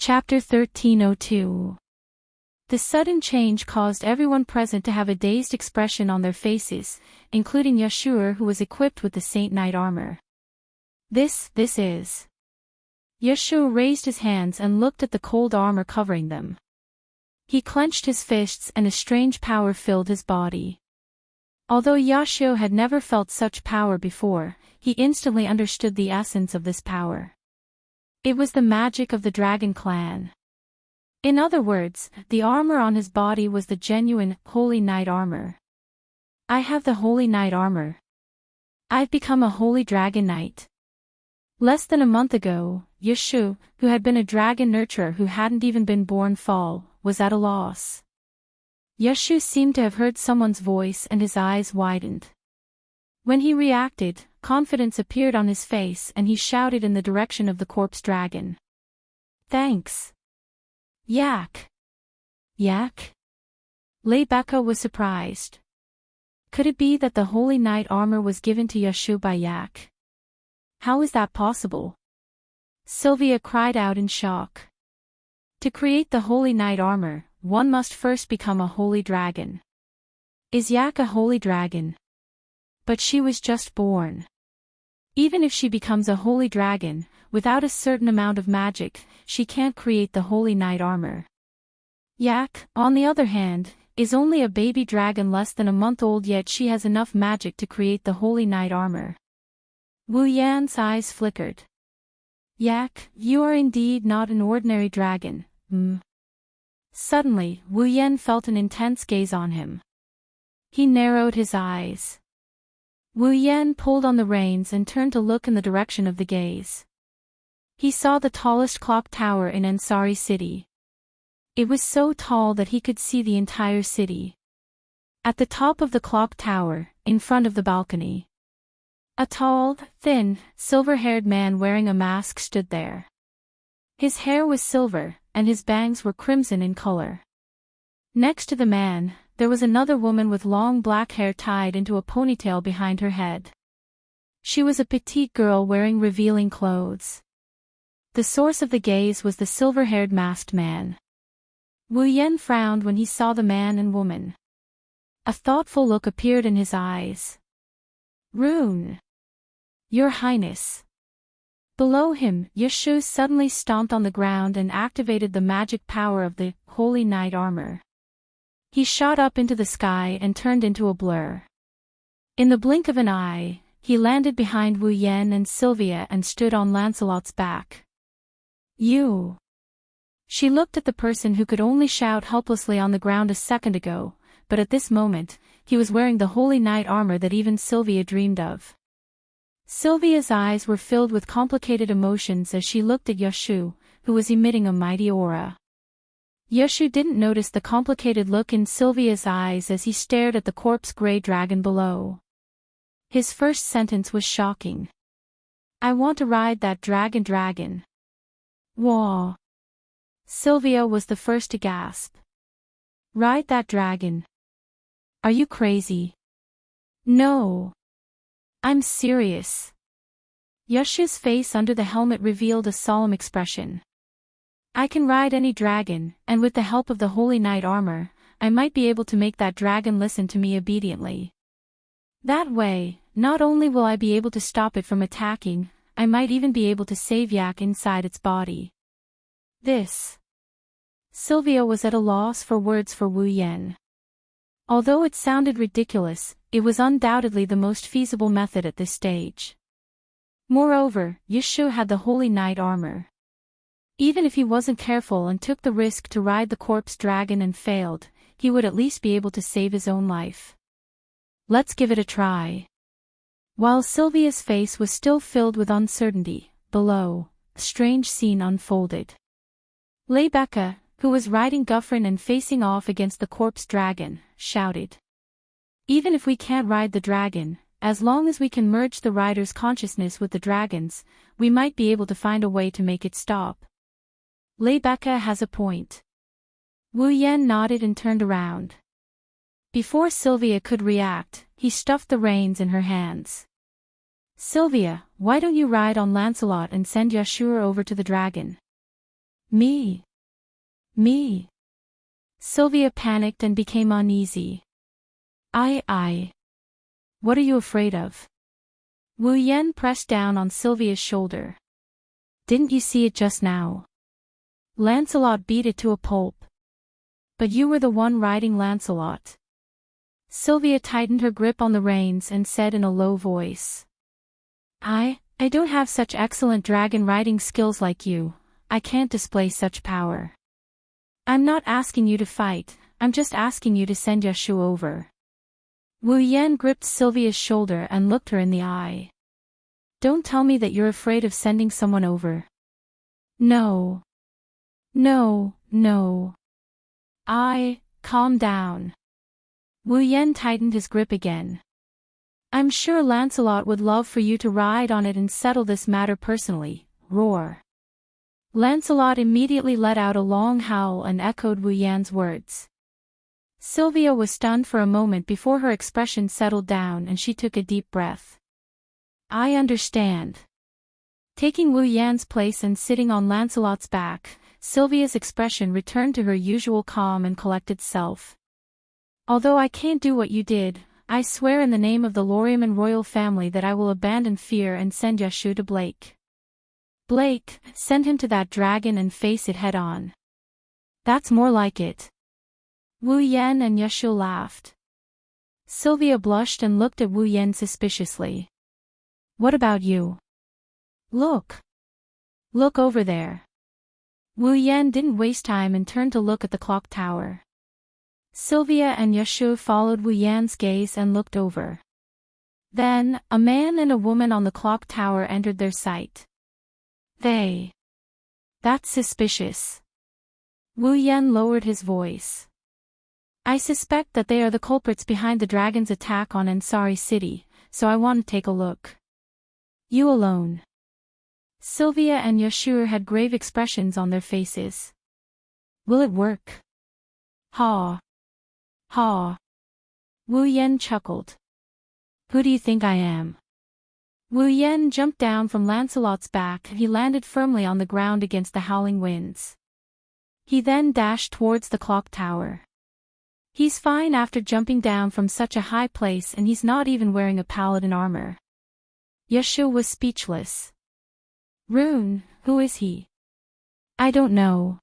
Chapter 1302. The sudden change caused everyone present to have a dazed expression on their faces, including Yashur, who was equipped with the Saint Knight armor. This is... Yashur raised his hands and looked at the cold armor covering them. He clenched his fists and a strange power filled his body. Although Yashur had never felt such power before, he instantly understood the essence of this power. It was the magic of the Dragon Clan. In other words, the armor on his body was the genuine, Holy Knight armor. I have the Holy Knight armor. I've become a Holy Dragon Knight. Less than a month ago, Yashu, who had been a dragon nurturer who hadn't even been born fall, was at a loss. Yashu seemed to have heard someone's voice and his eyes widened. When he reacted, confidence appeared on his face and he shouted in the direction of the corpse dragon. Thanks. Yak. Yak? Lebecca was surprised. Could it be that the Holy Knight armor was given to Yashu by Yak? How is that possible? Sylvia cried out in shock. To create the Holy Knight armor, one must first become a holy dragon. Is Yak a holy dragon? But she was just born. Even if she becomes a holy dragon, without a certain amount of magic, she can't create the Holy Knight armor. Yak, on the other hand, is only a baby dragon less than a month old, yet she has enough magic to create the Holy Knight armor. Wu Yan's eyes flickered. Yak, you are indeed not an ordinary dragon, Suddenly, Wu Yan felt an intense gaze on him. He narrowed his eyes. Wu Yan pulled on the reins and turned to look in the direction of the gaze. He saw the tallest clock tower in Ansari City. It was so tall that he could see the entire city. At the top of the clock tower, in front of the balcony, a tall, thin, silver-haired man wearing a mask stood there. His hair was silver, and his bangs were crimson in color. Next to the man, there was another woman with long black hair tied into a ponytail behind her head. She was a petite girl wearing revealing clothes. The source of the gaze was the silver-haired masked man. Wu Yan frowned when he saw the man and woman. A thoughtful look appeared in his eyes. Rune. Your Highness. Below him, Yashu suddenly stomped on the ground and activated the magic power of the Holy Knight armor. He shot up into the sky and turned into a blur. In the blink of an eye, he landed behind Wu Yan and Sylvia and stood on Lancelot's back. You. She looked at the person who could only shout helplessly on the ground a second ago, but at this moment, he was wearing the Holy Knight armor that even Sylvia dreamed of. Sylvia's eyes were filled with complicated emotions as she looked at Yashu, who was emitting a mighty aura. Yashu didn't notice the complicated look in Sylvia's eyes as he stared at the corpse-gray dragon below. His first sentence was shocking. I want to ride that dragon. Wah. Sylvia was the first to gasp. Ride that dragon? Are you crazy? No. I'm serious. Yashu's face under the helmet revealed a solemn expression. I can ride any dragon, and with the help of the Holy Knight armor, I might be able to make that dragon listen to me obediently. That way, not only will I be able to stop it from attacking, I might even be able to save Yak inside its body. This. Sylvia was at a loss for words for Wu Yan. Although it sounded ridiculous, it was undoubtedly the most feasible method at this stage. Moreover, Yashu had the Holy Knight armor. Even if he wasn't careful and took the risk to ride the corpse dragon and failed, he would at least be able to save his own life. Let's give it a try. While Sylvia's face was still filled with uncertainty, below, a strange scene unfolded. Lebecca, who was riding Guffrin and facing off against the corpse dragon, shouted. Even if we can't ride the dragon, as long as we can merge the rider's consciousness with the dragon's, we might be able to find a way to make it stop. Lebecca has a point. Wu Yan nodded and turned around. Before Sylvia could react, he stuffed the reins in her hands. Sylvia, why don't you ride on Lancelot and send Yashur over to the dragon? Me. Me. Sylvia panicked and became uneasy. I. What are you afraid of? Wu Yan pressed down on Sylvia's shoulder. Didn't you see it just now? Lancelot beat it to a pulp. But you were the one riding Lancelot. Sylvia tightened her grip on the reins and said in a low voice. I don't have such excellent dragon riding skills like you. I can't display such power. I'm not asking you to fight, I'm just asking you to send Yashu over. Wu Yan gripped Sylvia's shoulder and looked her in the eye. Don't tell me that you're afraid of sending someone over. No. Calm down. Wu Yan tightened his grip again. I'm sure Lancelot would love for you to ride on it and settle this matter personally. Roar. Lancelot immediately let out a long howl and echoed Wu Yan's words. Sylvia was stunned for a moment before her expression settled down and she took a deep breath. I understand. Taking Wu Yan's place and sitting on Lancelot's back, Sylvia's expression returned to her usual calm and collected self. Although I can't do what you did, I swear in the name of the Loriman royal family that I will abandon fear and send Yashu to Blake. Blake, send him to that dragon and face it head-on. That's more like it. Wu Yan and Yashu laughed. Sylvia blushed and looked at Wu Yan suspiciously. What about you? Look. Look over there. Wu Yan didn't waste time and turned to look at the clock tower. Sylvia and Yashu followed Wu Yan's gaze and looked over. Then, a man and a woman on the clock tower entered their sight. That's suspicious. Wu Yan lowered his voice. I suspect that they are the culprits behind the dragon's attack on Ansari City, so I want to take a look. You alone. Sylvia and Yashu had grave expressions on their faces. Will it work? Ha. Wu Yan chuckled. Who do you think I am? Wu Yan jumped down from Lancelot's back and he landed firmly on the ground against the howling winds. He then dashed towards the clock tower. He's fine after jumping down from such a high place and he's not even wearing a paladin armor. Yashu was speechless. Rune, who is he? I don't know.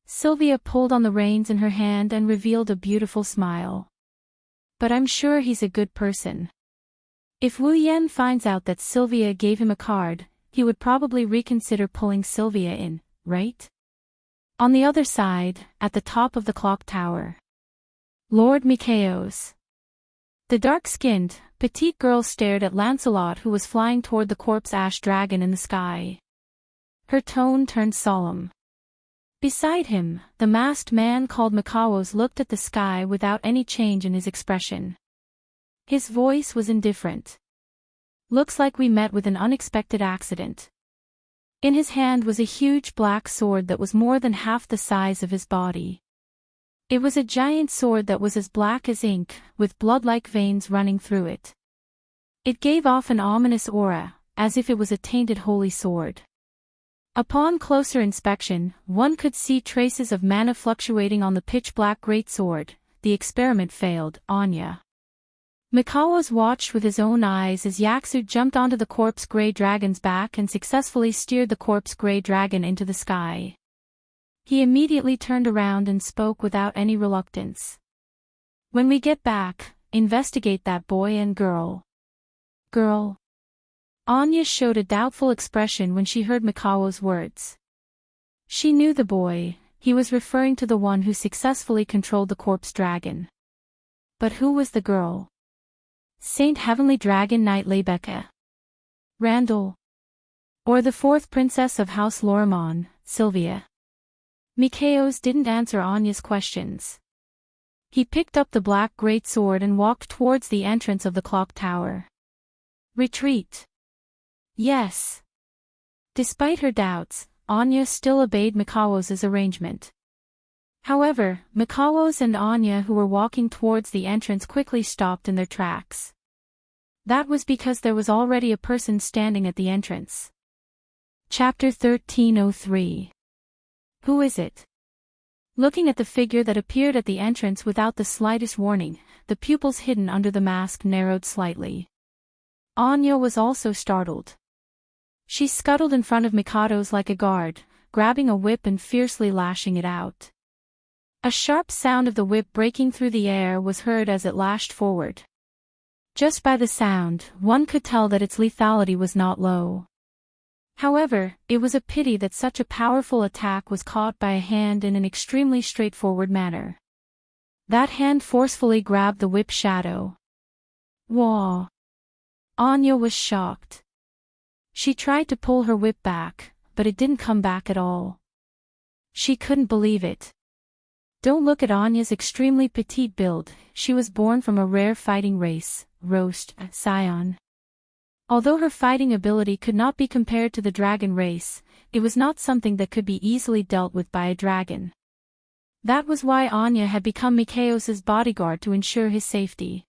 Sylvia pulled on the reins in her hand and revealed a beautiful smile. But I'm sure he's a good person. If Wu Yan finds out that Sylvia gave him a card, he would probably reconsider pulling Sylvia in, right? On the other side, at the top of the clock tower. Lord Mikaos. The dark-skinned, petite girl stared at Lancelot who was flying toward the corpse ash dragon in the sky. Her tone turned solemn. Beside him, the masked man called Mikaos looked at the sky without any change in his expression. His voice was indifferent. Looks like we met with an unexpected accident. In his hand was a huge black sword that was more than half the size of his body. It was a giant sword that was as black as ink, with blood-like veins running through it. It gave off an ominous aura, as if it was a tainted holy sword. Upon closer inspection, one could see traces of mana fluctuating on the pitch-black greatsword. The experiment failed, Anya. Mikaos watched with his own eyes as Yaksu jumped onto the corpse grey dragon's back and successfully steered the corpse grey dragon into the sky. He immediately turned around and spoke without any reluctance. When we get back, investigate that boy and girl. Girl? Anya showed a doubtful expression when she heard Mikao's words. She knew the boy, he was referring to the one who successfully controlled the corpse dragon. But who was the girl? Saint Heavenly Dragon Knight Lebeka? Randall? Or the fourth princess of House Lorimon, Sylvia? Mikaos didn't answer Anya's questions. He picked up the black greatsword and walked towards the entrance of the clock tower. Retreat. Yes. Despite her doubts, Anya still obeyed Mikaos' arrangement. However, Mikaos and Anya who were walking towards the entrance quickly stopped in their tracks. That was because there was already a person standing at the entrance. Chapter 1303. Who is it? Looking at the figure that appeared at the entrance without the slightest warning, the pupils hidden under the mask narrowed slightly. Anya was also startled. She scuttled in front of Mikado's like a guard, grabbing a whip and fiercely lashing it out. A sharp sound of the whip breaking through the air was heard as it lashed forward. Just by the sound, one could tell that its lethality was not low. However, it was a pity that such a powerful attack was caught by a hand in an extremely straightforward manner. That hand forcefully grabbed the whip shadow. Whoa! Anya was shocked. She tried to pull her whip back, but it didn't come back at all. She couldn't believe it. Don't look at Anya's extremely petite build, she was born from a rare fighting race, Roast, Scion. Although her fighting ability could not be compared to the dragon race, it was not something that could be easily dealt with by a dragon. That was why Anya had become Mikaeos' bodyguard to ensure his safety.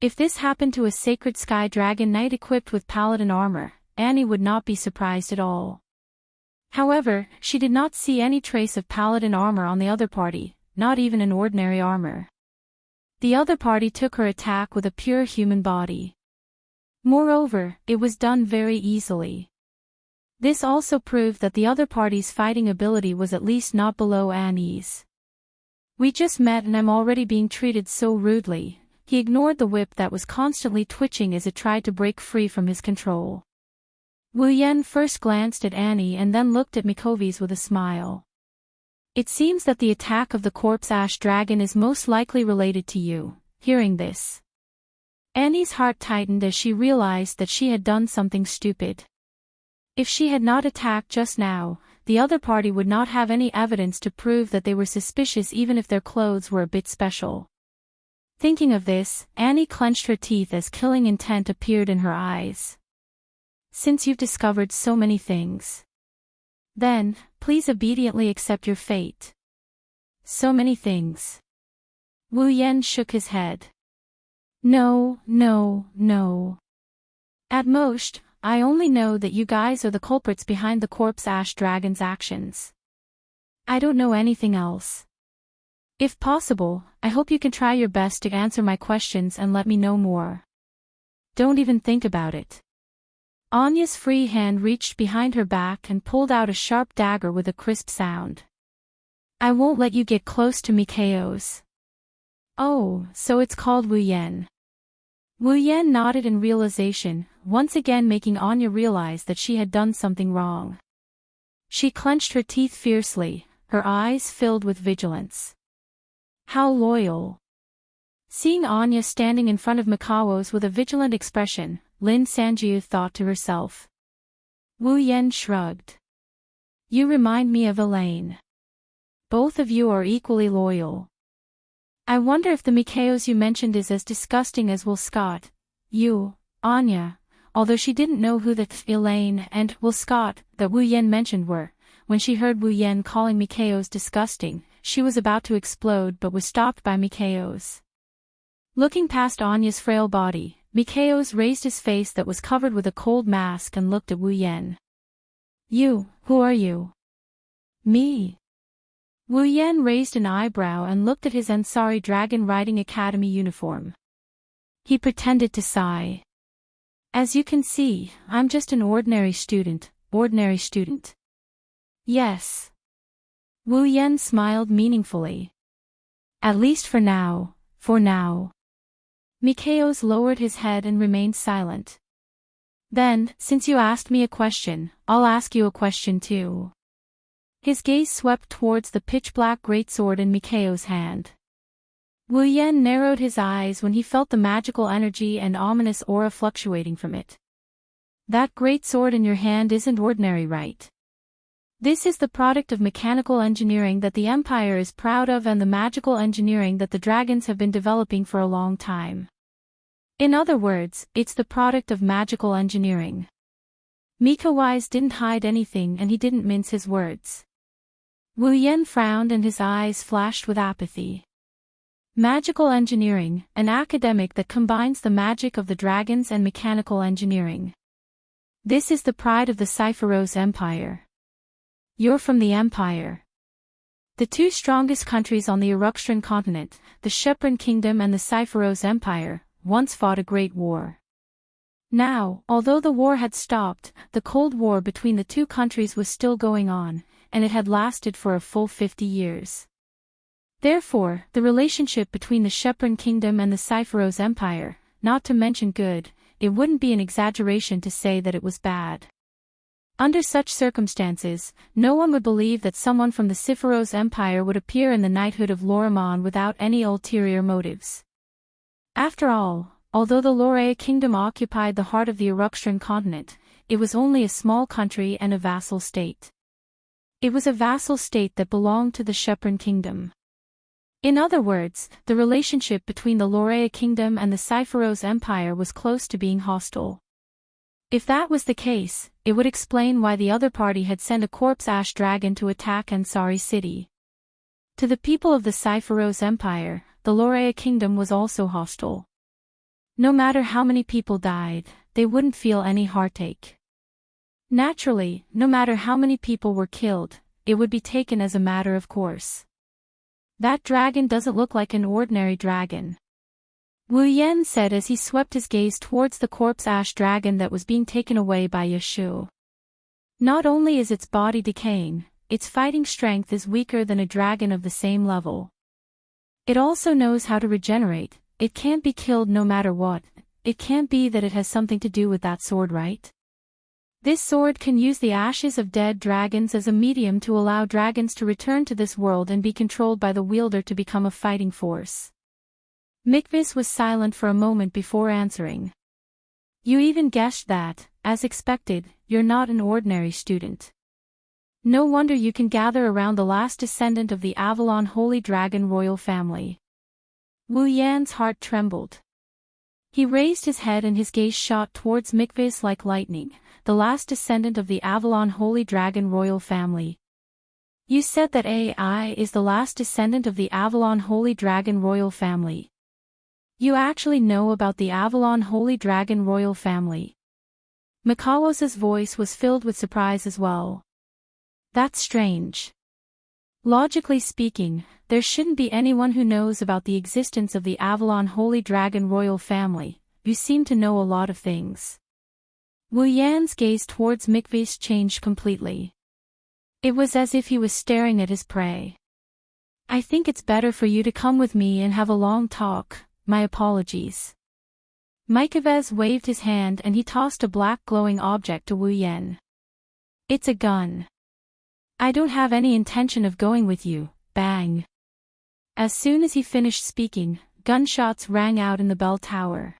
If this happened to a sacred sky dragon knight equipped with paladin armor, Annie would not be surprised at all. However, she did not see any trace of paladin armor on the other party, not even an ordinary armor. The other party took her attack with a pure human body. Moreover, it was done very easily. This also proved that the other party's fighting ability was at least not below Annie's. We just met and I'm already being treated so rudely. He ignored the whip that was constantly twitching as it tried to break free from his control. Wu Yan first glanced at Annie and then looked at Mikovi's with a smile. It seems that the attack of the corpse ash dragon is most likely related to you. Hearing this, Annie's heart tightened as she realized that she had done something stupid. If she had not attacked just now, the other party would not have any evidence to prove that they were suspicious even if their clothes were a bit special. Thinking of this, Annie clenched her teeth as killing intent appeared in her eyes. Since you've discovered so many things, then, please obediently accept your fate. So many things. Wu Yan shook his head. No. At most, I only know that you guys are the culprits behind the corpse ash dragon's actions. I don't know anything else. If possible, I hope you can try your best to answer my questions and let me know more. Don't even think about it. Anya's free hand reached behind her back and pulled out a sharp dagger with a crisp sound. I won't let you get close to Mikaeos. Oh, so it's called Wu Yan. Wu Yan nodded in realization, once again making Anya realize that she had done something wrong. She clenched her teeth fiercely, her eyes filled with vigilance. How loyal. Seeing Anya standing in front of Mikaeos with a vigilant expression, Lin Sanjiu thought to herself. Wu Yan shrugged. You remind me of Elaine. Both of you are equally loyal. I wonder if the Mikaeos you mentioned is as disgusting as Will Scott. You, Anya, although she didn't know who the Elaine and Will Scott that Wu Yan mentioned were, when she heard Wu Yan calling Mikaeos disgusting, she was about to explode but was stopped by Mikaeos. Looking past Anya's frail body, Mikaeos raised his face that was covered with a cold mask and looked at Wu Yan. You, who are you? Me. Wu Yan raised an eyebrow and looked at his Ansari Dragon Riding Academy uniform. He pretended to sigh. As you can see, I'm just an ordinary student. Yes. Wu Yan smiled meaningfully. At least for now. Mikaeos lowered his head and remained silent. Then, since you asked me a question, I'll ask you a question too. His gaze swept towards the pitch-black greatsword in Mikaeos' hand. Wu Yan narrowed his eyes when he felt the magical energy and ominous aura fluctuating from it. That greatsword in your hand isn't ordinary, right? This is the product of mechanical engineering that the Empire is proud of and the magical engineering that the dragons have been developing for a long time. In other words, it's the product of magical engineering. Mikaeos didn't hide anything and he didn't mince his words. Wu Yan frowned and his eyes flashed with apathy. Magical engineering, an academic that combines the magic of the dragons and mechanical engineering. This is the pride of the Cypheros Empire. You're from the Empire. The two strongest countries on the Eruxtran continent, the Shepron Kingdom and the Cypheros Empire, once fought a great war. Now, although the war had stopped, the Cold War between the two countries was still going on, and it had lasted for a full 50 years. Therefore, the relationship between the Shepron Kingdom and the Cypheros Empire, not to mention good, it wouldn't be an exaggeration to say that it was bad. Under such circumstances, no one would believe that someone from the Cypheros Empire would appear in the knighthood of Lorimon without any ulterior motives. After all, although the Lorea Kingdom occupied the heart of the Eruxtran continent, it was only a small country and a vassal state. It was a vassal state that belonged to the Shepron Kingdom. In other words, the relationship between the Lorea Kingdom and the Cypheros Empire was close to being hostile. If that was the case, it would explain why the other party had sent a corpse ash dragon to attack Ansari City. To the people of the Cypheros Empire, the Lorea Kingdom was also hostile. No matter how many people died, they wouldn't feel any heartache. Naturally, no matter how many people were killed, it would be taken as a matter of course. That dragon doesn't look like an ordinary dragon, Wu Yan said as he swept his gaze towards the corpse ash dragon that was being taken away by Yashu. Not only is its body decaying, its fighting strength is weaker than a dragon of the same level. It also knows how to regenerate. It can't be killed no matter what. It can't be that it has something to do with that sword, right? This sword can use the ashes of dead dragons as a medium to allow dragons to return to this world and be controlled by the wielder to become a fighting force. Mikvis was silent for a moment before answering. You even guessed that, as expected, you're not an ordinary student. No wonder you can gather around the last descendant of the Avalon Holy Dragon royal family. Wu Yan's heart trembled. He raised his head and his gaze shot towards Mikvis like lightning, the last descendant of the Avalon Holy Dragon royal family. You said that AI is the last descendant of the Avalon Holy Dragon royal family. You actually know about the Avalon Holy Dragon royal family. Mikawos's voice was filled with surprise as well. That's strange. Logically speaking, there shouldn't be anyone who knows about the existence of the Avalon Holy Dragon royal family. You seem to know a lot of things. Wu Yan's gaze towards Mikvis changed completely. It was as if he was staring at his prey. I think it's better for you to come with me and have a long talk. My apologies. Mikavez waved his hand and he tossed a black glowing object to Wu Yan. It's a gun. I don't have any intention of going with you. Bang. As soon as he finished speaking, gunshots rang out in the bell tower.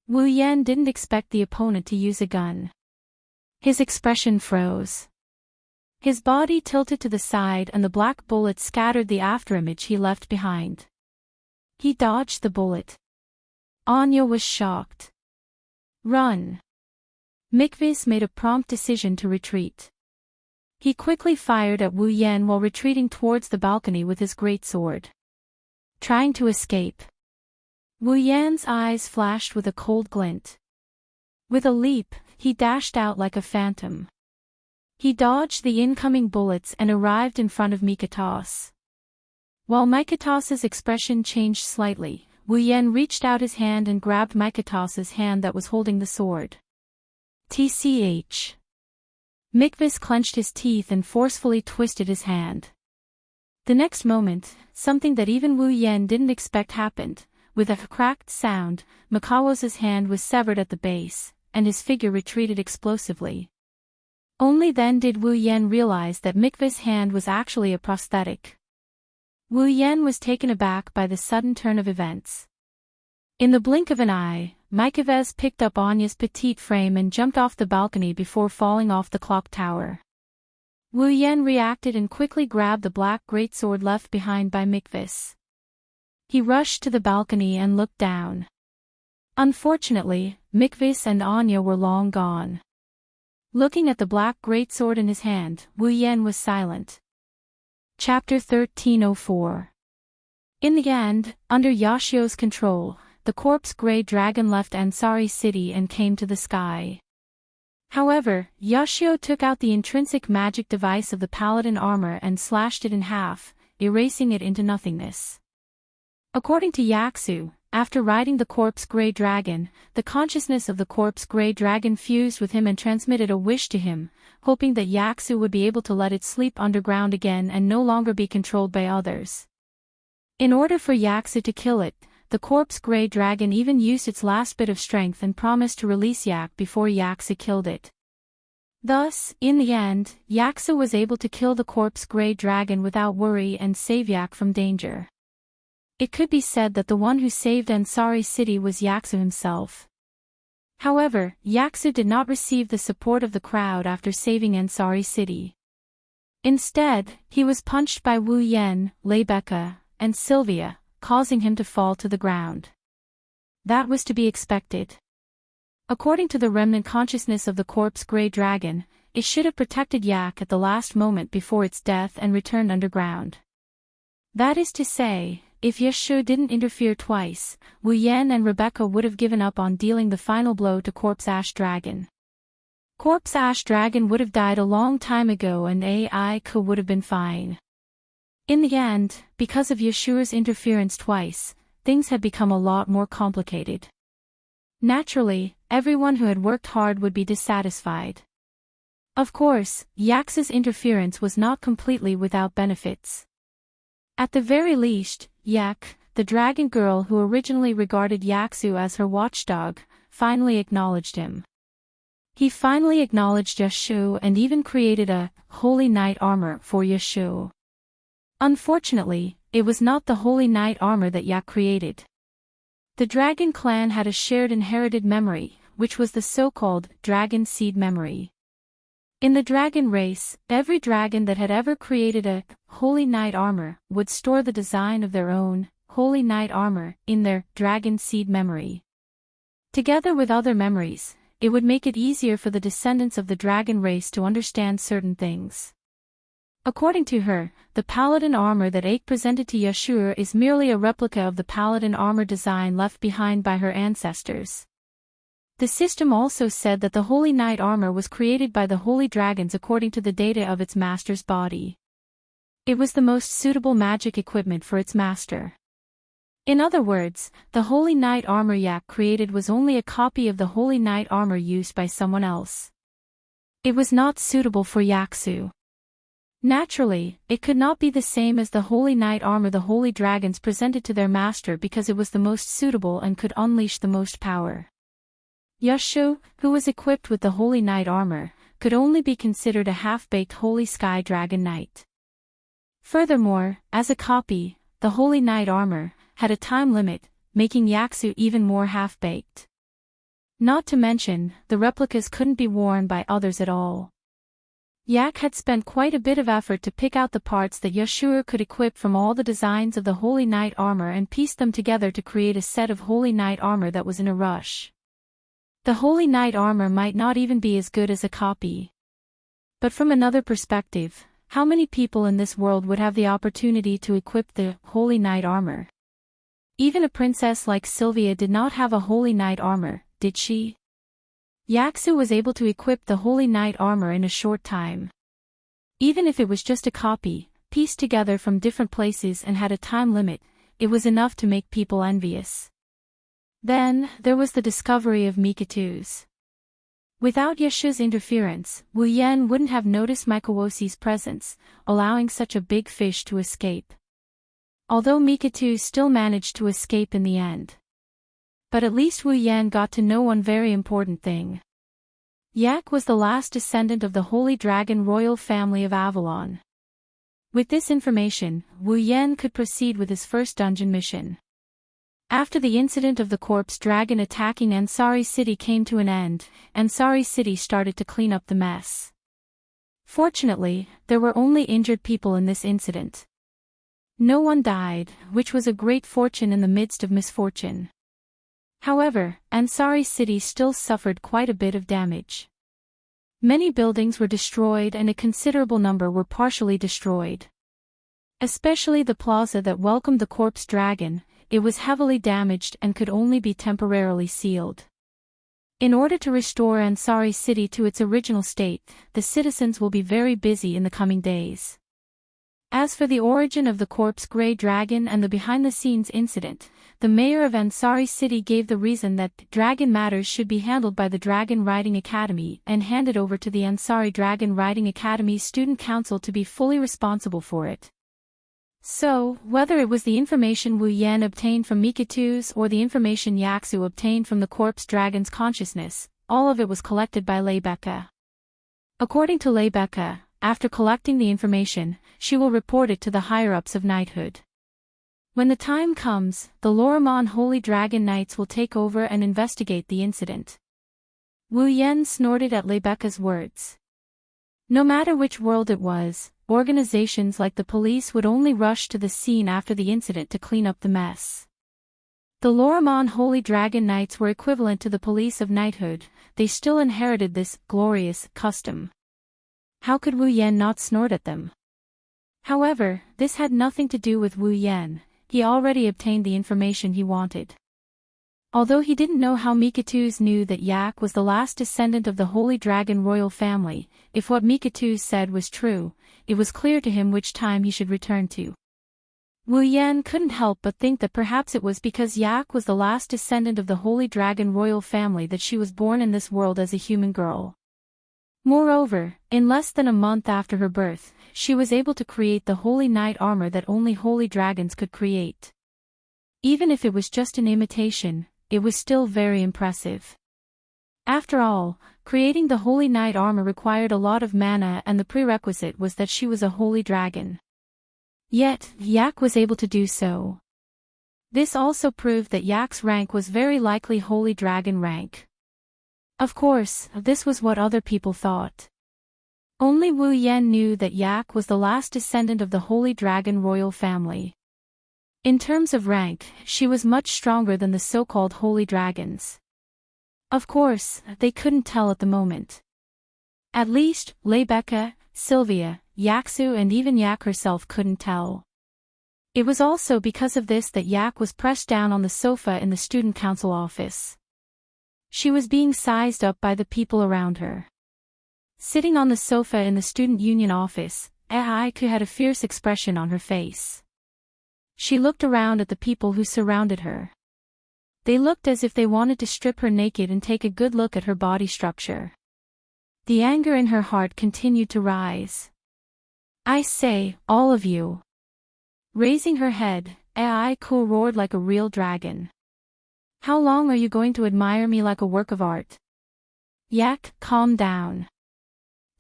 Wu Yan didn't expect the opponent to use a gun. His expression froze. His body tilted to the side and the black bullet scattered the afterimage he left behind. He dodged the bullet. Anya was shocked. Run. Mikvis made a prompt decision to retreat. He quickly fired at Wu Yan while retreating towards the balcony with his greatsword. Trying to escape. Wu Yan's eyes flashed with a cold glint. With a leap, he dashed out like a phantom. He dodged the incoming bullets and arrived in front of Mikatos. While Mikatos's expression changed slightly, Wu Yan reached out his hand and grabbed Mikatos's hand that was holding the sword. TCH. Mikvis clenched his teeth and forcefully twisted his hand. The next moment, something that even Wu Yan didn't expect happened. With a cracked sound, Mikawos's hand was severed at the base, and his figure retreated explosively. Only then did Wu Yan realize that Mikvis' hand was actually a prosthetic. Wu Yan was taken aback by the sudden turn of events. In the blink of an eye, Mikavez picked up Anya's petite frame and jumped off the balcony before falling off the clock tower. Wu Yan reacted and quickly grabbed the black greatsword left behind by Mikvis. He rushed to the balcony and looked down. Unfortunately, Mikvis and Anya were long gone. Looking at the black greatsword in his hand, Wu Yan was silent. Chapter 1304. In the end, under Yashio's control, the corpse-gray dragon left Ansari City and came to the sky. However, Yoshio took out the intrinsic magic device of the paladin armor and slashed it in half, erasing it into nothingness. According to Yaksu, after riding the corpse gray dragon, the consciousness of the corpse gray dragon fused with him and transmitted a wish to him, hoping that Yaksu would be able to let it sleep underground again and no longer be controlled by others. In order for Yaksu to kill it, the corpse gray dragon even used its last bit of strength and promised to release Yak before Yaksu killed it. Thus, in the end, Yaksu was able to kill the corpse gray dragon without worry and save Yak from danger. It could be said that the one who saved Ansari City was Yaksu himself. However, Yaksu did not receive the support of the crowd after saving Ansari City. Instead, he was punched by Wu Yen, Lebecca, and Sylvia, causing him to fall to the ground. That was to be expected. According to the remnant consciousness of the corpse gray dragon, it should have protected Yak at the last moment before its death and returned underground. That is to say, if Yashu didn't interfere twice, Wu Yen and Rebecca would have given up on dealing the final blow to Corpse Ash Dragon. Corpse Ash Dragon would have died a long time ago and Aiko would have been fine. In the end, because of Yashu's interference twice, things had become a lot more complicated. Naturally, everyone who had worked hard would be dissatisfied. Of course, Yaksu's interference was not completely without benefits. At the very least, Yak, the dragon girl who originally regarded Yaksu as her watchdog, finally acknowledged him. He finally acknowledged Yashu and even created a Holy Knight armor for Yashu. Unfortunately, it was not the Holy Knight armor that Yak created. The dragon clan had a shared inherited memory, which was the so-called dragon seed memory. In the dragon race, every dragon that had ever created a Holy Knight armor would store the design of their own Holy Knight armor in their dragon seed memory. Together with other memories, it would make it easier for the descendants of the dragon race to understand certain things. According to her, the paladin armor that Aik presented to Yashur is merely a replica of the paladin armor design left behind by her ancestors. The system also said that the Holy Knight armor was created by the holy dragons according to the data of its master's body. It was the most suitable magic equipment for its master. In other words, the Holy Knight armor Yak created was only a copy of the Holy Knight armor used by someone else. It was not suitable for Yaksu. Naturally, it could not be the same as the Holy Knight armor the holy dragons presented to their master because it was the most suitable and could unleash the most power. Yashu, who was equipped with the Holy Knight armor, could only be considered a half-baked Holy Sky Dragon Knight. Furthermore, as a copy, the Holy Knight armor had a time limit, making Yaksu even more half-baked. Not to mention, the replicas couldn't be worn by others at all. Yak had spent quite a bit of effort to pick out the parts that Yashur could equip from all the designs of the Holy Knight armor and piece them together to create a set of Holy Knight armor that was in a rush. The Holy Knight armor might not even be as good as a copy. But from another perspective, how many people in this world would have the opportunity to equip the Holy Knight armor? Even a princess like Sylvia did not have a Holy Knight armor, did she? Yaksu was able to equip the Holy Knight armor in a short time. Even if it was just a copy, pieced together from different places and had a time limit, it was enough to make people envious. Then, there was the discovery of Mikitu's. Without Yashu's interference, Wu Yen wouldn't have noticed Mikawosi's presence, allowing such a big fish to escape. Although Mikitu still managed to escape in the end. But at least Wu Yen got to know one very important thing. Yak was the last descendant of the Holy Dragon royal family of Avalon. With this information, Wu Yen could proceed with his first dungeon mission. After the incident of the corpse dragon attacking Ansari City came to an end, Ansari City started to clean up the mess. Fortunately, there were only injured people in this incident. No one died, which was a great fortune in the midst of misfortune. However, Ansari City still suffered quite a bit of damage. Many buildings were destroyed and a considerable number were partially destroyed. Especially the plaza that welcomed the corpse dragon, it was heavily damaged and could only be temporarily sealed. In order to restore Ansari City to its original state, the citizens will be very busy in the coming days. As for the origin of the corpse Grey Dragon and the behind-the-scenes incident, the mayor of Ansari City gave the reason that dragon matters should be handled by the Dragon Riding Academy and handed over to the Ansari Dragon Riding Academy's student council to be fully responsible for it. So, whether it was the information Wu Yan obtained from Mikitu's or the information Yaksu obtained from the corpse dragon's consciousness, all of it was collected by Lebecca. According to Lebecca, after collecting the information, she will report it to the higher-ups of knighthood. When the time comes, the Lorimon Holy Dragon Knights will take over and investigate the incident. Wu Yan snorted at Lebecca's words. No matter which world it was, organizations like the police would only rush to the scene after the incident to clean up the mess. The Lorimon Holy Dragon Knights were equivalent to the police of knighthood, they still inherited this glorious custom. How could Wu Yan not snort at them? However, this had nothing to do with Wu Yan, he already obtained the information he wanted. Although he didn't know how Mikitu's knew that Yak was the last descendant of the Holy Dragon royal family, if what Mikitu said was true, it was clear to him which time he should return to. Wu Yan couldn't help but think that perhaps it was because Yak was the last descendant of the Holy Dragon royal family that she was born in this world as a human girl. Moreover, in less than a month after her birth, she was able to create the holy knight armor that only holy dragons could create. Even if it was just an imitation, it was still very impressive. After all, creating the holy knight armor required a lot of mana and the prerequisite was that she was a holy dragon. Yet, Yak was able to do so. This also proved that Yak's rank was very likely holy dragon rank. Of course, this was what other people thought. Only Wu Yan knew that Yak was the last descendant of the Holy Dragon royal family. In terms of rank, she was much stronger than the so-called Holy Dragons. Of course, they couldn't tell at the moment. At least, Lebecca, Sylvia, Yaksu and even Yak herself couldn't tell. It was also because of this that Yak was pressed down on the sofa in the student council office. She was being sized up by the people around her. Sitting on the sofa in the student union office, Aiku had a fierce expression on her face. She looked around at the people who surrounded her. They looked as if they wanted to strip her naked and take a good look at her body structure. The anger in her heart continued to rise. I say, all of you. Raising her head, Aiku roared like a real dragon. How long are you going to admire me like a work of art? Yak, calm down.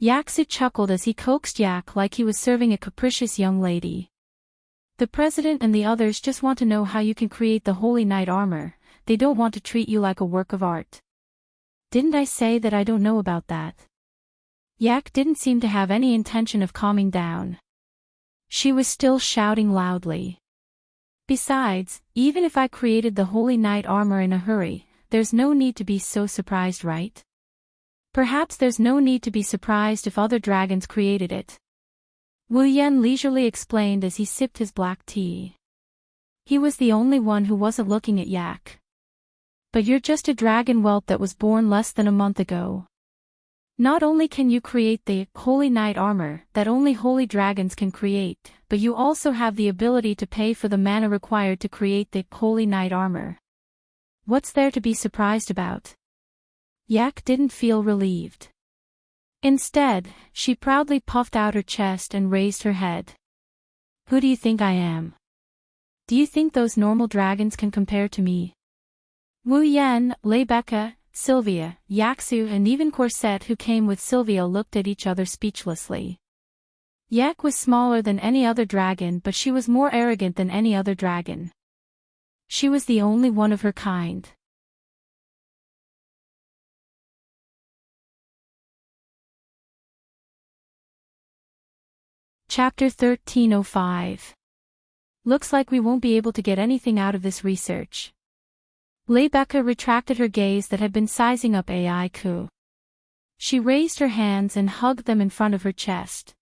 Yaksu chuckled as he coaxed Yak like he was serving a capricious young lady. The president and the others just want to know how you can create the holy knight armor, they don't want to treat you like a work of art. Didn't I say that I don't know about that? Yak didn't seem to have any intention of calming down. She was still shouting loudly. Besides, even if I created the holy knight armor in a hurry, there's no need to be so surprised, right? Perhaps there's no need to be surprised if other dragons created it. Wu Yan leisurely explained as he sipped his black tea. He was the only one who wasn't looking at Yak. But you're just a dragon whelp that was born less than a month ago. Not only can you create the holy knight armor that only holy dragons can create, but you also have the ability to pay for the mana required to create the holy knight armor. What's there to be surprised about? Yak didn't feel relieved. Instead, she proudly puffed out her chest and raised her head. Who do you think I am? Do you think those normal dragons can compare to me? Wu Yan, Lebecca, Sylvia, Yaksu and even Corset who came with Sylvia looked at each other speechlessly. Yak was smaller than any other dragon but she was more arrogant than any other dragon. She was the only one of her kind. Chapter 1305. Looks like we won't be able to get anything out of this research. Lebecca retracted her gaze that had been sizing up Aiku. She raised her hands and hugged them in front of her chest.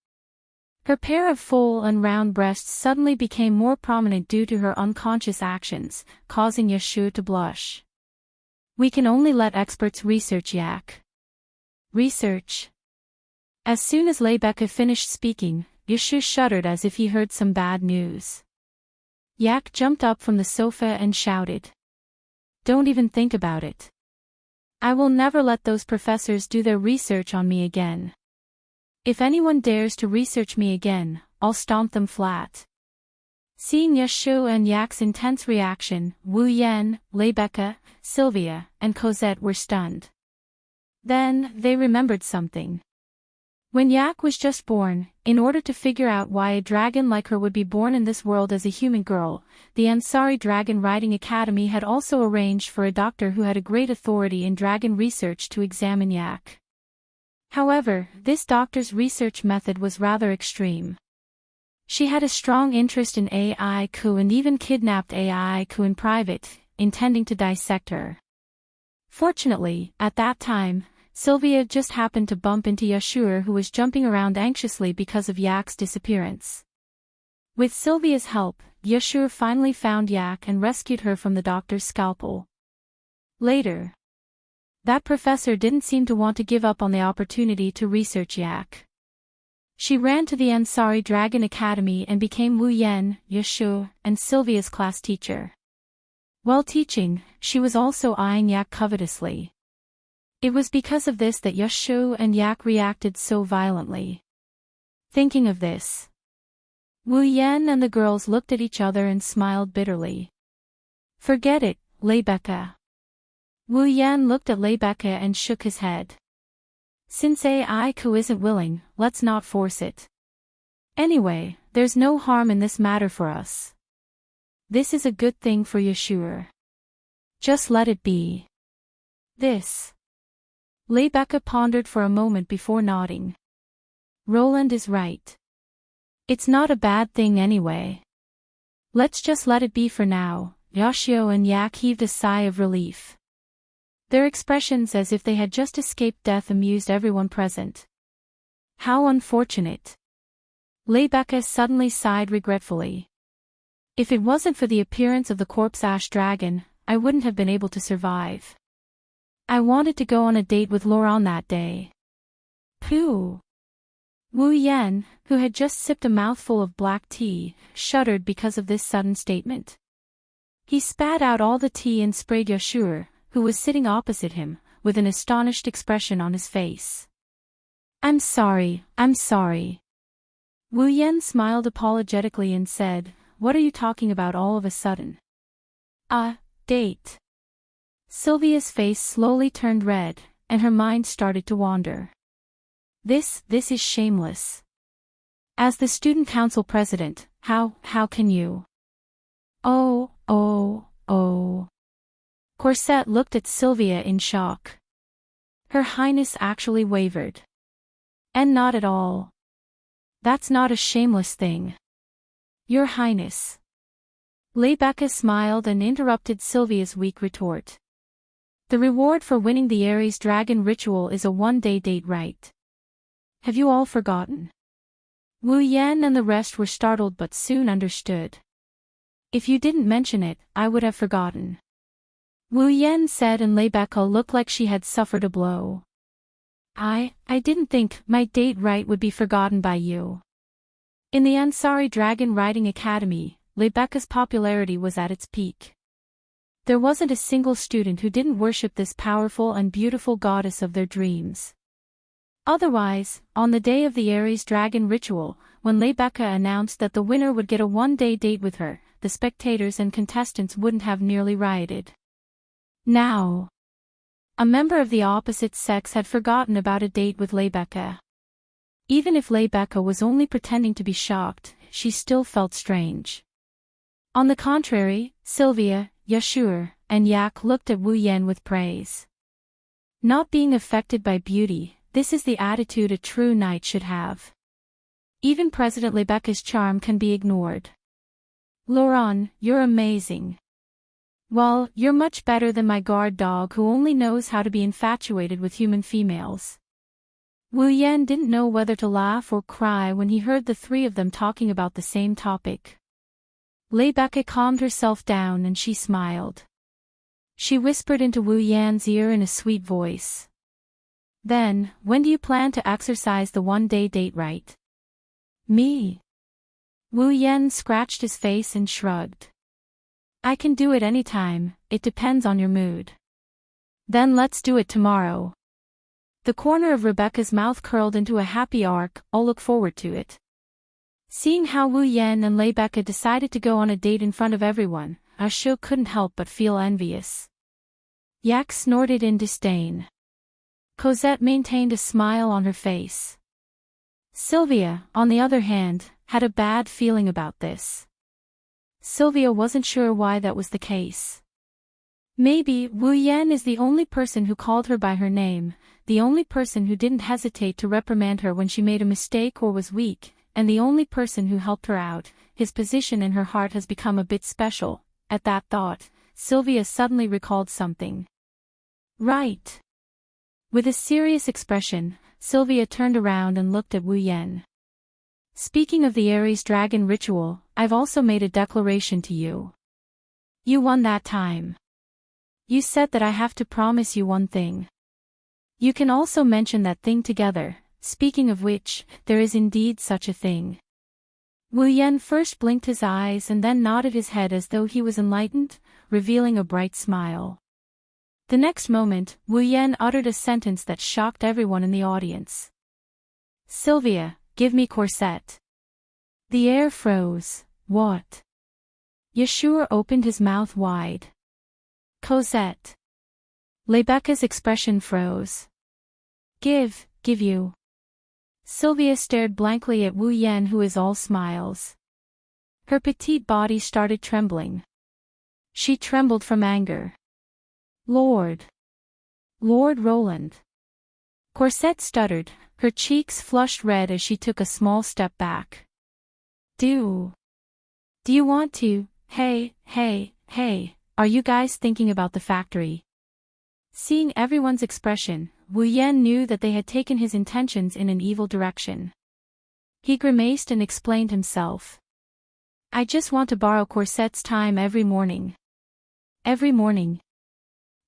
Her pair of full and round breasts suddenly became more prominent due to her unconscious actions, causing Yashu to blush. We can only let experts research Yak. Research? As soon as Rebecca finished speaking, Yashu shuddered as if he heard some bad news. Yak jumped up from the sofa and shouted. Don't even think about it. I will never let those professors do their research on me again. If anyone dares to research me again, I'll stomp them flat. Seeing Yashu and Yak's intense reaction, Wu Yan, Rebecca, Sylvia, and Cosette were stunned. Then, they remembered something. When Yak was just born, in order to figure out why a dragon like her would be born in this world as a human girl, the Ansari Dragon Riding Academy had also arranged for a doctor who had a great authority in dragon research to examine Yak. However, this doctor's research method was rather extreme. She had a strong interest in AI-Ku and even kidnapped AI-Ku in private, intending to dissect her. Fortunately, at that time, Sylvia just happened to bump into Yashur, who was jumping around anxiously because of Yak's disappearance. With Sylvia's help, Yashur finally found Yak and rescued her from the doctor's scalpel. Later, that professor didn't seem to want to give up on the opportunity to research Yak. She ran to the Ansari Dragon Academy and became Wu Yan, Yashur, and Sylvia's class teacher. While teaching, she was also eyeing Yak covetously. It was because of this that Yashu and Yak reacted so violently. Thinking of this, Wu Yan and the girls looked at each other and smiled bitterly. Forget it, Rebecca. Wu Yan looked at Rebecca and shook his head. Since AI-Ku isn't willing, let's not force it. Anyway, there's no harm in this matter for us. This is a good thing for Yashur. Just let it be. This. Rebecca pondered for a moment before nodding. Roland is right. It's not a bad thing anyway. Let's just let it be for now. Yashio and Yak heaved a sigh of relief. Their expressions as if they had just escaped death amused everyone present. How unfortunate. Rebecca suddenly sighed regretfully. If it wasn't for the appearance of the corpse ash dragon, I wouldn't have been able to survive. I wanted to go on a date with Laurent that day. Pooh. Wu Yan, who had just sipped a mouthful of black tea, shuddered because of this sudden statement. He spat out all the tea and sprayed Yashur, who was sitting opposite him, with an astonished expression on his face. I'm sorry. Wu Yan smiled apologetically and said, What are you talking about all of a sudden? Date. Sylvia's face slowly turned red, and her mind started to wander. This is shameless. As the student council president, how can you? Oh. Corset looked at Sylvia in shock. Her Highness actually wavered. And not at all. That's not a shameless thing. Your Highness. Rebecca smiled and interrupted Sylvia's weak retort. The reward for winning the Aries Dragon ritual is a one-day date right. Have you all forgotten? Wu Yan and the rest were startled but soon understood. If you didn't mention it, I would have forgotten. Wu Yan said, and Rebecca looked like she had suffered a blow. I didn't think my date right would be forgotten by you. In the Ansari Dragon Riding Academy, Rebecca's popularity was at its peak. There wasn't a single student who didn't worship this powerful and beautiful goddess of their dreams. Otherwise, on the day of the Aries Dragon ritual, when Rebecca announced that the winner would get a one-day date with her, the spectators and contestants wouldn't have nearly rioted. Now, a member of the opposite sex had forgotten about a date with Rebecca. Even if Rebecca was only pretending to be shocked, she still felt strange. On the contrary, Sylvia, Yashur, and Yak looked at Wu Yan with praise. Not being affected by beauty, this is the attitude a true knight should have. Even President Rebecca's charm can be ignored. Laurent, you're amazing. Well, you're much better than my guard dog who only knows how to be infatuated with human females. Wu Yan didn't know whether to laugh or cry when he heard the three of them talking about the same topic. Rebecca calmed herself down and she smiled. She whispered into Wu Yan's ear in a sweet voice. Then, when do you plan to exercise the one-day date right? Me? Wu Yan scratched his face and shrugged. I can do it anytime, it depends on your mood. Then let's do it tomorrow. The corner of Rebecca's mouth curled into a happy arc. I'll look forward to it. Seeing how Wu Yan and Rebecca decided to go on a date in front of everyone, Ashu couldn't help but feel envious. Yak snorted in disdain. Cosette maintained a smile on her face. Sylvia, on the other hand, had a bad feeling about this. Sylvia wasn't sure why that was the case. Maybe Wu Yan is the only person who called her by her name, the only person who didn't hesitate to reprimand her when she made a mistake or was weak, and the only person who helped her out. His position in her heart has become a bit special. At that thought, Sylvia suddenly recalled something. Right. With a serious expression, Sylvia turned around and looked at Wu Yan. Speaking of the Aries dragon ritual, I've also made a declaration to you. You won that time. You said that I have to promise you one thing. You can also mention that thing together, speaking of which, there is indeed such a thing. Wu Yan first blinked his eyes and then nodded his head as though he was enlightened, revealing a bright smile. The next moment, Wu Yan uttered a sentence that shocked everyone in the audience. Sylvia, give me corset. The air froze. What? Yeshua opened his mouth wide. Cosette. Rebecca's expression froze. Give you. Sylvia stared blankly at Wu Yan, who is all smiles. Her petite body started trembling. She trembled from anger. Lord Roland. Cosette stuttered, her cheeks flushed red as she took a small step back. Do you want to? Hey, are you guys thinking about the factory? Seeing everyone's expression, Wu Yan knew that they had taken his intentions in an evil direction. He grimaced and explained himself. I just want to borrow Cosette's time every morning. Every morning.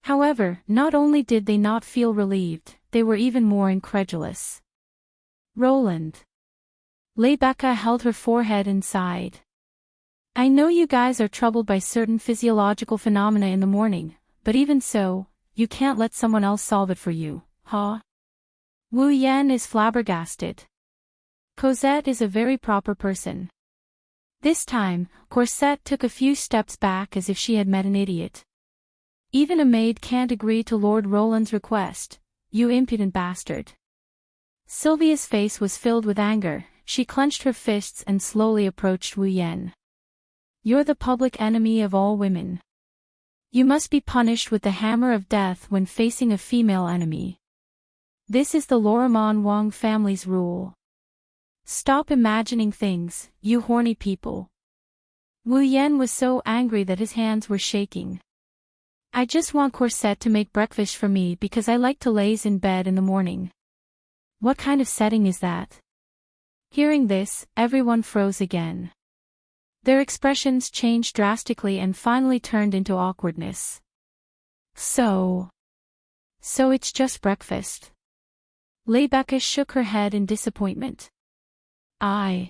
However, not only did they not feel relieved, they were even more incredulous. Roland. Rebecca held her forehead and sighed. I know you guys are troubled by certain physiological phenomena in the morning, but even so, you can't let someone else solve it for you, huh? Wu Yan is flabbergasted. Cosette is a very proper person. This time, Cosette took a few steps back as if she had met an idiot. Even a maid can't agree to Lord Roland's request, you impudent bastard. Sylvia's face was filled with anger, she clenched her fists and slowly approached Wu Yan. You're the public enemy of all women. You must be punished with the hammer of death when facing a female enemy. This is the Lorimon Wang family's rule. Stop imagining things, you horny people. Wu Yan was so angry that his hands were shaking. I just want Cosette to make breakfast for me because I like to laze in bed in the morning. What kind of setting is that? Hearing this, everyone froze again. Their expressions changed drastically and finally turned into awkwardness. So it's just breakfast. Rebecca shook her head in disappointment. I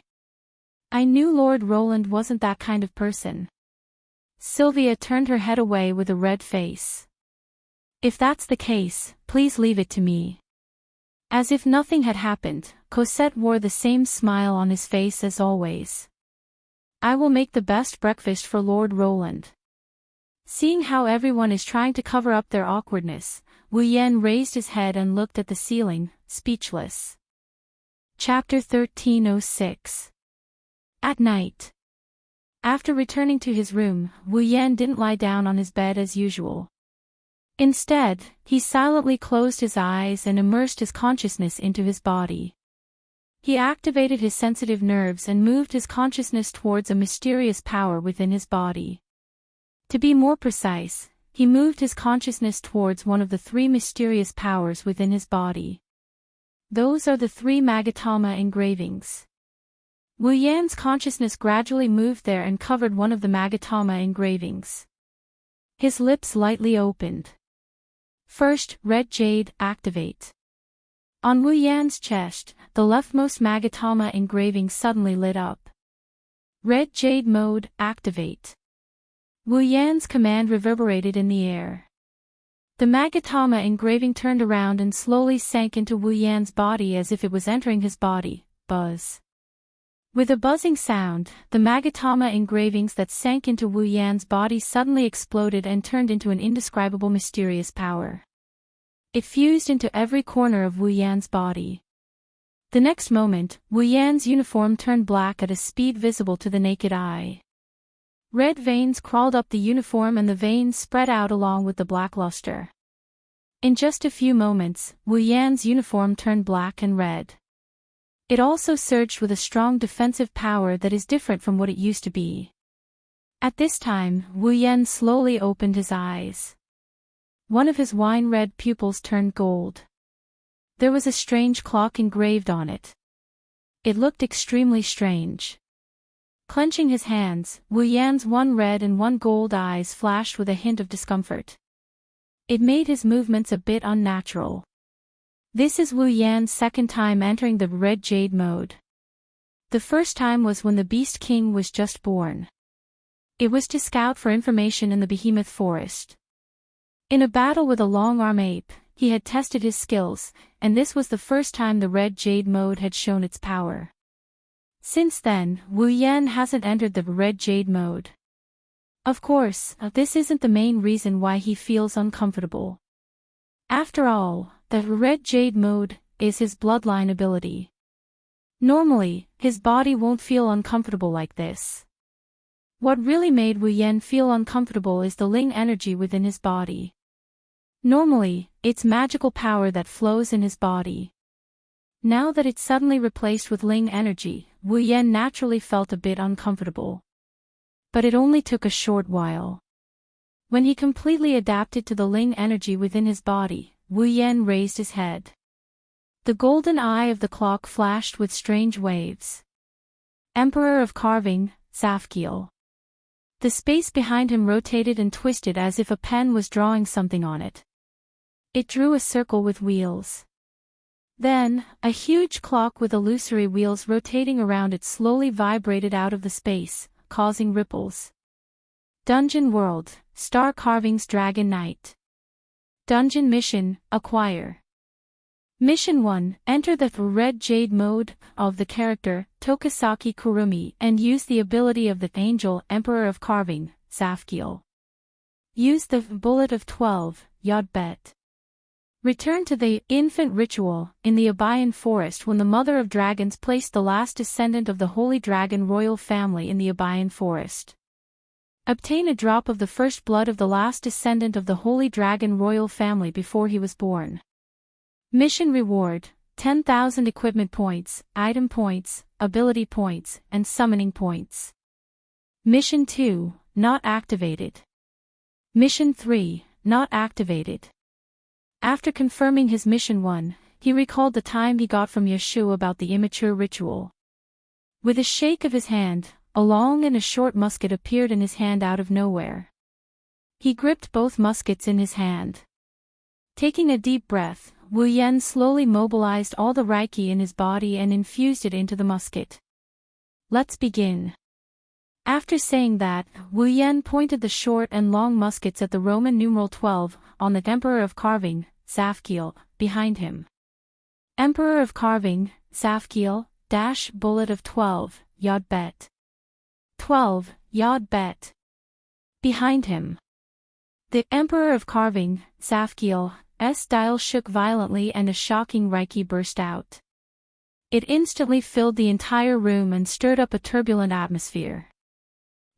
knew Lord Roland wasn't that kind of person. Sylvia turned her head away with a red face. If that's the case, please leave it to me. As if nothing had happened, Cosette wore the same smile on his face as always. I will make the best breakfast for Lord Roland. Seeing how everyone is trying to cover up their awkwardness, Wu Yan raised his head and looked at the ceiling, speechless. Chapter 1306. At night. After returning to his room, Wu Yan didn't lie down on his bed as usual. Instead, he silently closed his eyes and immersed his consciousness into his body. He activated his sensitive nerves and moved his consciousness towards a mysterious power within his body. To be more precise, he moved his consciousness towards one of the three mysterious powers within his body. Those are the three Magatama engravings. Wu Yan's consciousness gradually moved there and covered one of the Magatama engravings. His lips lightly opened. First, red jade, activate. On Wu Yan's chest, the leftmost Magatama engraving suddenly lit up. Red jade mode, activate. Wu Yan's command reverberated in the air. The Magatama engraving turned around and slowly sank into Wu Yan's body as if it was entering his body. Buzz. With a buzzing sound, the Magatama engravings that sank into Wu Yan's body suddenly exploded and turned into an indescribable mysterious power. It fused into every corner of Wu Yan's body. The next moment, Wu Yan's uniform turned black at a speed visible to the naked eye. Red veins crawled up the uniform and the veins spread out along with the black luster. In just a few moments, Wu Yan's uniform turned black and red. It also surged with a strong defensive power that is different from what it used to be. At this time, Wu Yan slowly opened his eyes. One of his wine-red pupils turned gold. There was a strange clock engraved on it. It looked extremely strange. Clenching his hands, Wu Yan's one red and one gold eyes flashed with a hint of discomfort. It made his movements a bit unnatural. This is Wu Yan's second time entering the red jade mode. The first time was when the Beast King was just born. It was to scout for information in the Behemoth Forest. In a battle with a long-arm ape, he had tested his skills, and this was the first time the red jade mode had shown its power. Since then, Wu Yan hasn't entered the red jade mode. Of course, this isn't the main reason why he feels uncomfortable. After all, the red jade mode is his bloodline ability. Normally, his body won't feel uncomfortable like this. What really made Wu Yan feel uncomfortable is the Ling energy within his body. Normally, it's magical power that flows in his body. Now that it's suddenly replaced with Ling energy, Wu Yan naturally felt a bit uncomfortable. But it only took a short while. When he completely adapted to the Ling energy within his body, Wu Yan raised his head. The golden eye of the clock flashed with strange waves. Emperor of Carving, Safkiel. The space behind him rotated and twisted as if a pen was drawing something on it. It drew a circle with wheels. Then, a huge clock with illusory wheels rotating around it slowly vibrated out of the space, causing ripples. Dungeon World, Star Carvings Dragon Knight. Dungeon Mission, Acquire. Mission 1, enter the red jade mode of the character, Tokisaki Kurumi, and use the ability of the Angel Emperor of Carving, Safkiel. Use the bullet of 12, Yodbet. Return to the infant ritual in the Abayan Forest when the Mother of Dragons placed the last descendant of the Holy Dragon royal family in the Abayan Forest. Obtain a drop of the first blood of the last descendant of the Holy Dragon royal family before he was born. Mission reward, 10,000 equipment points, item points, ability points, and summoning points. Mission 2, not activated. Mission 3, not activated. After confirming his Mission 1, he recalled the time he got from Yeshu about the immature ritual. With a shake of his hand, a long and a short musket appeared in his hand out of nowhere. He gripped both muskets in his hand. Taking a deep breath, Wu Yan slowly mobilized all the Reiki in his body and infused it into the musket. Let's begin. After saying that, Wu Yan pointed the short and long muskets at the Roman numeral 12, on the Emperor of Carving, Safkiel, behind him. Emperor of Carving, Safkiel, dash bullet of 12, Yodbet. 12, Yodbet. Behind him. The Emperor of Carving, Safkiel, S dial shook violently and a shocking Reiki burst out. It instantly filled the entire room and stirred up a turbulent atmosphere.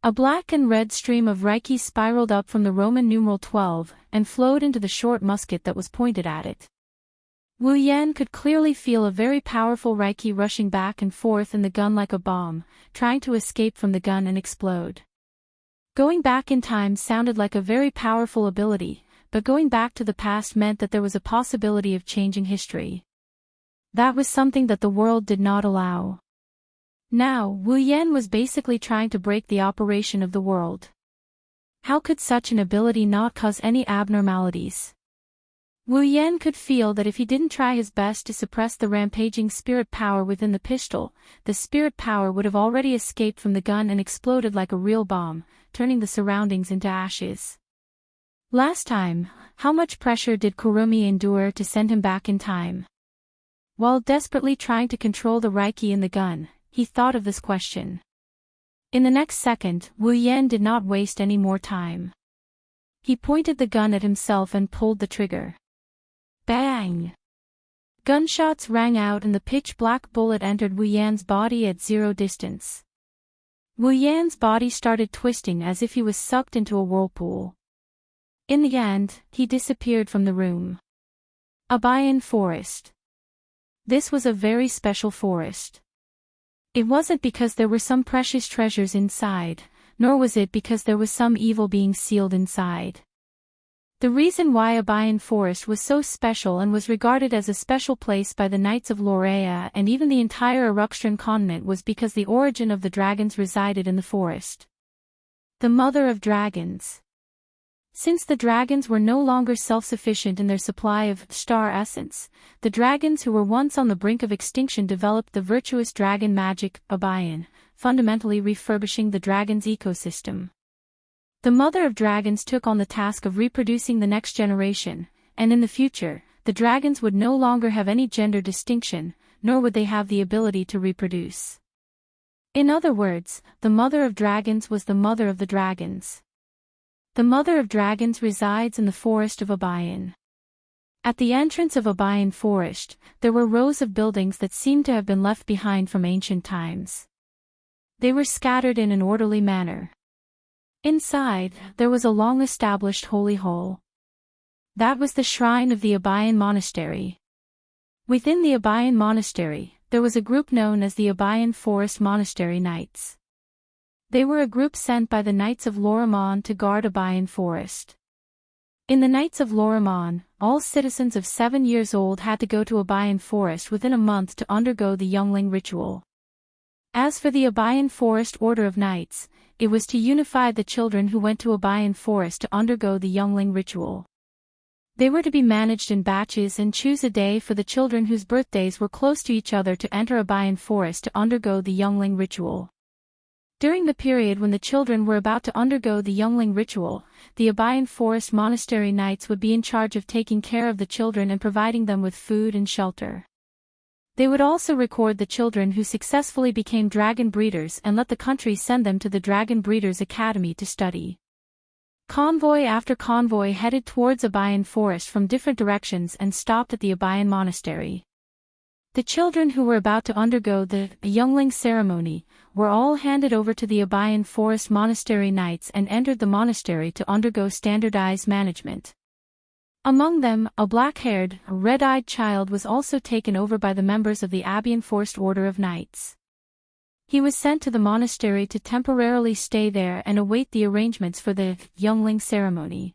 A black and red stream of Reiki spiraled up from the Roman numeral 12 and flowed into the short musket that was pointed at it. Wu Yan could clearly feel a very powerful Reiki rushing back and forth in the gun like a bomb, trying to escape from the gun and explode. Going back in time sounded like a very powerful ability, but going back to the past meant that there was a possibility of changing history. That was something that the world did not allow. Now, Wu Yan was basically trying to break the operation of the world. How could such an ability not cause any abnormalities? Wu Yan could feel that if he didn't try his best to suppress the rampaging spirit power within the pistol, the spirit power would have already escaped from the gun and exploded like a real bomb, turning the surroundings into ashes. Last time, how much pressure did Kurumi endure to send him back in time? While desperately trying to control the Reiki in the gun, he thought of this question. In the next second, Wu Yan did not waste any more time. He pointed the gun at himself and pulled the trigger. Bang! Gunshots rang out and the pitch-black bullet entered Wu Yan's body at 0 distance. Wu Yan's body started twisting as if he was sucked into a whirlpool. In the end, he disappeared from the room. Abayan Forest. This was a very special forest. It wasn't because there were some precious treasures inside, nor was it because there was some evil being sealed inside. The reason why Abayan Forest was so special and was regarded as a special place by the Knights of Lorea and even the entire Eruxtran continent was because the origin of the dragons resided in the forest. The Mother of Dragons. Since the dragons were no longer self-sufficient in their supply of star essence, the dragons who were once on the brink of extinction developed the virtuous dragon magic, Abayan, fundamentally refurbishing the dragon's ecosystem. The Mother of Dragons took on the task of reproducing the next generation, and in the future, the dragons would no longer have any gender distinction, nor would they have the ability to reproduce. In other words, the Mother of Dragons was the mother of the dragons. The Mother of Dragons resides in the forest of Abayan. At the entrance of Abayan Forest, there were rows of buildings that seemed to have been left behind from ancient times. They were scattered in an orderly manner. Inside, there was a long-established holy hall. That was the shrine of the Abayan Monastery. Within the Abayan Monastery, there was a group known as the Abayan Forest Monastery Knights. They were a group sent by the Knights of Lorimon to guard Abayan Forest. In the Knights of Lorimon, all citizens of 7 years old had to go to Abayan Forest within a month to undergo the Youngling ritual. As for the Abayan Forest Order of Knights, it was to unify the children who went to Abayan Forest to undergo the Youngling ritual. They were to be managed in batches and choose a day for the children whose birthdays were close to each other to enter Abayan Forest to undergo the Youngling ritual. During the period when the children were about to undergo the Youngling ritual, the Abayan Forest Monastery Knights would be in charge of taking care of the children and providing them with food and shelter. They would also record the children who successfully became dragon breeders and let the country send them to the Dragon Breeders Academy to study. Convoy after convoy headed towards Abayan Forest from different directions and stopped at the Abayan Monastery. The children who were about to undergo the Youngling ceremony were all handed over to the Abayan Forest Monastery Knights and entered the monastery to undergo standardized management. Among them, a black-haired, red-eyed child was also taken over by the members of the Abayan Forest Order of Knights. He was sent to the monastery to temporarily stay there and await the arrangements for the Youngling ceremony.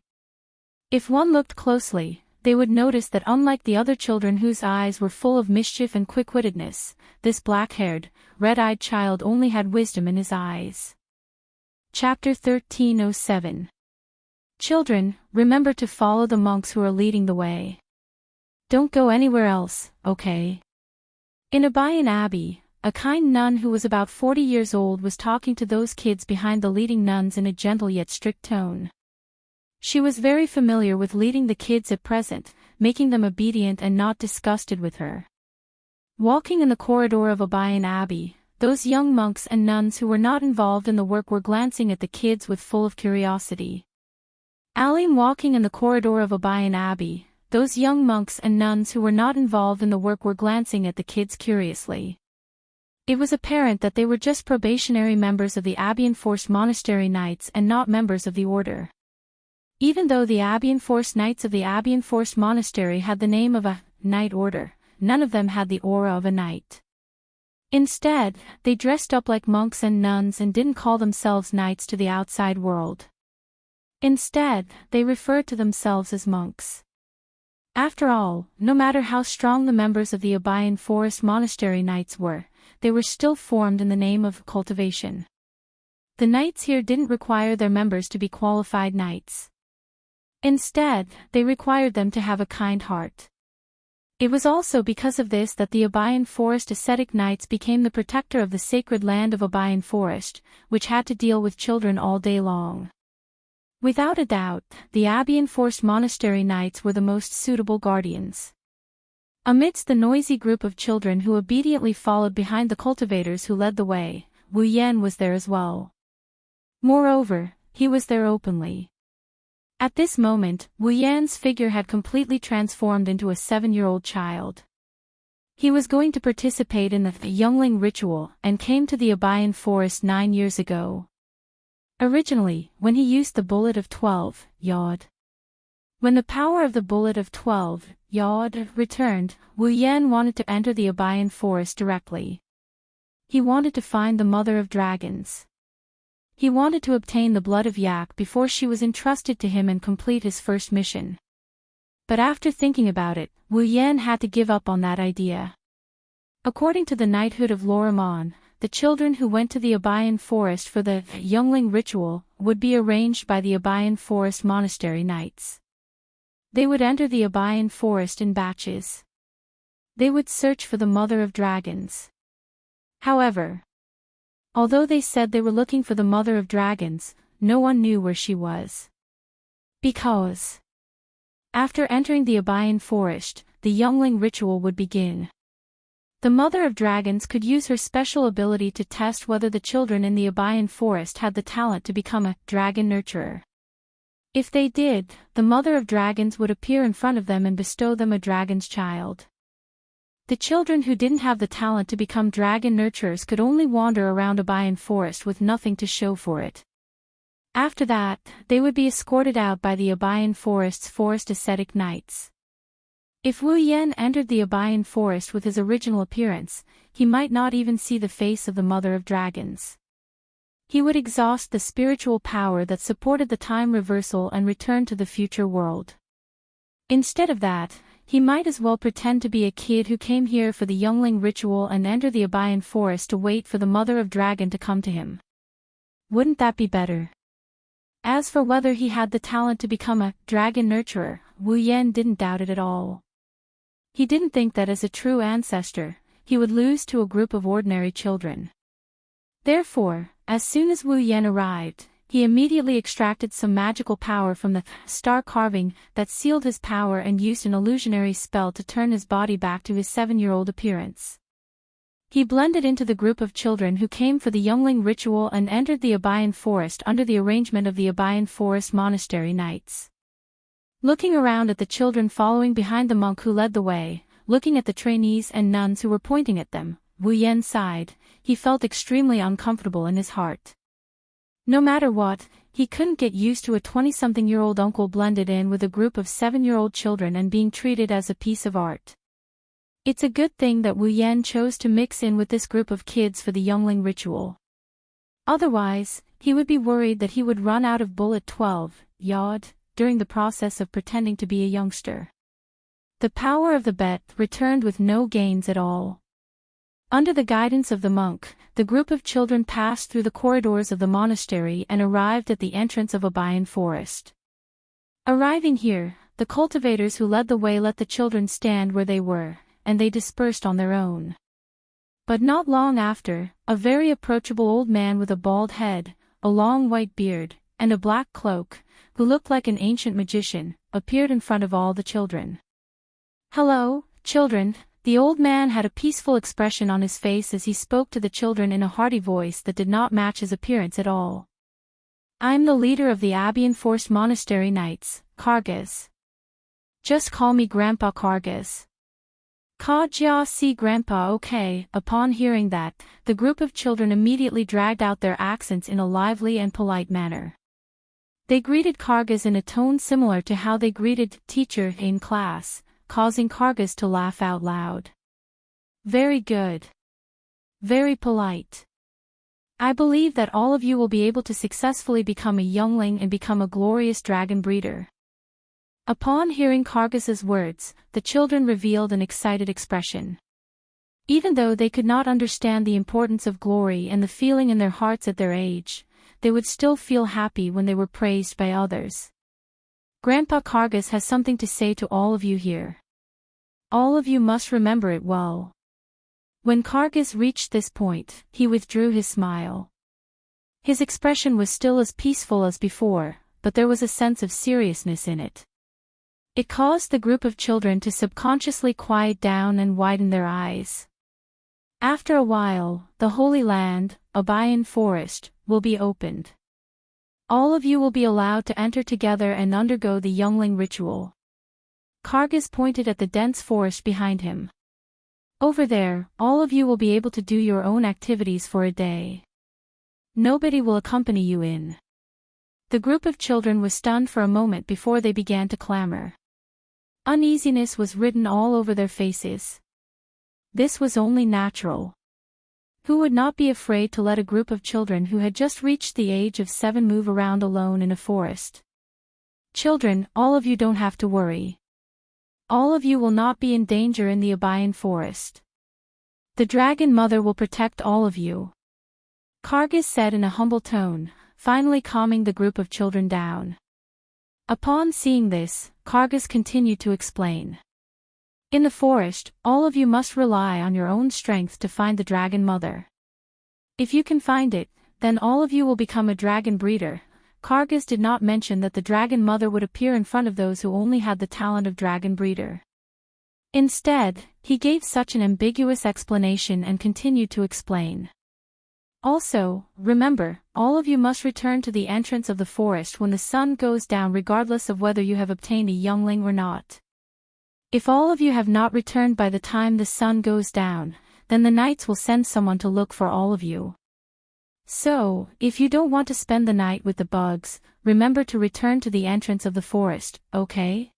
If one looked closely, they would notice that unlike the other children whose eyes were full of mischief and quick-wittedness, this black-haired, red-eyed child only had wisdom in his eyes. Chapter 1307. Children, remember to follow the monks who are leading the way. Don't go anywhere else, okay? In Abayan Abbey, a kind nun who was about 40 years old was talking to those kids behind the leading nuns in a gentle yet strict tone. She was very familiar with leading the kids at present, making them obedient and not disgusted with her. Walking in the corridor of Abayan Abbey, those young monks and nuns who were not involved in the work were glancing at the kids with full of curiosity. Aline walking in the corridor of Abayan Abbey, those young monks and nuns who were not involved in the work were glancing at the kids curiously. It was apparent that they were just probationary members of the Abayan Forest Monastery Knights and not members of the order. Even though the Abayan Forest Knights of the Abayan Forest Monastery had the name of a knight order, none of them had the aura of a knight. Instead, they dressed up like monks and nuns and didn't call themselves knights to the outside world. Instead, they referred to themselves as monks. After all, no matter how strong the members of the Abayan Forest Monastery Knights were, they were still formed in the name of cultivation. The knights here didn't require their members to be qualified knights. Instead, they required them to have a kind heart. It was also because of this that the Abayan Forest ascetic knights became the protector of the sacred land of Abayan Forest, which had to deal with children all day long. Without a doubt, the Abayan Forest monastery knights were the most suitable guardians. Amidst the noisy group of children who obediently followed behind the cultivators who led the way, Wu Yan was there as well. Moreover, he was there openly. At this moment, Wu Yan's figure had completely transformed into a 7-year-old child. He was going to participate in the youngling ritual and came to the Abayan Forest 9 years ago. Originally, when he used the bullet of 12 yod. When the power of the bullet of 12 yod returned, Wu Yan wanted to enter the Abayan Forest directly. He wanted to find the Mother of Dragons. He wanted to obtain the blood of Yak before she was entrusted to him and complete his first mission. But after thinking about it, Wu Yan had to give up on that idea. According to the knighthood of Lorimon, the children who went to the Abayan Forest for the youngling ritual would be arranged by the Abayan Forest monastery knights. They would enter the Abayan Forest in batches. They would search for the Mother of Dragons. However, although they said they were looking for the Mother of Dragons, no one knew where she was. Because after entering the Abayan Forest, the youngling ritual would begin. The Mother of Dragons could use her special ability to test whether the children in the Abayan Forest had the talent to become a dragon nurturer. If they did, the Mother of Dragons would appear in front of them and bestow them a dragon's child. The children who didn't have the talent to become dragon nurturers could only wander around Abayan Forest with nothing to show for it. After that, they would be escorted out by the Abayan Forest's forest ascetic knights. If Wu Yan entered the Abayan Forest with his original appearance, he might not even see the face of the Mother of Dragons. He would exhaust the spiritual power that supported the time reversal and return to the future world. Instead of that, he might as well pretend to be a kid who came here for the youngling ritual and enter the Abayan Forest to wait for the Mother of Dragon to come to him. Wouldn't that be better? As for whether he had the talent to become a dragon nurturer, Wu Yan didn't doubt it at all. He didn't think that as a true ancestor, he would lose to a group of ordinary children. Therefore, as soon as Wu Yan arrived, he immediately extracted some magical power from the star carving that sealed his power and used an illusionary spell to turn his body back to his 7-year-old appearance. He blended into the group of children who came for the youngling ritual and entered the Abayan Forest under the arrangement of the Abayan Forest monastery knights. Looking around at the children following behind the monk who led the way, looking at the trainees and nuns who were pointing at them, Wu Yan sighed. He felt extremely uncomfortable in his heart. No matter what, he couldn't get used to a 20-something-year-old uncle blended in with a group of 7-year-old children and being treated as a piece of art. It's a good thing that Wu Yan chose to mix in with this group of kids for the youngling ritual. Otherwise, he would be worried that he would run out of bullet 12 yod during the process of pretending to be a youngster. The power of the bet returned with no gains at all. Under the guidance of the monk, the group of children passed through the corridors of the monastery and arrived at the entrance of Abayan Forest. Arriving here, the cultivators who led the way let the children stand where they were, and they dispersed on their own. But not long after, a very approachable old man with a bald head, a long white beard, and a black cloak, who looked like an ancient magician, appeared in front of all the children. "Hello, children." The old man had a peaceful expression on his face as he spoke to the children in a hearty voice that did not match his appearance at all. "I'm the leader of the Abayan Forest Monastery Knights, Kargas. Just call me Grandpa Kargas." "Ka si Grandpa, okay." Upon hearing that, the group of children immediately dragged out their accents in a lively and polite manner. They greeted Kargas in a tone similar to how they greeted teacher in class, causing Kargas to laugh out loud. "Very good. Very polite. I believe that all of you will be able to successfully become a youngling and become a glorious dragon breeder." Upon hearing Kargas's words, the children revealed an excited expression. Even though they could not understand the importance of glory and the feeling in their hearts at their age, they would still feel happy when they were praised by others. Grandpa Kargas has something to say to all of you here. All of you must remember it well. When Kargas reached this point, he withdrew his smile. His expression was still as peaceful as before, but there was a sense of seriousness in it. It caused the group of children to subconsciously quiet down and widen their eyes. After a while, the Holy Land, Abayan Forest, will be opened. All of you will be allowed to enter together and undergo the youngling ritual. Kargas pointed at the dense forest behind him. Over there, all of you will be able to do your own activities for a day. Nobody will accompany you in. The group of children was stunned for a moment before they began to clamor. Uneasiness was written all over their faces. This was only natural. Who would not be afraid to let a group of children who had just reached the age of 7 move around alone in a forest? Children, all of you don't have to worry. All of you will not be in danger in the Abayan Forest. The Dragon Mother will protect all of you. Kargas said in a humble tone, finally calming the group of children down. Upon seeing this, Kargas continued to explain. In the forest, all of you must rely on your own strength to find the Dragon Mother. If you can find it, then all of you will become a dragon breeder. Kargas did not mention that the Dragon Mother would appear in front of those who only had the talent of dragon breeder. Instead, he gave such an ambiguous explanation and continued to explain. Also, remember, all of you must return to the entrance of the forest when the sun goes down regardless of whether you have obtained a youngling or not. If all of you have not returned by the time the sun goes down, then the knights will send someone to look for all of you. So, if you don't want to spend the night with the bugs, remember to return to the entrance of the forest, okay?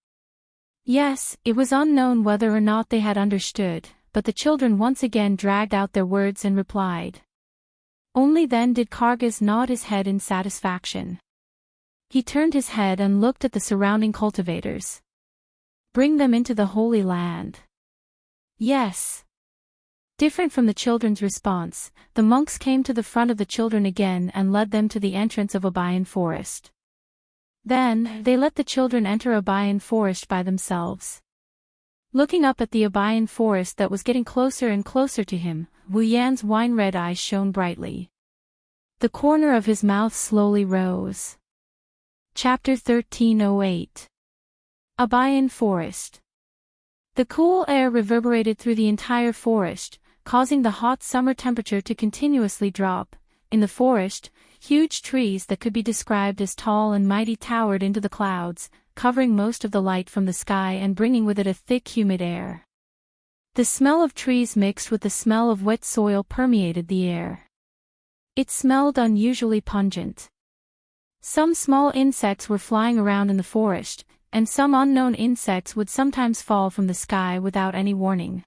Yes, it was unknown whether or not they had understood, but the children once again dragged out their words and replied. Only then did Kargas nod his head in satisfaction. He turned his head and looked at the surrounding cultivators. Bring them into the Holy Land. Yes. Different from the children's response, the monks came to the front of the children again and led them to the entrance of Abayan Forest. Then, they let the children enter Abayan Forest by themselves. Looking up at the Abayan Forest that was getting closer and closer to him, Wu Yan's wine-red eyes shone brightly. The corner of his mouth slowly rose. Chapter 1308. Abayan Forest. The cool air reverberated through the entire forest, causing the hot summer temperature to continuously drop. In the forest, huge trees that could be described as tall and mighty towered into the clouds, covering most of the light from the sky and bringing with it a thick humid air. The smell of trees mixed with the smell of wet soil permeated the air. It smelled unusually pungent. Some small insects were flying around in the forest, and some unknown insects would sometimes fall from the sky without any warning.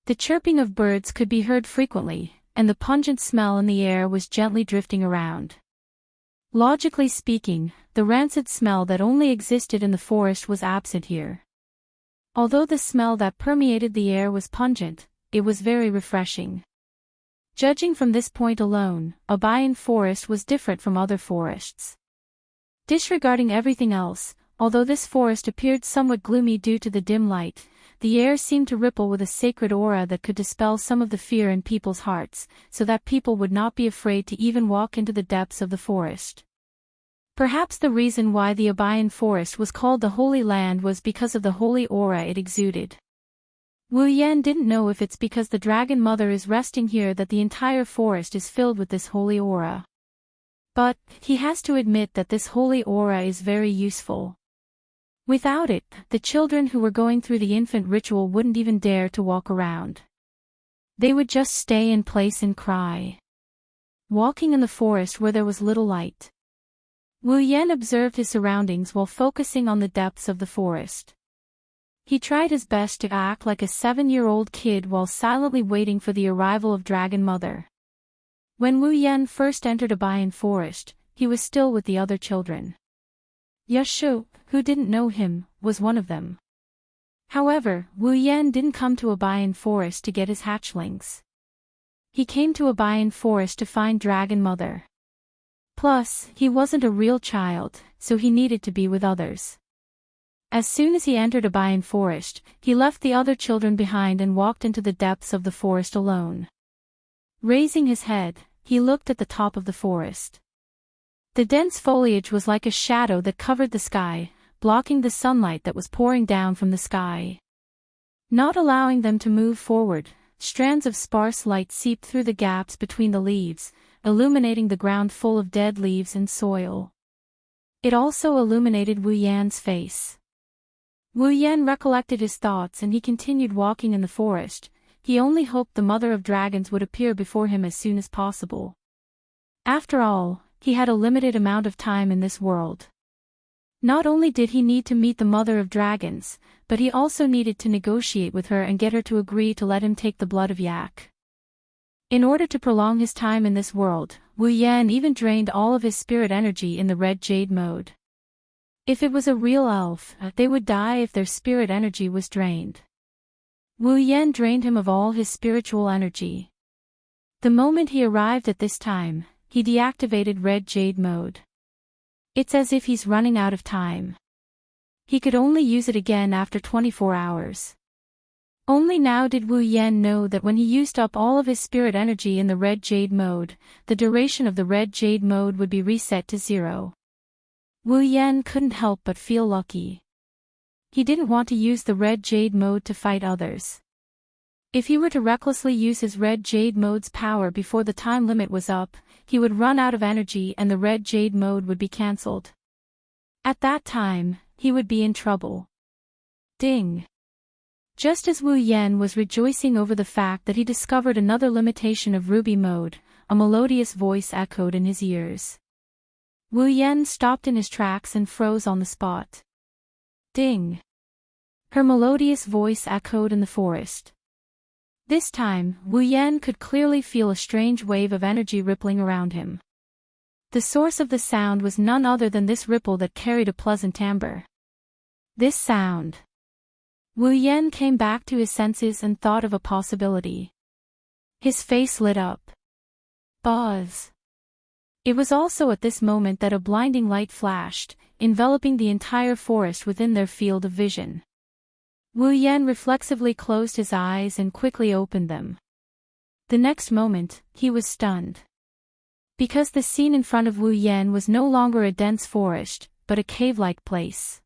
The chirping of birds could be heard frequently, and the pungent smell in the air was gently drifting around. Logically speaking, the rancid smell that only existed in the forest was absent here. Although the smell that permeated the air was pungent, it was very refreshing. Judging from this point alone, Abayan Forest was different from other forests. Disregarding everything else, although this forest appeared somewhat gloomy due to the dim light, the air seemed to ripple with a sacred aura that could dispel some of the fear in people's hearts, so that people would not be afraid to even walk into the depths of the forest. Perhaps the reason why the Abayan Forest was called the Holy Land was because of the holy aura it exuded. Wu Yan didn't know if it's because the Dragon Mother is resting here that the entire forest is filled with this holy aura. But, he has to admit that this holy aura is very useful. Without it, the children who were going through the infant ritual wouldn't even dare to walk around. They would just stay in place and cry. Walking in the forest where there was little light. Wu Yan observed his surroundings while focusing on the depths of the forest. He tried his best to act like a 7-year-old kid while silently waiting for the arrival of Dragon Mother. When Wu Yan first entered Abayan Forest, he was still with the other children. Yashu, who didn't know him, was one of them. However, Wu Yan didn't come to Abayan Forest to get his hatchlings. He came to Abayan Forest to find Dragon Mother. Plus, he wasn't a real child, so he needed to be with others. As soon as he entered a pine forest, he left the other children behind and walked into the depths of the forest alone. Raising his head, he looked at the top of the forest. The dense foliage was like a shadow that covered the sky, blocking the sunlight that was pouring down from the sky. Not allowing them to move forward, strands of sparse light seeped through the gaps between the leaves, illuminating the ground full of dead leaves and soil. It also illuminated Wu Yan's face. Wu Yan recollected his thoughts and he continued walking in the forest. He only hoped the Mother of Dragons would appear before him as soon as possible. After all, he had a limited amount of time in this world. Not only did he need to meet the Mother of Dragons, but he also needed to negotiate with her and get her to agree to let him take the blood of Yak. In order to prolong his time in this world, Wu Yan even drained all of his spirit energy in the red jade mode. If it was a real elf, they would die if their spirit energy was drained. Wu Yan drained him of all his spiritual energy. The moment he arrived at this time, he deactivated red jade mode. It's as if he's running out of time. He could only use it again after 24 hours. Only now did Wu Yan know that when he used up all of his spirit energy in the red jade mode, the duration of the red jade mode would be reset to 0. Wu Yan couldn't help but feel lucky. He didn't want to use the red jade mode to fight others. If he were to recklessly use his red jade mode's power before the time limit was up, he would run out of energy and the red jade mode would be cancelled. At that time, he would be in trouble. Ding! Just as Wu Yan was rejoicing over the fact that he discovered another limitation of ruby mode, a melodious voice echoed in his ears. Wu Yan stopped in his tracks and froze on the spot. Ding! Her melodious voice echoed in the forest. This time, Wu Yan could clearly feel a strange wave of energy rippling around him. The source of the sound was none other than this ripple that carried a pleasant timbre. This sound. Wu Yan came back to his senses and thought of a possibility. His face lit up. Buzz. It was also at this moment that a blinding light flashed, enveloping the entire forest within their field of vision. Wu Yan reflexively closed his eyes and quickly opened them. The next moment, he was stunned. Because the scene in front of Wu Yan was no longer a dense forest, but a cave-like place.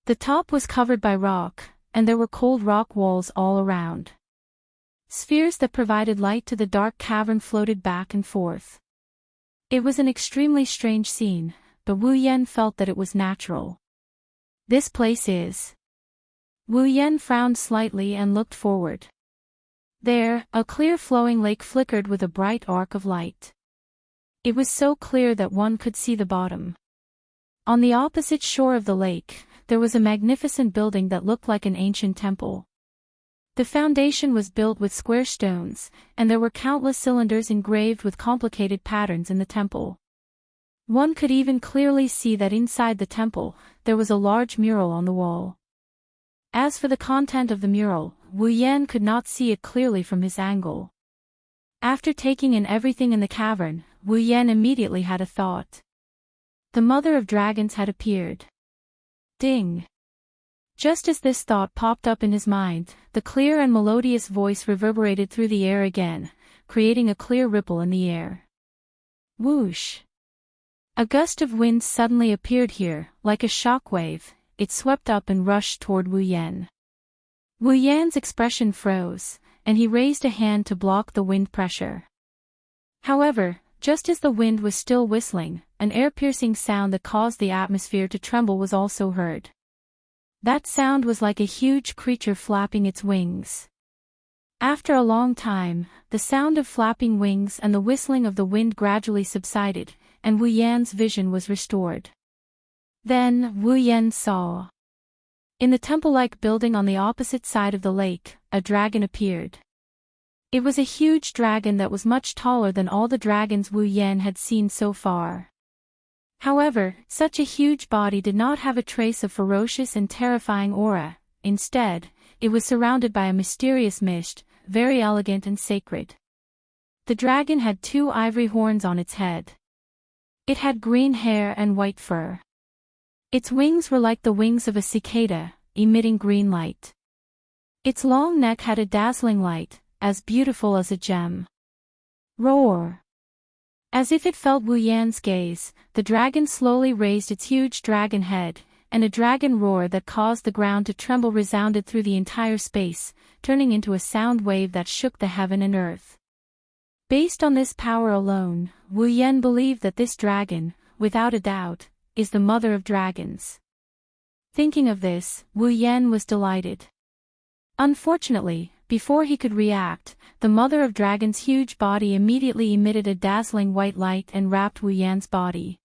The top was covered by rock, and there were cold rock walls all around. Spheres that provided light to the dark cavern floated back and forth. It was an extremely strange scene, but Wu Yan felt that it was natural. This place is... Wu Yan frowned slightly and looked forward. There, a clear flowing lake flickered with a bright arc of light. It was so clear that one could see the bottom. On the opposite shore of the lake, there was a magnificent building that looked like an ancient temple. The foundation was built with square stones, and there were countless cylinders engraved with complicated patterns in the temple. One could even clearly see that inside the temple, there was a large mural on the wall. As for the content of the mural, Wu Yan could not see it clearly from his angle. After taking in everything in the cavern, Wu Yan immediately had a thought. The Mother of Dragons had appeared. Ding! Just as this thought popped up in his mind, the clear and melodious voice reverberated through the air again, creating a clear ripple in the air. Whoosh! A gust of wind suddenly appeared here, like a shockwave. It swept up and rushed toward Wu Yan. Wu Yan's expression froze, and he raised a hand to block the wind pressure. However, just as the wind was still whistling, an air-piercing sound that caused the atmosphere to tremble was also heard. That sound was like a huge creature flapping its wings. After a long time, the sound of flapping wings and the whistling of the wind gradually subsided, and Wu Yan's vision was restored. Then, Wu Yan saw. In the temple-like building on the opposite side of the lake, a dragon appeared. It was a huge dragon that was much taller than all the dragons Wu Yan had seen so far. However, such a huge body did not have a trace of ferocious and terrifying aura. Instead, it was surrounded by a mysterious mist, very elegant and sacred. The dragon had 2 ivory horns on its head. It had green hair and white fur. Its wings were like the wings of a cicada, emitting green light. Its long neck had a dazzling light, as beautiful as a gem. Roar! As if it felt Wu Yan's gaze, the dragon slowly raised its huge dragon head, and a dragon roar that caused the ground to tremble resounded through the entire space, turning into a sound wave that shook the heaven and earth. Based on this power alone, Wu Yan believed that this dragon, without a doubt, is the mother of dragons. Thinking of this, Wu Yan was delighted. Unfortunately, before he could react, the mother of dragon's huge body immediately emitted a dazzling white light and wrapped Wu Yan's body.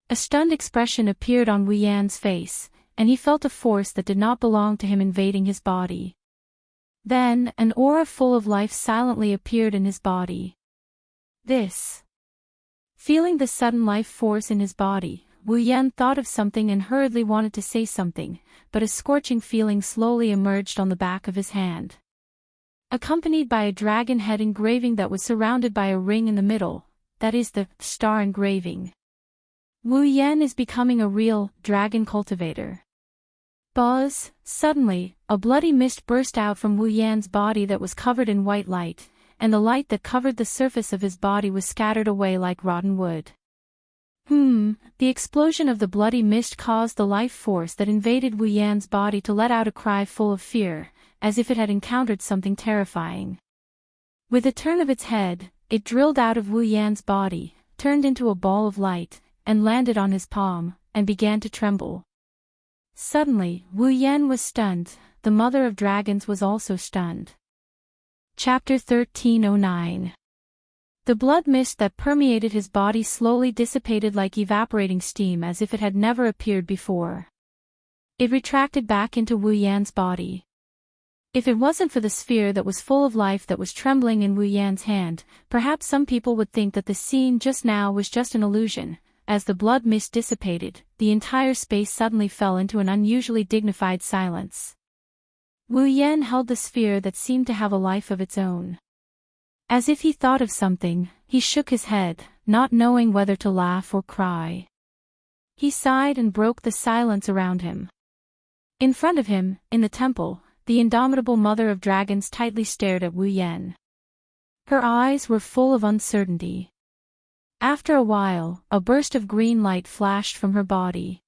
A stunned expression appeared on Wu Yan's face, and he felt a force that did not belong to him invading his body. Then, an aura full of life silently appeared in his body. Feeling the sudden life force in his body, Wu Yan thought of something and hurriedly wanted to say something, but a scorching feeling slowly emerged on the back of his hand. Accompanied by a dragon head engraving that was surrounded by a ring in the middle, that is the star engraving. Wu Yan is becoming a real dragon cultivator. Buzz! Suddenly, a bloody mist burst out from Wu Yan's body that was covered in white light, and the light that covered the surface of his body was scattered away like rotten wood. The explosion of the bloody mist caused the life force that invaded Wu Yan's body to let out a cry full of fear, as if it had encountered something terrifying. With a turn of its head, it drilled out of Wu Yan's body, turned into a ball of light, and landed on his palm, and began to tremble. Suddenly, Wu Yan was stunned, the mother of dragons was also stunned. Chapter 1309. The blood mist that permeated his body slowly dissipated like evaporating steam as if it had never appeared before. It retracted back into Wu Yan's body. If it wasn't for the sphere that was full of life that was trembling in Wu Yan's hand, perhaps some people would think that the scene just now was just an illusion. As the blood mist dissipated, the entire space suddenly fell into an unusually dignified silence. Wu Yan held the sphere that seemed to have a life of its own. As if he thought of something, he shook his head, not knowing whether to laugh or cry. He sighed and broke the silence around him. In front of him, in the temple, the indomitable mother of dragons tightly stared at Wu Yan. Her eyes were full of uncertainty. After a while, a burst of green light flashed from her body.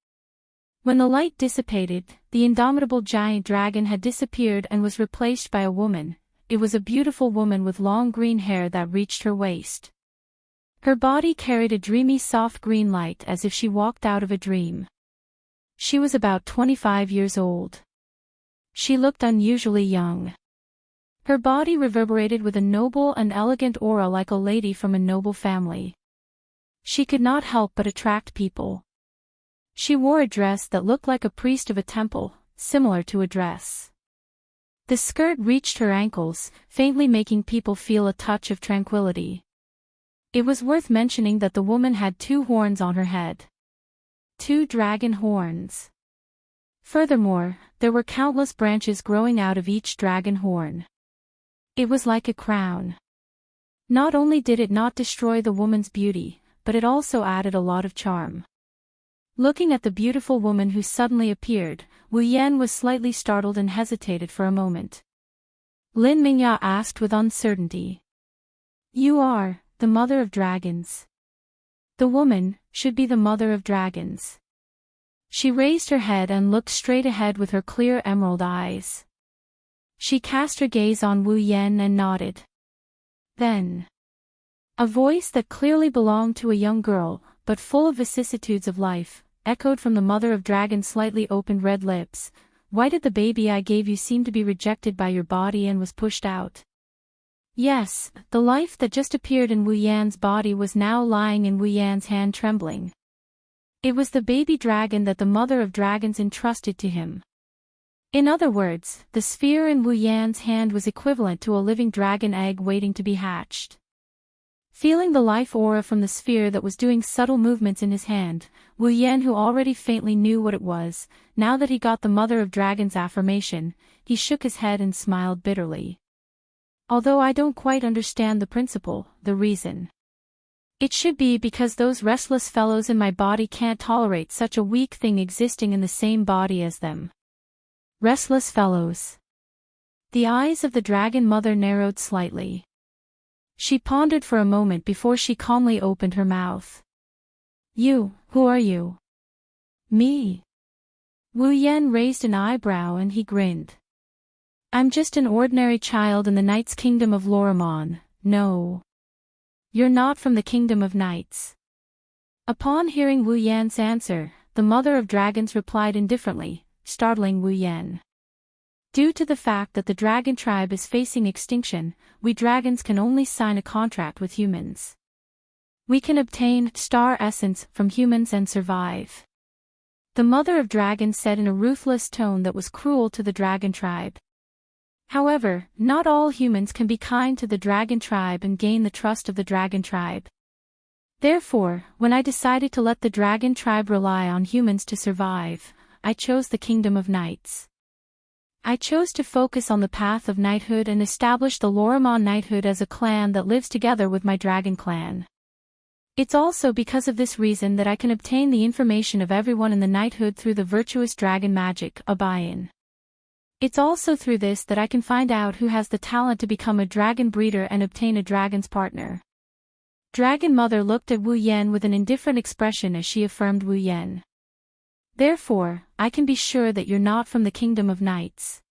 When the light dissipated, the indomitable giant dragon had disappeared and was replaced by a woman. It was a beautiful woman with long green hair that reached her waist. Her body carried a dreamy soft green light as if she walked out of a dream. She was about 25 years old. She looked unusually young. Her body reverberated with a noble and elegant aura like a lady from a noble family. She could not help but attract people. She wore a dress that looked like a priest of a temple, similar to a dress. The skirt reached her ankles, faintly making people feel a touch of tranquility. It was worth mentioning that the woman had 2 horns on her head. 2 dragon horns. Furthermore, there were countless branches growing out of each dragon horn. It was like a crown. Not only did it not destroy the woman's beauty, but it also added a lot of charm. Looking at the beautiful woman who suddenly appeared, Wu Yan was slightly startled and hesitated for a moment. Lin Mingya asked with uncertainty. "You are the mother of dragons. The woman should be the mother of dragons." She raised her head and looked straight ahead with her clear emerald eyes. She cast her gaze on Wu Yan and nodded. Then, a voice that clearly belonged to a young girl, but full of vicissitudes of life, echoed from the mother of dragons' slightly opened red lips. "Why did the baby I gave you seem to be rejected by your body and was pushed out?" Yes, the life that just appeared in Wu Yan's body was now lying in Wu Yan's hand trembling. It was the baby dragon that the mother of dragons entrusted to him. In other words, the sphere in Wu Yan's hand was equivalent to a living dragon egg waiting to be hatched. Feeling the life aura from the sphere that was doing subtle movements in his hand, Wu Yan, who already faintly knew what it was, now that he got the mother of dragons' affirmation, he shook his head and smiled bitterly. "Although I don't quite understand the principle, the reason. It should be because those restless fellows in my body can't tolerate such a weak thing existing in the same body as them. Restless fellows. The eyes of the dragon mother narrowed slightly. She pondered for a moment before she calmly opened her mouth. You, who are you? Me. Wu Yan raised an eyebrow and he grinned. I'm just an ordinary child in the Knight's Kingdom of Lorimon, no. You're not from the Kingdom of Knights. Upon hearing Wu Yan's answer, the Mother of Dragons replied indifferently, startling Wu Yan. Due to the fact that the dragon tribe is facing extinction, we dragons can only sign a contract with humans. We can obtain star essence from humans and survive. The Mother of Dragons said in a ruthless tone that was cruel to the dragon tribe. However, not all humans can be kind to the dragon tribe and gain the trust of the dragon tribe. Therefore, when I decided to let the dragon tribe rely on humans to survive, I chose the Kingdom of Knights. I chose to focus on the path of knighthood and establish the Lorimon knighthood as a clan that lives together with my dragon clan. It's also because of this reason that I can obtain the information of everyone in the knighthood through the virtuous dragon magic, Abayan. It's also through this that I can find out who has the talent to become a dragon breeder and obtain a dragon's partner. Dragon Mother looked at Wu Yan with an indifferent expression as she affirmed Wu Yan. Therefore, I can be sure that you're not from the Kingdom of Knights.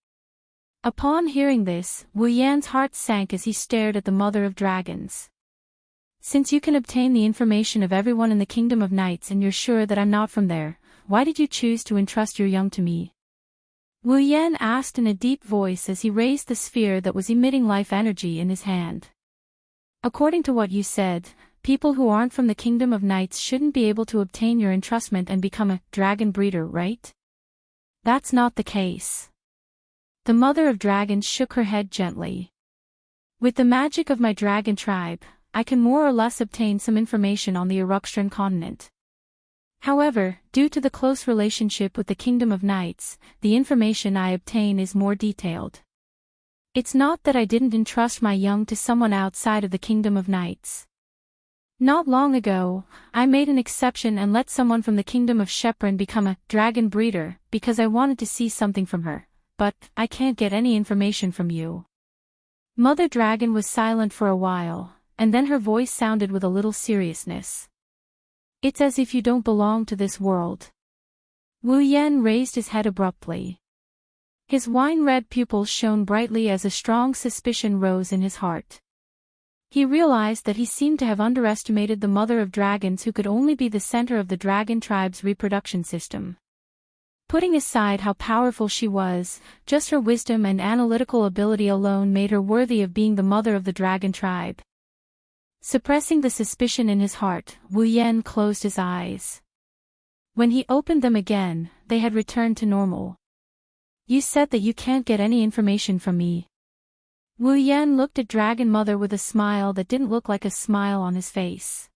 Upon hearing this, Wu Yan's heart sank as he stared at the Mother of Dragons. Since you can obtain the information of everyone in the Kingdom of Knights and you're sure that I'm not from there, why did you choose to entrust your young to me? Wu Yan asked in a deep voice as he raised the sphere that was emitting life energy in his hand. According to what you said, people who aren't from the Kingdom of Knights shouldn't be able to obtain your entrustment and become a dragon breeder, right? That's not the case. The Mother of Dragons shook her head gently. With the magic of my dragon tribe, I can more or less obtain some information on the Eruxtran continent. However, due to the close relationship with the Kingdom of Knights, the information I obtain is more detailed. It's not that I didn't entrust my young to someone outside of the Kingdom of Knights. Not long ago, I made an exception and let someone from the Kingdom of Shepron become a dragon breeder because I wanted to see something from her, but I can't get any information from you. Mother Dragon was silent for a while, and then her voice sounded with a little seriousness. It's as if you don't belong to this world. Wu Yan raised his head abruptly. His wine-red pupils shone brightly as a strong suspicion rose in his heart. He realized that he seemed to have underestimated the Mother of Dragons, who could only be the center of the dragon tribe's reproduction system. Putting aside how powerful she was, just her wisdom and analytical ability alone made her worthy of being the mother of the dragon tribe. Suppressing the suspicion in his heart, Wu Yan closed his eyes. When he opened them again, they had returned to normal. You said that you can't get any information from me. Wu Yan looked at Dragon Mother with a smile that didn't look like a smile on his face.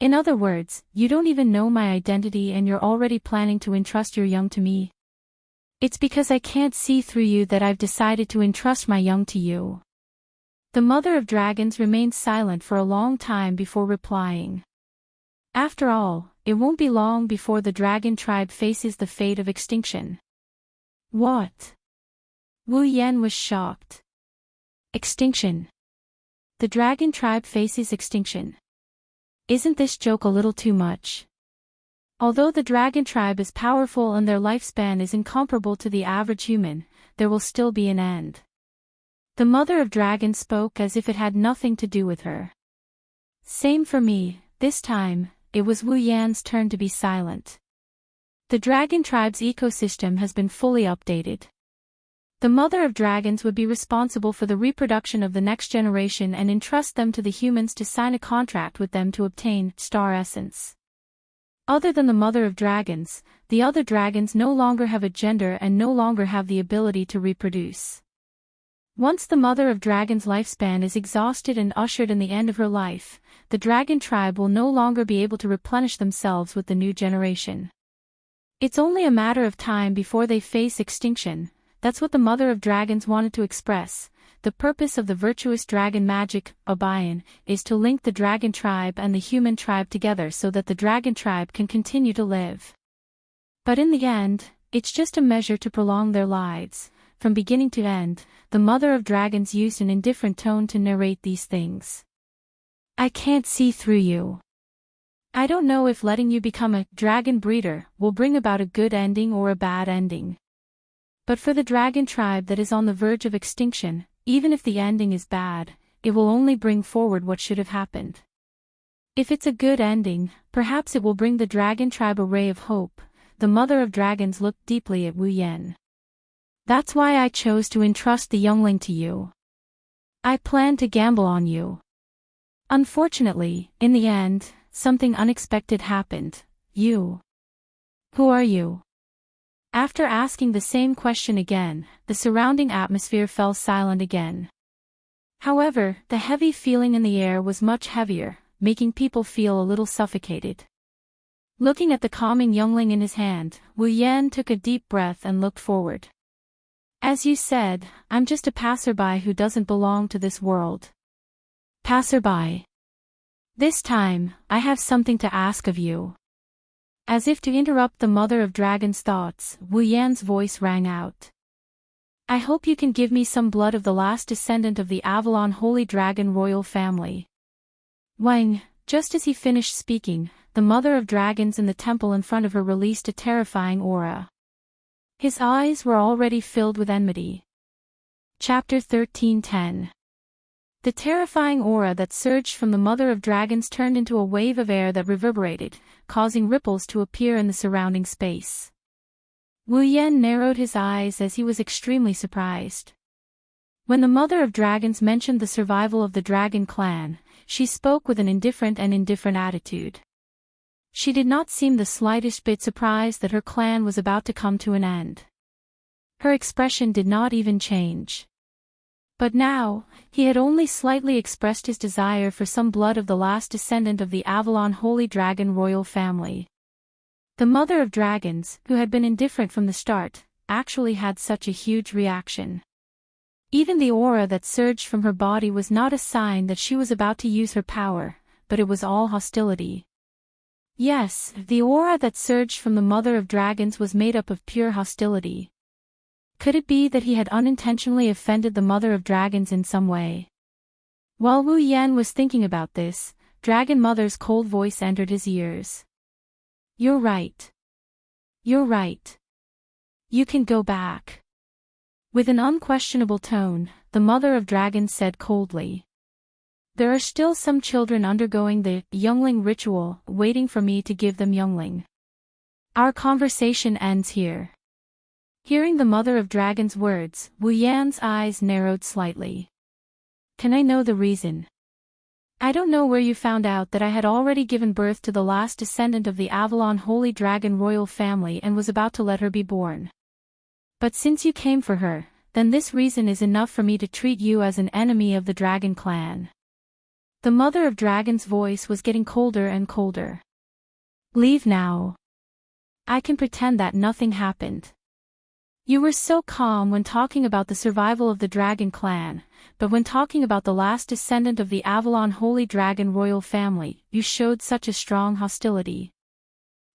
In other words, you don't even know my identity and you're already planning to entrust your young to me. It's because I can't see through you that I've decided to entrust my young to you. The Mother of Dragons remained silent for a long time before replying. After all, it won't be long before the dragon tribe faces the fate of extinction. What? Wu Yan was shocked. Extinction. The dragon tribe faces extinction. Isn't this joke a little too much? Although the dragon tribe is powerful and their lifespan is incomparable to the average human, there will still be an end. The Mother of Dragons spoke as if it had nothing to do with her. Same for me, this time, it was Wu Yan's turn to be silent. The dragon tribe's ecosystem has been fully updated. The Mother of Dragons would be responsible for the reproduction of the next generation and entrust them to the humans to sign a contract with them to obtain star essence. Other than the Mother of Dragons, the other dragons no longer have a gender and no longer have the ability to reproduce. Once the Mother of Dragons' lifespan is exhausted and ushered in the end of her life, the dragon tribe will no longer be able to replenish themselves with the new generation. It's only a matter of time before they face extinction. That's what the Mother of Dragons wanted to express. the purpose of the virtuous dragon magic, Obion, is to link the dragon tribe and the human tribe together so that the dragon tribe can continue to live. But in the end, it's just a measure to prolong their lives. From beginning to end, the Mother of Dragons used an indifferent tone to narrate these things. I can't see through you. I don't know if letting you become a dragon breeder will bring about a good ending or a bad ending. But for the dragon tribe that is on the verge of extinction, even if the ending is bad, it will only bring forward what should have happened. If it's a good ending, perhaps it will bring the dragon tribe a ray of hope. The Mother of Dragons looked deeply at Wu Yan. That's why I chose to entrust the youngling to you. I planned to gamble on you. Unfortunately, in the end, something unexpected happened. You. Who are you? After asking the same question again, the surrounding atmosphere fell silent again. However, the heavy feeling in the air was much heavier, making people feel a little suffocated. Looking at the calming youngling in his hand, Wu Yan took a deep breath and looked forward. As you said, I'm just a passerby who doesn't belong to this world. Passerby. This time, I have something to ask of you. As if to interrupt the Mother of Dragons' thoughts, Wu Yan's voice rang out. I hope you can give me some blood of the last descendant of the Avalon Holy Dragon royal family. Wang, just as he finished speaking, the Mother of Dragons in the temple in front of her released a terrifying aura. His eyes were already filled with enmity. Chapter 13:10. The terrifying aura that surged from the Mother of Dragons turned into a wave of air that reverberated, causing ripples to appear in the surrounding space. Wu Yan narrowed his eyes as he was extremely surprised. When the Mother of Dragons mentioned the survival of the dragon clan, she spoke with an indifferent attitude. She did not seem the slightest bit surprised that her clan was about to come to an end. Her expression did not even change. But now, he had only slightly expressed his desire for some blood of the last descendant of the Avalon Holy Dragon royal family. The Mother of Dragons, who had been indifferent from the start, actually had such a huge reaction. Even the aura that surged from her body was not a sign that she was about to use her power, but it was all hostility. Yes, the aura that surged from the Mother of Dragons was made up of pure hostility. Could it be that he had unintentionally offended the Mother of Dragons in some way? While Wu Yan was thinking about this, Dragon Mother's cold voice entered his ears. You're right. You're right. You can go back. With an unquestionable tone, the Mother of Dragons said coldly. There are still some children undergoing the youngling ritual, waiting for me to give them youngling. Our conversation ends here. Hearing the Mother of Dragons' words, Wu Yan's eyes narrowed slightly. Can I know the reason? I don't know where you found out that I had already given birth to the last descendant of the Avalon Holy Dragon royal family and was about to let her be born. But since you came for her, then this reason is enough for me to treat you as an enemy of the dragon clan. The Mother of Dragons' voice was getting colder and colder. Leave now. I can pretend that nothing happened. You were so calm when talking about the survival of the dragon clan, but when talking about the last descendant of the Avalon Holy Dragon royal family, you showed such a strong hostility.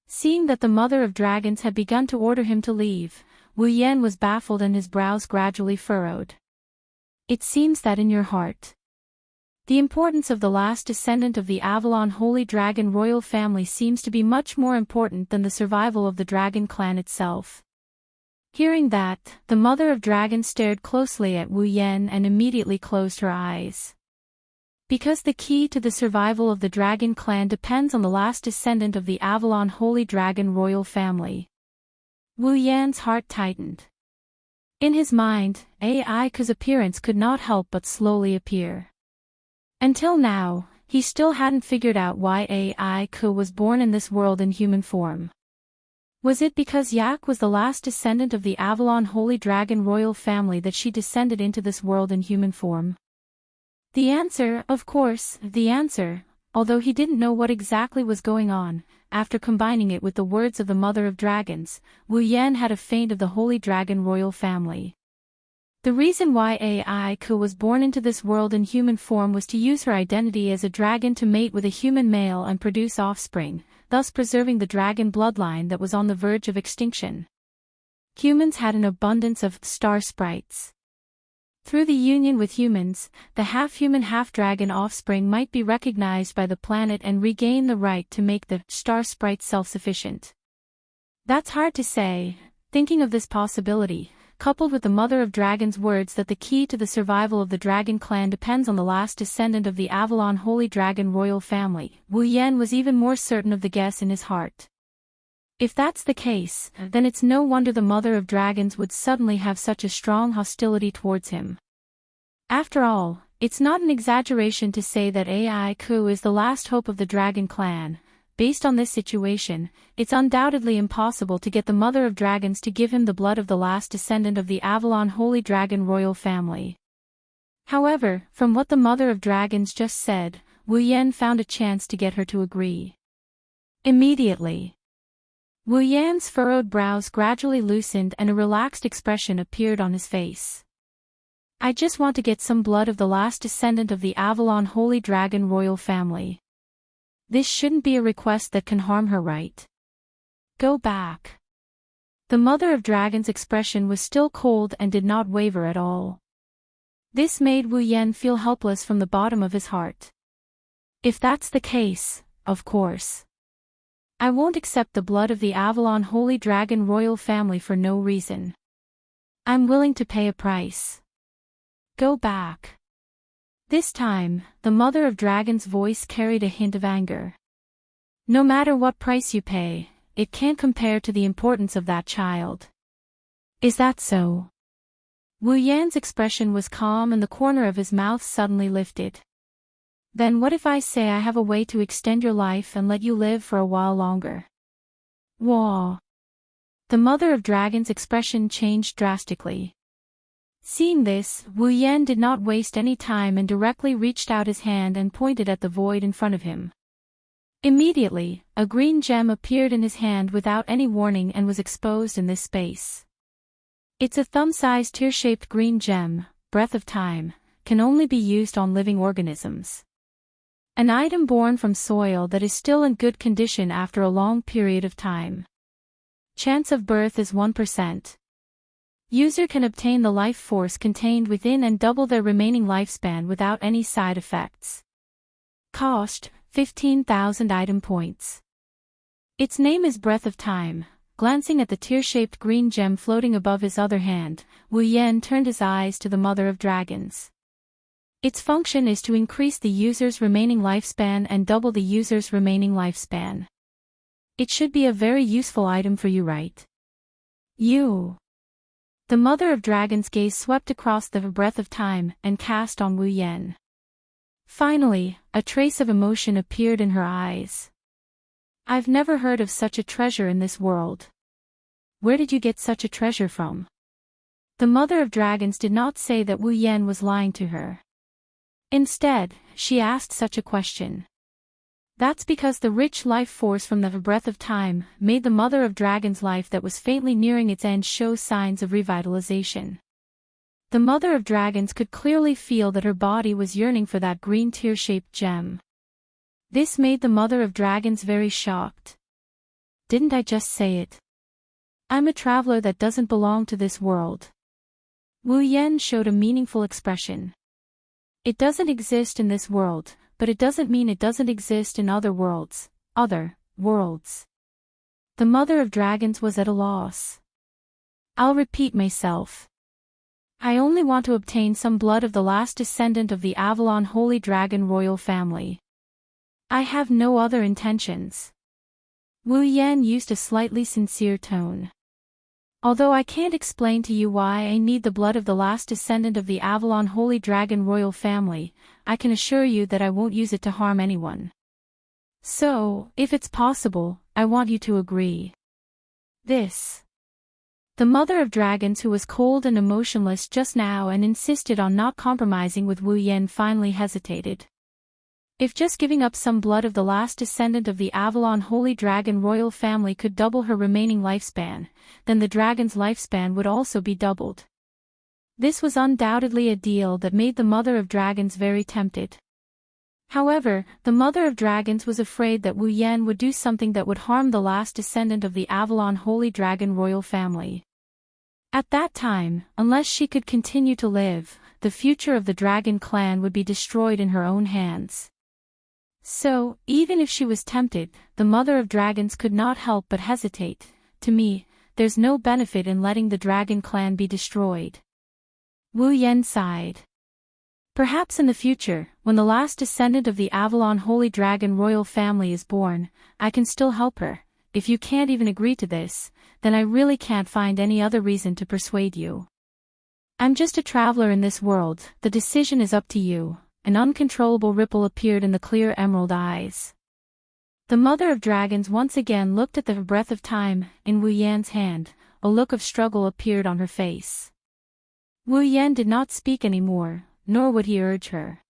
Seeing that the Mother of Dragons had begun to order him to leave, Wu Yan was baffled and his brows gradually furrowed. It seems that in your heart, the importance of the last descendant of the Avalon Holy Dragon royal family seems to be much more important than the survival of the dragon clan itself. Hearing that, the Mother of Dragons stared closely at Wu Yan and immediately closed her eyes. Because the key to the survival of the dragon clan depends on the last descendant of the Avalon Holy Dragon royal family. Wu Yan's heart tightened. In his mind, Aika's appearance could not help but slowly appear. Until now, he still hadn't figured out why Aika was born in this world in human form. Was it because Yak was the last descendant of the Avalon Holy Dragon royal family that she descended into this world in human form? The answer, of course, although he didn't know what exactly was going on, after combining it with the words of the Mother of Dragons, Wu Yan had a feint of the Holy Dragon royal family. The reason why Aiko was born into this world in human form was to use her identity as a dragon to mate with a human male and produce offspring, thus preserving the dragon bloodline that was on the verge of extinction. Humans had an abundance of star sprites. Through the union with humans, the half-human half-dragon offspring might be recognized by the planet and regain the right to make the star sprite self-sufficient. That's hard to say. Thinking of this possibility, coupled with the Mother of Dragons' words that the key to the survival of the dragon clan depends on the last descendant of the Avalon Holy Dragon royal family, Wu Yan was even more certain of the guess in his heart. If that's the case, then it's no wonder the Mother of Dragons would suddenly have such a strong hostility towards him. After all, it's not an exaggeration to say that Aiko is the last hope of the dragon clan. Based on this situation, it's undoubtedly impossible to get the Mother of Dragons to give him the blood of the last descendant of the Avalon Holy Dragon royal family. However, from what the Mother of Dragons just said, Wu Yan found a chance to get her to agree. Immediately, Wu Yan's furrowed brows gradually loosened and a relaxed expression appeared on his face. I just want to get some blood of the last descendant of the Avalon Holy Dragon royal family. This shouldn't be a request that can harm her, right? Go back. The Mother of Dragons' expression was still cold and did not waver at all. This made Wu Yan feel helpless from the bottom of his heart. If that's the case, of course. I won't accept the blood of the Avalon Holy Dragon royal family for no reason. I'm willing to pay a price. Go back. This time, the Mother of Dragons' voice carried a hint of anger. No matter what price you pay, it can't compare to the importance of that child. Is that so? Wu Yan's expression was calm and the corner of his mouth suddenly lifted. Then what if I say I have a way to extend your life and let you live for a while longer? Whoa. The Mother of Dragons' expression changed drastically. Seeing this, Wu Yan did not waste any time and directly reached out his hand and pointed at the void in front of him. Immediately, a green gem appeared in his hand without any warning and was exposed in this space. It's a thumb-sized tear-shaped green gem, Breath of Time, can only be used on living organisms. An item born from soil that is still in good condition after a long period of time. Chance of birth is 1%. User can obtain the life force contained within and double their remaining lifespan without any side effects. Cost, 15,000 item points. Its name is Breath of Time. Glancing at the tear-shaped green gem floating above his other hand, Wu Yan turned his eyes to the Mother of Dragons. Its function is to increase the user's remaining lifespan and double the user's remaining lifespan. It should be a very useful item for you, right? You. The Mother of Dragons' gaze swept across the Breath of Time and cast on Wu Yan. Finally, a trace of emotion appeared in her eyes. I've never heard of such a treasure in this world. Where did you get such a treasure from? The Mother of Dragons did not say that Wu Yan was lying to her. Instead, she asked such a question. That's because the rich life force from the Breath of Time made the Mother of Dragons' life that was faintly nearing its end show signs of revitalization. The Mother of Dragons could clearly feel that her body was yearning for that green tear-shaped gem. This made the Mother of Dragons very shocked. Didn't I just say it? I'm a traveler that doesn't belong to this world. Wu Yan showed a meaningful expression. It doesn't exist in this world, but it doesn't mean it doesn't exist in other worlds. The Mother of Dragons was at a loss. I'll repeat myself. I only want to obtain some blood of the last descendant of the Avalon Holy Dragon royal family. I have no other intentions. Wu Yan used a slightly sincere tone. Although I can't explain to you why I need the blood of the last descendant of the Avalon Holy Dragon royal family, I can assure you that I won't use it to harm anyone. So, if it's possible, I want you to agree. This. The Mother of Dragons, who was cold and emotionless just now and insisted on not compromising with Wu Yan, finally hesitated. If just giving up some blood of the last descendant of the Avalon Holy Dragon royal family could double her remaining lifespan, then the dragon's lifespan would also be doubled. This was undoubtedly a deal that made the Mother of Dragons very tempted. However, the Mother of Dragons was afraid that Wu Yan would do something that would harm the last descendant of the Avalon Holy Dragon royal family. At that time, unless she could continue to live, the future of the dragon clan would be destroyed in her own hands. So, even if she was tempted, the Mother of Dragons could not help but hesitate. To me, there's no benefit in letting the dragon clan be destroyed. Wu Yan sighed. Perhaps in the future, when the last descendant of the Avalon Holy Dragon royal family is born, I can still help her. If you can't even agree to this, then I really can't find any other reason to persuade you. I'm just a traveler in this world, the decision is up to you. An uncontrollable ripple appeared in the clear emerald eyes. The Mother of Dragons once again looked at the breath of time in Wu Yan's hand. A look of struggle appeared on her face. Wu Yan did not speak anymore, nor would he urge her.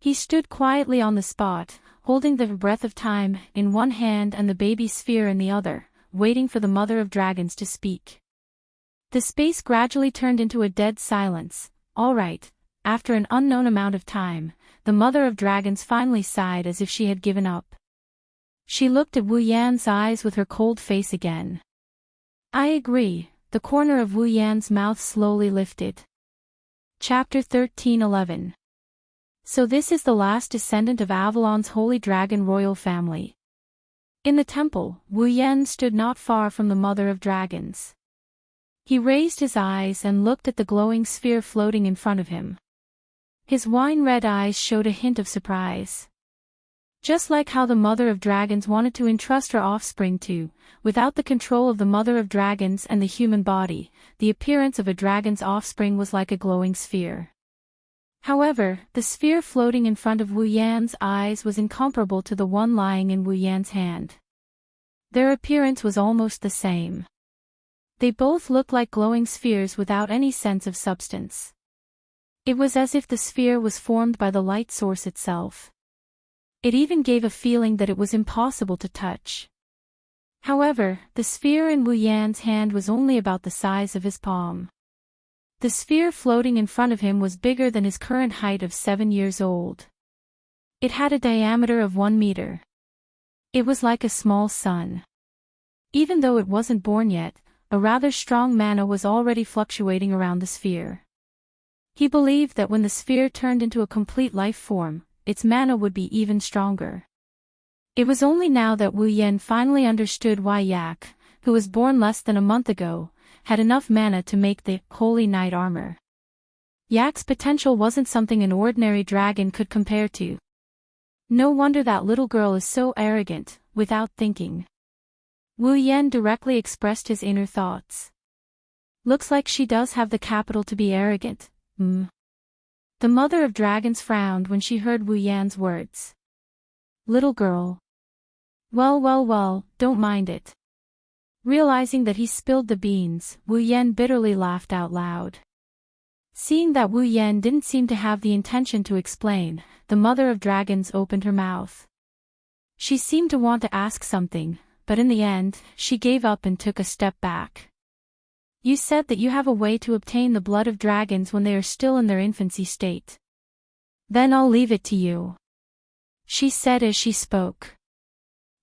He stood quietly on the spot, holding the breath of time in one hand and the baby sphere in the other, waiting for the Mother of Dragons to speak. The space gradually turned into a dead silence. All right. After an unknown amount of time, the Mother of Dragons finally sighed as if she had given up. She looked at Wu Yan's eyes with her cold face again. I agree. The corner of Wu Yan's mouth slowly lifted. Chapter 13:11. So this is the last descendant of Avalon's Holy Dragon royal family. In the temple, Wu Yan stood not far from the Mother of Dragons. He raised his eyes and looked at the glowing sphere floating in front of him. His wine-red eyes showed a hint of surprise. Just like how the Mother of Dragons wanted to entrust her offspring to, without the control of the Mother of Dragons and the human body, the appearance of a dragon's offspring was like a glowing sphere. However, the sphere floating in front of Wu Yan's eyes was incomparable to the one lying in Wu Yan's hand. Their appearance was almost the same. They both looked like glowing spheres without any sense of substance. It was as if the sphere was formed by the light source itself. It even gave a feeling that it was impossible to touch. However, the sphere in Wu Yan's hand was only about the size of his palm. The sphere floating in front of him was bigger than his current height of 7 years old. It had a diameter of 1 meter. It was like a small sun. Even though it wasn't born yet, a rather strong mana was already fluctuating around the sphere. He believed that when the sphere turned into a complete life form, its mana would be even stronger. It was only now that Wu Yan finally understood why Yak, who was born less than a month ago, had enough mana to make the Holy Knight armor. Yak's potential wasn't something an ordinary dragon could compare to. No wonder that little girl is so arrogant, without thinking. Wu Yan directly expressed his inner thoughts. Looks like she does have the capital to be arrogant. The Mother of Dragons frowned when she heard Wu Yan's words. Little girl. Well, don't mind it. Realizing that he spilled the beans, Wu Yan bitterly laughed out loud. Seeing that Wu Yan didn't seem to have the intention to explain, the Mother of Dragons opened her mouth. She seemed to want to ask something, but in the end, she gave up and took a step back. You said that you have a way to obtain the blood of dragons when they are still in their infancy state. Then I'll leave it to you, she said as she spoke.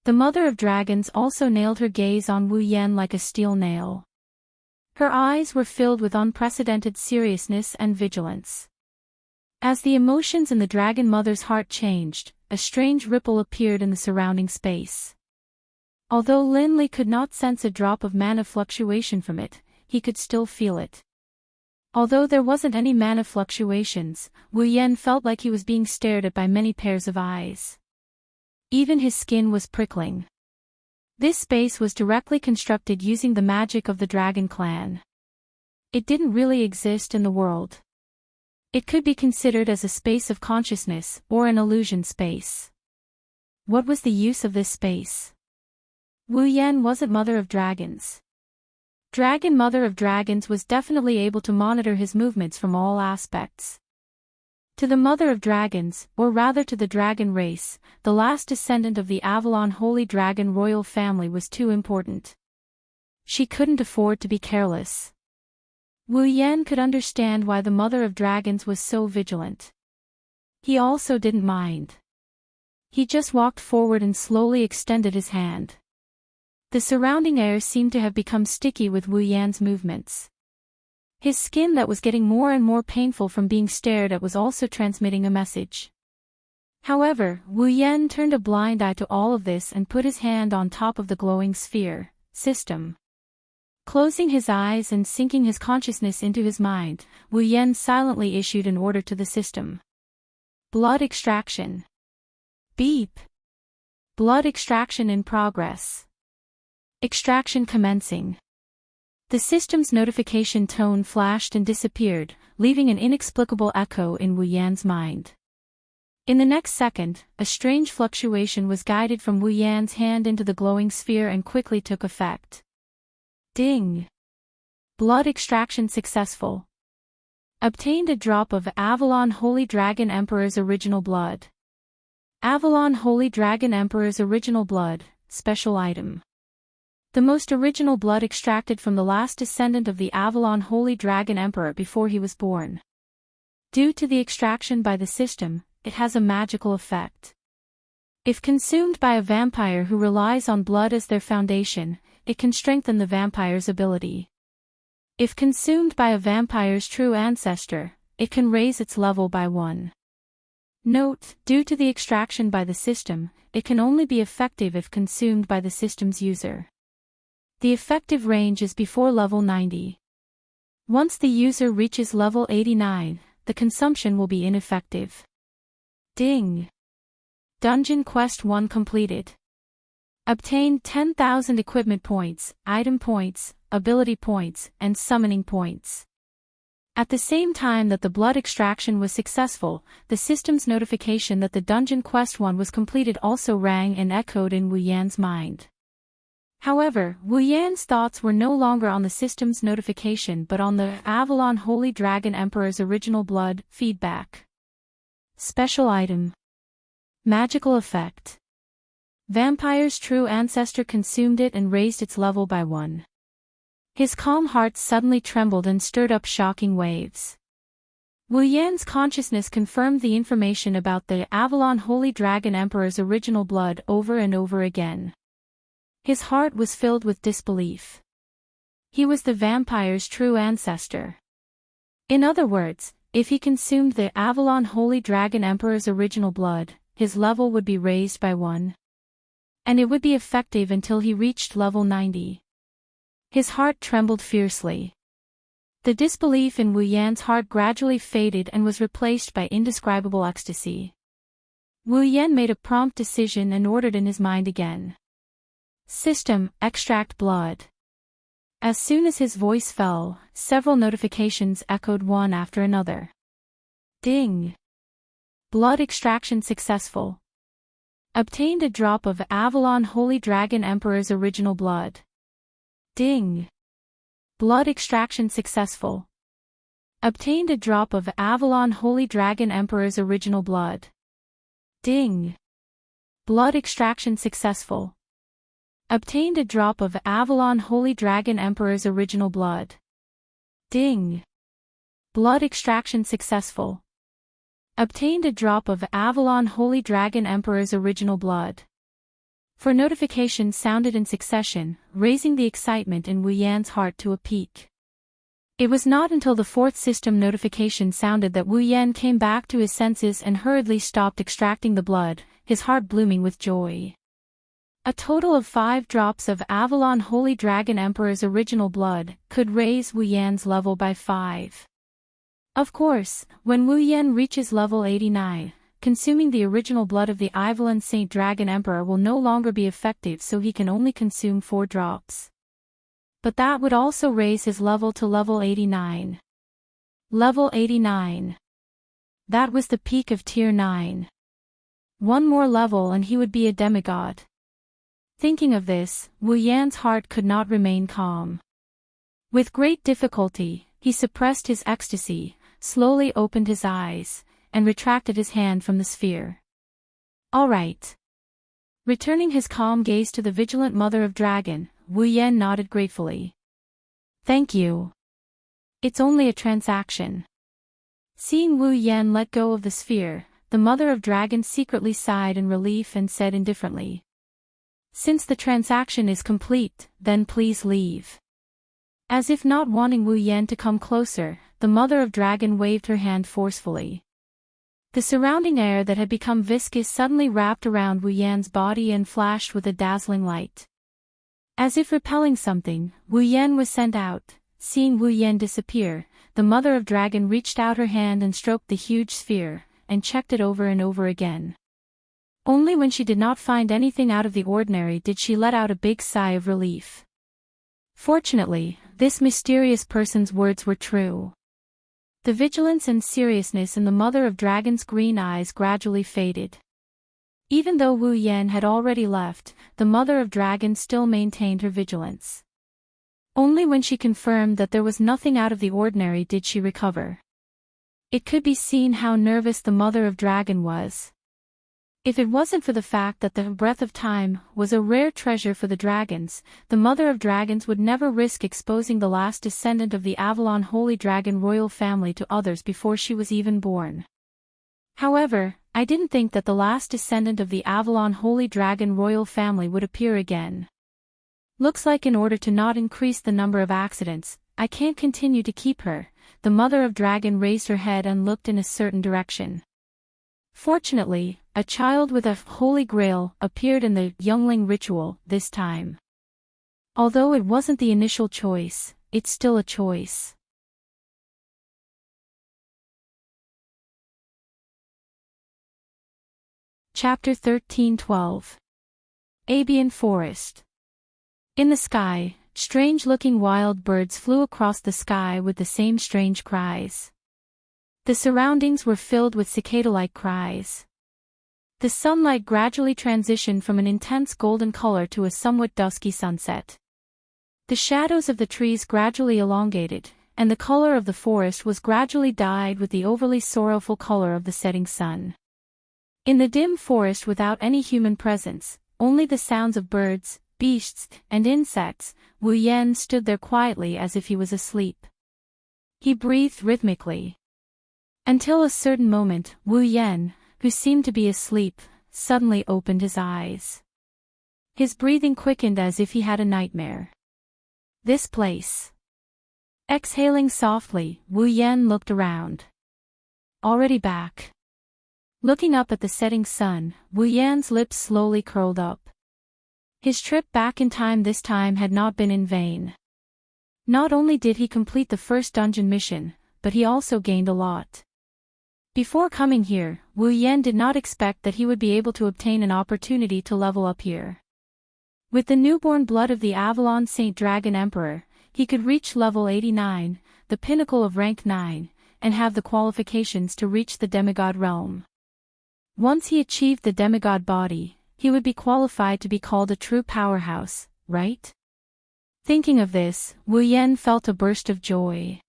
The Mother of Dragons also nailed her gaze on Wu Yan like a steel nail. Her eyes were filled with unprecedented seriousness and vigilance. As the emotions in the Dragon Mother's heart changed, a strange ripple appeared in the surrounding space. Although Lin Li could not sense a drop of mana fluctuation from it, he could still feel it. Although there wasn't any mana fluctuations, Wu Yan felt like he was being stared at by many pairs of eyes. Even his skin was prickling. This space was directly constructed using the magic of the Dragon Clan. It didn't really exist in the world. It could be considered as a space of consciousness or an illusion space. What was the use of this space? Wu Yan wasn't Mother of Dragons. Dragon Mother of Dragons was definitely able to monitor his movements from all aspects. To the Mother of Dragons, or rather to the dragon race, the last descendant of the Avalon Holy Dragon royal family was too important. She couldn't afford to be careless. Wu Yan could understand why the mother of dragons was so vigilant. He also didn't mind. He just walked forward and slowly extended his hand. The surrounding air seemed to have become sticky with Wu Yan's movements. His skin that was getting more and more painful from being stared at was also transmitting a message. However, Wu Yan turned a blind eye to all of this and put his hand on top of the glowing sphere system. Closing his eyes and sinking his consciousness into his mind, Wu Yan silently issued an order to the system. Blood extraction. Beep. Blood extraction in progress. Extraction commencing. The system's notification tone flashed and disappeared, leaving an inexplicable echo in Wu Yan's mind. In the next second, a strange fluctuation was guided from Wu Yan's hand into the glowing sphere and quickly took effect. Ding! Blood extraction successful. Obtained a drop of Avalon Holy Dragon Emperor's original blood. Avalon Holy Dragon Emperor's original blood, special item. The most original blood extracted from the last descendant of the Avalon Holy Dragon Emperor before he was born. Due to the extraction by the system, it has a magical effect. If consumed by a vampire who relies on blood as their foundation, it can strengthen the vampire's ability. If consumed by a vampire's true ancestor, it can raise its level by 1. Note, due to the extraction by the system, it can only be effective if consumed by the system's user. The effective range is before level 90. Once the user reaches level 89, the consumption will be ineffective. Ding! Dungeon Quest 1 completed. Obtained 10,000 equipment points, item points, ability points, and summoning points. At the same time that the blood extraction was successful, the system's notification that the Dungeon Quest 1 was completed also rang and echoed in Wu Yan's mind. However, Wu Yan's thoughts were no longer on the system's notification but on the Avalon Holy Dragon Emperor's original blood feedback. Special item. Magical effect. Vampire's true ancestor consumed it and raised its level by 1. His calm heart suddenly trembled and stirred up shocking waves. Wu Yan's consciousness confirmed the information about the Avalon Holy Dragon Emperor's original blood over and over again. His heart was filled with disbelief. He was the vampire's true ancestor. In other words, if he consumed the Avalon Holy Dragon Emperor's original blood, his level would be raised by 1. And it would be effective until he reached level 90. His heart trembled fiercely. The disbelief in Wu Yan's heart gradually faded and was replaced by indescribable ecstasy. Wu Yan made a prompt decision and ordered in his mind again. System, extract blood. As soon as his voice fell, several notifications echoed one after another. Ding! Blood extraction successful. Obtained a drop of Avalon Holy Dragon Emperor's original blood. Ding! Blood extraction successful. Obtained a drop of Avalon Holy Dragon Emperor's original blood. Ding! Blood extraction successful. Obtained a drop of Avalon Holy Dragon Emperor's original blood. Ding! Blood extraction successful. Obtained a drop of Avalon Holy Dragon Emperor's original blood. For notifications sounded in succession, raising the excitement in Wu Yan's heart to a peak. It was not until the fourth system notification sounded that Wu Yan came back to his senses and hurriedly stopped extracting the blood, his heart blooming with joy. A total of 5 drops of Avalon Holy Dragon Emperor's original blood could raise Wu Yan's level by 5. Of course, when Wu Yan reaches level 89, consuming the original blood of the Avalon Saint Dragon Emperor will no longer be effective, so he can only consume 4 drops. But that would also raise his level to level 89. Level 89. That was the peak of Tier 9. One more level and he would be a demigod. Thinking of this, Wu Yan's heart could not remain calm. With great difficulty, he suppressed his ecstasy, slowly opened his eyes, and retracted his hand from the sphere. All right. Returning his calm gaze to the vigilant mother of dragon, Wu Yan nodded gratefully. Thank you. It's only a transaction. Seeing Wu Yan let go of the sphere, the mother of dragons secretly sighed in relief and said indifferently, "Since the transaction is complete, then please leave." As if not wanting Wu Yan to come closer, the mother of dragon waved her hand forcefully. The surrounding air that had become viscous suddenly wrapped around Wu Yan's body and flashed with a dazzling light. As if repelling something, Wu Yan was sent out. Seeing Wu Yan disappear, the mother of dragon reached out her hand and stroked the huge sphere, and checked it over and over again. Only when she did not find anything out of the ordinary did she let out a big sigh of relief. Fortunately, this mysterious person's words were true. The vigilance and seriousness in the mother of dragon's green eyes gradually faded. Even though Wu Yan had already left, the mother of dragon still maintained her vigilance. Only when she confirmed that there was nothing out of the ordinary did she recover. It could be seen how nervous the mother of dragon was. If it wasn't for the fact that the breath of time was a rare treasure for the dragons, the mother of dragons would never risk exposing the last descendant of the Avalon Holy Dragon royal family to others before she was even born. However, I didn't think that the last descendant of the Avalon Holy Dragon royal family would appear again. Looks like in order to not increase the number of accidents, I can't continue to keep her. The mother of dragon raised her head and looked in a certain direction. Fortunately, a child with a holy grail appeared in the youngling ritual this time. Although it wasn't the initial choice, it's still a choice. Chapter 13:12. Abian Forest. In the sky, strange-looking wild birds flew across the sky with the same strange cries. The surroundings were filled with cicada-like cries. The sunlight gradually transitioned from an intense golden color to a somewhat dusky sunset. The shadows of the trees gradually elongated, and the color of the forest was gradually dyed with the overly sorrowful color of the setting sun. In the dim forest without any human presence, only the sounds of birds, beasts, and insects, Wu Yan stood there quietly as if he was asleep. He breathed rhythmically. Until a certain moment, Wu Yan, who seemed to be asleep, suddenly opened his eyes. His breathing quickened as if he had a nightmare. This place. Exhaling softly, Wu Yan looked around. Already back. Looking up at the setting sun, Wu Yan's lips slowly curled up. His trip back in time this time had not been in vain. Not only did he complete the first dungeon mission, but he also gained a lot. Before coming here, Wu Yan did not expect that he would be able to obtain an opportunity to level up here. With the newborn blood of the Avalon Saint Dragon Emperor, he could reach level 89, the pinnacle of rank 9, and have the qualifications to reach the demigod realm. Once he achieved the demigod body, he would be qualified to be called a true powerhouse, right? Thinking of this, Wu Yan felt a burst of joy.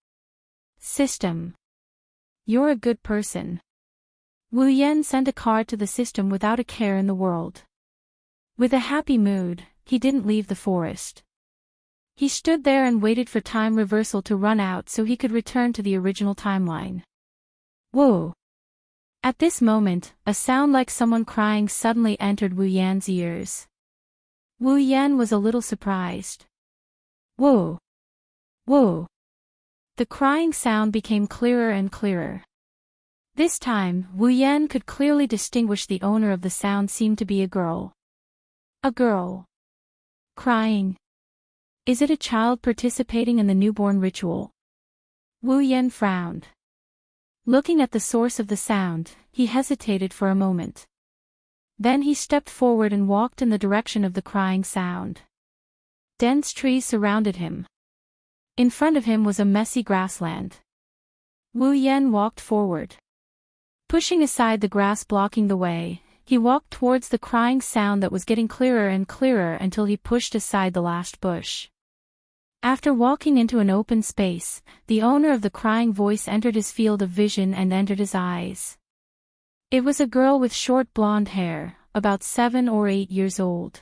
System. You're a good person. Wu Yan sent a card to the system without a care in the world. With a happy mood, he didn't leave the forest. He stood there and waited for time reversal to run out so he could return to the original timeline. Whoa! At this moment, a sound like someone crying suddenly entered Wu Yan's ears. Wu Yan was a little surprised. Whoa! Whoa! The crying sound became clearer and clearer. This time, Wu Yan could clearly distinguish the owner of the sound seemed to be a girl. A girl. Crying. Is it a child participating in the newborn ritual? Wu Yan frowned. Looking at the source of the sound, he hesitated for a moment. Then he stepped forward and walked in the direction of the crying sound. Dense trees surrounded him. In front of him was a messy grassland. Wu Yan walked forward. Pushing aside the grass blocking the way, he walked towards the crying sound that was getting clearer and clearer until he pushed aside the last bush. After walking into an open space, the owner of the crying voice entered his field of vision and entered his eyes. It was a girl with short blonde hair, about 7 or 8 years old.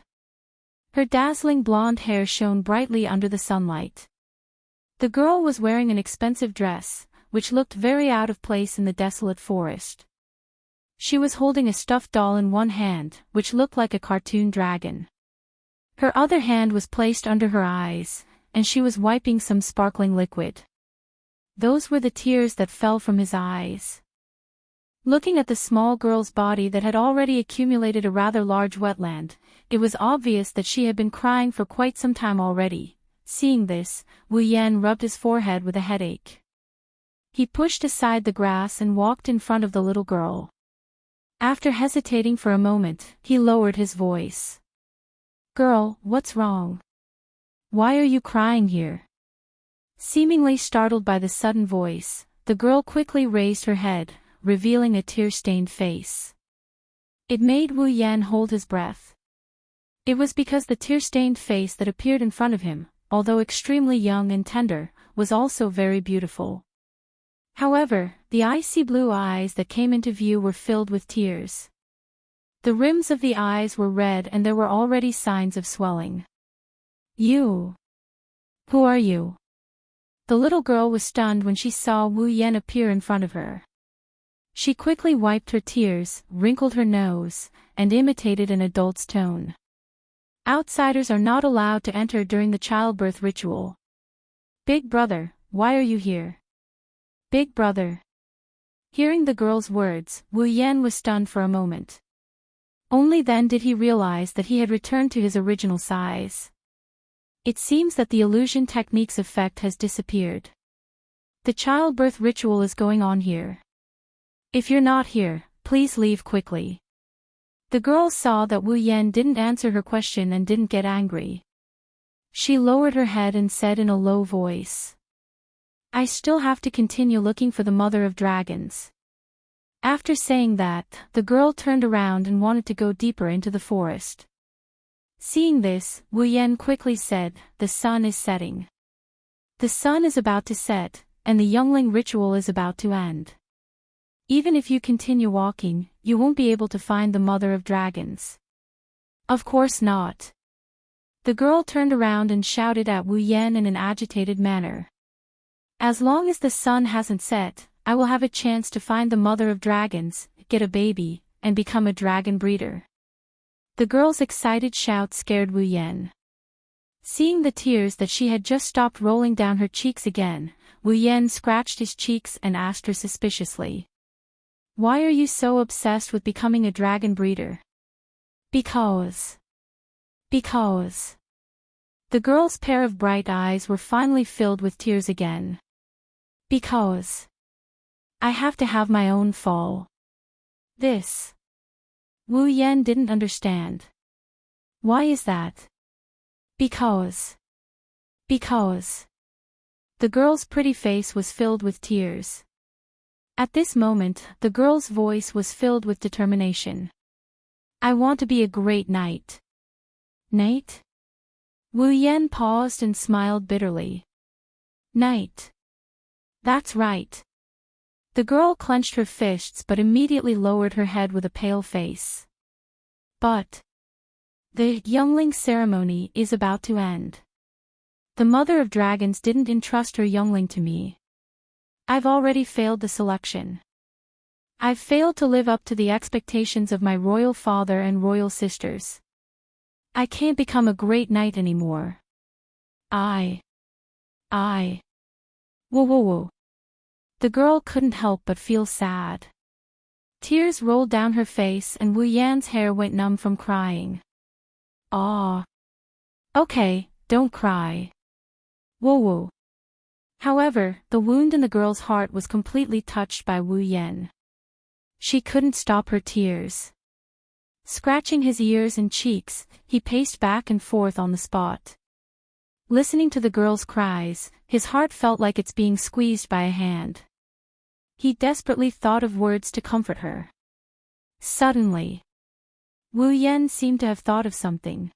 Her dazzling blonde hair shone brightly under the sunlight. The girl was wearing an expensive dress, which looked very out of place in the desolate forest. She was holding a stuffed doll in one hand, which looked like a cartoon dragon. Her other hand was placed under her eyes, and she was wiping some sparkling liquid. Those were the tears that fell from his eyes. Looking at the small girl's body that had already accumulated a rather large wetland, it was obvious that she had been crying for quite some time already. Seeing this, Wu Yan rubbed his forehead with a headache. He pushed aside the grass and walked in front of the little girl. After hesitating for a moment, he lowered his voice. "Girl, what's wrong? Why are you crying here?" Seemingly startled by the sudden voice, the girl quickly raised her head, revealing a tear-stained face. It made Wu Yan hold his breath. It was because the tear-stained face that appeared in front of him, although extremely young and tender, was also very beautiful. However, the icy blue eyes that came into view were filled with tears. The rims of the eyes were red and there were already signs of swelling. "You? Who are you?" The little girl was stunned when she saw Wu Yan appear in front of her. She quickly wiped her tears, wrinkled her nose, and imitated an adult's tone. "Outsiders are not allowed to enter during the childbirth ritual. Big brother, why are you here? Big brother." Hearing the girl's words, Wu Yan was stunned for a moment. Only then did he realize that he had returned to his original size. It seems that the illusion technique's effect has disappeared. The childbirth ritual is going on here. If you're not here, please leave quickly. The girl saw that Wu Yan didn't answer her question and didn't get angry. She lowered her head and said in a low voice, "I still have to continue looking for the mother of dragons." After saying that, the girl turned around and wanted to go deeper into the forest. Seeing this, Wu Yan quickly said, "The sun is setting. The sun is about to set, and the youngling ritual is about to end. Even if you continue walking, you won't be able to find the mother of dragons." "Of course not." The girl turned around and shouted at Wu Yan in an agitated manner. "As long as the sun hasn't set, I will have a chance to find the mother of dragons, get a baby, and become a dragon breeder." The girl's excited shout scared Wu Yan. Seeing the tears that she had just stopped rolling down her cheeks again, Wu Yan scratched his cheeks and asked her suspiciously, "Why are you so obsessed with becoming a dragon breeder?" Because. The girl's pair of bright eyes were finally filled with tears again. "Because. I have to have my own fall." This. Wu Yan didn't understand. "Why is that?" Because. The girl's pretty face was filled with tears. At this moment, the girl's voice was filled with determination. "I want to be a great knight." "Knight?" Wu Yan paused and smiled bitterly. "Knight. That's right." The girl clenched her fists but immediately lowered her head with a pale face. "But the youngling ceremony is about to end. The mother of dragons didn't entrust her youngling to me. I've already failed the selection. I've failed to live up to the expectations of my royal father and royal sisters. I can't become a great knight anymore. I. Whoa. The girl couldn't help but feel sad. Tears rolled down her face and Wu Yan's hair went numb from crying. "Aw. Okay, don't cry. Whoa. However, the wound in the girl's heart was completely touched by Wu Yan. She couldn't stop her tears. Scratching his ears and cheeks, he paced back and forth on the spot. Listening to the girl's cries, his heart felt like it's being squeezed by a hand. He desperately thought of words to comfort her. Suddenly, Wu Yan seemed to have thought of something.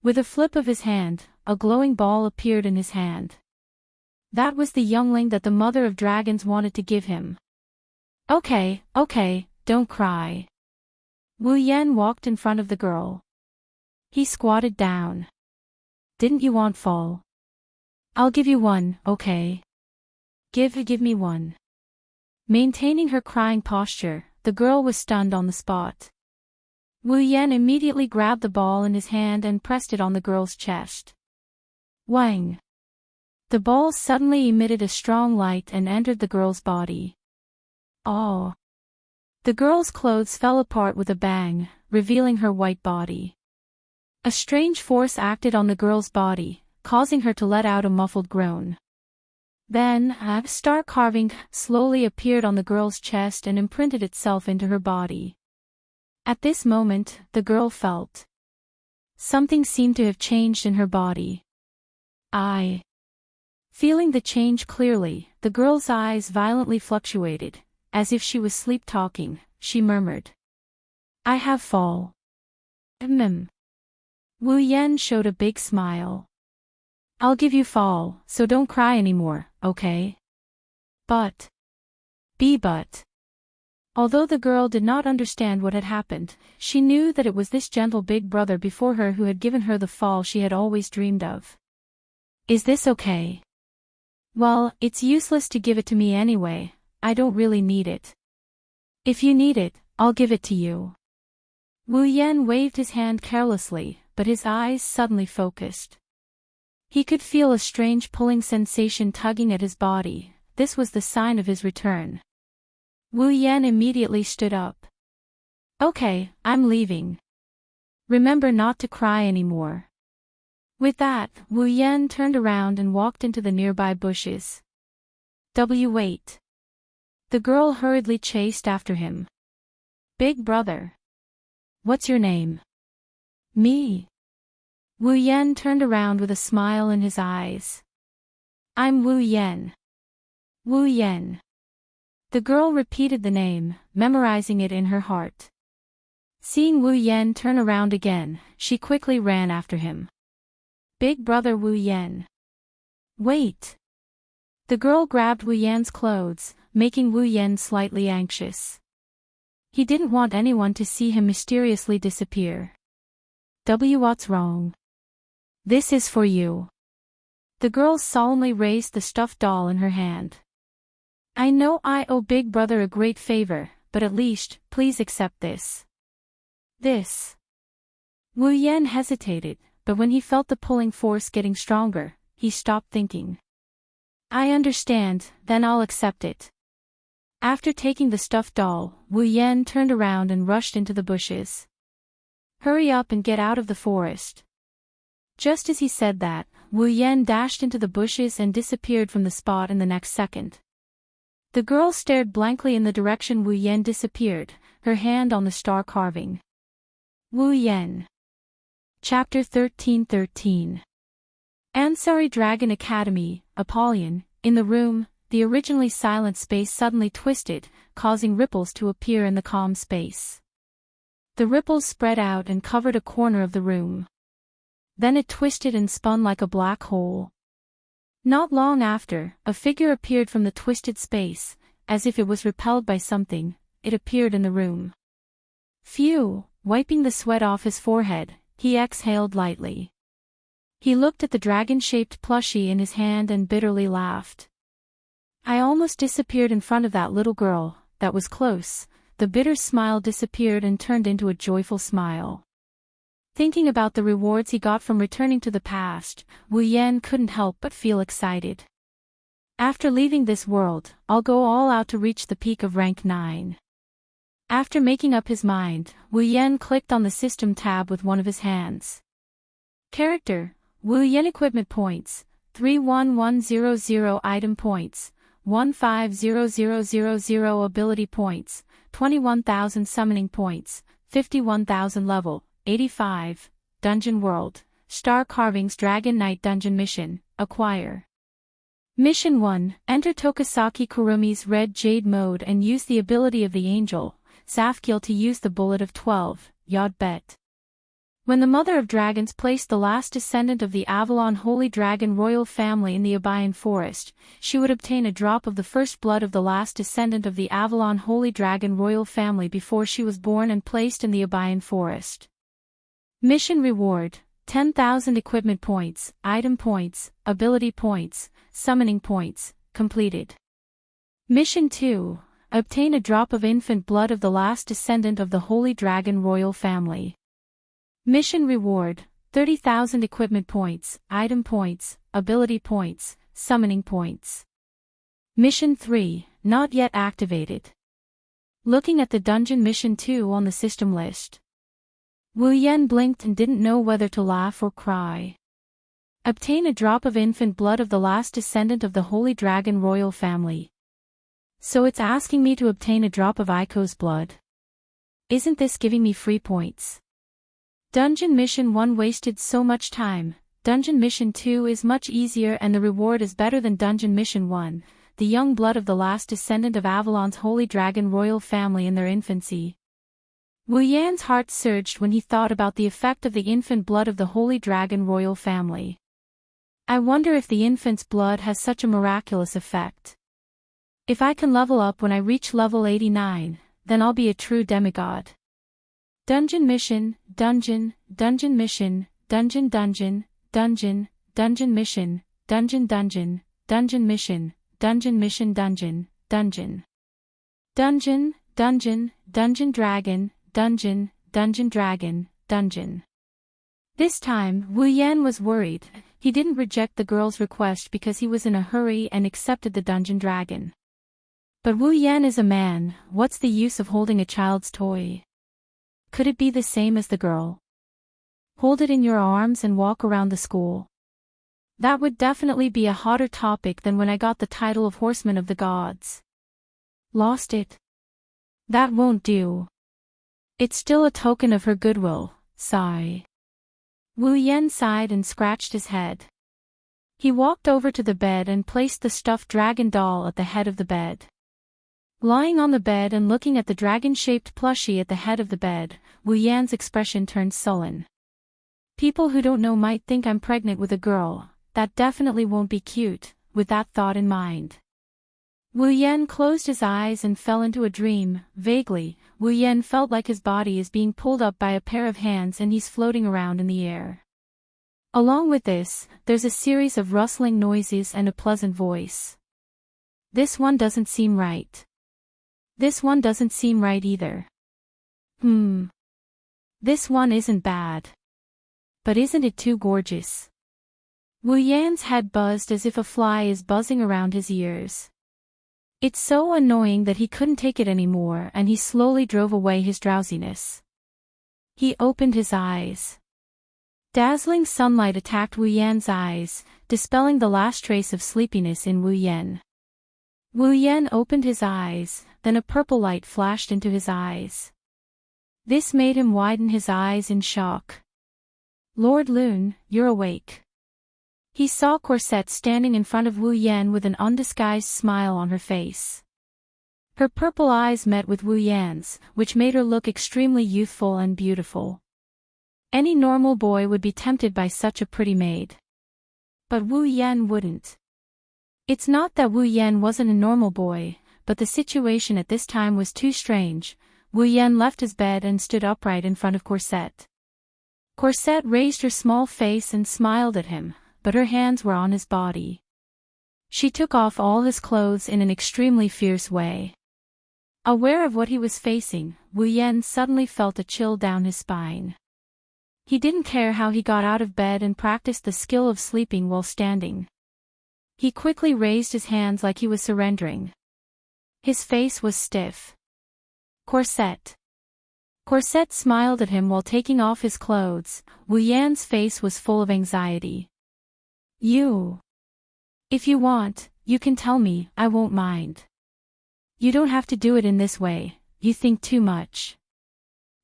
With a flip of his hand, a glowing ball appeared in his hand. That was the youngling that the mother of dragons wanted to give him. Okay, don't cry." Wu Yan walked in front of the girl. He squatted down. "Didn't you want fall?" I'll give you one, okay? Give me one. Maintaining her crying posture, the girl was stunned on the spot. Wu Yan immediately grabbed the ball in his hand and pressed it on the girl's chest. Wang! The ball suddenly emitted a strong light and entered the girl's body. Oh! The girl's clothes fell apart with a bang, revealing her white body. A strange force acted on the girl's body, causing her to let out a muffled groan. Then, a star carving slowly appeared on the girl's chest and imprinted itself into her body. At this moment, the girl felt something seemed to have changed in her body. Feeling the change clearly, the girl's eyes violently fluctuated. As if she was sleep-talking, she murmured. I have fall. Wu Yan showed a big smile. I'll give you fall, so don't cry anymore, okay? But. Although the girl did not understand what had happened, she knew that it was this gentle big brother before her who had given her the fall she had always dreamed of. Is this okay? Well, it's useless to give it to me anyway. I don't really need it. If you need it, I'll give it to you. Wu Yan waved his hand carelessly, but his eyes suddenly focused. He could feel a strange pulling sensation tugging at his body. This was the sign of his return. Wu Yan immediately stood up. Okay, I'm leaving. Remember not to cry anymore. With that, Wu Yan turned around and walked into the nearby bushes. Wait. The girl hurriedly chased after him. Big brother. What's your name? Me. Wu Yan turned around with a smile in his eyes. I'm Wu Yan. Wu Yan. The girl repeated the name, memorizing it in her heart. Seeing Wu Yan turn around again, she quickly ran after him. Big brother Wu Yan. Wait. The girl grabbed Wu Yan's clothes, making Wu Yan slightly anxious. He didn't want anyone to see him mysteriously disappear. What's wrong? This is for you. The girl solemnly raised the stuffed doll in her hand. I know I owe Big Brother a great favor, but at least, please accept this. This. Wu Yan hesitated, but when he felt the pulling force getting stronger, he stopped thinking. I understand, then I'll accept it. After taking the stuffed doll, Wu Yan turned around and rushed into the bushes. Hurry up and get out of the forest. Just as he said that, Wu Yan dashed into the bushes and disappeared from the spot in the next second. The girl stared blankly in the direction Wu Yan disappeared, her hand on the star carving. Wu Yan. Chapter 13:13. Ansari Dragon Academy, Apollyon. In the room, the originally silent space suddenly twisted, causing ripples to appear in the calm space. The ripples spread out and covered a corner of the room. Then it twisted and spun like a black hole. Not long after, a figure appeared from the twisted space, as if it was repelled by something. It appeared in the room. Phew! Wiping the sweat off his forehead, he exhaled lightly. He looked at the dragon-shaped plushie in his hand and bitterly laughed. I almost disappeared in front of that little girl. That was close. The bitter smile disappeared and turned into a joyful smile. Thinking about the rewards he got from returning to the past, Wu Yan couldn't help but feel excited. After leaving this world, I'll go all out to reach the peak of rank 9. After making up his mind, Wu Yan clicked on the system tab with one of his hands. Character, Wu Yan Equipment Points, 31100 Item Points, 150000 Ability Points, 21,000 Summoning Points, 51,000 Level, 85, Dungeon World, Star Carvings Dragon Knight Dungeon Mission, Acquire. Mission 1, enter Tokasaki Kurumi's Red Jade mode and use the ability of the Angel, Safkiel to use the Bullet of 12, Yod Bet. When the Mother of Dragons placed the last descendant of the Avalon Holy Dragon royal family in the Abayan Forest, she would obtain a drop of the first blood of the last descendant of the Avalon Holy Dragon royal family before she was born and placed in the Abayan Forest. Mission Reward, 10,000 equipment points, item points, ability points, summoning points, completed. Mission 2. Obtain a drop of infant blood of the last descendant of the Holy Dragon royal family. Mission reward, 30,000 equipment points, item points, ability points, summoning points. Mission 3, not yet activated. Looking at the dungeon Mission 2 on the system list, Wu Yan blinked and didn't know whether to laugh or cry. Obtain a drop of infant blood of the last descendant of the Holy Dragon royal family. So it's asking me to obtain a drop of Aiko's blood. Isn't this giving me free points? Dungeon Mission 1 wasted so much time. Dungeon Mission 2 is much easier and the reward is better than Dungeon Mission 1, the young blood of the last descendant of Avalon's Holy Dragon royal family in their infancy. Wu Yan's heart surged when he thought about the effect of the infant blood of the Holy Dragon royal family. I wonder if the infant's blood has such a miraculous effect. If I can level up when I reach level 89, then I'll be a true demigod. Dungeon Mission, Dungeon, Dungeon Mission, Dungeon Dungeon, Dungeon, Dungeon Mission, Dungeon Dungeon, Dungeon Mission, Dungeon Mission Dungeon, Dungeon. Dungeon, Dungeon, Dungeon Dragon, Dungeon, Dungeon Dragon, Dungeon. This time, Wu Yan was worried. He didn't reject the girl's request because he was in a hurry and accepted the Dungeon Dragon. But Wu Yan is a man, what's the use of holding a child's toy? Could it be the same as the girl? Hold it in your arms and walk around the school. That would definitely be a hotter topic than when I got the title of Horseman of the Gods. Lost it? That won't do. It's still a token of her goodwill, sigh. Wu Yan sighed and scratched his head. He walked over to the bed and placed the stuffed dragon doll at the head of the bed. Lying on the bed and looking at the dragon-shaped plushie at the head of the bed, Wu Yan's expression turned sullen. People who don't know might think I'm pregnant with a girl, that definitely won't be cute, with that thought in mind. Wu Yan closed his eyes and fell into a dream. Vaguely, Wu Yan felt like his body is being pulled up by a pair of hands and he's floating around in the air. Along with this, there's a series of rustling noises and a pleasant voice. This one doesn't seem right. This one doesn't seem right either. This one isn't bad. But isn't it too gorgeous? Wu Yan's head buzzed as if a fly is buzzing around his ears. It's so annoying that he couldn't take it anymore and he slowly drove away his drowsiness. He opened his eyes. Dazzling sunlight attacked Wu Yan's eyes, dispelling the last trace of sleepiness in Wu Yan. Wu Yan opened his eyes, then a purple light flashed into his eyes. This made him widen his eyes in shock. Lord Lune, you're awake. He saw Corset standing in front of Wu Yan with an undisguised smile on her face. Her purple eyes met with Wu Yan's, which made her look extremely youthful and beautiful. Any normal boy would be tempted by such a pretty maid. But Wu Yan wouldn't. It's not that Wu Yan wasn't a normal boy, but the situation at this time was too strange. Wu Yan left his bed and stood upright in front of Corset. Corset raised her small face and smiled at him, but her hands were on his body. She took off all his clothes in an extremely fierce way. Aware of what he was facing, Wu Yan suddenly felt a chill down his spine. He didn't care how he got out of bed and practiced the skill of sleeping while standing. He quickly raised his hands like he was surrendering. His face was stiff. Corset. Corset smiled at him while taking off his clothes. Wu Yan's face was full of anxiety. If you want, you can tell me, I won't mind. You don't have to do it in this way, you think too much.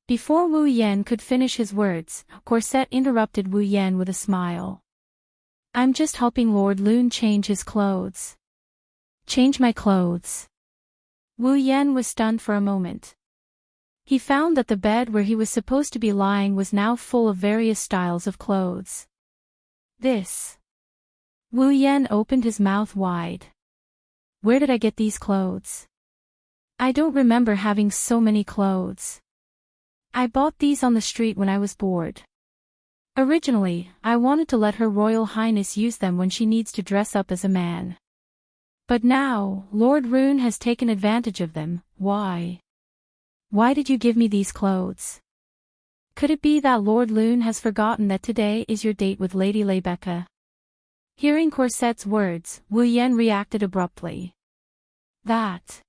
Before Wu Yan could finish his words, Corset interrupted Wu Yan with a smile. I'm just helping Lord Lune change his clothes. Change my clothes. Wu Yan was stunned for a moment. He found that the bed where he was supposed to be lying was now full of various styles of clothes. Wu Yan opened his mouth wide. Where did I get these clothes? I don't remember having so many clothes. I bought these on the street when I was bored. Originally, I wanted to let Her Royal Highness use them when she needs to dress up as a man. But now, Lord Rune has taken advantage of them. Why? Why did you give me these clothes? Could it be that Lord Rune has forgotten that today is your date with Lady Rebecca? Hearing Corset's words, Wu Yan reacted abruptly. That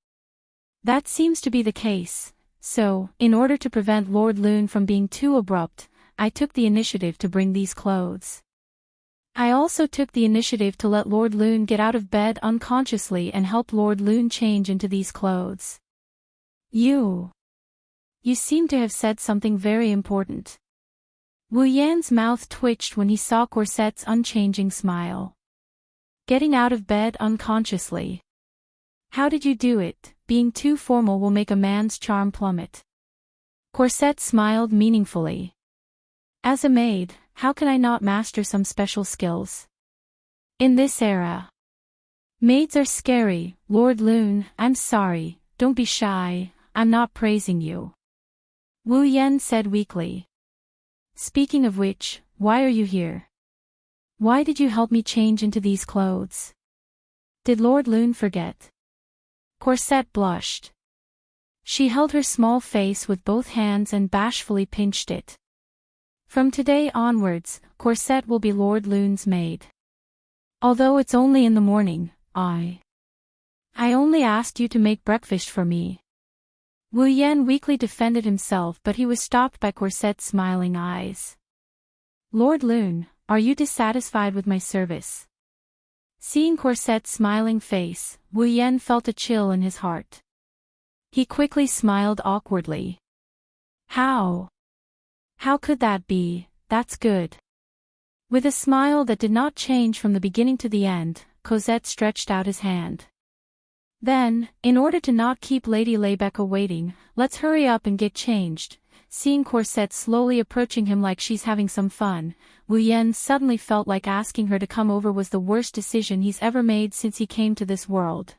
seems to be the case, so, in order to prevent Lord Rune from being too abrupt, I took the initiative to bring these clothes. I also took the initiative to let Lord Rune get out of bed unconsciously and help Lord Rune change into these clothes. You seem to have said something very important. Wu Yan's mouth twitched when he saw Corset's unchanging smile. Getting out of bed unconsciously. How did you do it? Being too formal will make a man's charm plummet. Corset smiled meaningfully. As a maid, how can I not master some special skills? In this era, maids are scary. Lord Rune, I'm sorry, don't be shy, I'm not praising you. Wu Yan said weakly. Speaking of which, why are you here? Why did you help me change into these clothes? Did Lord Rune forget? Corset blushed. She held her small face with both hands and bashfully pinched it. From today onwards, Corset will be Lord Rune's maid. Although it's only in the morning, I only asked you to make breakfast for me. Wu Yan weakly defended himself, but he was stopped by Corset's smiling eyes. Lord Rune, are you dissatisfied with my service? Seeing Corset's smiling face, Wu Yan felt a chill in his heart. He quickly smiled awkwardly. How could that be? That's good. With a smile that did not change from the beginning to the end, Cosette stretched out his hand. Then, in order to not keep Lady Rebecca waiting, let's hurry up and get changed. Seeing Corset slowly approaching him like she's having some fun, Wu Yan suddenly felt like asking her to come over was the worst decision he's ever made since he came to this world.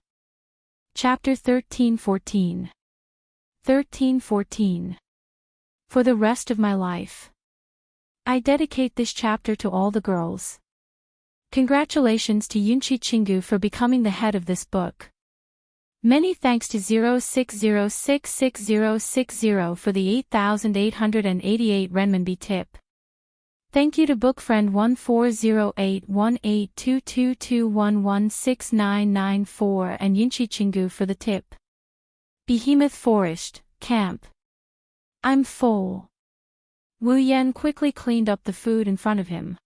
Chapter 13-14. 13-14. For the rest of my life. I dedicate this chapter to all the girls. Congratulations to Yunchi Chingu for becoming the head of this book. Many thanks to 06066060 for the 8,888 renminbi tip. Thank you to bookfriend 14081822211699 and Yunchi Chingu for the tip. Behemoth Forest, Camp. I'm full. Wu Yan quickly cleaned up the food in front of him.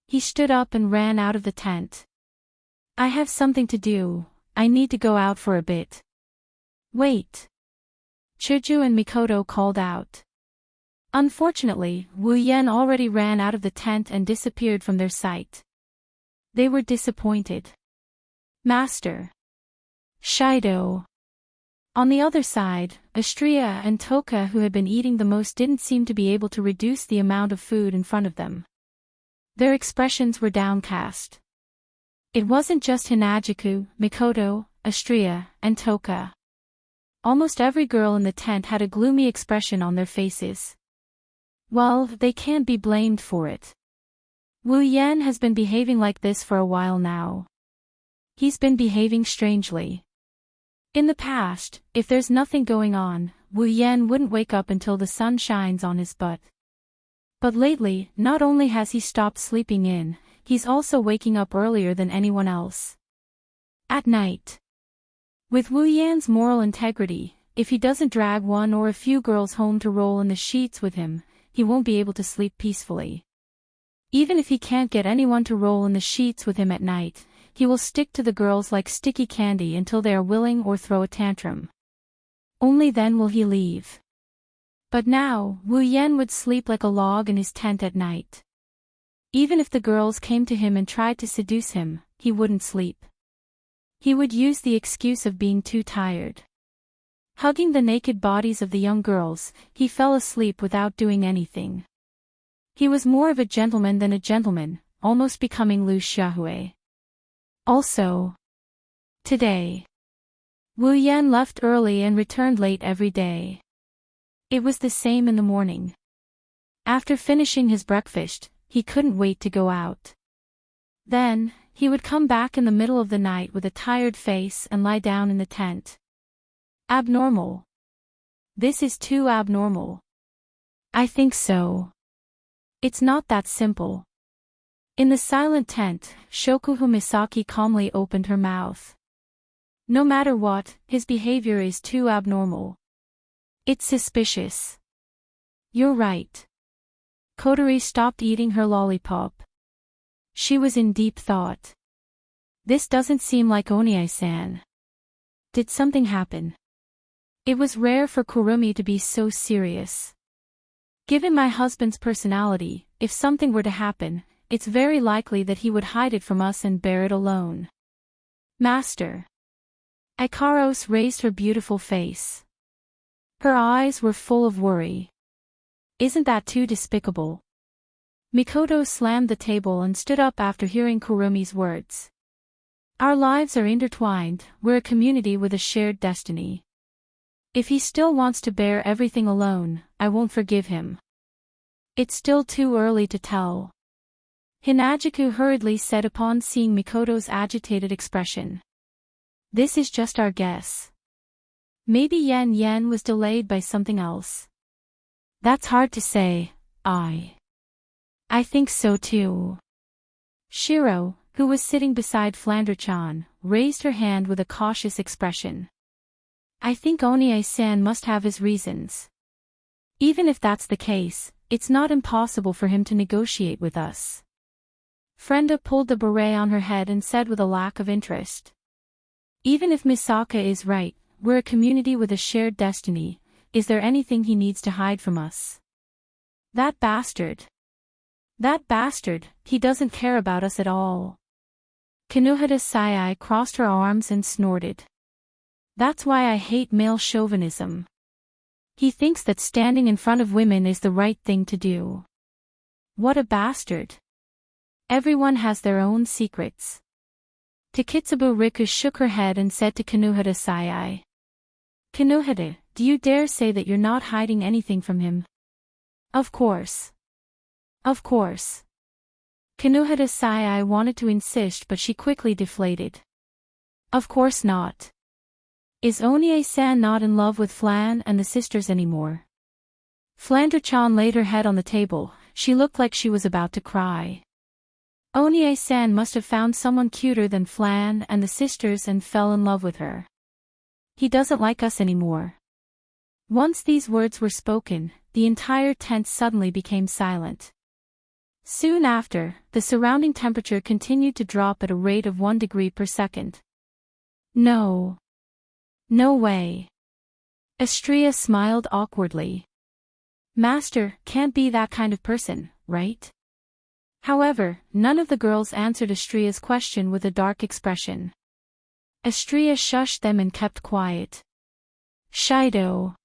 He stood up and ran out of the tent. I have something to do, I need to go out for a bit. Wait. Chuju and Mikoto called out. Unfortunately, Wu Yan already ran out of the tent and disappeared from their sight. They were disappointed. Master. Shido. On the other side, Astria and Toka, who had been eating the most, didn't seem to be able to reduce the amount of food in front of them. Their expressions were downcast. It wasn't just Hinajiku, Mikoto, Astria, and Toka. Almost every girl in the tent had a gloomy expression on their faces. Well, they can't be blamed for it. Wu Yan has been behaving like this for a while now. He's been behaving strangely. In the past, if there's nothing going on, Wu Yan wouldn't wake up until the sun shines on his butt. But lately, not only has he stopped sleeping in, he's also waking up earlier than anyone else. At night. With Wu Yan's moral integrity, if he doesn't drag one or a few girls home to roll in the sheets with him, he won't be able to sleep peacefully. Even if he can't get anyone to roll in the sheets with him at night, he will stick to the girls like sticky candy until they are willing or throw a tantrum. Only then will he leave. But now, Wu Yan would sleep like a log in his tent at night. Even if the girls came to him and tried to seduce him, he wouldn't sleep. He would use the excuse of being too tired. Hugging the naked bodies of the young girls, he fell asleep without doing anything. He was more of a gentleman than a gentleman, almost becoming Lu Xiaohui. Also, today, Wu Yan left early and returned late every day. It was the same in the morning. After finishing his breakfast, he couldn't wait to go out. Then, he would come back in the middle of the night with a tired face and lie down in the tent. Abnormal. This is too abnormal. I think so. It's not that simple. In the silent tent, Shokuho Misaki calmly opened her mouth. No matter what, his behavior is too abnormal. It's suspicious. You're right. Kotori stopped eating her lollipop. She was in deep thought. This doesn't seem like Onie-san. Did something happen? It was rare for Kurumi to be so serious. Given my husband's personality, if something were to happen, it's very likely that he would hide it from us and bear it alone. Master. Ikaros raised her beautiful face. Her eyes were full of worry. Isn't that too despicable? Mikoto slammed the table and stood up after hearing Kurumi's words. Our lives are intertwined, we're a community with a shared destiny. If he still wants to bear everything alone, I won't forgive him. It's still too early to tell. Hinajiku hurriedly said upon seeing Mikoto's agitated expression. This is just our guess. Maybe Yen was delayed by something else. That's hard to say. I think so too. Shiro, who was sitting beside Flandre-chan, raised her hand with a cautious expression. I think Onie-san must have his reasons. Even if that's the case, it's not impossible for him to negotiate with us. Frenda pulled the beret on her head and said with a lack of interest. Even if Misaka is right, we're a community with a shared destiny. Is there anything he needs to hide from us? That bastard. He doesn't care about us at all. Kinohita Sayai crossed her arms and snorted. That's why I hate male chauvinism. He thinks that standing in front of women is the right thing to do. What a bastard. Everyone has their own secrets. Takitsubo Riku shook her head and said to Kinohita Sayai. Kinohita, do you dare say that you're not hiding anything from him? Of course. Of course. Kinohita Sayai wanted to insist but she quickly deflated. Of course not. Is Onie-san not in love with Flan and the sisters anymore? Flandre-chan laid her head on the table, she looked like she was about to cry. Onie-san must have found someone cuter than Flan and the sisters and fell in love with her. He doesn't like us anymore. Once these words were spoken, the entire tent suddenly became silent. Soon after, the surrounding temperature continued to drop at a rate of 1 degree per second. No. No way. Astria smiled awkwardly. Master can't be that kind of person, right? However, none of the girls answered Astria's question with a dark expression. Astria shushed them and kept quiet. Shido.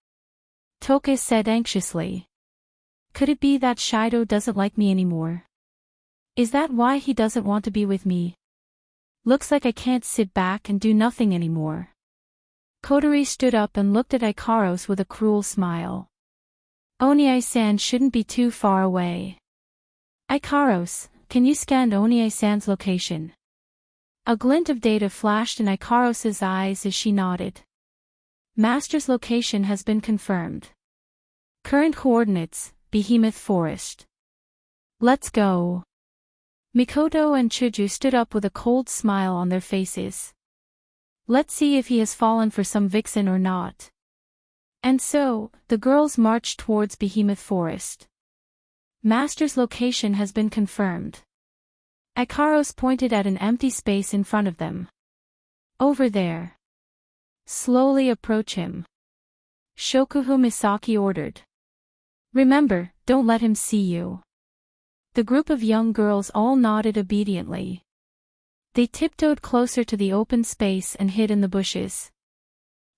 Toka said anxiously. Could it be that Shido doesn't like me anymore? Is that why he doesn't want to be with me? Looks like I can't sit back and do nothing anymore. Kotori stood up and looked at Ikaros with a cruel smile. Onie-san shouldn't be too far away. Ikaros, can you scan Onie-san's location? A glint of data flashed in Ikaros's eyes as she nodded. Master's location has been confirmed. Current coordinates, Behemoth Forest. Let's go. Mikoto and Chuju stood up with a cold smile on their faces. Let's see if he has fallen for some vixen or not. And so, the girls marched towards Behemoth Forest. Master's location has been confirmed. Ikaros pointed at an empty space in front of them. Over there. Slowly approach him. Shokuho Misaki ordered. Remember, don't let him see you. The group of young girls all nodded obediently. They tiptoed closer to the open space and hid in the bushes.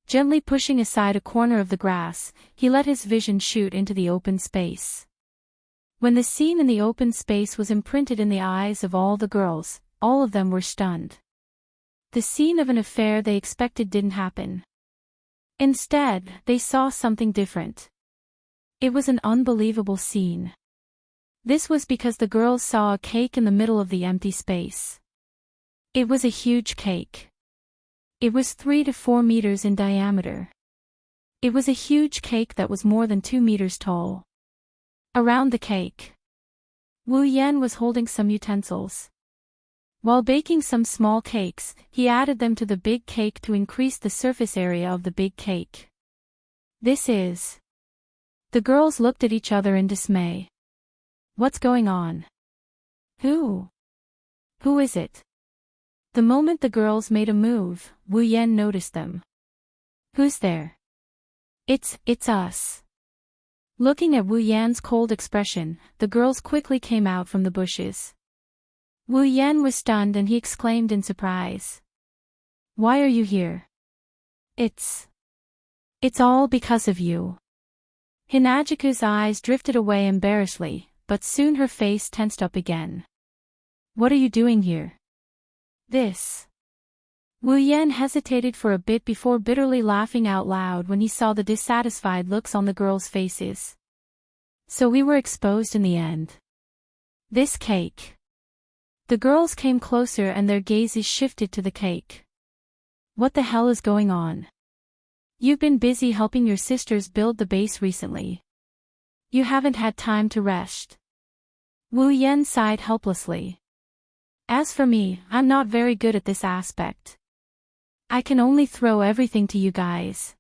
Gently pushing aside a corner of the grass, he let his vision shoot into the open space. When the scene in the open space was imprinted in the eyes of all the girls, all of them were stunned. The scene of an affair they expected didn't happen. Instead, they saw something different. It was an unbelievable scene. This was because the girls saw a cake in the middle of the empty space. It was a huge cake. It was 3 to 4 meters in diameter. It was a huge cake that was more than 2 meters tall. Around the cake, Wu Yan was holding some utensils. While baking some small cakes, he added them to the big cake to increase the surface area of the big cake. This is... The girls looked at each other in dismay. What's going on? Who is it? The moment the girls made a move, Wu Yan noticed them. Who's there? It's us. Looking at Wu Yan's cold expression, the girls quickly came out from the bushes. Wu Yan was stunned and he exclaimed in surprise. Why are you here? It's all because of you. Hinajiku's eyes drifted away embarrassedly, but soon her face tensed up again. What are you doing here? This. Wu Yan hesitated for a bit before bitterly laughing out loud when he saw the dissatisfied looks on the girls' faces. So we were exposed in the end. This cake. The girls came closer and their gazes shifted to the cake. What the hell is going on? You've been busy helping your sisters build the base recently. You haven't had time to rest. Wu Yan sighed helplessly. As for me, I'm not very good at this aspect. I can only throw everything to you guys.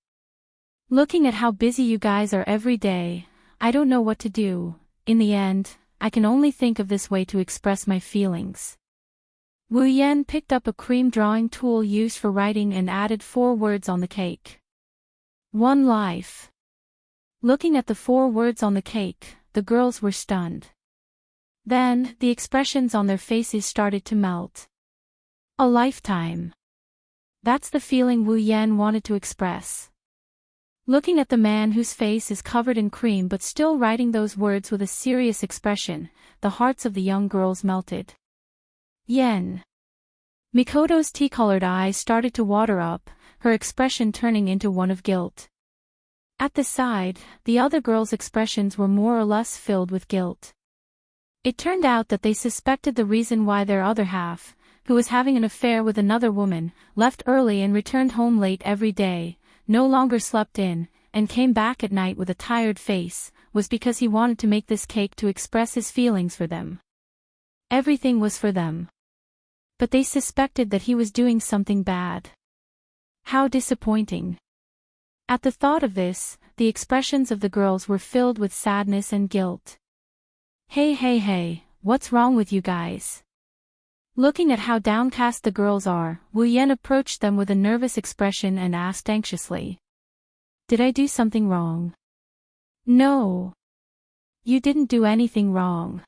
Looking at how busy you guys are every day, I don't know what to do. In the end, I can only think of this way to express my feelings. Wu Yan picked up a cream drawing tool used for writing and added 4 words on the cake. One life. Looking at the 4 words on the cake, the girls were stunned. Then, the expressions on their faces started to melt. A lifetime. That's the feeling Wu Yan wanted to express. Looking at the man whose face is covered in cream but still writing those words with a serious expression, the hearts of the young girls melted. Yen. Mikoto's tea-colored eyes started to water up, her expression turning into one of guilt. At the side, the other girls' expressions were more or less filled with guilt. It turned out that they suspected the reason why their other half, who was having an affair with another woman, left early and returned home late every day, no longer slept in, and came back at night with a tired face, was because he wanted to make this cake to express his feelings for them. Everything was for them. But they suspected that he was doing something bad. How disappointing. At the thought of this, the expressions of the girls were filled with sadness and guilt. Hey, what's wrong with you guys? Looking at how downcast the girls are, Wu Yan approached them with a nervous expression and asked anxiously. Did I do something wrong? No. You didn't do anything wrong.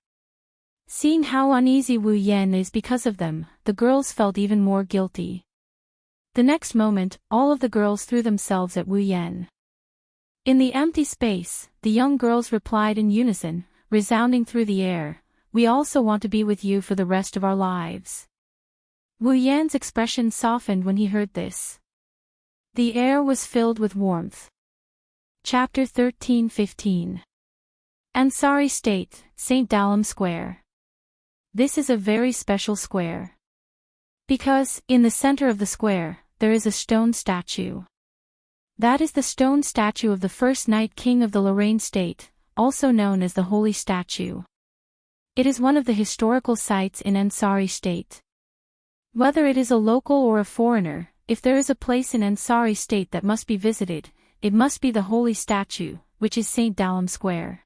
Seeing how uneasy Wu Yan is because of them, the girls felt even more guilty. The next moment, all of the girls threw themselves at Wu Yan. In the empty space, the young girls replied in unison, resounding through the air, we also want to be with you for the rest of our lives. Wu Yan's expression softened when he heard this. The air was filled with warmth. Chapter 13-15. Ansari State, St. Dalam Square. This is a very special square. Because, in the center of the square, there is a stone statue. That is the stone statue of the first Night King of the Lorraine State, also known as the Holy Statue. It is one of the historical sites in Ansari State. Whether it is a local or a foreigner, if there is a place in Ansari State that must be visited, it must be the Holy Statue, which is St. Dalam Square.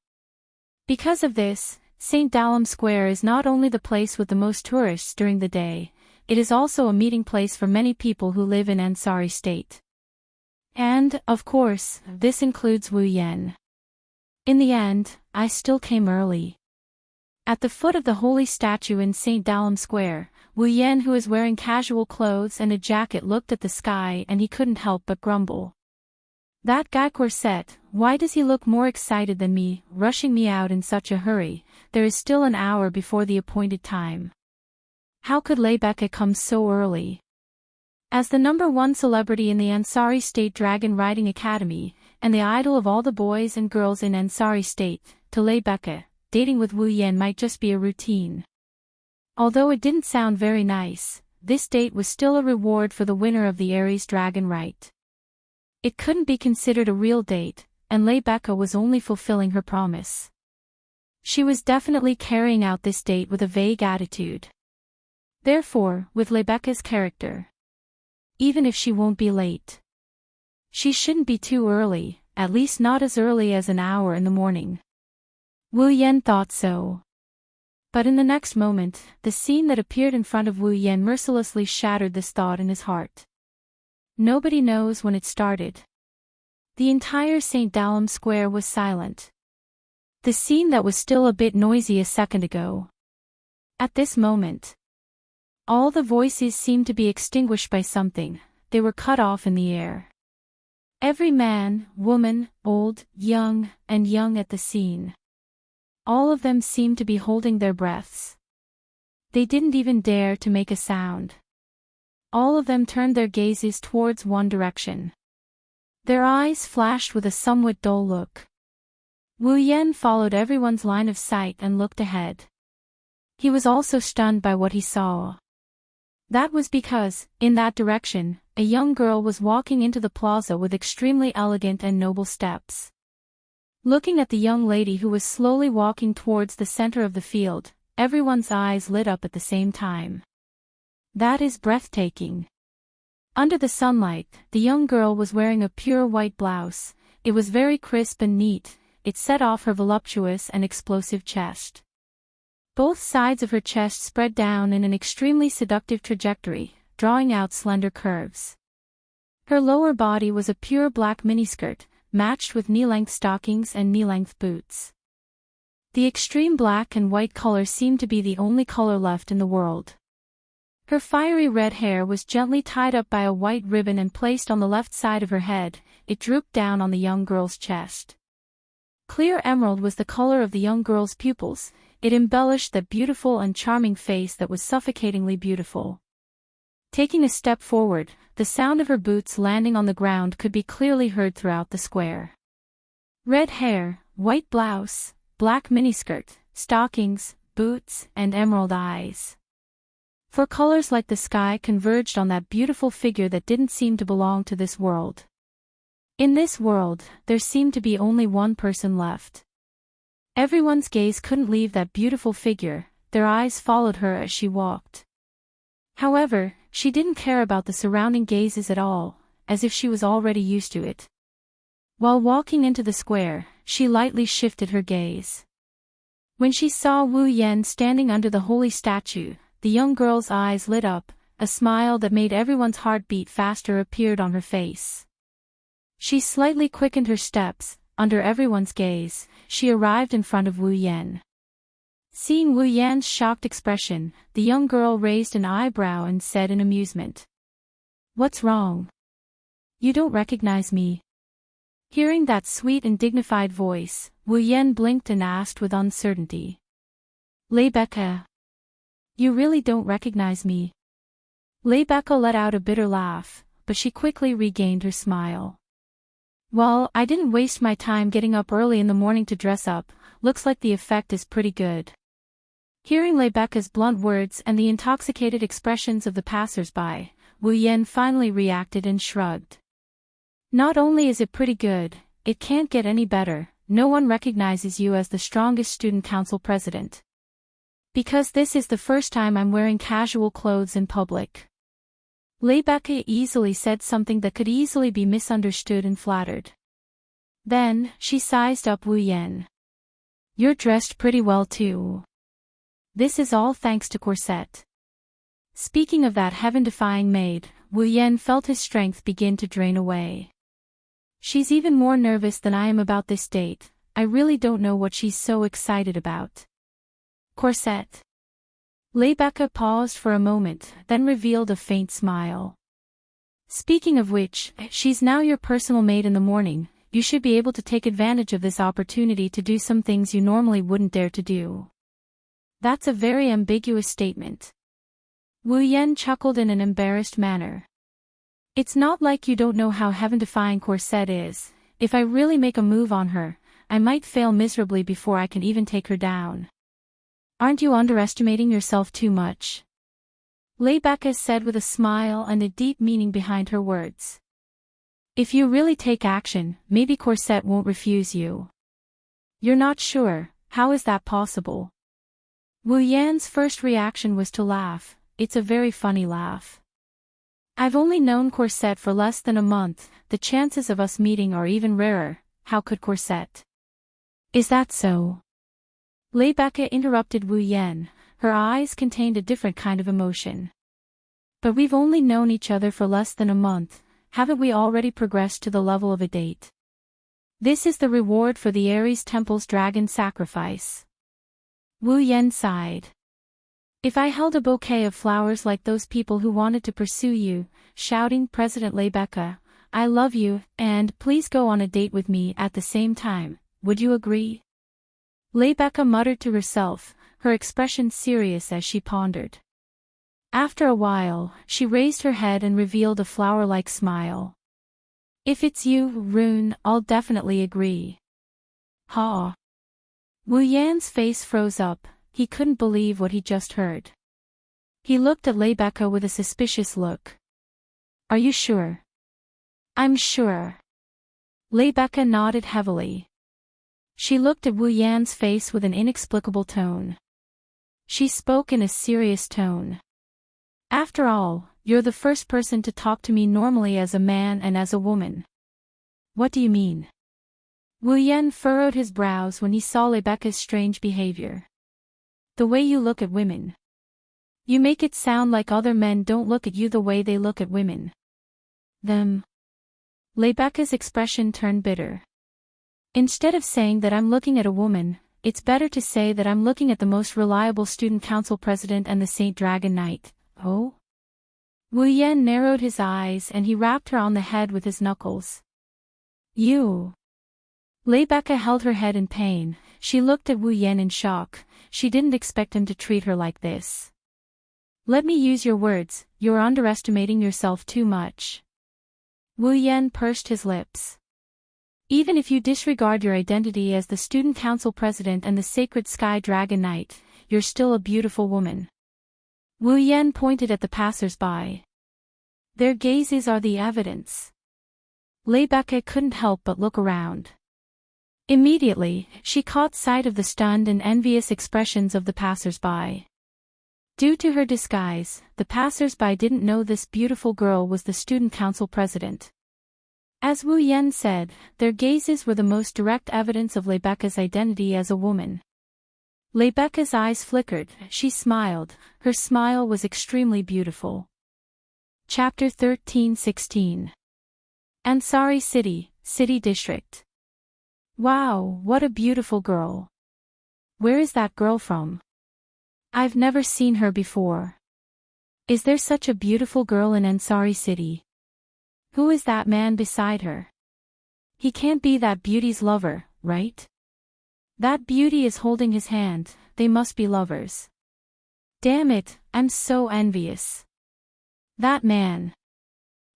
Because of this, St. Dalam Square is not only the place with the most tourists during the day, it is also a meeting place for many people who live in Ansari State. And, of course, this includes Wu Yan. In the end, I still came early. At the foot of the holy statue in St. Dalam Square, Wu Yan, who is wearing casual clothes and a jacket, looked at the sky and he couldn't help but grumble. That guy Corset, why does he look more excited than me, rushing me out in such a hurry? There is still an hour before the appointed time. How could Lebecca come so early? As the #1 celebrity in the Ansari State Dragon Riding Academy, and the idol of all the boys and girls in Ansari State, to Lebecca, dating with Wu Yan might just be a routine. Although it didn't sound very nice, this date was still a reward for the winner of the Aries Dragon Rite. It couldn't be considered a real date, and Rebecca was only fulfilling her promise. She was definitely carrying out this date with a vague attitude. Therefore, with Rebecca's character, even if she won't be late, she shouldn't be too early, at least not as early as an hour in the morning. Wu Yan thought so. But in the next moment, the scene that appeared in front of Wu Yan mercilessly shattered this thought in his heart. Nobody knows when it started. The entire St. Dalem Square was silent. The scene that was still a bit noisy a second ago. At this moment, all the voices seemed to be extinguished by something, they were cut off in the air. Every man, woman, old, young, and young at the scene. All of them seemed to be holding their breaths. They didn't even dare to make a sound. All of them turned their gazes towards one direction. Their eyes flashed with a somewhat dull look. Wu Yan followed everyone's line of sight and looked ahead. He was also stunned by what he saw. That was because, in that direction, a young girl was walking into the plaza with extremely elegant and noble steps. Looking at the young lady who was slowly walking towards the center of the field, everyone's eyes lit up at the same time. That is breathtaking. Under the sunlight, the young girl was wearing a pure white blouse. It was very crisp and neat, it set off her voluptuous and explosive chest. Both sides of her chest spread down in an extremely seductive trajectory, drawing out slender curves. Her lower body was a pure black miniskirt, matched with knee-length stockings and knee-length boots. The extreme black and white color seemed to be the only color left in the world. Her fiery red hair was gently tied up by a white ribbon and placed on the left side of her head, it drooped down on the young girl's chest. Clear emerald was the color of the young girl's pupils, it embellished that beautiful and charming face that was suffocatingly beautiful. Taking a step forward, the sound of her boots landing on the ground could be clearly heard throughout the square. Red hair, white blouse, black miniskirt, stockings, boots, and emerald eyes. Four colors like the sky converged on that beautiful figure that didn't seem to belong to this world. In this world, there seemed to be only one person left. Everyone's gaze couldn't leave that beautiful figure, their eyes followed her as she walked. However, she didn't care about the surrounding gazes at all, as if she was already used to it. While walking into the square, she lightly shifted her gaze. When she saw Wu Yan standing under the holy statue, the young girl's eyes lit up, a smile that made everyone's heart beat faster appeared on her face. She slightly quickened her steps, under everyone's gaze, she arrived in front of Wu Yan. Seeing Wu Yan's shocked expression, the young girl raised an eyebrow and said in amusement, "What's wrong? You don't recognize me?" Hearing that sweet and dignified voice, Wu Yan blinked and asked with uncertainty, "Rebecca, you really don't recognize me?" Rebecca let out a bitter laugh, but she quickly regained her smile. "Well, I didn't waste my time getting up early in the morning to dress up, looks like the effect is pretty good." Hearing Rebecca's blunt words and the intoxicated expressions of the passers-by, Wu Yan finally reacted and shrugged. "Not only is it pretty good, it can't get any better, no one recognizes you as the strongest student council president. Because this is the first time I'm wearing casual clothes in public." Rebecca easily said something that could easily be misunderstood and flattered. Then, she sized up Wu Yan. "You're dressed pretty well too. This is all thanks to Corset." Speaking of that heaven-defying maid, Wu Yan felt his strength begin to drain away. "She's even more nervous than I am about this date, I really don't know what she's so excited about." Corset. Rebecca paused for a moment, then revealed a faint smile. "Speaking of which, she's now your personal maid in the morning, you should be able to take advantage of this opportunity to do some things you normally wouldn't dare to do." "That's a very ambiguous statement." Wu Yan chuckled in an embarrassed manner. "It's not like you don't know how heaven-defying Corset is, if I really make a move on her, I might fail miserably before I can even take her down. Aren't you underestimating yourself too much? Rebecca said with a smile and a deep meaning behind her words. If you really take action, maybe Corset won't refuse you. You're not sure, how is that possible? Wu Yan's first reaction was to laugh. It's a very funny laugh. I've only known Corset for less than a month, the chances of us meeting are even rarer. How could Corset? Is that so? Rebecca interrupted Wu Yan, her eyes contained a different kind of emotion. But we've only known each other for less than a month, haven't we already progressed to the level of a date? This is the reward for the Ares Temple's dragon sacrifice. Wu Yan sighed. If I held a bouquet of flowers like those people who wanted to pursue you, shouting President Rebecca, I love you, and please go on a date with me at the same time, would you agree? Rebecca muttered to herself, her expression serious as she pondered. After a while, she raised her head and revealed a flower-like smile. If it's you, Rune, I'll definitely agree. Ha! Wu Yan's face froze up, he couldn't believe what he just heard. He looked at Rebecca with a suspicious look. Are you sure? I'm sure. Rebecca nodded heavily. She looked at Wu Yan's face with an inexplicable tone. She spoke in a serious tone. After all, you're the first person to talk to me normally as a man and as a woman. What do you mean? Wu Yan furrowed his brows when he saw Rebecca's strange behavior. The way you look at women. You make it sound like other men don't look at you the way they look at women. Them. Rebecca's expression turned bitter. Instead of saying that I'm looking at a woman, it's better to say that I'm looking at the most reliable student council president and the Saint Dragon Knight. Oh? Wu Yan narrowed his eyes and he rapped her on the head with his knuckles. You. Rebecca held her head in pain, she looked at Wu Yan in shock, she didn't expect him to treat her like this. Let me use your words, you're underestimating yourself too much. Wu Yan pursed his lips. Even if you disregard your identity as the student council president and the sacred sky dragon knight, you're still a beautiful woman. Wu Yan pointed at the passers-by. Their gazes are the evidence. Rebecca couldn't help but look around. Immediately, she caught sight of the stunned and envious expressions of the passers-by. Due to her disguise, the passers-by didn't know this beautiful girl was the student council president. As Wu Yan said, their gazes were the most direct evidence of Rebecca's identity as a woman. Rebecca's eyes flickered, she smiled, her smile was extremely beautiful. Chapter 13-16. Ansari City, City District. Wow, what a beautiful girl. Where is that girl from? I've never seen her before. Is there such a beautiful girl in Ansari City? Who is that man beside her? He can't be that beauty's lover, right? That beauty is holding his hand, they must be lovers. Damn it, I'm so envious. That man.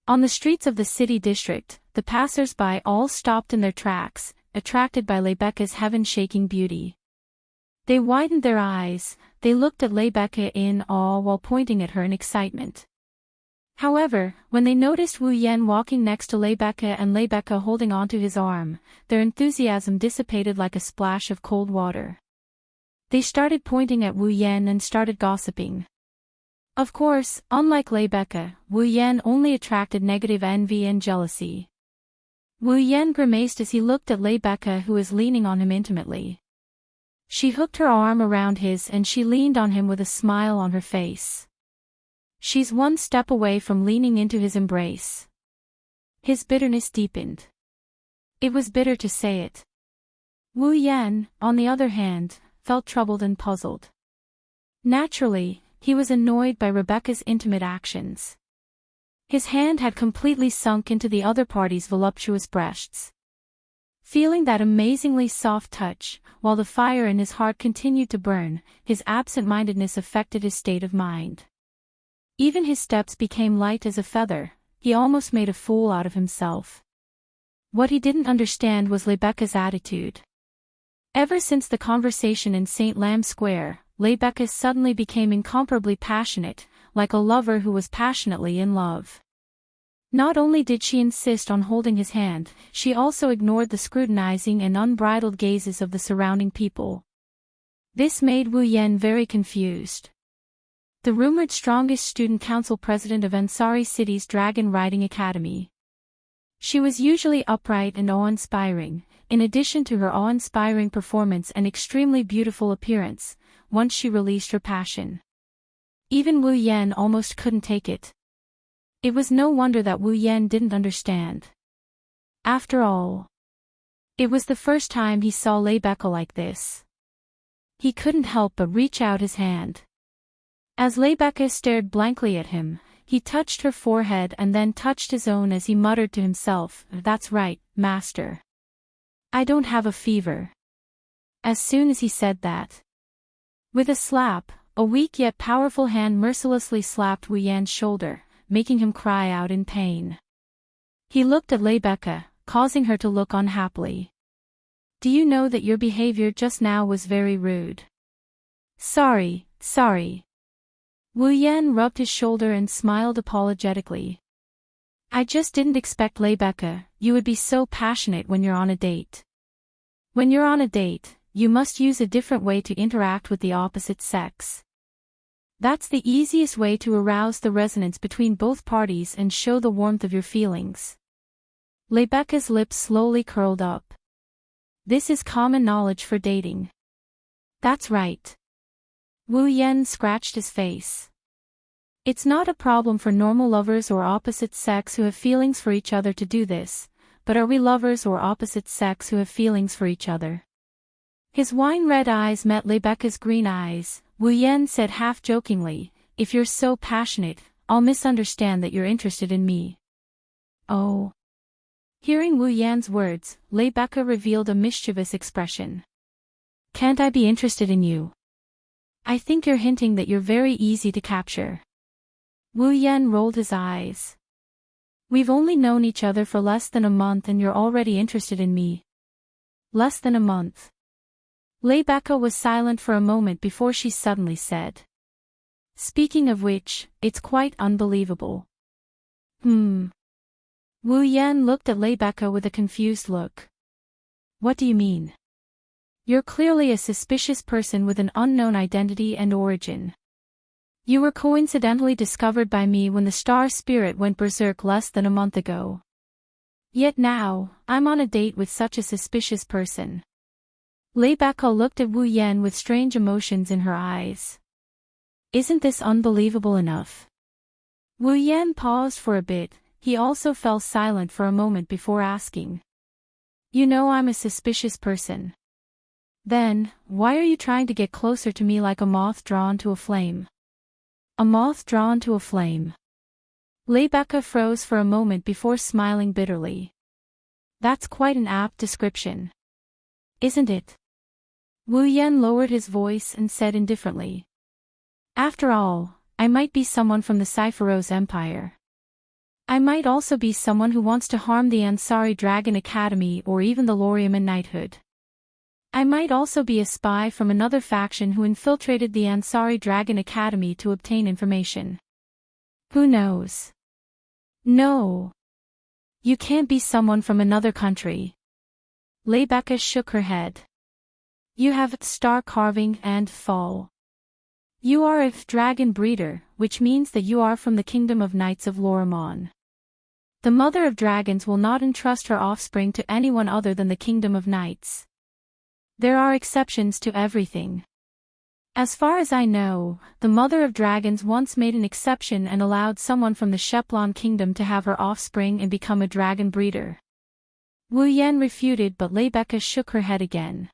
On the streets of the city district, the passers-by all stopped in their tracks, attracted by Rebecca's heaven-shaking beauty. They widened their eyes, they looked at Rebecca in awe while pointing at her in excitement. However, when they noticed Wu Yan walking next to Rebecca and Rebecca holding onto his arm, their enthusiasm dissipated like a splash of cold water. They started pointing at Wu Yan and started gossiping. Of course, unlike Rebecca, Wu Yan only attracted negative envy and jealousy. Wu Yan grimaced as he looked at Rebecca, who was leaning on him intimately. She hooked her arm around his and she leaned on him with a smile on her face. She's one step away from leaning into his embrace. His bitterness deepened. It was bitter to say it. Wu Yan, on the other hand, felt troubled and puzzled. Naturally, he was annoyed by Rebecca's intimate actions. His hand had completely sunk into the other party's voluptuous breasts. Feeling that amazingly soft touch, while the fire in his heart continued to burn, his absent-mindedness affected his state of mind. Even his steps became light as a feather, he almost made a fool out of himself. What he didn't understand was Rebecca's attitude. Ever since the conversation in St. Lamb Square, Rebecca suddenly became incomparably passionate, like a lover who was passionately in love. Not only did she insist on holding his hand, she also ignored the scrutinizing and unbridled gazes of the surrounding people. This made Wu Yan very confused. The rumored strongest student council president of Ansari City's Dragon Riding Academy. She was usually upright and awe-inspiring, in addition to her awe-inspiring performance and extremely beautiful appearance, once she released her passion. Even Wu Yan almost couldn't take it. It was no wonder that Wu Yan didn't understand. After all, it was the first time he saw Rebecca like this. He couldn't help but reach out his hand. As Rebecca stared blankly at him, he touched her forehead and then touched his own as he muttered to himself, "That's right, master. I don't have a fever." As soon as he said that, with a slap, a weak yet powerful hand mercilessly slapped Wu Yan's shoulder, making him cry out in pain. He looked at Rebecca, causing her to look unhappily. "Do you know that your behavior just now was very rude?" Sorry. Wu Yan rubbed his shoulder and smiled apologetically. "I just didn't expect, Rebecca, you would be so passionate when you're on a date. When you're on a date, you must use a different way to interact with the opposite sex. That's the easiest way to arouse the resonance between both parties and show the warmth of your feelings." Rebecca's lips slowly curled up. "This is common knowledge for dating." "That's right." Wu Yan scratched his face. "It's not a problem for normal lovers or opposite sex who have feelings for each other to do this, but are we lovers or opposite sex who have feelings for each other?" His wine-red eyes met Rebecca's green eyes. Wu Yan said half-jokingly, "If you're so passionate, I'll misunderstand that you're interested in me." "Oh." Hearing Wu Yan's words, Rebecca revealed a mischievous expression. "Can't I be interested in you? I think you're hinting that you're very easy to capture." Wu Yan rolled his eyes. "We've only known each other for less than a month and you're already interested in me." "Less than a month?" Rebecca was silent for a moment before she suddenly said, "Speaking of which, it's quite unbelievable." Wu Yan looked at Rebecca with a confused look. "What do you mean? You're clearly a suspicious person with an unknown identity and origin. You were coincidentally discovered by me when the star spirit went berserk less than a month ago. Yet now, I'm on a date with such a suspicious person." Rebecca looked at Wu Yan with strange emotions in her eyes. "Isn't this unbelievable enough?" Wu Yan paused for a bit. He also fell silent for a moment before asking, "You know I'm a suspicious person. Then, why are you trying to get closer to me like a moth drawn to a flame?" "A moth drawn to a flame." Rebecca froze for a moment before smiling bitterly. "That's quite an apt description. Isn't it?" Wu Yan lowered his voice and said indifferently, "After all, I might be someone from the Cypheros Empire. I might also be someone who wants to harm the Ansari Dragon Academy or even the Loriaman Knighthood. I might also be a spy from another faction who infiltrated the Ansari Dragon Academy to obtain information. Who knows?" "No. You can't be someone from another country." Rebecca shook her head. "You have star carving and fall. You are a dragon breeder, which means that you are from the kingdom of knights of Lorimon. The mother of dragons will not entrust her offspring to anyone other than the kingdom of knights. There are exceptions to everything. As far as I know, the mother of dragons once made an exception and allowed someone from the Sheplon kingdom to have her offspring and become a dragon breeder." Wu Yan refuted, but Rebecca shook her head again.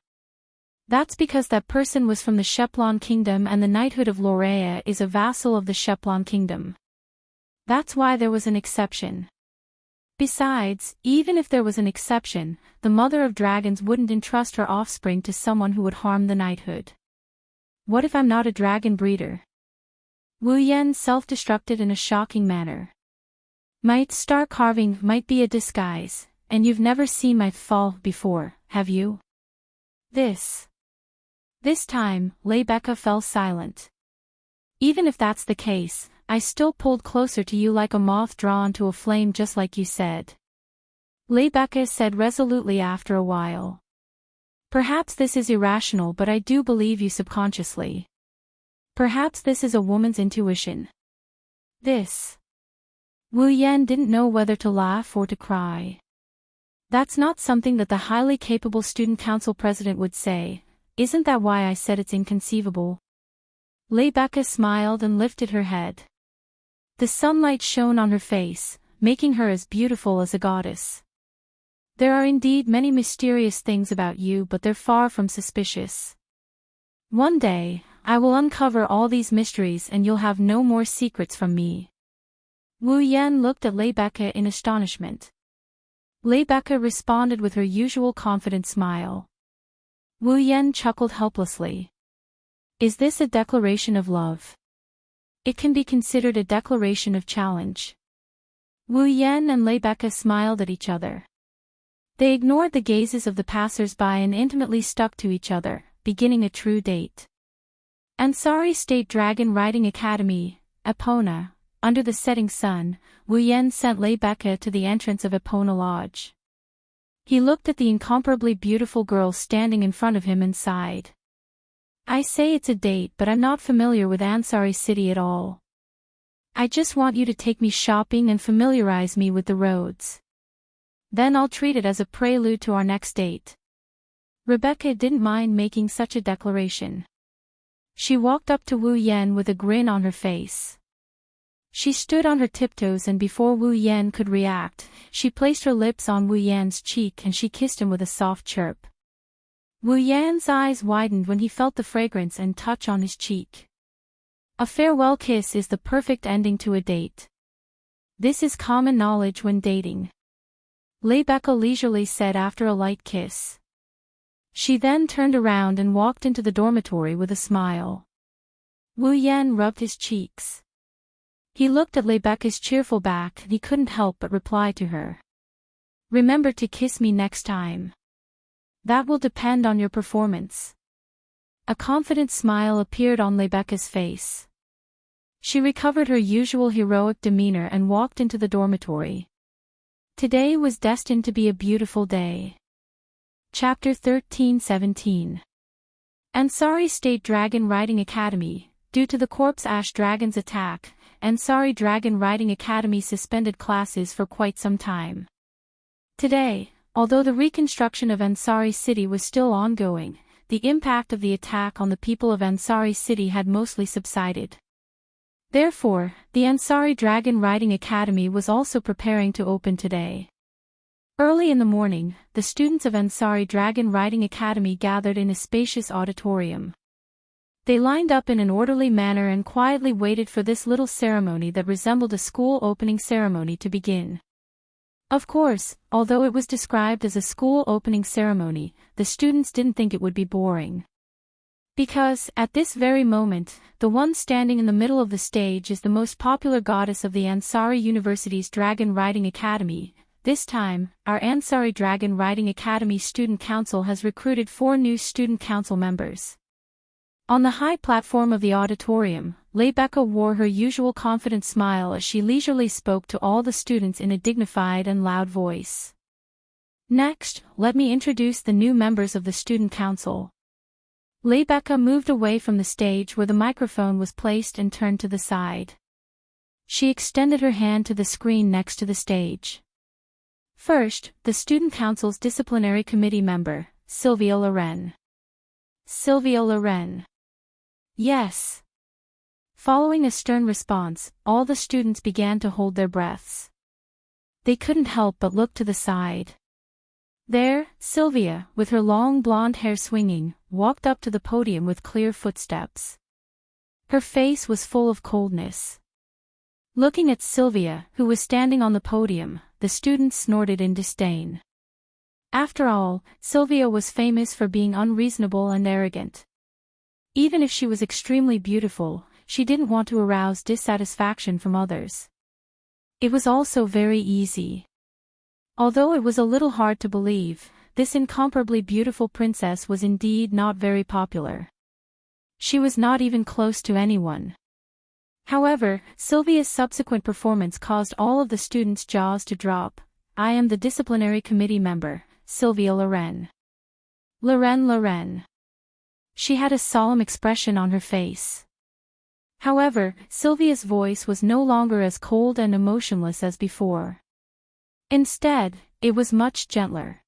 "That's because that person was from the Sheplon kingdom and the knighthood of Lorea is a vassal of the Sheplon kingdom. That's why there was an exception. Besides, even if there was an exception, the mother of dragons wouldn't entrust her offspring to someone who would harm the knighthood. What if I'm not a dragon breeder?" Wu Yan self-destructed in a shocking manner. "My star carving might be a disguise, and you've never seen my fall before, have you?" This time, Rebecca fell silent. Even if that's the case, I still pulled closer to you like a moth drawn to a flame, just like you said. Rebecca said resolutely after a while. Perhaps this is irrational, but I do believe you subconsciously. Perhaps this is a woman's intuition. Wu Yan didn't know whether to laugh or to cry. That's not something that the highly capable student council president would say. Isn't that why I said it's inconceivable? Rebecca smiled and lifted her head. The sunlight shone on her face, making her as beautiful as a goddess. There are indeed many mysterious things about you, but they're far from suspicious. One day, I will uncover all these mysteries and you'll have no more secrets from me. Wu Yan looked at Rebecca in astonishment. Rebecca responded with her usual confident smile. Wu Yan chuckled helplessly. Is this a declaration of love? It can be considered a declaration of challenge. Wu Yan and Rebecca smiled at each other. They ignored the gazes of the passers-by and intimately stuck to each other, beginning a true date. Ansari State Dragon Riding Academy, Epona. Under the setting sun, Wu Yan sent Rebecca to the entrance of Epona Lodge. He looked at the incomparably beautiful girl standing in front of him and sighed. I say it's a date, but I'm not familiar with Ansari City at all. I just want you to take me shopping and familiarize me with the roads. Then I'll treat it as a prelude to our next date. Rebecca didn't mind making such a declaration. She walked up to Wu Yan with a grin on her face. She stood on her tiptoes, and before Wu Yan could react, she placed her lips on Wu Yan's cheek and she kissed him with a soft chirp. Wu Yan's eyes widened when he felt the fragrance and touch on his cheek. A farewell kiss is the perfect ending to a date. This is common knowledge when dating. Rebecca leisurely said after a light kiss. She then turned around and walked into the dormitory with a smile. Wu Yan rubbed his cheeks. He looked at Rebecca's cheerful back and he couldn't help but reply to her. Remember to kiss me next time. That will depend on your performance. A confident smile appeared on Rebecca's face. She recovered her usual heroic demeanor and walked into the dormitory. Today was destined to be a beautiful day. Chapter 13-17. Ansari State Dragon Riding Academy. Due to the Corpse Ash Dragon's attack, Ansari Dragon Riding Academy suspended classes for quite some time. Today, although the reconstruction of Ansari City was still ongoing, the impact of the attack on the people of Ansari City had mostly subsided. Therefore, the Ansari Dragon Riding Academy was also preparing to open today. Early in the morning, the students of Ansari Dragon Riding Academy gathered in a spacious auditorium. They lined up in an orderly manner and quietly waited for this little ceremony that resembled a school opening ceremony to begin. Of course, although it was described as a school opening ceremony, the students didn't think it would be boring. Because, at this very moment, the one standing in the middle of the stage is the most popular goddess of the Ansari University's Dragon Riding Academy. This time, our Ansari Dragon Riding Academy Student Council has recruited 4 new Student Council members. On the high platform of the auditorium, Rebecca wore her usual confident smile as she leisurely spoke to all the students in a dignified and loud voice. Next, let me introduce the new members of the Student Council. Rebecca moved away from the stage where the microphone was placed and turned to the side. She extended her hand to the screen next to the stage. First, the Student Council's Disciplinary Committee member, Sylvia Loren. Sylvia Loren. Yes. Following a stern response, all the students began to hold their breaths. They couldn't help but look to the side. There, Sylvia, with her long blonde hair swinging, walked up to the podium with clear footsteps. Her face was full of coldness. Looking at Sylvia, who was standing on the podium, the students snorted in disdain. After all, Sylvia was famous for being unreasonable and arrogant. Even if she was extremely beautiful, she didn't want to arouse dissatisfaction from others. It was also very easy. Although it was a little hard to believe, this incomparably beautiful princess was indeed not very popular. She was not even close to anyone. However, Sylvia's subsequent performance caused all of the students' jaws to drop. I am the disciplinary committee member, Sylvia Loren. Loren. She had a solemn expression on her face. However, Sylvia's voice was no longer as cold and emotionless as before. Instead, it was much gentler.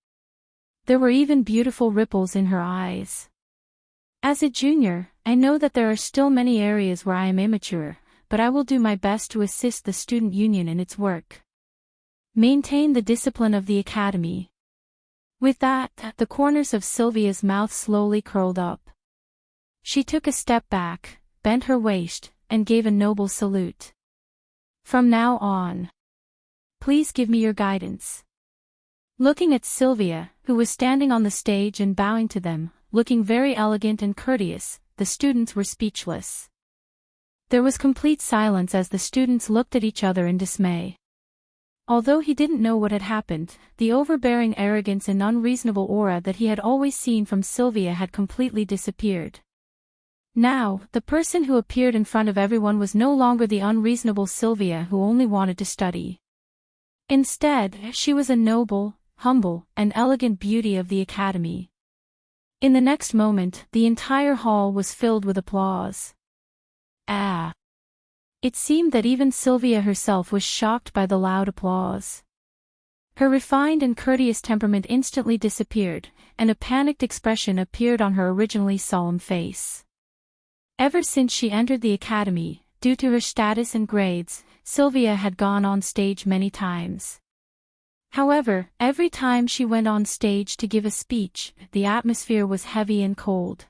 There were even beautiful ripples in her eyes. As a junior, I know that there are still many areas where I am immature, but I will do my best to assist the student union in its work. Maintain the discipline of the academy. With that, the corners of Sylvia's mouth slowly curled up. She took a step back, bent her waist, and gave a noble salute. From now on, please give me your guidance. Looking at Sylvia, who was standing on the stage and bowing to them, looking very elegant and courteous, the students were speechless. There was complete silence as the students looked at each other in dismay. Although he didn't know what had happened, the overbearing arrogance and unreasonable aura that he had always seen from Sylvia had completely disappeared. Now, the person who appeared in front of everyone was no longer the unreasonable Sylvia who only wanted to study. Instead, she was a noble, humble, and elegant beauty of the academy. In the next moment, the entire hall was filled with applause. It seemed that even Sylvia herself was shocked by the loud applause. Her refined and courteous temperament instantly disappeared, and a panicked expression appeared on her originally solemn face. Ever since she entered the academy, due to her status and grades, Sylvia had gone on stage many times. However, every time she went on stage to give a speech, the atmosphere was heavy and cold.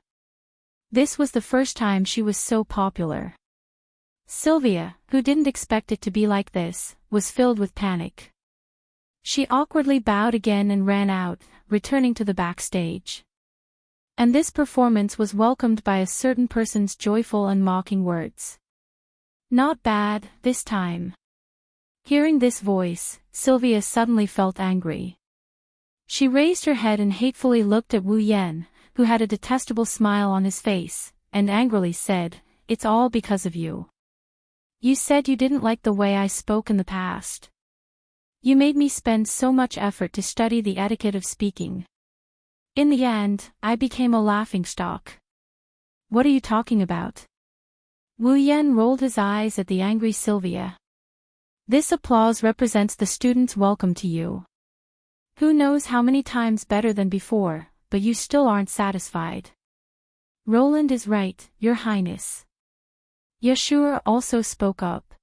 This was the first time she was so popular. Sylvia, who didn't expect it to be like this, was filled with panic. She awkwardly bowed again and ran out, returning to the backstage. And this performance was welcomed by a certain person's joyful and mocking words. Not bad, this time. Hearing this voice, Sylvia suddenly felt angry. She raised her head and hatefully looked at Wu Yan, who had a detestable smile on his face, and angrily said, "It's all because of you. You said you didn't like the way I spoke in the past. You made me spend so much effort to study the etiquette of speaking. In the end, I became a laughingstock. What are you talking about?" Wu Yan rolled his eyes at the angry Sylvia. This applause represents the students' welcome to you. Who knows how many times better than before, but you still aren't satisfied. Roland is right, Your Highness. Yashura also spoke up.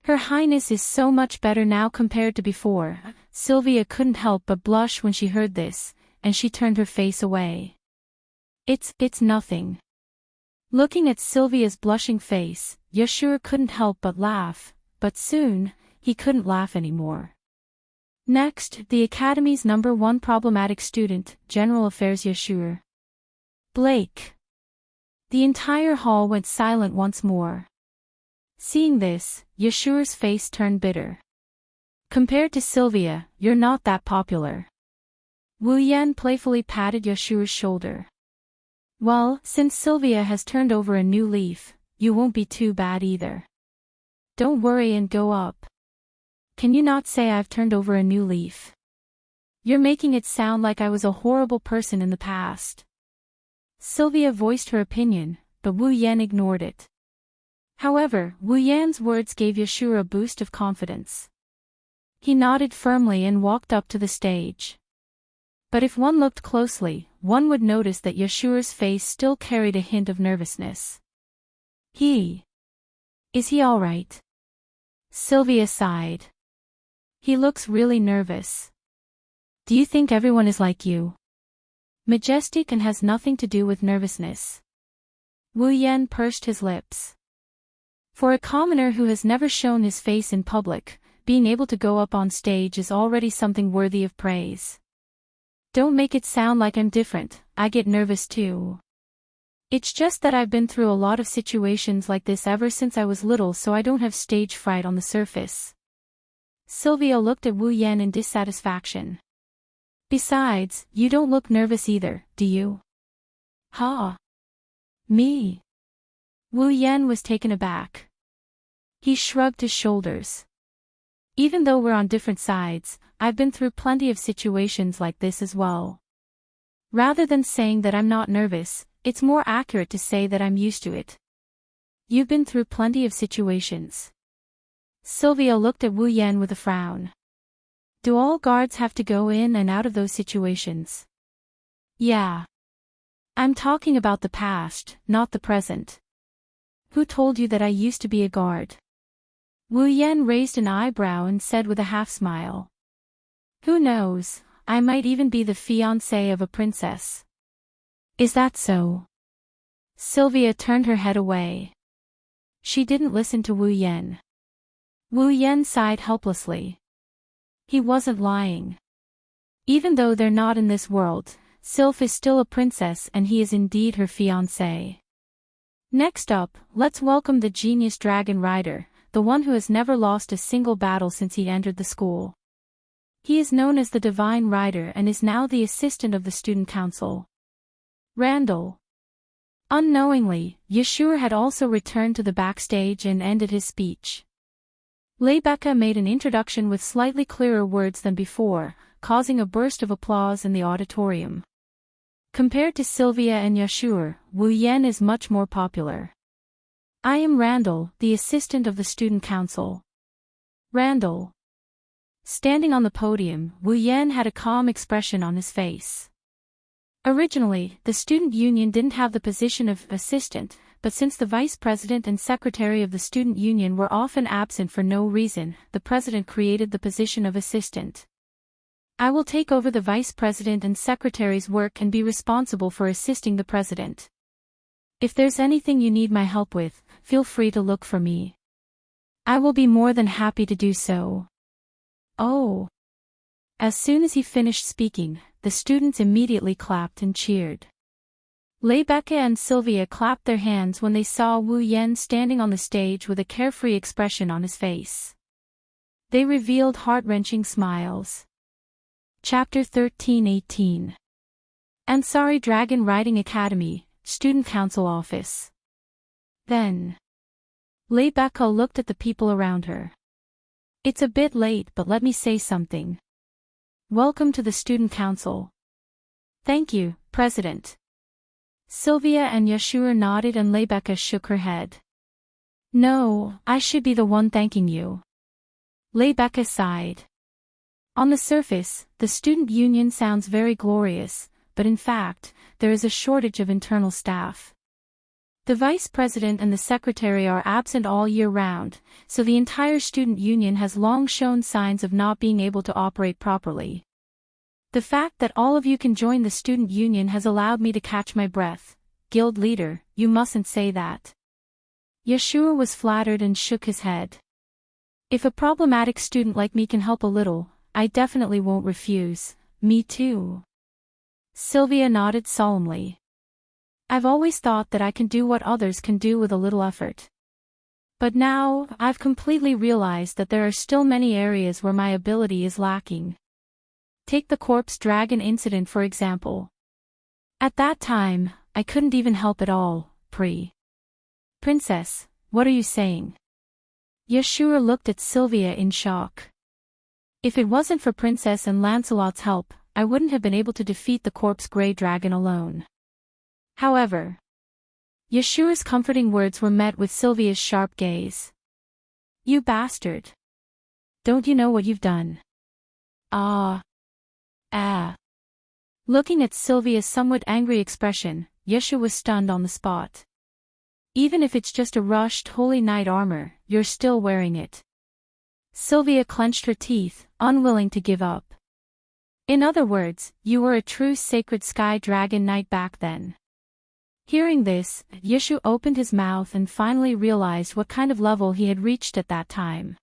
Her Highness is so much better now compared to before. Sylvia couldn't help but blush when she heard this, and she turned her face away. It's nothing. Looking at Sylvia's blushing face, Yashura couldn't help but laugh, but soon, he couldn't laugh anymore. Next, the Academy's #1 problematic student, General Affairs Yashura. Blake. The entire hall went silent once more. Seeing this, Yashura's face turned bitter. Compared to Sylvia, you're not that popular. Wu Yan playfully patted Yashura's shoulder. Well, since Sylvia has turned over a new leaf, you won't be too bad either. Don't worry and go up. Can you not say I've turned over a new leaf? You're making it sound like I was a horrible person in the past. Sylvia voiced her opinion, but Wu Yan ignored it. However, Wu Yan's words gave Yashura a boost of confidence. He nodded firmly and walked up to the stage. But if one looked closely, one would notice that Yashura's face still carried a hint of nervousness. Is he all right? Sylvia sighed. He looks really nervous. Do you think everyone is like you? Majestic and has nothing to do with nervousness. Wu Yan pursed his lips. For a commoner who has never shown his face in public, being able to go up on stage is already something worthy of praise. Don't make it sound like I'm different, I get nervous too. It's just that I've been through a lot of situations like this ever since I was little, so I don't have stage fright on the surface. Sylvia looked at Wu Yan in dissatisfaction. Besides, you don't look nervous either, do you? Ha! Me? Wu Yan was taken aback. He shrugged his shoulders. Even though we're on different sides, I've been through plenty of situations like this as well. Rather than saying that I'm not nervous, it's more accurate to say that I'm used to it. You've been through plenty of situations. Sylvia looked at Wu Yan with a frown. Do all guards have to go in and out of those situations? Yeah. I'm talking about the past, not the present. Who told you that I used to be a guard? Wu Yan raised an eyebrow and said with a half-smile. Who knows, I might even be the fiancé of a princess. Is that so? Sylvia turned her head away. She didn't listen to Wu Yan. Wu Yan sighed helplessly. He wasn't lying. Even though they're not in this world, Sylph is still a princess and he is indeed her fiancé. Next up, let's welcome the genius dragon rider, the one who has never lost a single battle since he entered the school. He is known as the Divine Rider and is now the assistant of the student council. Randall. Unknowingly, Yeshua had also returned to the backstage and ended his speech. Rebecca made an introduction with slightly clearer words than before, causing a burst of applause in the auditorium. Compared to Sylvia and Yeshua, Wu Yan is much more popular. I am Randall, the assistant of the student council. Randall. Standing on the podium, Wu Yan had a calm expression on his face. Originally, the student union didn't have the position of assistant, but since the vice president and secretary of the student union were often absent for no reason, the president created the position of assistant. I will take over the vice president and secretary's work and be responsible for assisting the president. If there's anything you need my help with, feel free to look for me. I will be more than happy to do so. Oh. As soon as he finished speaking, the students immediately clapped and cheered. Rebecca and Sylvia clapped their hands when they saw Wu Yan standing on the stage with a carefree expression on his face. They revealed heart-wrenching smiles. Chapter 13-18. Ansari Dragon Riding Academy, Student Council Office. Then. Rebecca looked at the people around her. It's a bit late, but let me say something. Welcome to the Student Council. Thank you, President. Sylvia and Yeshua nodded and Rebecca shook her head. No, I should be the one thanking you. Rebecca sighed. On the surface, the student union sounds very glorious, but in fact, there is a shortage of internal staff. The vice president and the secretary are absent all year round, so the entire student union has long shown signs of not being able to operate properly. The fact that all of you can join the student union has allowed me to catch my breath. Guild leader, you mustn't say that. Yeshua was flattered and shook his head. If a problematic student like me can help a little, I definitely won't refuse. Me too. Sylvia nodded solemnly. I've always thought that I can do what others can do with a little effort. But now, I've completely realized that there are still many areas where my ability is lacking. Take the corpse dragon incident for example. At that time, I couldn't even help at all, Princess, what are you saying? Yeshua looked at Sylvia in shock. If it wasn't for Princess and Lancelot's help, I wouldn't have been able to defeat the corpse grey dragon alone. However, Yeshua's comforting words were met with Sylvia's sharp gaze. You bastard! Don't you know what you've done? Looking at Sylvia's somewhat angry expression, Yeshua was stunned on the spot. Even if it's just a rushed holy knight armor, you're still wearing it. Sylvia clenched her teeth, unwilling to give up. In other words, you were a true sacred sky dragon knight back then. Hearing this, Yeshua opened his mouth and finally realized what kind of level he had reached at that time.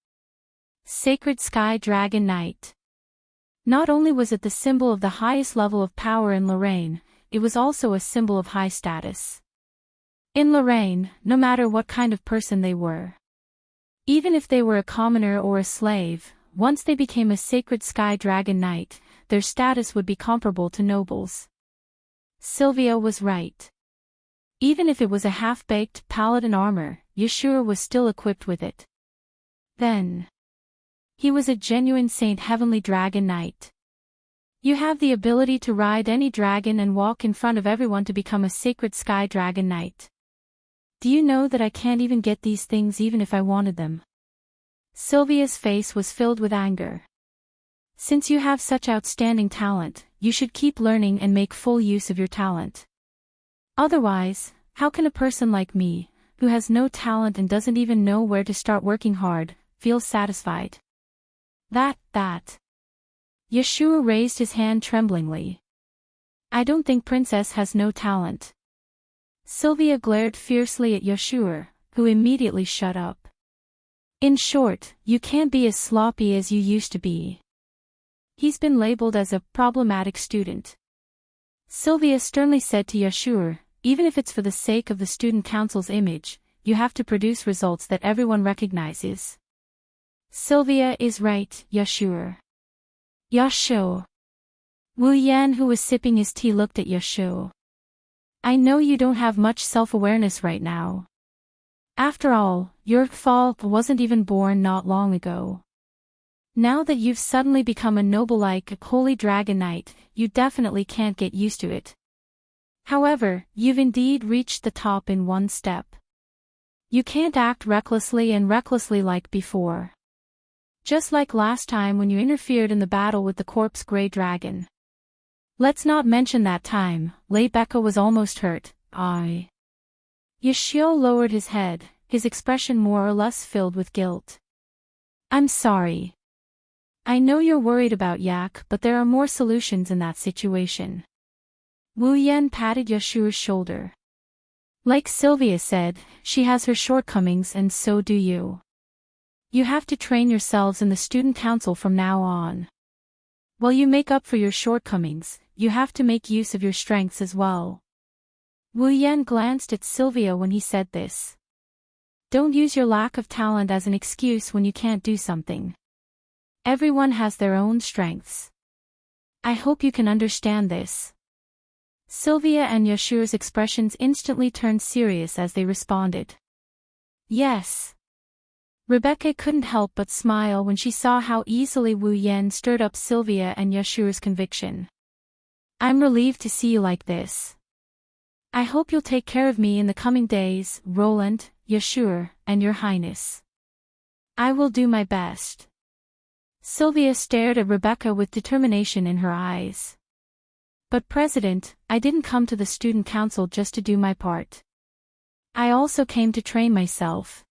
Sacred Sky Dragon Knight. Not only was it the symbol of the highest level of power in Lorraine, it was also a symbol of high status. In Lorraine, no matter what kind of person they were. Even if they were a commoner or a slave, once they became a Sacred Sky Dragon Knight, their status would be comparable to nobles. Sylvia was right. Even if it was a half-baked paladin armor, Yashur was still equipped with it. Then, he was a genuine Saint Heavenly Dragon Knight. You have the ability to ride any dragon and walk in front of everyone to become a sacred Sky Dragon Knight. Do you know that I can't even get these things even if I wanted them? Sylvia's face was filled with anger. Since you have such outstanding talent, you should keep learning and make full use of your talent. Otherwise, how can a person like me, who has no talent and doesn't even know where to start working hard, feel satisfied? That. Yashur raised his hand tremblingly. I don't think Princess has no talent. Sylvia glared fiercely at Yashur, who immediately shut up. In short, you can't be as sloppy as you used to be. He's been labeled as a problematic student. Sylvia sternly said to Yashur, even if it's for the sake of the student council's image, you have to produce results that everyone recognizes. Sylvia is right, Yashur. Yashu. Wu Yan, who was sipping his tea, looked at Yashu. I know you don't have much self-awareness right now. After all, your fall wasn't even born not long ago. Now that you've suddenly become a noble-like holy dragon knight, you definitely can't get used to it. However, you've indeed reached the top in one step. You can't act recklessly like before. Just like last time when you interfered in the battle with the corpse Grey Dragon. Let's not mention that time, Rebecca was almost hurt. Yashio lowered his head, his expression more or less filled with guilt. I'm sorry. I know you're worried about Yak, but there are more solutions in that situation. Wu Yan patted Yashur's shoulder. Like Sylvia said, she has her shortcomings and so do you. You have to train yourselves in the student council from now on. While you make up for your shortcomings, you have to make use of your strengths as well. Wu Yan glanced at Sylvia when he said this. Don't use your lack of talent as an excuse when you can't do something. Everyone has their own strengths. I hope you can understand this. Sylvia and Yashur's expressions instantly turned serious as they responded. Yes. Rebecca couldn't help but smile when she saw how easily Wu Yan stirred up Sylvia and Yashur's conviction. I'm relieved to see you like this. I hope you'll take care of me in the coming days, Roland, Yashur, and Your Highness. I will do my best. Sylvia stared at Rebecca with determination in her eyes. But President, I didn't come to the student council just to do my part. I also came to train myself.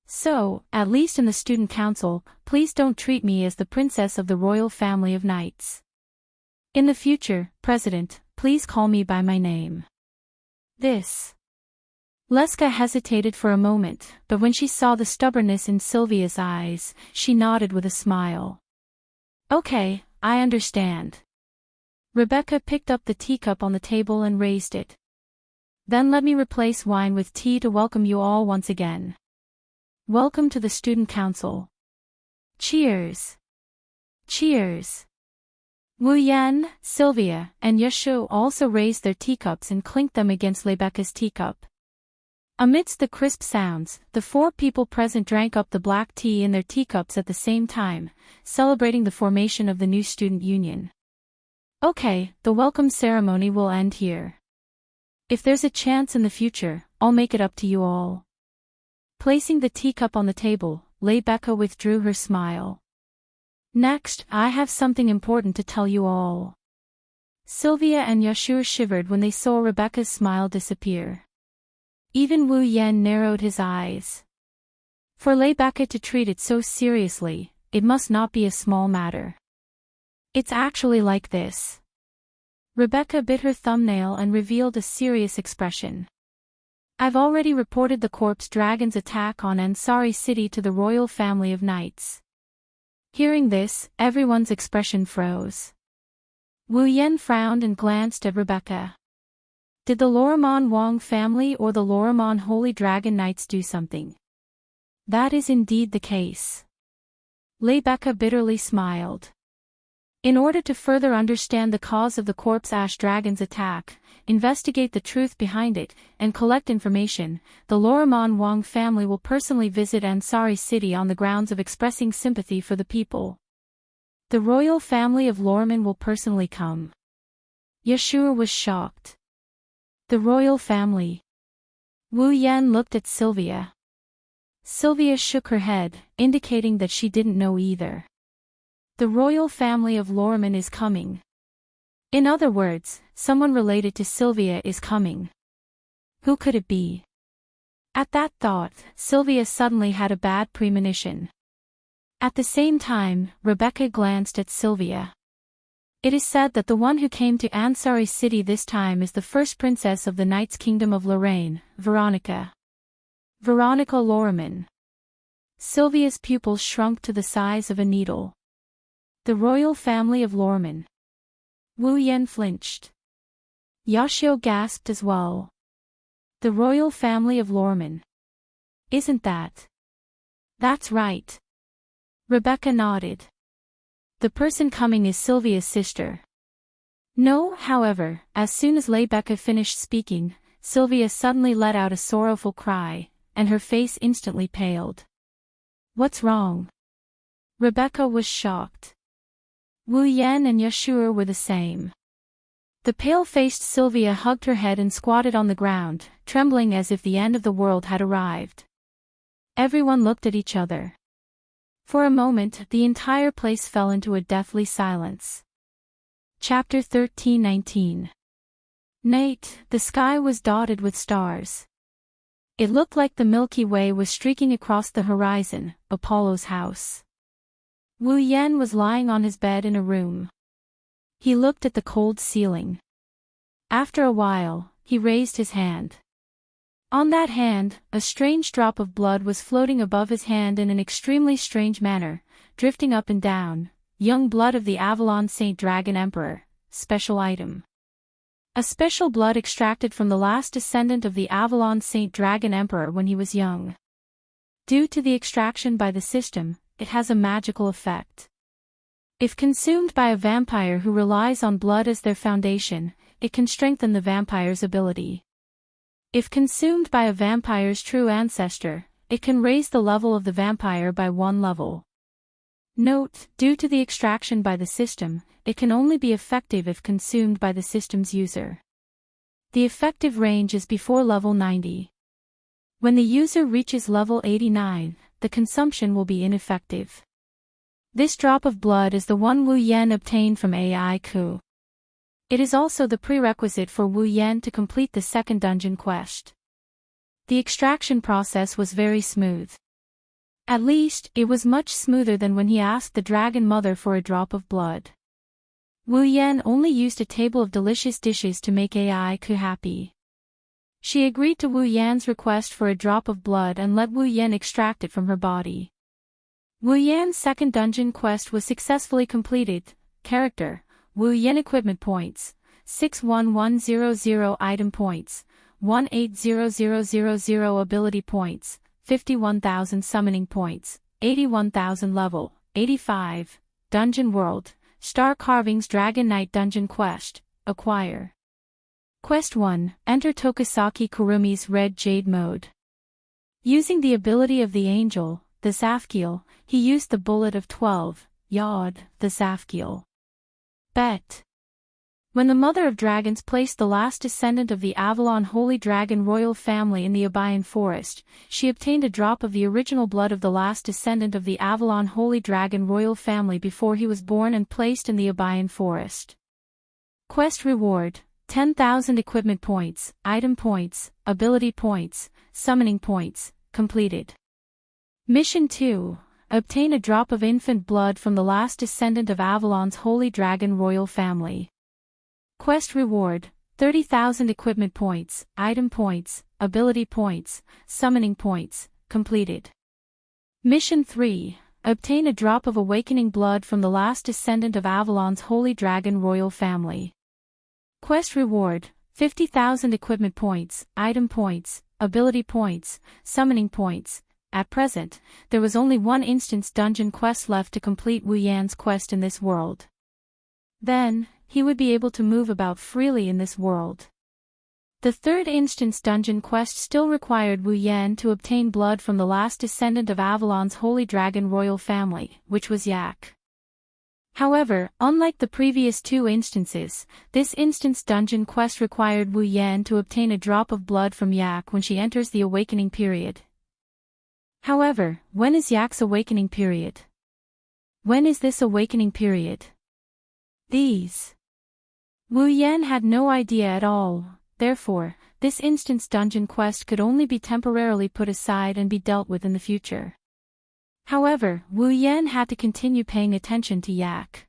So, at least in the student council, please don't treat me as the princess of the royal family of knights. In the future, President, please call me by my name. This. Leska hesitated for a moment, but when she saw the stubbornness in Sylvia's eyes, she nodded with a smile. Okay, I understand. Rebecca picked up the teacup on the table and raised it. Then let me replace wine with tea to welcome you all once again. Welcome to the student council. Cheers. Cheers. Wu Yan, Sylvia, and Yashu also raised their teacups and clinked them against Rebecca's teacup. Amidst the crisp sounds, the 4 people present drank up the black tea in their teacups at the same time, celebrating the formation of the new student union. Okay, the welcome ceremony will end here. If there's a chance in the future, I'll make it up to you all. Placing the teacup on the table, Rebecca withdrew her smile. Next, I have something important to tell you all. Sylvia and Yashur shivered when they saw Rebecca's smile disappear. Even Wu Yan narrowed his eyes. For Rebecca to treat it so seriously, it must not be a small matter. It's actually like this. Rebecca bit her thumbnail and revealed a serious expression. I've already reported the corpse dragon's attack on Ansari City to the royal family of knights. Hearing this, everyone's expression froze. Wu Yan frowned and glanced at Rebecca. Did the Lorimon Wong family or the Lorimon Holy Dragon Knights do something? That is indeed the case. Rebecca bitterly smiled. In order to further understand the cause of the Corpse Ash Dragon's attack, investigate the truth behind it, and collect information, the Lorimon Wong family will personally visit Ansari City on the grounds of expressing sympathy for the people. The royal family of Lorimon will personally come. Yashur was shocked. The royal family. Wu Yan looked at Sylvia. Sylvia shook her head, indicating that she didn't know either. The royal family of Lorimon is coming. In other words, someone related to Sylvia is coming. Who could it be? At that thought, Sylvia suddenly had a bad premonition. At the same time, Rebecca glanced at Sylvia. It is said that the one who came to Ansari City this time is the first princess of the Knight's Kingdom of Lorraine, Veronica. Veronica Lorimon. Sylvia's pupils shrunk to the size of a needle. The royal family of Lorimon. Wu Yan flinched. Yashio gasped as well. The royal family of Lorimon. Isn't that? That's right. Rebecca nodded. The person coming is Sylvia's sister. No, however, as soon as Rebecca finished speaking, Sylvia suddenly let out a sorrowful cry, and her face instantly paled. What's wrong? Rebecca was shocked. Wu Yan and Yashur were the same. The pale-faced Sylvia hugged her head and squatted on the ground, trembling as if the end of the world had arrived. Everyone looked at each other. For a moment, the entire place fell into a deathly silence. Chapter 13:19. Night, the sky was dotted with stars. It looked like the Milky Way was streaking across the horizon, Apollo's house. Wu Yan was lying on his bed in a room. He looked at the cold ceiling. After a while, he raised his hand. On that hand, a strange drop of blood was floating above his hand in an extremely strange manner, drifting up and down. Young blood of the Avalon Saint Dragon Emperor, special item. A special blood extracted from the last descendant of the Avalon Saint Dragon Emperor when he was young. Due to the extraction by the system, it has a magical effect. If consumed by a vampire who relies on blood as their foundation, it can strengthen the vampire's ability. If consumed by a vampire's true ancestor, it can raise the level of the vampire by 1 level. Note, due to the extraction by the system, it can only be effective if consumed by the system's user. The effective range is before level 90. When the user reaches level 89, the consumption will be ineffective. This drop of blood is the one Wu Yan obtained from Ai Ku. It is also the prerequisite for Wu Yan to complete the second dungeon quest. The extraction process was very smooth. At least, it was much smoother than when he asked the Dragon Mother for a drop of blood. Wu Yan only used a table of delicious dishes to make Ai Ku happy. She agreed to Wu Yan's request for a drop of blood and let Wu Yan extract it from her body. Wu Yan's second dungeon quest was successfully completed. Character: Wu Yan. Equipment points: 61100. Item points: 180000. Ability points: 51,000. Summoning points: 81,000. Level: 85. Dungeon World: Star Carvings Dragon Knight Dungeon Quest: Acquire. Quest 1, enter Tokisaki Kurumi's Red Jade mode. Using the ability of the angel, the Zafkiel, he used the bullet of 12, Yod, the Zafkiel. Bet. When the Mother of Dragons placed the last descendant of the Avalon Holy Dragon royal family in the Abayan Forest, she obtained a drop of the original blood of the last descendant of the Avalon Holy Dragon royal family before he was born and placed in the Abayan Forest. Quest reward: 10,000 equipment points, item points, ability points, summoning points, completed. Mission 2. Obtain a drop of infant blood from the last descendant of Avalon's Holy Dragon royal family. Quest reward: 30,000 equipment points, item points, ability points, summoning points, completed. Mission 3. Obtain a drop of awakening blood from the last descendant of Avalon's Holy Dragon royal family. Quest reward: 50,000 equipment points, item points, ability points, summoning points. At present, there was only one instance dungeon quest left to complete Wu Yan's quest in this world. Then, he would be able to move about freely in this world. The third instance dungeon quest still required Wu Yan to obtain blood from the last descendant of Avalon's holy dragon royal family, which was Yak. However, unlike the previous two instances, this instance dungeon quest required Wu Yan to obtain a drop of blood from Yak when she enters the awakening period. However, when is Yak's awakening period? When is this awakening period? Wu Yan had no idea at all. Therefore, this instance dungeon quest could only be temporarily put aside and be dealt with in the future. However, Wu Yan had to continue paying attention to Yak.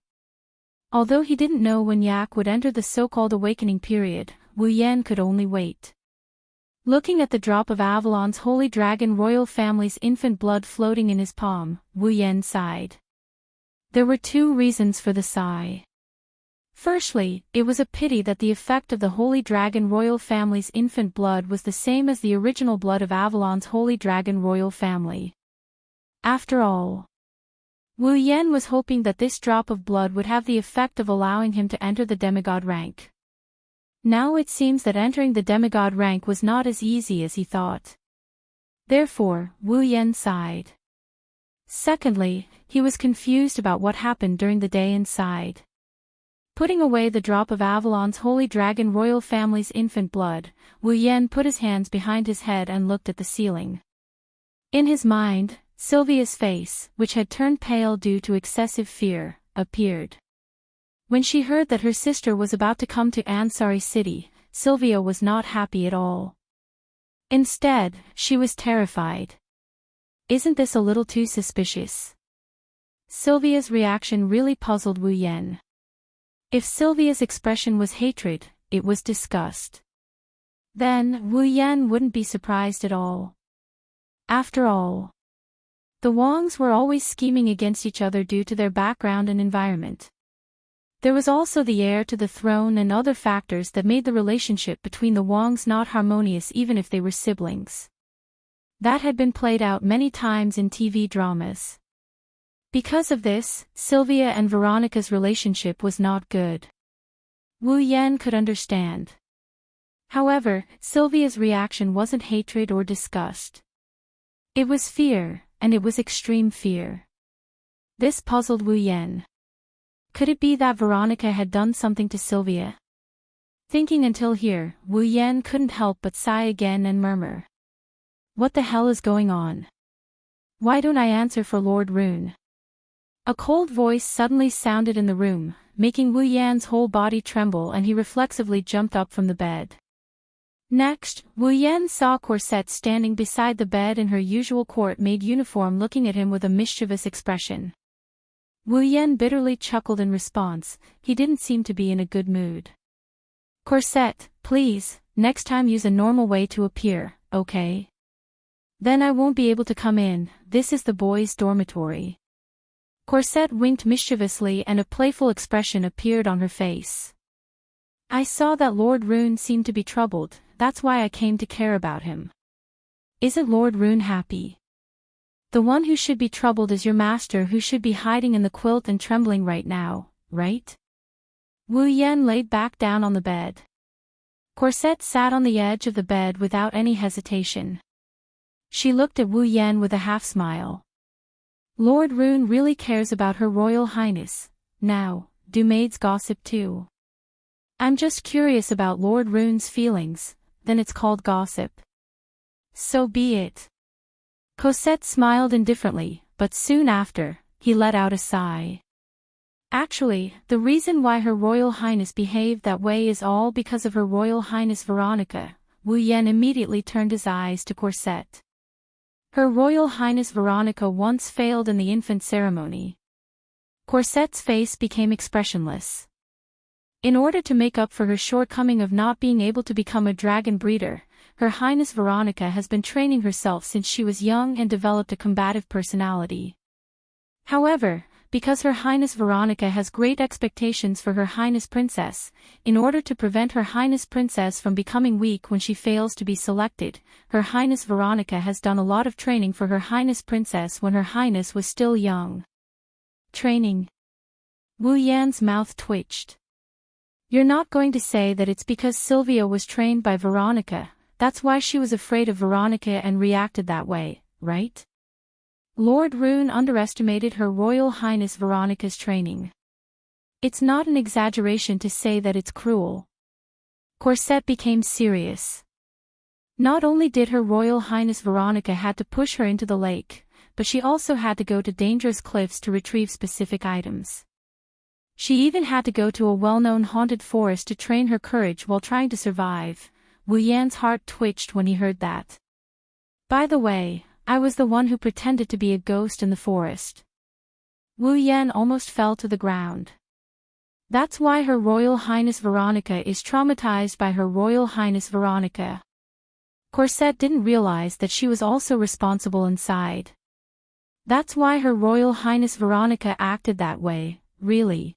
Although he didn't know when Yak would enter the so-called awakening period, Wu Yan could only wait. Looking at the drop of Avalon's holy dragon royal family's infant blood floating in his palm, Wu Yan sighed. There were two reasons for the sigh. Firstly, it was a pity that the effect of the holy dragon royal family's infant blood was the same as the original blood of Avalon's holy dragon royal family. After all, Wu Yan was hoping that this drop of blood would have the effect of allowing him to enter the demigod rank. Now it seems that entering the demigod rank was not as easy as he thought. Therefore, Wu Yan sighed. Secondly, he was confused about what happened during the day and sighed. Putting away the drop of Avalon's holy dragon royal family's infant blood, Wu Yan put his hands behind his head and looked at the ceiling. In his mind, Sylvia's face, which had turned pale due to excessive fear, appeared. When she heard that her sister was about to come to Ansari City, Sylvia was not happy at all. Instead, she was terrified. Isn't this a little too suspicious? Sylvia's reaction really puzzled Wu Yan. If Sylvia's expression was hatred, it was disgust. Then, Wu Yan wouldn't be surprised at all. After all, the Wangs were always scheming against each other due to their background and environment. There was also the heir to the throne and other factors that made the relationship between the Wangs not harmonious even if they were siblings. That had been played out many times in TV dramas. Because of this, Sylvia and Veronica's relationship was not good. Wu Yan could understand. However, Sylvia's reaction wasn't hatred or disgust. It was fear, and it was extreme fear. This puzzled Wu Yan. Could it be that Veronica had done something to Sylvia? Thinking until here, Wu Yan couldn't help but sigh again and murmur. What the hell is going on? Why don't I answer for Lord Rune? A cold voice suddenly sounded in the room, making Wu Yan's whole body tremble and he reflexively jumped up from the bed. Next, Wu Yan saw Corset standing beside the bed in her usual court-made uniform looking at him with a mischievous expression. Wu Yan bitterly chuckled in response, he didn't seem to be in a good mood. Corset, please, next time use a normal way to appear, okay? Then I won't be able to come in, this is the boys' dormitory. Corset winked mischievously and a playful expression appeared on her face. I saw that Lord Rune seemed to be troubled, that's why I came to care about him. Isn't Lord Rune happy? The one who should be troubled is your master who should be hiding in the quilt and trembling right now, right? Wu Yan laid back down on the bed. Corset sat on the edge of the bed without any hesitation. She looked at Wu Yan with a half-smile. Lord Rune really cares about Her Royal Highness. Now, do maids gossip too? I'm just curious about Lord Rune's feelings, then it's called gossip. So be it. Cosette smiled indifferently, but soon after, he let out a sigh. Actually, the reason why Her Royal Highness behaved that way is all because of Her Royal Highness Veronica. Wu Yan immediately turned his eyes to Corset. Her Royal Highness Veronica once failed in the infant ceremony. Corset's face became expressionless. In order to make up for her shortcoming of not being able to become a dragon breeder, Her Highness Veronica has been training herself since she was young and developed a combative personality. However, because Her Highness Veronica has great expectations for Her Highness Princess, in order to prevent Her Highness Princess from becoming weak when she fails to be selected, Her Highness Veronica has done a lot of training for Her Highness Princess when Her Highness was still young. Training? Wu Yan's mouth twitched. You're not going to say that it's because Sylvia was trained by Veronica, that's why she was afraid of Veronica and reacted that way, right? Lord Rune underestimated Her Royal Highness Veronica's training. It's not an exaggeration to say that it's cruel. Corset became serious. Not only did Her Royal Highness Veronica had to push her into the lake, but she also had to go to dangerous cliffs to retrieve specific items. She even had to go to a well-known haunted forest to train her courage while trying to survive. Wu Yan's heart twitched when he heard that. By the way, I was the one who pretended to be a ghost in the forest. Wu Yan almost fell to the ground. That's why Her Royal Highness Veronica is traumatized by Her Royal Highness Veronica. Corset didn't realize that she was also responsible inside. That's why Her Royal Highness Veronica acted that way, really.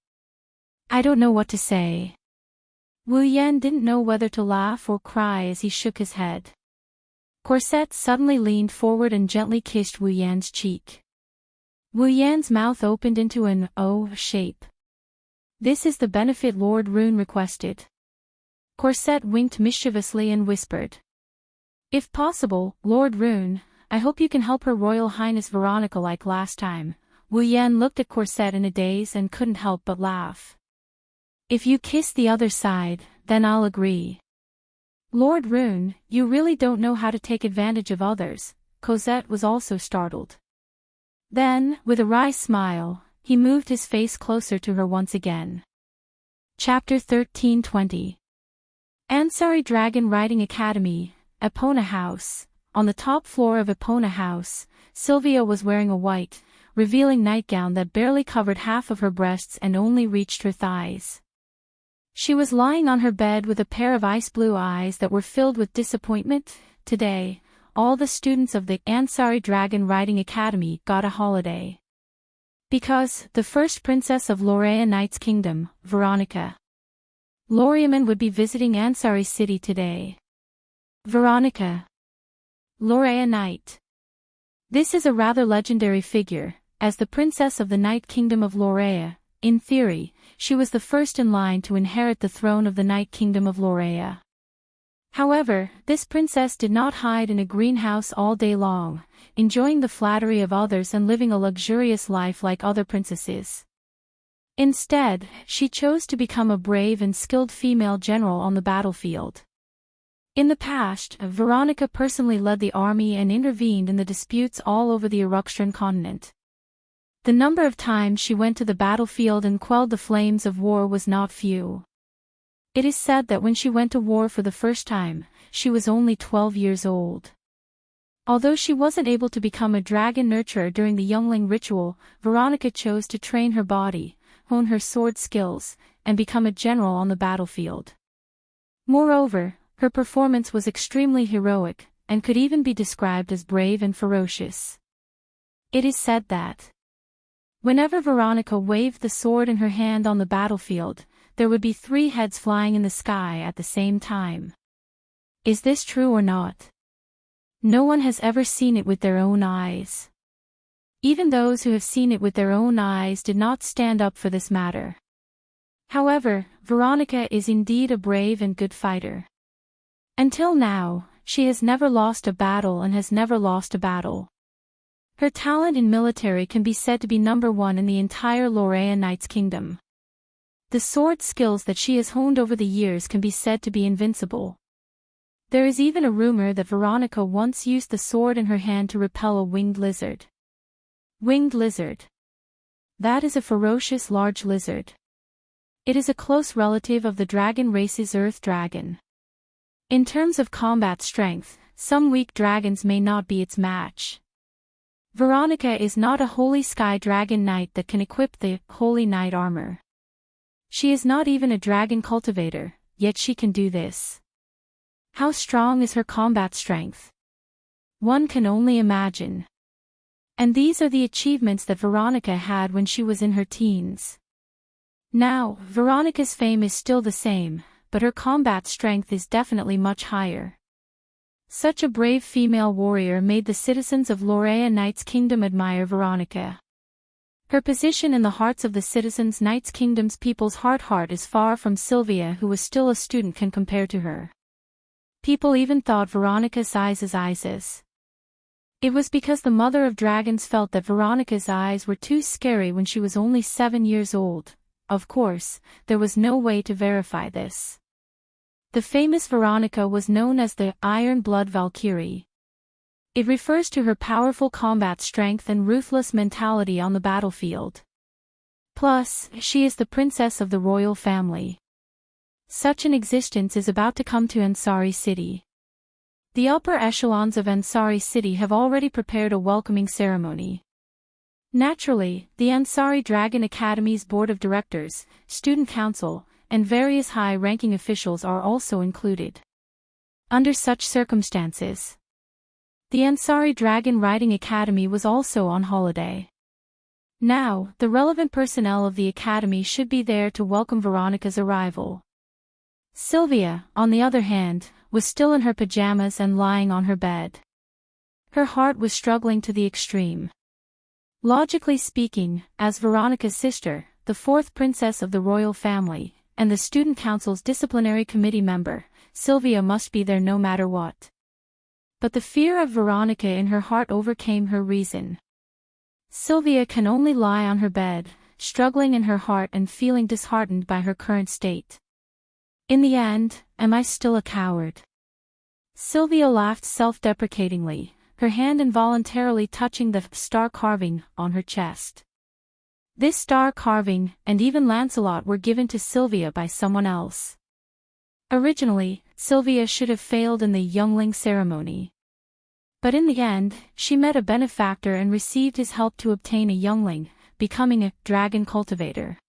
I don't know what to say. Wu Yan didn't know whether to laugh or cry as he shook his head. Corset suddenly leaned forward and gently kissed Wu Yan's cheek. Wu Yan's mouth opened into an O shape. This is the benefit Lord Rune requested. Corset winked mischievously and whispered. If possible, Lord Rune, I hope you can help Her Royal Highness Veronica like last time. Wu Yan looked at Corset in a daze and couldn't help but laugh. If you kiss the other side, then I'll agree. Lord Rune, you really don't know how to take advantage of others. Cosette was also startled. Then, with a wry smile, he moved his face closer to her once again. Chapter 1320. Ansari Dragon Riding Academy, Epona House. On the top floor of Epona House, Sylvia was wearing a white, revealing nightgown that barely covered half of her breasts and only reached her thighs. She was lying on her bed with a pair of ice blue eyes that were filled with disappointment. Today, all the students of the Ansari Dragon Riding Academy got a holiday. Because the first princess of Lorea Knight's kingdom, Veronica Loriaman, would be visiting Ansari City today. Veronica Lorea Knight. This is a rather legendary figure, as the princess of the Night Kingdom of Lorea. In theory, she was the first in line to inherit the throne of the Night Kingdom of Lorea. However, this princess did not hide in a greenhouse all day long, enjoying the flattery of others and living a luxurious life like other princesses. Instead, she chose to become a brave and skilled female general on the battlefield. In the past, Veronica personally led the army and intervened in the disputes all over the Eruxtran continent. The number of times she went to the battlefield and quelled the flames of war was not few. It is said that when she went to war for the first time, she was only 12 years old. Although she wasn't able to become a dragon nurturer during the youngling ritual, Veronica chose to train her body, hone her sword skills, and become a general on the battlefield. Moreover, her performance was extremely heroic, and could even be described as brave and ferocious. It is said that whenever Veronica waved the sword in her hand on the battlefield, there would be 3 heads flying in the sky at the same time. Is this true or not? No one has ever seen it with their own eyes. Even those who have seen it with their own eyes did not stand up for this matter. However, Veronica is indeed a brave and good fighter. Until now, she has never lost a battle and has never lost a battle. Her talent in military can be said to be number 1 in the entire Lorea Knight's kingdom. The sword skills that she has honed over the years can be said to be invincible. There is even a rumor that Veronica once used the sword in her hand to repel a winged lizard. Winged lizard. That is a ferocious large lizard. It is a close relative of the dragon race's earth dragon. In terms of combat strength, some weak dragons may not be its match. Veronica is not a Holy Sky Dragon Knight that can equip the Holy Knight armor. She is not even a dragon cultivator, yet she can do this. How strong is her combat strength? One can only imagine. And these are the achievements that Veronica had when she was in her teens. Now, Veronica's fame is still the same, but her combat strength is definitely much higher. Such a brave female warrior made the citizens of Lorea Knight's kingdom admire Veronica. Her position in the hearts of the citizens, knights, kingdoms, people's heart is far from Sylvia, who was still a student, can compare to her. People even thought Veronica's eyes. It was because the mother of dragons felt that Veronica's eyes were too scary when she was only 7 years old. Of course, there was no way to verify this. The famous Veronica was known as the Iron Blood Valkyrie. It refers to her powerful combat strength and ruthless mentality on the battlefield. Plus, she is the princess of the royal family. Such an existence is about to come to Ansari City. The upper echelons of Ansari City have already prepared a welcoming ceremony. Naturally, the Ansari Dragon Academy's board of directors, student council, and various high-ranking officials are also included. Under such circumstances, the Ansari Dragon Riding Academy was also on holiday. Now, the relevant personnel of the academy should be there to welcome Veronica's arrival. Sylvia, on the other hand, was still in her pajamas and lying on her bed. Her heart was struggling to the extreme. Logically speaking, as Veronica's sister, the fourth princess of the royal family, and the student council's disciplinary committee member, Sylvia must be there no matter what. But the fear of Veronica in her heart overcame her reason. Sylvia can only lie on her bed, struggling in her heart and feeling disheartened by her current state. In the end, am I still a coward? Sylvia laughed self-deprecatingly, her hand involuntarily touching the star carving on her chest. This star carving, and even Lancelot, were given to Sylvia by someone else. Originally, Sylvia should have failed in the youngling ceremony. But in the end, she met a benefactor and received his help to obtain a youngling, becoming a dragon cultivator.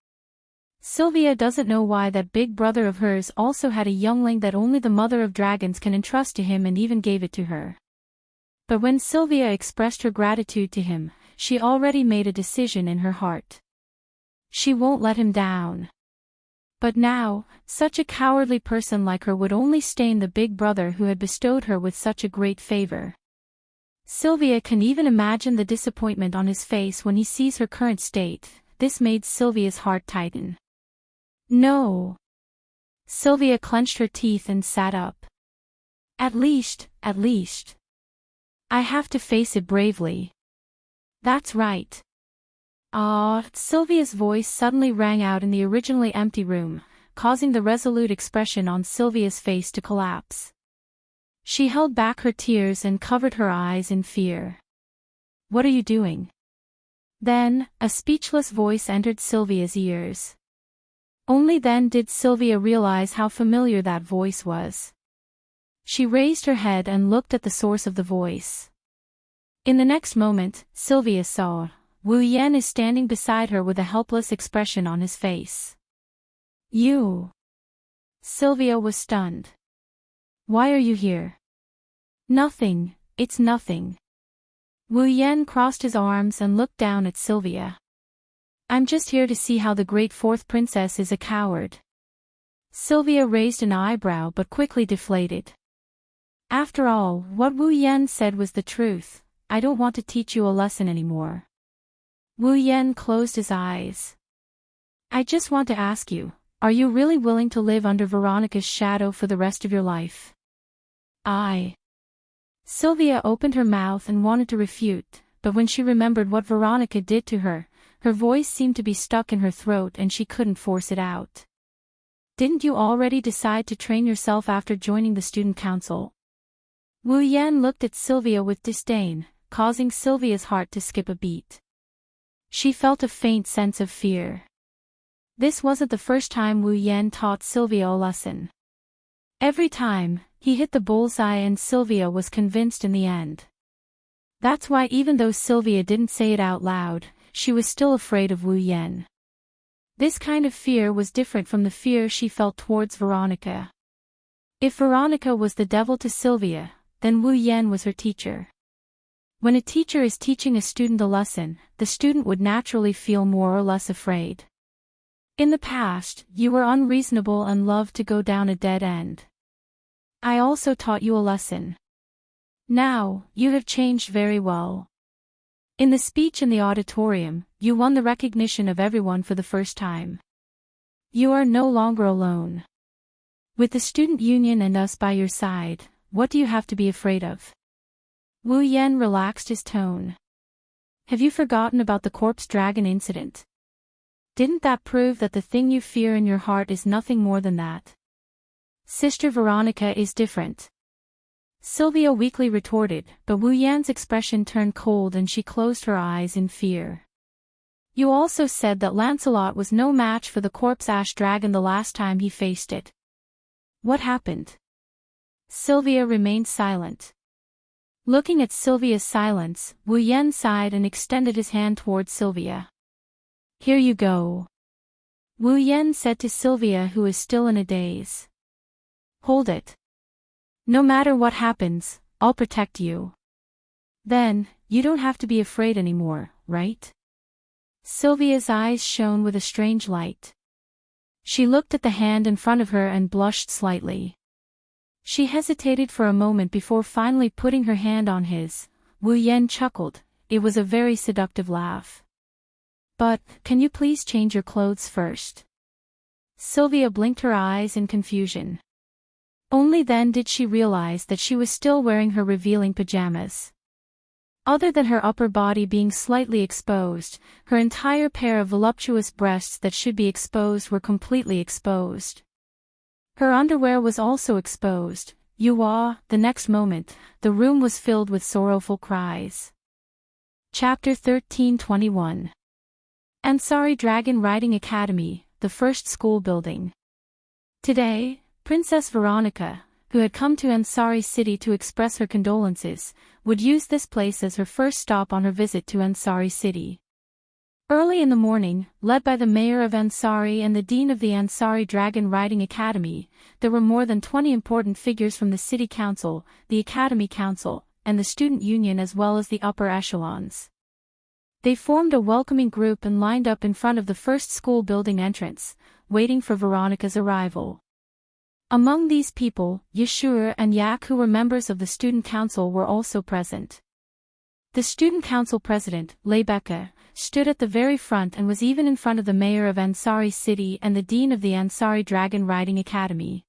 Sylvia doesn't know why that big brother of hers also had a youngling that only the mother of dragons can entrust to him, and even gave it to her. But when Sylvia expressed her gratitude to him, she already made a decision in her heart. She won't let him down. But now, such a cowardly person like her would only stain the big brother who had bestowed her with such a great favor. Sylvia can even imagine the disappointment on his face when he sees her current state. This made Sylvia's heart tighten. No. Sylvia clenched her teeth and sat up. At least. I have to face it bravely. That's right. Sylvia's voice suddenly rang out in the originally empty room, causing the resolute expression on Sylvia's face to collapse. She held back her tears and covered her eyes in fear. What are you doing? Then, a speechless voice entered Sylvia's ears. Only then did Sylvia realize how familiar that voice was. She raised her head and looked at the source of the voice. In the next moment, Sylvia saw Wu Yan is standing beside her with a helpless expression on his face. You. Sylvia was stunned. Why are you here? Nothing, it's nothing. Wu Yan crossed his arms and looked down at Sylvia. I'm just here to see how the great fourth princess is a coward. Sylvia raised an eyebrow but quickly deflated. After all, what Wu Yan said was the truth. I don't want to teach you a lesson anymore. Wu Yan closed his eyes. I just want to ask you, are you really willing to live under Veronica's shadow for the rest of your life? Sylvia opened her mouth and wanted to refute, but when she remembered what Veronica did to her, her voice seemed to be stuck in her throat and she couldn't force it out. Didn't you already decide to train yourself after joining the student council? Wu Yan looked at Sylvia with disdain, causing Sylvia's heart to skip a beat. She felt a faint sense of fear. This wasn't the first time Wu Yan taught Sylvia a lesson. Every time, he hit the bullseye and Sylvia was convinced in the end. That's why even though Sylvia didn't say it out loud, she was still afraid of Wu Yan. This kind of fear was different from the fear she felt towards Veronica. If Veronica was the devil to Sylvia, then Wu Yan was her teacher. When a teacher is teaching a student a lesson, the student would naturally feel more or less afraid. In the past, you were unreasonable and loved to go down a dead end. I also taught you a lesson. Now, you have changed very well. In the speech in the auditorium, you won the recognition of everyone for the first time. You are no longer alone. With the student union and us by your side, what do you have to be afraid of? Wu Yan relaxed his tone. Have you forgotten about the corpse dragon incident? Didn't that prove that the thing you fear in your heart is nothing more than that? Sister Veronica is different. Sylvia weakly retorted, but Wu Yan's expression turned cold and she closed her eyes in fear. You also said that Lancelot was no match for the corpse ash dragon the last time he faced it. What happened? Sylvia remained silent. Looking at Sylvia's silence, Wu Yan sighed and extended his hand towards Sylvia. Here you go. Wu Yan said to Sylvia, who is still in a daze. Hold it. No matter what happens, I'll protect you. Then, you don't have to be afraid anymore, right? Sylvia's eyes shone with a strange light. She looked at the hand in front of her and blushed slightly. She hesitated for a moment before finally putting her hand on his. Wu Yan chuckled. It was a very seductive laugh. But, can you please change your clothes first? Sylvia blinked her eyes in confusion. Only then did she realize that she was still wearing her revealing pajamas. Other than her upper body being slightly exposed, her entire pair of voluptuous breasts that should be exposed were completely exposed. Her underwear was also exposed. The next moment, the room was filled with sorrowful cries. Chapter 13:21. Ansari Dragon Riding Academy, the first school building. Today, Princess Veronica, who had come to Ansari City to express her condolences, would use this place as her first stop on her visit to Ansari City. Early in the morning, led by the mayor of Ansari and the dean of the Ansari Dragon Riding Academy, there were more than 20 important figures from the city council, the academy council, and the student union as well as the upper echelons. They formed a welcoming group and lined up in front of the first school building entrance, waiting for Veronica's arrival. Among these people, Yeshua and Yak, who were members of the student council, were also present. The student council president, Lebecca, stood at the very front and was even in front of the mayor of Ansari City and the dean of the Ansari Dragon Riding Academy.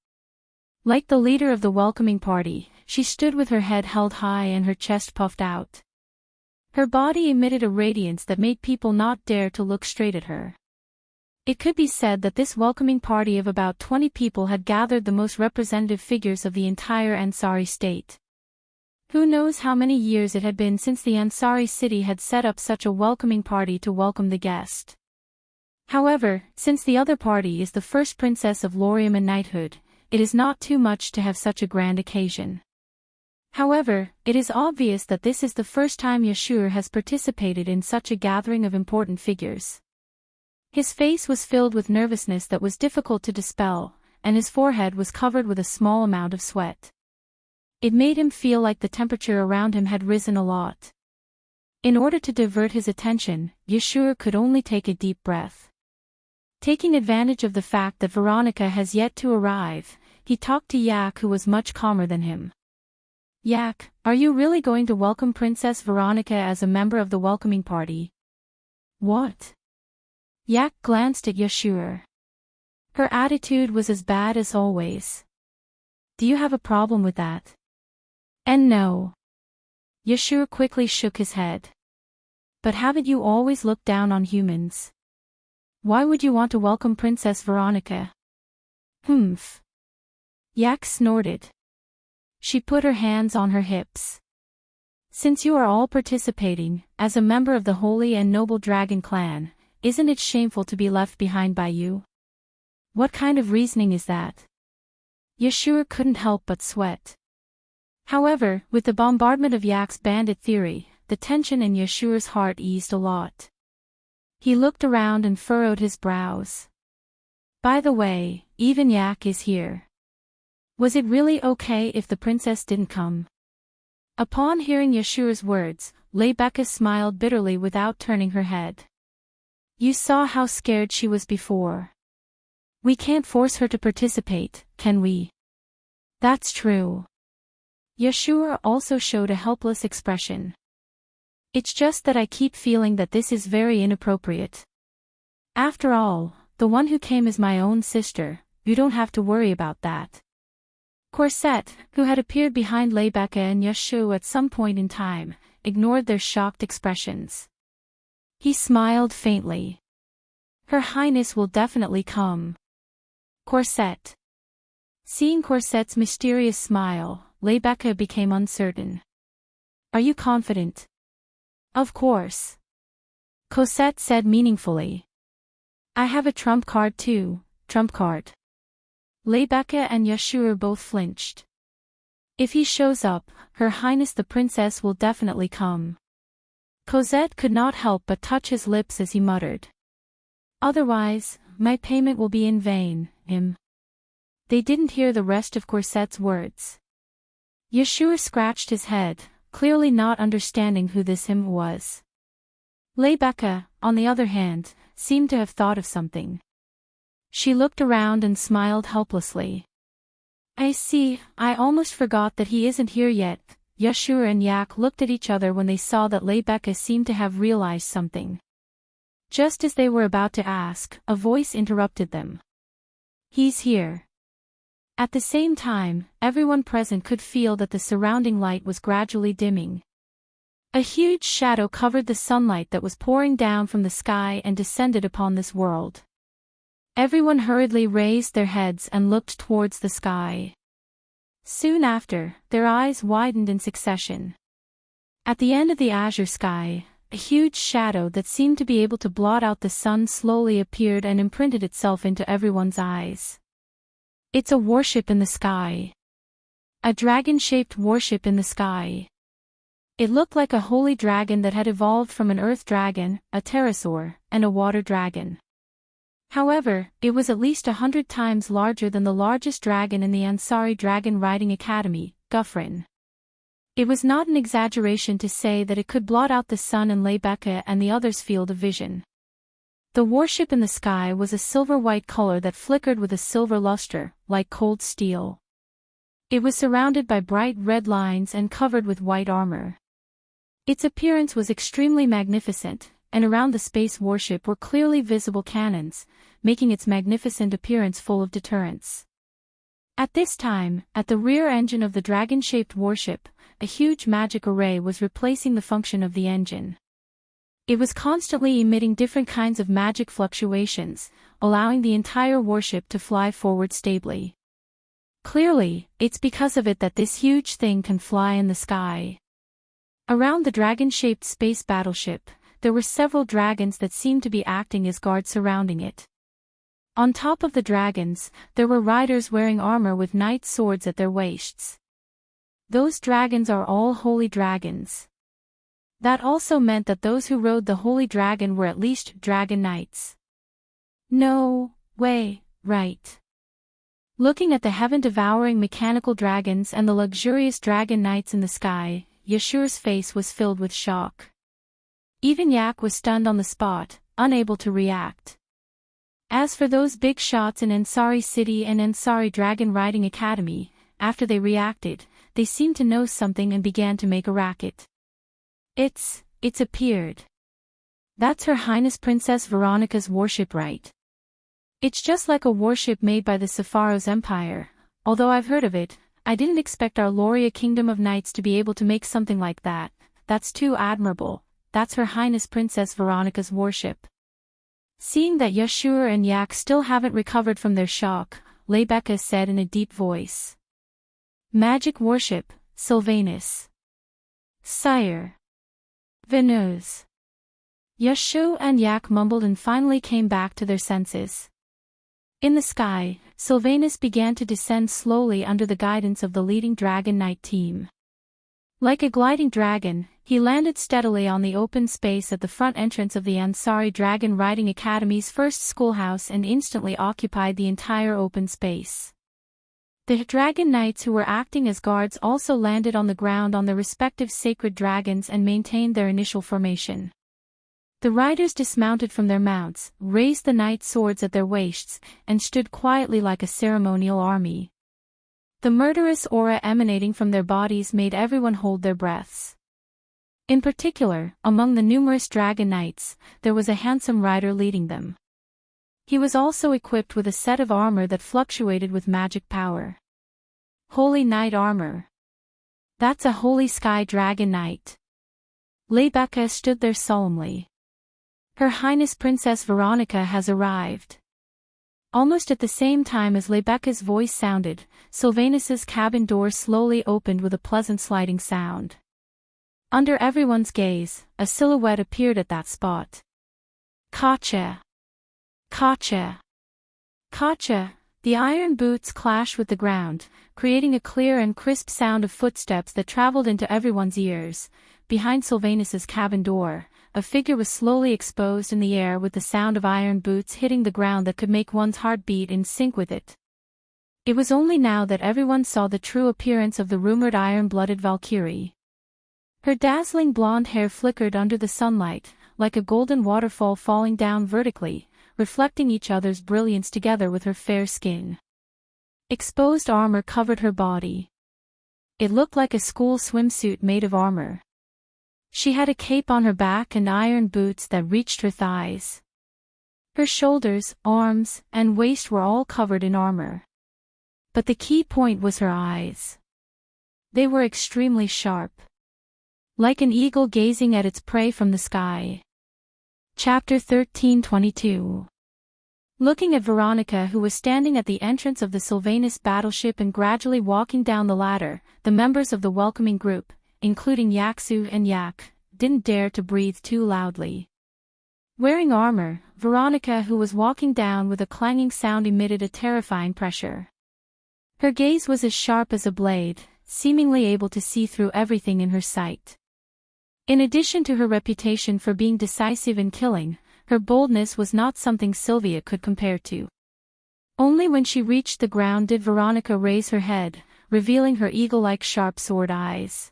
Like the leader of the welcoming party, she stood with her head held high and her chest puffed out. Her body emitted a radiance that made people not dare to look straight at her. It could be said that this welcoming party of about 20 people had gathered the most representative figures of the entire Ansari state. Who knows how many years it had been since the Ansari city had set up such a welcoming party to welcome the guest. However, since the other party is the first princess of Lorium and knighthood, it is not too much to have such a grand occasion. However, it is obvious that this is the first time Yeshua has participated in such a gathering of important figures. His face was filled with nervousness that was difficult to dispel, and his forehead was covered with a small amount of sweat. It made him feel like the temperature around him had risen a lot. In order to divert his attention, Yeshua could only take a deep breath. Taking advantage of the fact that Veronica has yet to arrive, he talked to Yak, who was much calmer than him. Yak, are you really going to welcome Princess Veronica as a member of the welcoming party? What? Yak glanced at Yeshua. Her attitude was as bad as always. Do you have a problem with that? And no. Yeshua quickly shook his head. But haven't you always looked down on humans? Why would you want to welcome Princess Veronica? Humph. Yak snorted. She put her hands on her hips. Since you are all participating, as a member of the holy and noble dragon clan, isn't it shameful to be left behind by you? What kind of reasoning is that? Yeshua couldn't help but sweat. However, with the bombardment of Yak's bandit theory, the tension in Yeshua's heart eased a lot. He looked around and furrowed his brows. By the way, even Yak is here. Was it really okay if the princess didn't come? Upon hearing Yeshua's words, Lebecca smiled bitterly without turning her head. You saw how scared she was before. We can't force her to participate, can we? That's true. Yeshua also showed a helpless expression. It's just that I keep feeling that this is very inappropriate. After all, the one who came is my own sister, you don't have to worry about that. Corset, who had appeared behind Rebecca and Yashu at some point in time, ignored their shocked expressions. He smiled faintly. Her Highness will definitely come. Corset. Seeing Corset's mysterious smile, Rebecca became uncertain. Are you confident? Of course. Cosette said meaningfully. I have a trump card too, trump card. Rebecca and Yashur both flinched. If he shows up, Her Highness the Princess will definitely come. Cosette could not help but touch his lips as he muttered. Otherwise, my payment will be in vain, They didn't hear the rest of Corset's words. Yashur scratched his head, clearly not understanding who this him was. Rebecca, on the other hand, seemed to have thought of something. She looked around and smiled helplessly. I see, I almost forgot that he isn't here yet. Yashur and Yak looked at each other when they saw that Rebecca seemed to have realized something. Just as they were about to ask, a voice interrupted them. He's here. At the same time, everyone present could feel that the surrounding light was gradually dimming. A huge shadow covered the sunlight that was pouring down from the sky and descended upon this world. Everyone hurriedly raised their heads and looked towards the sky. Soon after, their eyes widened in succession. At the end of the azure sky, a huge shadow that seemed to be able to blot out the sun slowly appeared and imprinted itself into everyone's eyes. It's a warship in the sky. A dragon-shaped warship in the sky. It looked like a holy dragon that had evolved from an earth dragon, a pterosaur, and a water dragon. However, it was at least 100 times larger than the largest dragon in the Ansari Dragon Riding Academy, Gufrin. It was not an exaggeration to say that it could blot out the sun and Rebecca and the others' field of vision. The warship in the sky was a silver-white color that flickered with a silver luster, like cold steel. It was surrounded by bright red lines and covered with white armor. Its appearance was extremely magnificent, and around the space warship were clearly visible cannons, making its magnificent appearance full of deterrence. At this time, at the rear engine of the dragon-shaped warship, a huge magic array was replacing the function of the engine. It was constantly emitting different kinds of magic fluctuations, allowing the entire warship to fly forward stably. Clearly, it's because of it that this huge thing can fly in the sky. Around the dragon-shaped space battleship, there were several dragons that seemed to be acting as guards surrounding it. On top of the dragons, there were riders wearing armor with knight swords at their waists. Those dragons are all holy dragons. That also meant that those who rode the holy dragon were at least dragon knights. No way, right? Looking at the heaven-devouring mechanical dragons and the luxurious dragon knights in the sky, Yashur's face was filled with shock. Even Yak was stunned on the spot, unable to react. As for those big shots in Ansari City and Ansari Dragon Riding Academy, after they reacted, they seemed to know something and began to make a racket. It's appeared. That's Her Highness Princess Veronica's warship, right? It's just like a warship made by the Sepharos Empire. Although I've heard of it, I didn't expect our Loria Kingdom of Knights to be able to make something like that. That's too admirable. That's Her Highness Princess Veronica's warship. Seeing that Yashur and Yak still haven't recovered from their shock, Rebecca said in a deep voice. Magic warship, Sylvanus. Sire. Venus. Yashu and Yak mumbled and finally came back to their senses. In the sky, Sylvanus began to descend slowly under the guidance of the leading Dragon Knight team. Like a gliding dragon, he landed steadily on the open space at the front entrance of the Ansari Dragon Riding Academy's first schoolhouse and instantly occupied the entire open space. The Dragon Knights who were acting as guards also landed on the ground on their respective sacred dragons and maintained their initial formation. The riders dismounted from their mounts, raised the knight swords at their waists, and stood quietly like a ceremonial army. The murderous aura emanating from their bodies made everyone hold their breaths. In particular, among the numerous dragon knights, there was a handsome rider leading them. He was also equipped with a set of armor that fluctuated with magic power. Holy Knight armor. That's a Holy Sky Dragon Knight. Rebecca stood there solemnly. Her Highness Princess Veronica has arrived. Almost at the same time as Rebecca's voice sounded, Sylvanus's cabin door slowly opened with a pleasant sliding sound. Under everyone's gaze, a silhouette appeared at that spot. Katja! Katja! Katja! The iron boots clashed with the ground, creating a clear and crisp sound of footsteps that traveled into everyone's ears. Behind Sylvanus's cabin door, a figure was slowly exposed in the air with the sound of iron boots hitting the ground that could make one's heart beat in sync with it. It was only now that everyone saw the true appearance of the rumored iron-blooded Valkyrie. Her dazzling blonde hair flickered under the sunlight, like a golden waterfall falling down vertically, reflecting each other's brilliance together with her fair skin. Exposed armor covered her body. It looked like a school swimsuit made of armor. She had a cape on her back and iron boots that reached her thighs. Her shoulders, arms, and waist were all covered in armor. But the key point was her eyes. They were extremely sharp. Like an eagle gazing at its prey from the sky. Chapter 13:22. Looking at Veronica, who was standing at the entrance of the Sylvanus battleship and gradually walking down the ladder, the members of the welcoming group, including Yaksu and Yak, didn't dare to breathe too loudly. Wearing armor, Veronica, who was walking down with a clanging sound, emitted a terrifying pressure. Her gaze was as sharp as a blade, seemingly able to see through everything in her sight. In addition to her reputation for being decisive in killing, her boldness was not something Sylvia could compare to. Only when she reached the ground did Veronica raise her head, revealing her eagle-like sharp sword eyes.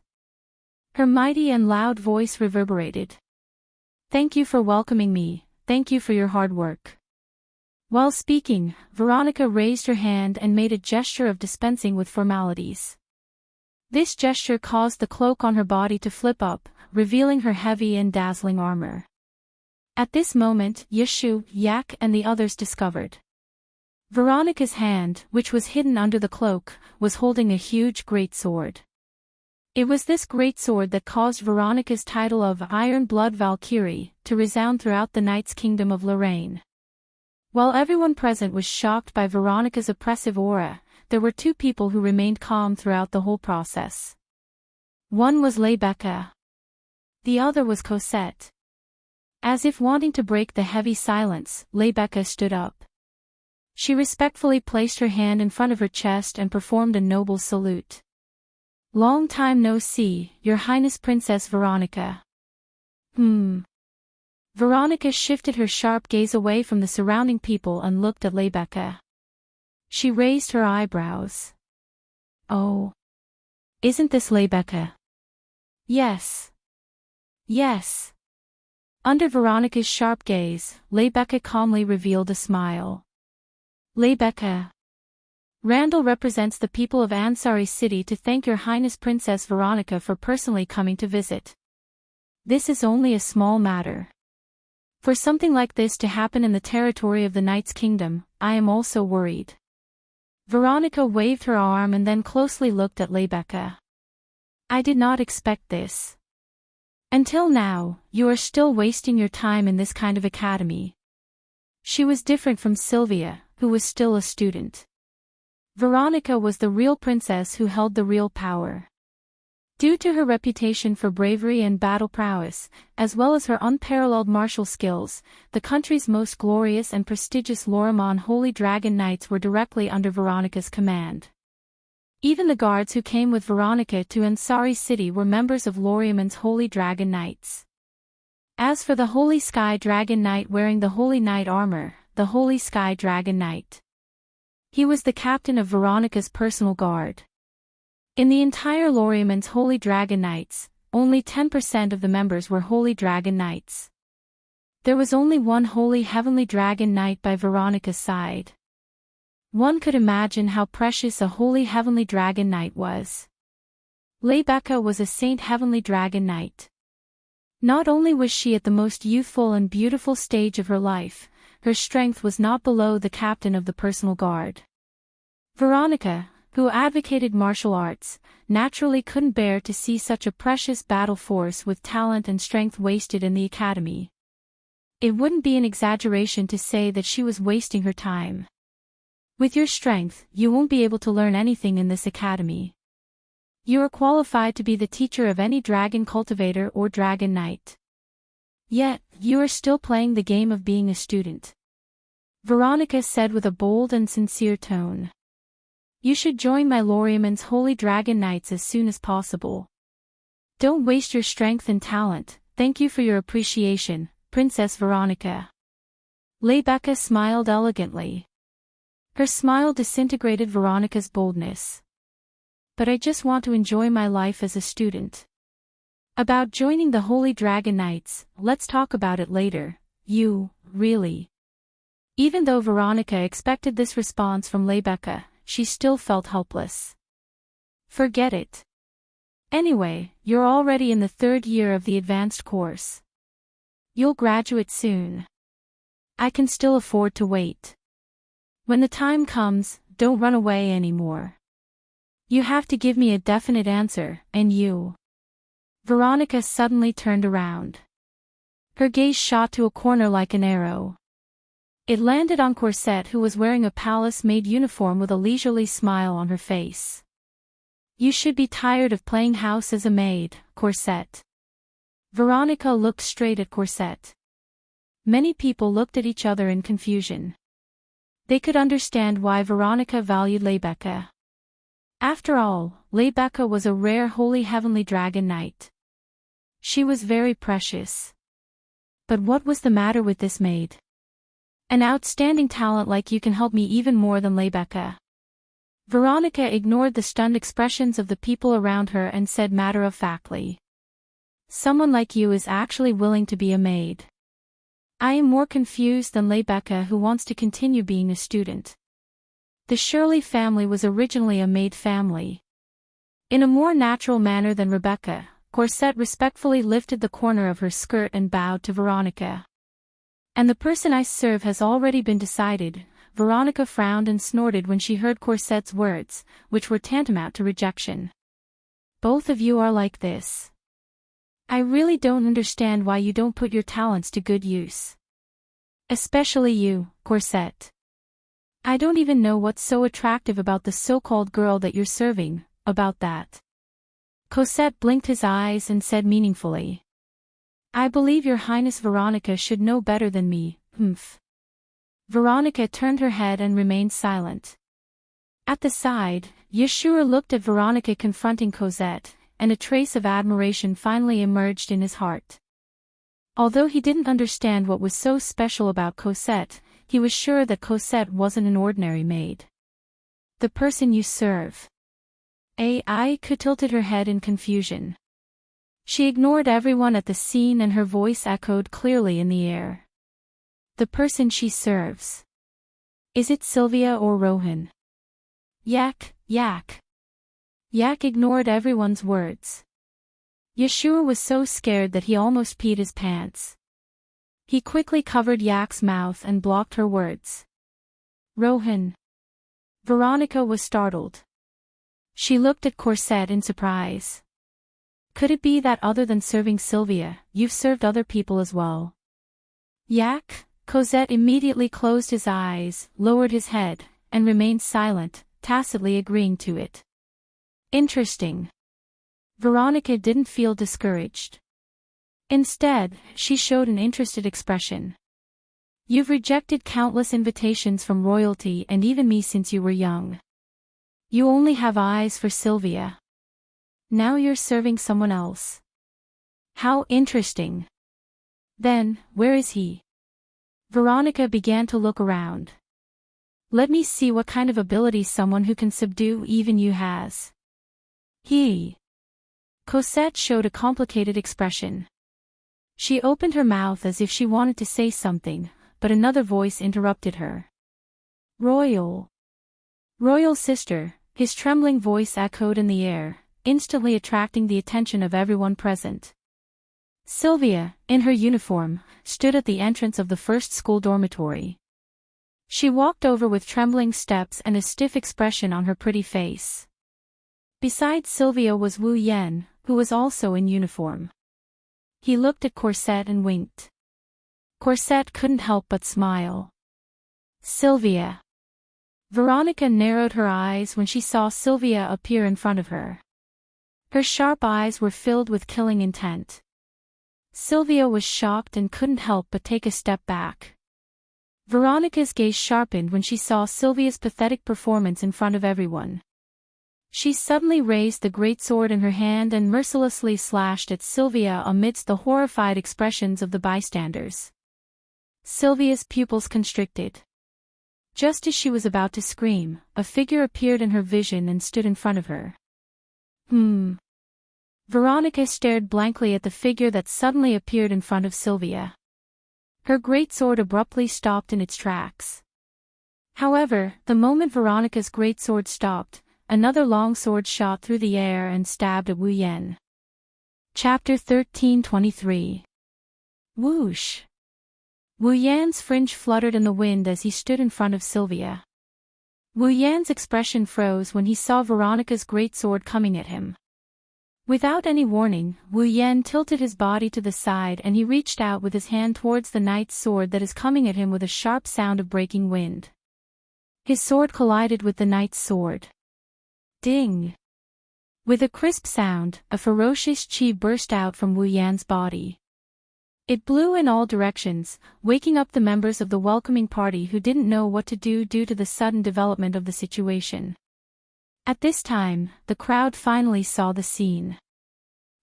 Her mighty and loud voice reverberated. "Thank you for welcoming me, thank you for your hard work." While speaking, Veronica raised her hand and made a gesture of dispensing with formalities. This gesture caused the cloak on her body to flip up, revealing her heavy and dazzling armor. At this moment, Yeshu, Yak, and the others discovered. Veronica's hand, which was hidden under the cloak, was holding a huge greatsword. It was this greatsword that caused Veronica's title of Iron Blood Valkyrie to resound throughout the Knight's Kingdom of Lorraine. While everyone present was shocked by Veronica's oppressive aura, there were two people who remained calm throughout the whole process. One was Rebecca. The other was Cosette. As if wanting to break the heavy silence, Rebecca stood up. She respectfully placed her hand in front of her chest and performed a noble salute. "Long time no see, Your Highness Princess Veronica." Veronica shifted her sharp gaze away from the surrounding people and looked at Rebecca. She raised her eyebrows. "Oh. Isn't this Rebecca?" "Yes. Yes." Under Veronica's sharp gaze, Rebecca calmly revealed a smile. "Rebecca. Randall represents the people of Ansari City to thank Your Highness Princess Veronica for personally coming to visit. This is only a small matter. For something like this to happen in the territory of the Knight's Kingdom, I am also worried." Veronica waved her arm and then closely looked at Rebecca. "I did not expect this. Until now, you are still wasting your time in this kind of academy." She was different from Sylvia, who was still a student. Veronica was the real princess who held the real power. Due to her reputation for bravery and battle prowess, as well as her unparalleled martial skills, the country's most glorious and prestigious Loriman Holy Dragon Knights were directly under Veronica's command. Even the guards who came with Veronica to Ansari City were members of Loriman's Holy Dragon Knights. As for the Holy Sky Dragon Knight wearing the Holy Knight armor, the Holy Sky Dragon Knight. He was the captain of Veronica's personal guard. In the entire Loriman's Holy Dragon Knights, only 10% of the members were Holy Dragon Knights. There was only one Holy Heavenly Dragon Knight by Veronica's side. One could imagine how precious a Holy Heavenly Dragon Knight was. Rebecca was a Saint Heavenly Dragon Knight. Not only was she at the most youthful and beautiful stage of her life, her strength was not below the captain of the personal guard. Veronica, who advocated martial arts, naturally couldn't bear to see such a precious battle force with talent and strength wasted in the academy. It wouldn't be an exaggeration to say that she was wasting her time. With your strength, you won't be able to learn anything in this academy. You are qualified to be the teacher of any dragon cultivator or dragon knight. Yet, you are still playing the game of being a student. Veronica said with a bold and sincere tone. You should join my Loriaman's Holy Dragon Knights as soon as possible. Don't waste your strength and talent. Thank you for your appreciation, Princess Veronica. Rebecca smiled elegantly. Her smile disintegrated Veronica's boldness. But I just want to enjoy my life as a student. About joining the Holy Dragon Knights, let's talk about it later. You, really. Even though Veronica expected this response from Rebecca, she still felt helpless. Forget it. Anyway, you're already in the 3rd year of the advanced course. You'll graduate soon. I can still afford to wait. When the time comes, don't run away anymore. You have to give me a definite answer, and you. Veronica suddenly turned around. Her gaze shot to a corner like an arrow. It landed on Corset, who was wearing a palace-made uniform with a leisurely smile on her face. You should be tired of playing house as a maid, Corset. Veronica looked straight at Corset. Many people looked at each other in confusion. They could understand why Veronica valued Rebecca. After all, Rebecca was a rare holy heavenly dragon knight. She was very precious. But what was the matter with this maid? An outstanding talent like you can help me even more than Rebecca. Veronica ignored the stunned expressions of the people around her and said matter-of-factly. Someone like you is actually willing to be a maid. I am more confused than Rebecca, who wants to continue being a student. The Shirley family was originally a maid family. In a more natural manner than Rebecca, Corset respectfully lifted the corner of her skirt and bowed to Veronica. And the person I serve has already been decided. Veronica frowned and snorted when she heard Corset's words, which were tantamount to rejection. Both of you are like this. I really don't understand why you don't put your talents to good use. Especially you, Corset. I don't even know what's so attractive about the so-called girl that you're serving, about that. Corset blinked his eyes and said meaningfully. I believe your Highness Veronica should know better than me, Veronica turned her head and remained silent. At the side, Yeshua looked at Veronica confronting Cosette, and a trace of admiration finally emerged in his heart. Although he didn't understand what was so special about Cosette, he was sure that Cosette wasn't an ordinary maid. The person you serve. Ai tilted her head in confusion. She ignored everyone at the scene and her voice echoed clearly in the air. The person she serves. Is it Sylvia or Rohan? Yak. Yak ignored everyone's words. Yeshua was so scared that he almost peed his pants. He quickly covered Yak's mouth and blocked her words. Rohan. Veronica was startled. She looked at Corset in surprise. Could it be that other than serving Sylvia, you've served other people as well? Yak? Cosette immediately closed his eyes, lowered his head, and remained silent, tacitly agreeing to it. Interesting. Veronica didn't feel discouraged. Instead, she showed an interested expression. You've rejected countless invitations from royalty and even me since you were young. You only have eyes for Sylvia. Now you're serving someone else. How interesting. Then, where is he? Veronica began to look around. Let me see what kind of ability someone who can subdue even you has. He. Cosette showed a complicated expression. She opened her mouth as if she wanted to say something, but another voice interrupted her. Royal sister, his trembling voice echoed in the air, instantly attracting the attention of everyone present. Sylvia, in her uniform, stood at the entrance of the first school dormitory. She walked over with trembling steps and a stiff expression on her pretty face. Beside Sylvia was Wu Yan, who was also in uniform. He looked at Corset and winked. Corset couldn't help but smile. Sylvia. Veronica narrowed her eyes when she saw Sylvia appear in front of her. Her sharp eyes were filled with killing intent. Sylvia was shocked and couldn't help but take a step back. Veronica's gaze sharpened when she saw Sylvia's pathetic performance in front of everyone. She suddenly raised the greatsword in her hand and mercilessly slashed at Sylvia amidst the horrified expressions of the bystanders. Sylvia's pupils constricted. Just as she was about to scream, a figure appeared in her vision and stood in front of her. Veronica stared blankly at the figure that suddenly appeared in front of Sylvia. Her greatsword abruptly stopped in its tracks. However, the moment Veronica's greatsword stopped, another long sword shot through the air and stabbed at Wu Yan. Chapter 13:23. Whoosh! Wu Yan's fringe fluttered in the wind as he stood in front of Sylvia. Wu Yan's expression froze when he saw Veronica's greatsword coming at him. Without any warning, Wu Yan tilted his body to the side and he reached out with his hand towards the knight's sword that is coming at him with a sharp sound of breaking wind. His sword collided with the knight's sword. Ding! With a crisp sound, a ferocious chi burst out from Wu Yan's body. It blew in all directions, waking up the members of the welcoming party who didn't know what to do due to the sudden development of the situation. At this time, the crowd finally saw the scene.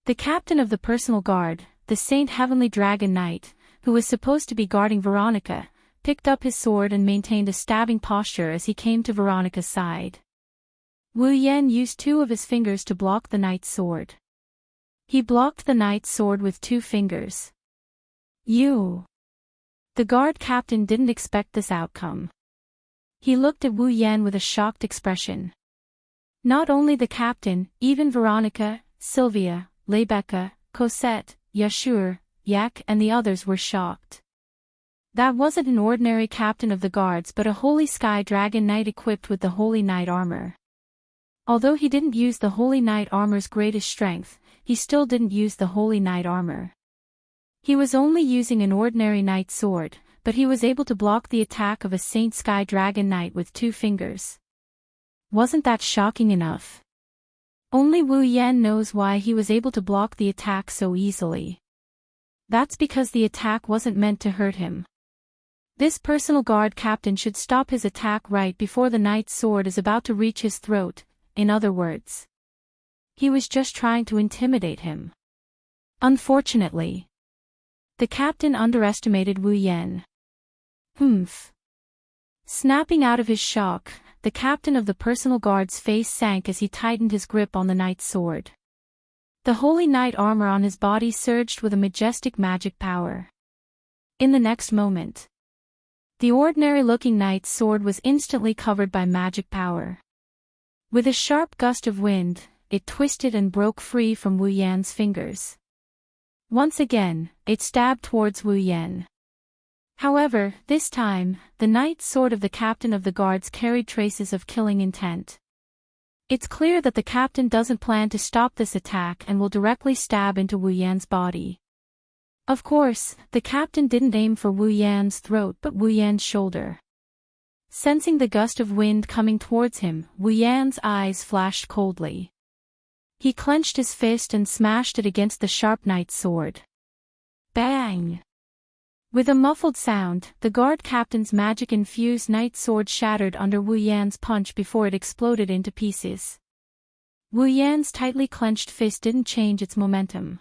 The captain of the personal guard, the Saint Heavenly Dragon Knight, who was supposed to be guarding Veronica, picked up his sword and maintained a stabbing posture as he came to Veronica's side. Wu Yan used two of his fingers to block the knight's sword. He blocked the knight's sword with 2 fingers. The guard captain didn't expect this outcome. He looked at Wu Yan with a shocked expression. Not only the captain, even Veronica, Sylvia, Lebecca, Cosette, Yashur, Yak and the others were shocked. That wasn't an ordinary captain of the guards but a Holy Sky Dragon Knight equipped with the Holy Knight armor. Although he didn't use the Holy Knight armor's greatest strength, he still didn't use the Holy Knight armor. He was only using an ordinary knight sword, but he was able to block the attack of a Saint Sky Dragon Knight with 2 fingers. Wasn't that shocking enough? Only Wu Yan knows why he was able to block the attack so easily. That's because the attack wasn't meant to hurt him. This personal guard captain should stop his attack right before the knight's sword is about to reach his throat, in other words. He was just trying to intimidate him. Unfortunately, the captain underestimated Wu Yan. Snapping out of his shock, the captain of the personal guard's face sank as he tightened his grip on the knight's sword. The Holy Knight armor on his body surged with a majestic magic power. In the next moment, the ordinary-looking knight's sword was instantly covered by magic power. With a sharp gust of wind, it twisted and broke free from Wu Yan's fingers. Once again, it stabbed towards Wu Yan. However, this time, the knight's sword of the captain of the guards carried traces of killing intent. It's clear that the captain doesn't plan to stop this attack and will directly stab into Wu Yan's body. Of course, the captain didn't aim for Wu Yan's throat but Wu Yan's shoulder. Sensing the gust of wind coming towards him, Wu Yan's eyes flashed coldly. He clenched his fist and smashed it against the sharp knight's sword. Bang! With a muffled sound, the guard captain's magic-infused knight's sword shattered under Wu Yan's punch before it exploded into pieces. Wu Yan's tightly clenched fist didn't change its momentum.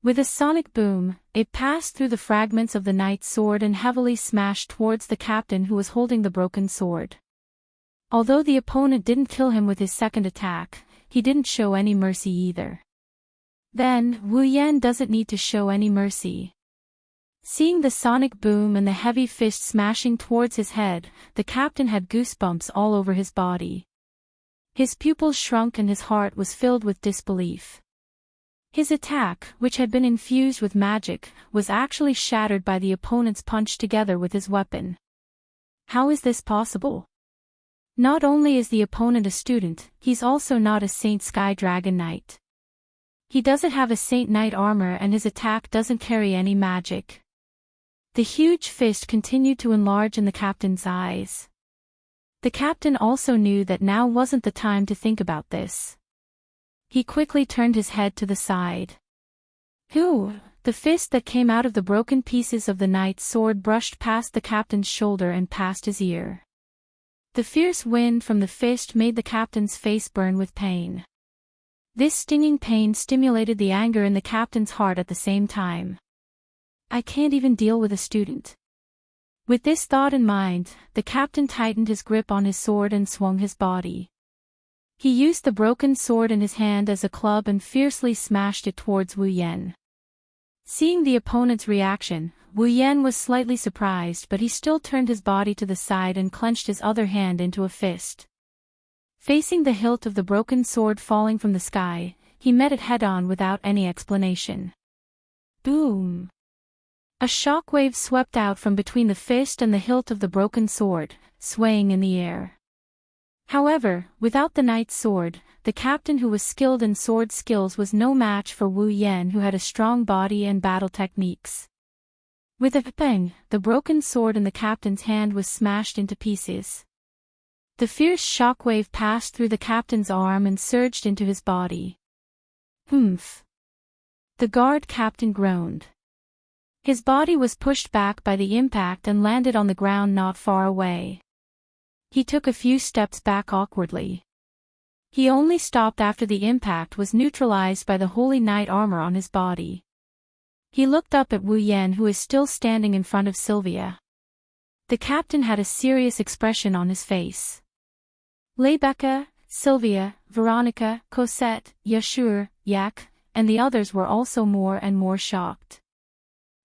With a sonic boom, it passed through the fragments of the knight's sword and heavily smashed towards the captain who was holding the broken sword. Although the opponent didn't kill him with his second attack, he didn't show any mercy either. Then, Wu Yan doesn't need to show any mercy. Seeing the sonic boom and the heavy fist smashing towards his head, the captain had goosebumps all over his body. His pupils shrunk and his heart was filled with disbelief. His attack, which had been infused with magic, was actually shattered by the opponent's punch together with his weapon. How is this possible? Not only is the opponent a student, he's also not a Saint Sky Dragon Knight. He doesn't have a Saint Knight armor and his attack doesn't carry any magic. The huge fist continued to enlarge in the captain's eyes. The captain also knew that now wasn't the time to think about this. He quickly turned his head to the side. Whew! The fist that came out of the broken pieces of the knight's sword brushed past the captain's shoulder and past his ear. The fierce wind from the fist made the captain's face burn with pain. This stinging pain stimulated the anger in the captain's heart at the same time. I can't even deal with a student. With this thought in mind, the captain tightened his grip on his sword and swung his body. He used the broken sword in his hand as a club and fiercely smashed it towards Wu Yan. Seeing the opponent's reaction, Wu Yan was slightly surprised, but he still turned his body to the side and clenched his other hand into a fist. Facing the hilt of the broken sword falling from the sky, he met it head-on without any explanation. Boom! A shockwave swept out from between the fist and the hilt of the broken sword, swaying in the air. However, without the knight's sword, the captain who was skilled in sword skills was no match for Wu Yan, who had a strong body and battle techniques. With a bang, the broken sword in the captain's hand was smashed into pieces. The fierce shockwave passed through the captain's arm and surged into his body. Humph! The guard captain groaned. His body was pushed back by the impact and landed on the ground not far away. He took a few steps back awkwardly. He only stopped after the impact was neutralized by the Holy Knight armor on his body. He looked up at Wu Yan, who is still standing in front of Sylvia. The captain had a serious expression on his face. Rebecca, Sylvia, Veronica, Cosette, Yashur, Yak, and the others were also more and more shocked.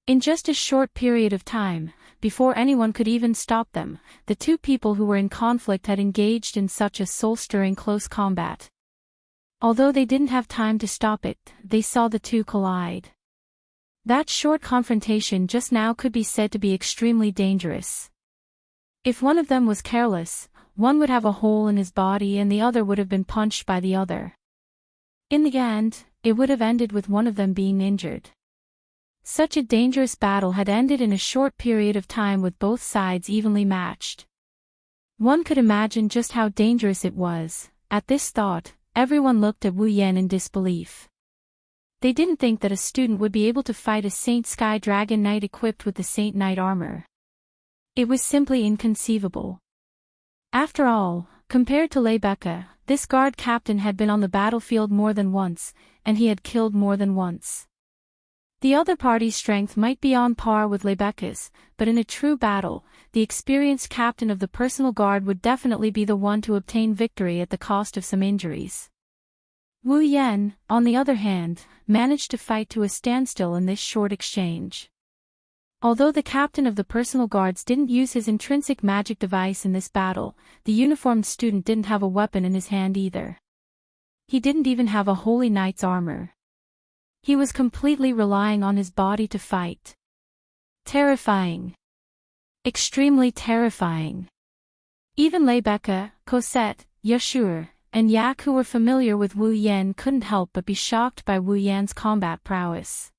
In just a short period of time, before anyone could even stop them, the two people who were in conflict had engaged in such a soul-stirring close combat. Although they didn't have time to stop it, they saw the two collide. That short confrontation just now could be said to be extremely dangerous. If one of them was careless, one would have a hole in his body and the other would have been punched by the other. In the end, it would have ended with one of them being injured. Such a dangerous battle had ended in a short period of time with both sides evenly matched. One could imagine just how dangerous it was. At this thought, everyone looked at Wu Yan in disbelief. They didn't think that a student would be able to fight a Saint Sky Dragon Knight equipped with the Saint Knight armor. It was simply inconceivable. After all, compared to Rebecca, this guard captain had been on the battlefield more than once, and he had killed more than once. The other party's strength might be on par with Rebecca's, but in a true battle, the experienced captain of the personal guard would definitely be the one to obtain victory at the cost of some injuries. Wu Yan, on the other hand, managed to fight to a standstill in this short exchange. Although the captain of the personal guards didn't use his intrinsic magic device in this battle, the uniformed student didn't have a weapon in his hand either. He didn't even have a Holy Knight's armor. He was completely relying on his body to fight. Terrifying. Extremely terrifying. Even Rebecca, Cosette, Yashur, and Yak, who were familiar with Wu Yan, couldn't help but be shocked by Wu Yan's combat prowess.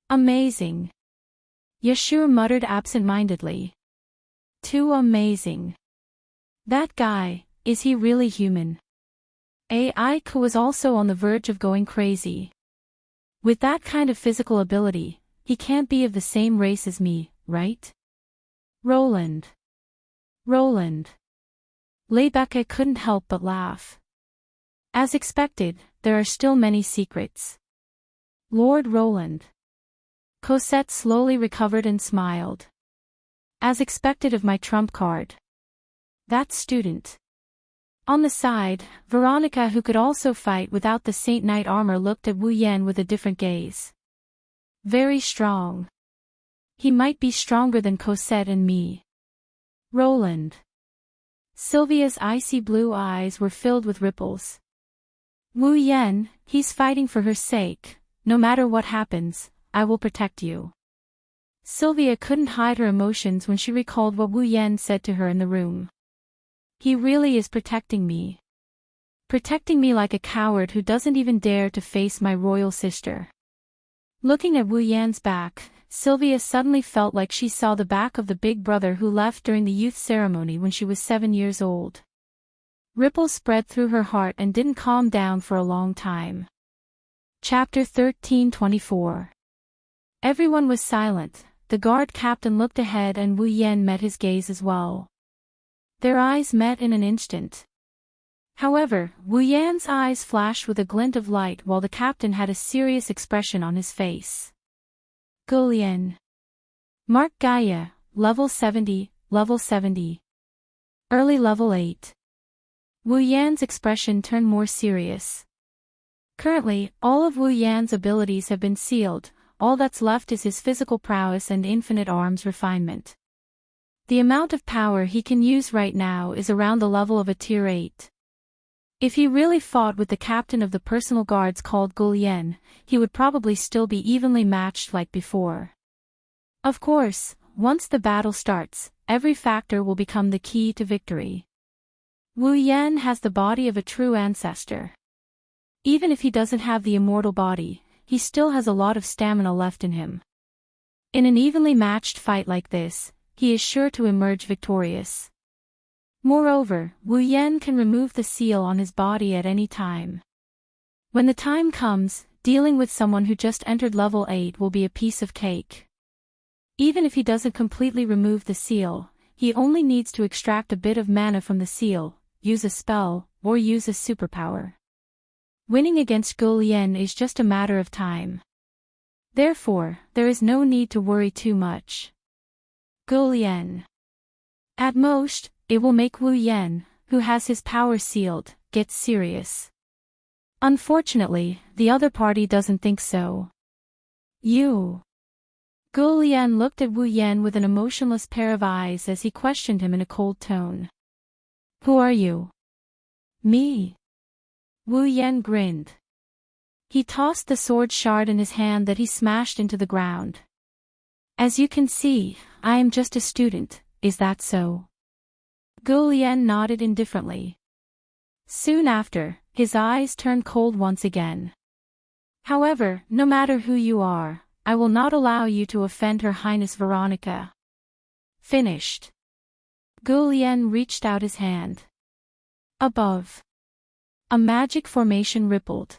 Amazing. Yashur muttered absent-mindedly. Too amazing. That guy, is he really human? Ike was also on the verge of going crazy. With that kind of physical ability, he can't be of the same race as me, right? Roland. Rebecca couldn't help but laugh. As expected, there are still many secrets. Lord Roland. Cosette slowly recovered and smiled. As expected of my trump card. That student. On the side, Veronica, who could also fight without the Saint Knight armor, looked at Wu Yan with a different gaze. Very strong. He might be stronger than Cosette and me. Roland. Sylvia's icy blue eyes were filled with ripples. Wu Yan, he's fighting for her sake, no matter what happens, I will protect you. Sylvia couldn't hide her emotions when she recalled what Wu Yan said to her in the room. He really is protecting me. Protecting me like a coward who doesn't even dare to face my royal sister. Looking at Wu Yan's back, Sylvia suddenly felt like she saw the back of the big brother who left during the youth ceremony when she was 7 years old. Ripples spread through her heart and didn't calm down for a long time. Chapter 13:24. Everyone was silent. The guard captain looked ahead and Wu Yan met his gaze as well. Their eyes met in an instant. However, Wu Yan's eyes flashed with a glint of light while the captain had a serious expression on his face. Gulian. Mark Gaia, level 70, level 70. Early level 8. Wu Yan's expression turned more serious. Currently, all of Wu Yan's abilities have been sealed, all that's left is his physical prowess and infinite arms refinement. The amount of power he can use right now is around the level of a tier 8. If he really fought with the captain of the personal guards called Gulian, he would probably still be evenly matched like before. Of course, once the battle starts, every factor will become the key to victory. Wu Yan has the body of a true ancestor. Even if he doesn't have the immortal body, he still has a lot of stamina left in him. In an evenly matched fight like this, he is sure to emerge victorious. Moreover, Wu Yan can remove the seal on his body at any time. When the time comes, dealing with someone who just entered level 8 will be a piece of cake. Even if he doesn't completely remove the seal, he only needs to extract a bit of mana from the seal, use a spell, or use a superpower. Winning against Gulian is just a matter of time. Therefore, there is no need to worry too much. Gulian. At most, it will make Wu Yan, who has his power sealed, get serious. Unfortunately, the other party doesn't think so. You. Gulian looked at Wu Yan with an emotionless pair of eyes as he questioned him in a cold tone. Who are you? Me. Wu Yan grinned. He tossed the sword shard in his hand that he smashed into the ground. As you can see, I am just a student, is that so? Gulian nodded indifferently. Soon after, his eyes turned cold once again. However, no matter who you are, I will not allow you to offend Her Highness Veronica. Finished. Gulian reached out his hand. Above. A magic formation rippled.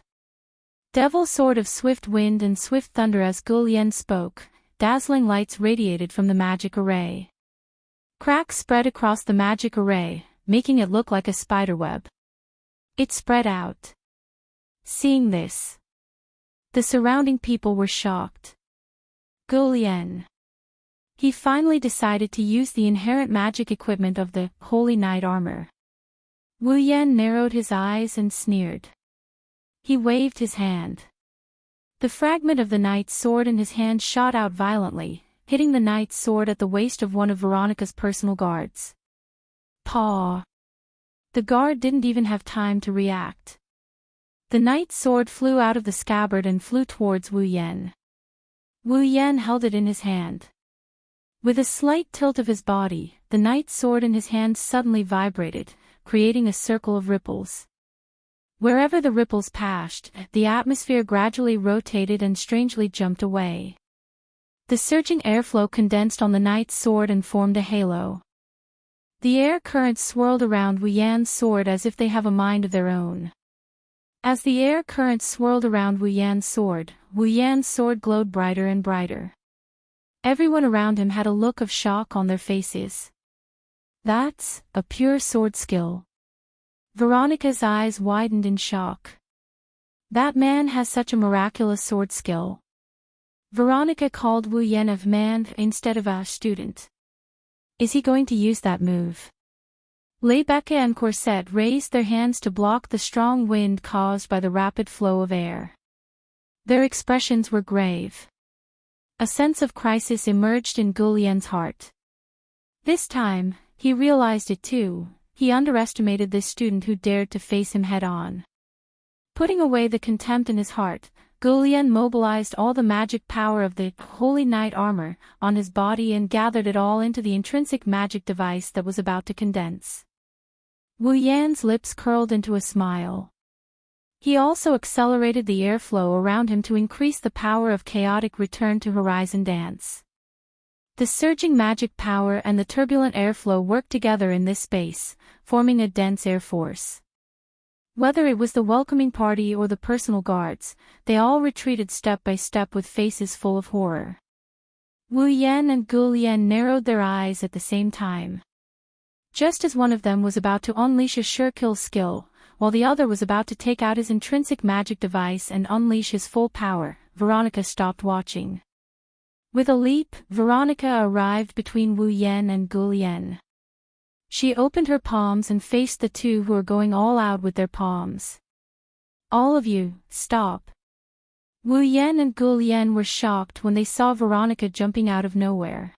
Devil sword of swift wind and swift thunder as Gulian spoke, dazzling lights radiated from the magic array. Cracks spread across the magic array, making it look like a spiderweb. It spread out. Seeing this, the surrounding people were shocked. Gulian. He finally decided to use the inherent magic equipment of the Holy Knight armor. Wu Yan narrowed his eyes and sneered. He waved his hand. The fragment of the knight's sword in his hand shot out violently, hitting the knight's sword at the waist of one of Veronica's personal guards. Paw! The guard didn't even have time to react. The knight's sword flew out of the scabbard and flew towards Wu Yan. Wu Yan held it in his hand. With a slight tilt of his body, the knight's sword in his hand suddenly vibrated, creating a circle of ripples. Wherever the ripples passed, the atmosphere gradually rotated and strangely jumped away. The surging airflow condensed on the knight's sword and formed a halo. The air currents swirled around Wu Yan's sword as if they have a mind of their own. As the air currents swirled around Wu Yan's sword glowed brighter and brighter. Everyone around him had a look of shock on their faces. That's a pure sword skill. Veronica's eyes widened in shock. That man has such a miraculous sword skill. Veronica called Wu Yan a man instead of a student. Is he going to use that move? Lebecca and Corset raised their hands to block the strong wind caused by the rapid flow of air. Their expressions were grave. A sense of crisis emerged in Gulian's heart. This time, he realized it too. He underestimated this student who dared to face him head-on. Putting away the contempt in his heart, Gulian mobilized all the magic power of the Holy Knight armor on his body and gathered it all into the intrinsic magic device that was about to condense. Wu Yan's lips curled into a smile. He also accelerated the airflow around him to increase the power of chaotic return to horizon dance. The surging magic power and the turbulent airflow worked together in this space, forming a dense air force. Whether it was the welcoming party or the personal guards, they all retreated step by step with faces full of horror. Wu Yan and Gulian narrowed their eyes at the same time. Just as one of them was about to unleash a sure-kill skill, while the other was about to take out his intrinsic magic device and unleash his full power, Veronica stopped watching. With a leap, Veronica arrived between Wu Yan and Gulian. She opened her palms and faced the two who were going all out with their palms. "All of you, stop." Wu Yan and Gulian were shocked when they saw Veronica jumping out of nowhere.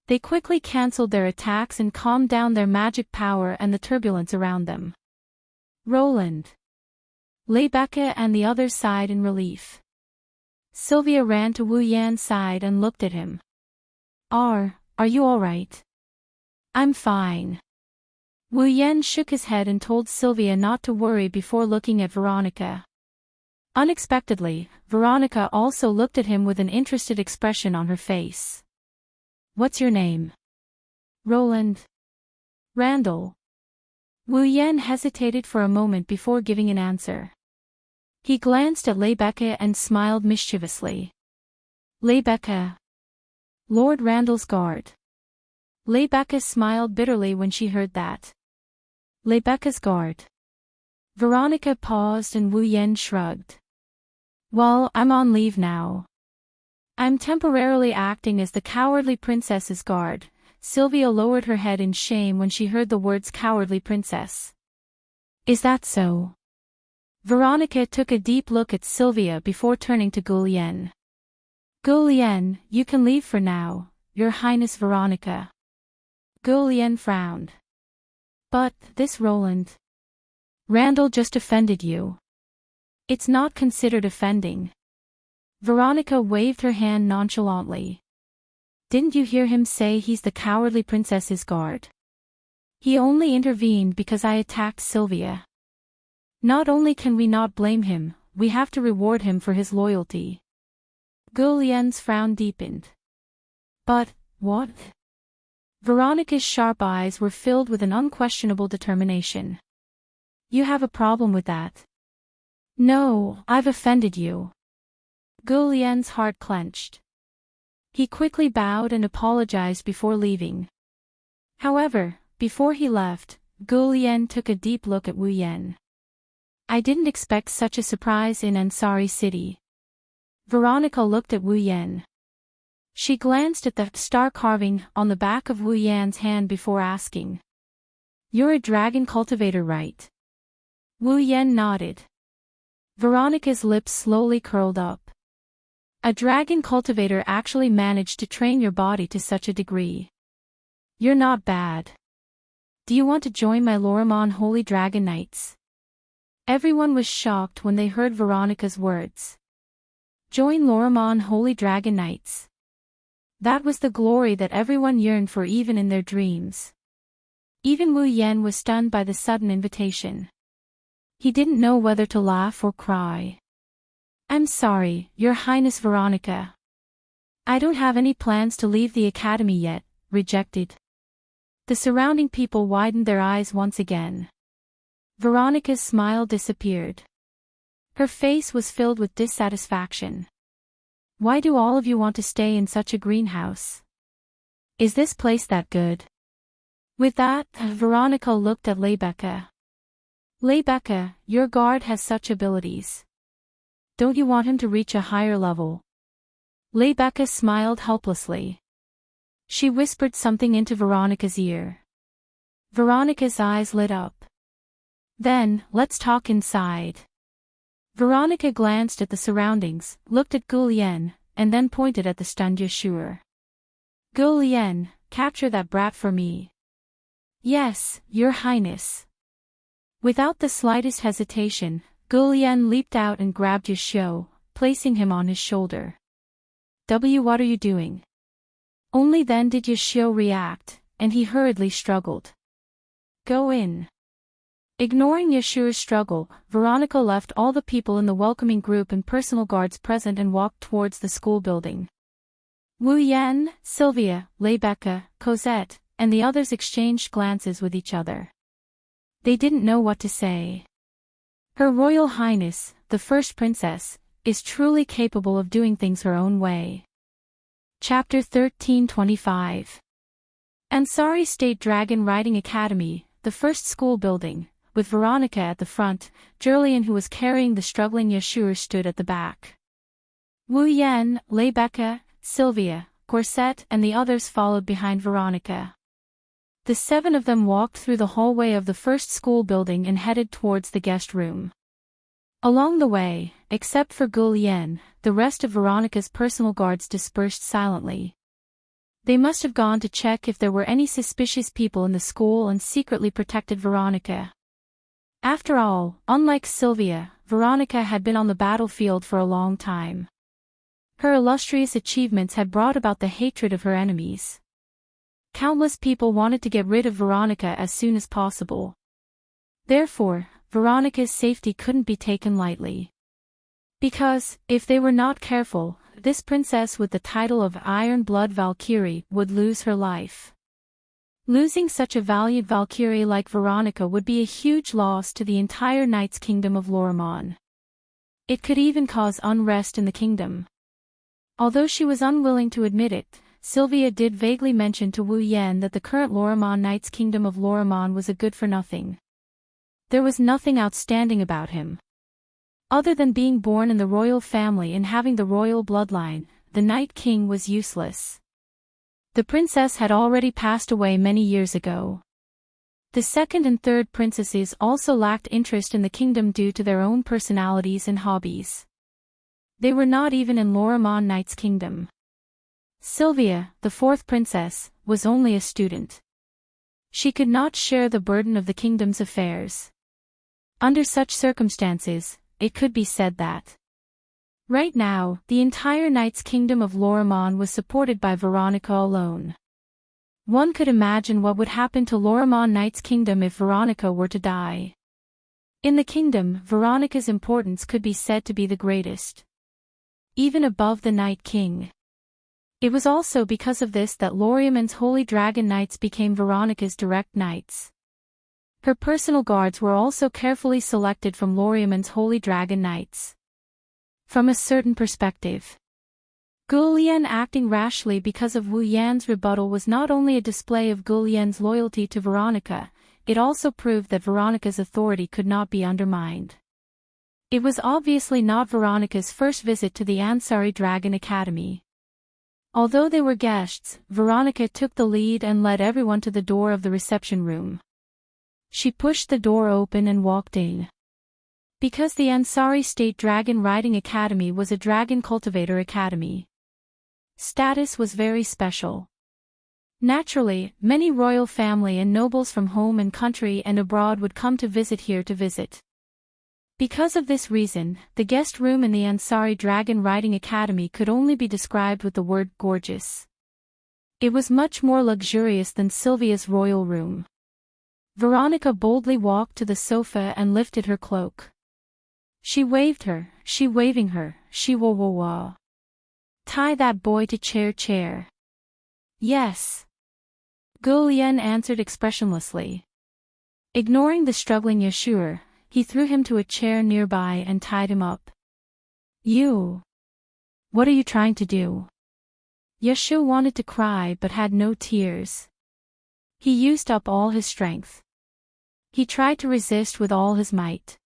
They quickly cancelled their attacks and calmed down their magic power and the turbulence around them. Roland. Rebecca and the others sighed in relief. Sylvia ran to Wu Yan's side and looked at him. Are you all right?" "I'm fine." Wu Yan shook his head and told Sylvia not to worry before looking at Veronica. Unexpectedly, Veronica also looked at him with an interested expression on her face. "What's your name?" "Roland." "Randall." Wu Yan hesitated for a moment before giving an answer. He glanced at Rebecca and smiled mischievously. "Rebecca. Lord Randall's guard." Rebecca smiled bitterly when she heard that. "Rebecca's guard." Veronica paused and Wu Yan shrugged. "Well, I'm on leave now. I'm temporarily acting as the cowardly princess's guard." Sylvia lowered her head in shame when she heard the words cowardly princess. "Is that so?" Veronica took a deep look at Sylvia before turning to Gulian. "Gulian, you can leave for now, Your Highness Veronica." Gulian frowned. "But, this Roland. Randall just offended you." "It's not considered offending." Veronica waved her hand nonchalantly. "Didn't you hear him say he's the cowardly princess's guard? He only intervened because I attacked Sylvia. Not only can we not blame him, we have to reward him for his loyalty." Gulian's frown deepened. "But, what?" Veronica's sharp eyes were filled with an unquestionable determination. "You have a problem with that?" "No, I've offended you." Gulian's heart clenched. He quickly bowed and apologized before leaving. However, before he left, Gulian took a deep look at Wu Yan. "I didn't expect such a surprise in Ansari City." Veronica looked at Wu Yan. She glanced at the star carving on the back of Wu Yan's hand before asking. "You're a dragon cultivator, right?" Wu Yan nodded. Veronica's lips slowly curled up. "A dragon cultivator actually managed to train your body to such a degree. You're not bad. Do you want to join my Lorimon Holy Dragon Knights?" Everyone was shocked when they heard Veronica's words. Join Lorimon Holy Dragon Knights. That was the glory that everyone yearned for even in their dreams. Even Wu Yan was stunned by the sudden invitation. He didn't know whether to laugh or cry. "I'm sorry, Your Highness Veronica. I don't have any plans to leave the academy yet," rejected. The surrounding people widened their eyes once again. Veronica's smile disappeared. Her face was filled with dissatisfaction. "Why do all of you want to stay in such a greenhouse? Is this place that good?" With that, Veronica looked at Rebecca. "Rebecca, your guard has such abilities. Don't you want him to reach a higher level?" Rebecca smiled helplessly. She whispered something into Veronica's ear. Veronica's eyes lit up. "Then, let's talk inside." Veronica glanced at the surroundings, looked at Gulian, and then pointed at the stunned Yashur. "Gulian, capture that brat for me." "Yes, Your Highness." Without the slightest hesitation, Gulian leaped out and grabbed Yashur, placing him on his shoulder. What are you doing? Only then did Yoshio react, and he hurriedly struggled. Go in. Ignoring Yashu's struggle, Veronica left all the people in the welcoming group and personal guards present and walked towards the school building. Wu Yan, Sylvia, Rebecca, Cosette, and the others exchanged glances with each other. They didn't know what to say. Her Royal Highness, the first princess, is truly capable of doing things her own way. Chapter 1325. Ansari State Dragon Riding Academy, the first school building, with Veronica at the front. Julian, who was carrying the struggling Yashur, stood at the back. Wu Yan, Rebecca, Sylvia, Corset, and the others followed behind Veronica. The 7 of them walked through the hallway of the first school building and headed towards the guest room. Along the way, except for Gul Yen, the rest of Veronica's personal guards dispersed silently. They must have gone to check if there were any suspicious people in the school and secretly protected Veronica. After all, unlike Sylvia, Veronica had been on the battlefield for a long time. Her illustrious achievements had brought about the hatred of her enemies. Countless people wanted to get rid of Veronica as soon as possible. Therefore, Veronica's safety couldn't be taken lightly. Because, if they were not careful, this princess with the title of Iron Blood Valkyrie would lose her life. Losing such a valiant Valkyrie like Veronica would be a huge loss to the entire Knight's Kingdom of Lorimon. It could even cause unrest in the kingdom. Although she was unwilling to admit it, Sylvia did vaguely mention to Wu Yan that the current Lorimon Knight's Kingdom of Lorimon was a good-for-nothing. There was nothing outstanding about him. Other than being born in the royal family and having the royal bloodline, the Night King was useless. The princess had already passed away many years ago. The second and third princesses also lacked interest in the kingdom due to their own personalities and hobbies. They were not even in Lorimon Knight's Kingdom. Sylvia, the fourth princess, was only a student. She could not share the burden of the kingdom's affairs. Under such circumstances, it could be said that right now, the entire Knight's Kingdom of Lorimon was supported by Veronica alone. One could imagine what would happen to Lorimon Knight's Kingdom if Veronica were to die. In the kingdom, Veronica's importance could be said to be the greatest, even above the Night King. It was also because of this that Lorimon's Holy Dragon Knights became Veronica's direct knights. Her personal guards were also carefully selected from Lorimon's Holy Dragon Knights. From a certain perspective, Gul Yan acting rashly because of Wu Yan's rebuttal was not only a display of Gul Yan's loyalty to Veronica, it also proved that Veronica's authority could not be undermined. It was obviously not Veronica's first visit to the Ansari Dragon Academy. Although they were guests, Veronica took the lead and led everyone to the door of the reception room. She pushed the door open and walked in. Because the Ansari State Dragon Riding Academy was a Dragon Cultivator Academy, status was very special. Naturally, many royal family and nobles from home and country and abroad would come to visit here to visit. Because of this reason, the guest room in the Ansari Dragon Riding Academy could only be described with the word gorgeous. It was much more luxurious than Sylvia's royal room. Veronica boldly walked to the sofa and lifted her cloak. She waving her, she wah. Tie that boy to chair. Yes. Gul Yan answered expressionlessly. Ignoring the struggling Yashur, he threw him to a chair nearby and tied him up. You. What are you trying to do? Yashur wanted to cry but had no tears. He used up all his strength. He tried to resist with all his might.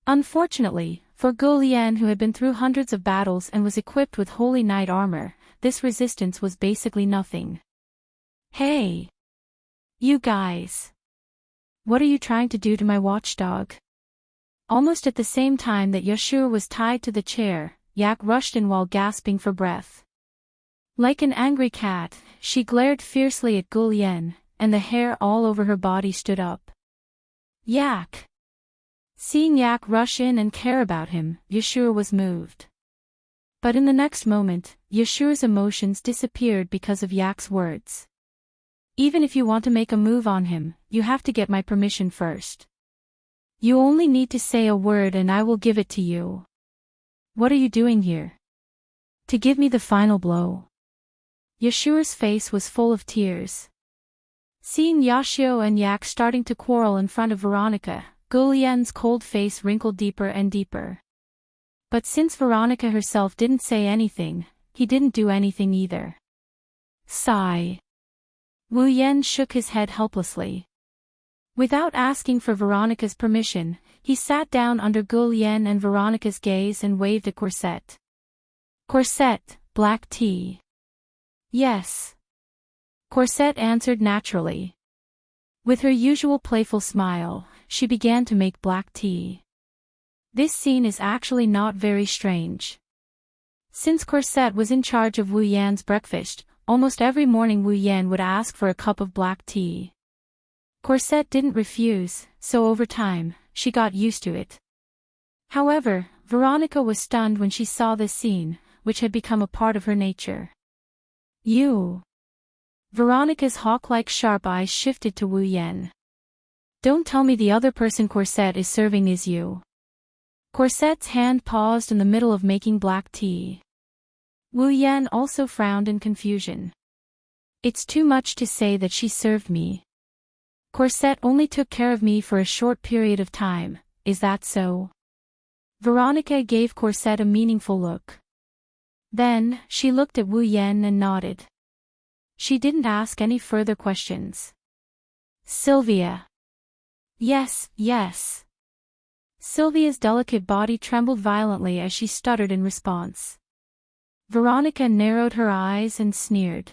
Unfortunately, for Gul Yan, who had been through hundreds of battles and was equipped with holy knight armor, this resistance was basically nothing. Hey! You guys! What are you trying to do to my watchdog? Almost at the same time that Yashur was tied to the chair, Yak rushed in while gasping for breath. Like an angry cat, she glared fiercely at Gul Yan, and the hair all over her body stood up. Yak! Seeing Yak rush in and care about him, Yashur was moved. But in the next moment, Yashu's emotions disappeared because of Yak's words. Even if you want to make a move on him, you have to get my permission first. You only need to say a word and I will give it to you. What are you doing here? To give me the final blow. Yashu's face was full of tears. Seeing Yashio and Yak starting to quarrel in front of Veronica, Gulian's cold face wrinkled deeper and deeper. But since Veronica herself didn't say anything, he didn't do anything either. Sigh. Wu Yan shook his head helplessly. Without asking for Veronica's permission, he sat down under Gulian and Veronica's gaze and waved a corset. Corset, black tea. Yes. Corset answered naturally. With her usual playful smile, she began to make black tea. This scene is actually not very strange. Since Corset was in charge of Wu Yan's breakfast, almost every morning Wu Yan would ask for a cup of black tea. Corset didn't refuse, so over time, she got used to it. However, Veronica was stunned when she saw this scene, which had become a part of her nature. You. Veronica's hawk-like sharp eyes shifted to Wu Yan. Don't tell me the other person Corset is serving is you. Corset's hand paused in the middle of making black tea. Wu Yan also frowned in confusion. It's too much to say that she served me. Corset only took care of me for a short period of time, is that so? Veronica gave Corset a meaningful look. Then, she looked at Wu Yan and nodded. She didn't ask any further questions. Sylvia. Yes, yes. Sylvia's delicate body trembled violently as she stuttered in response. Veronica narrowed her eyes and sneered.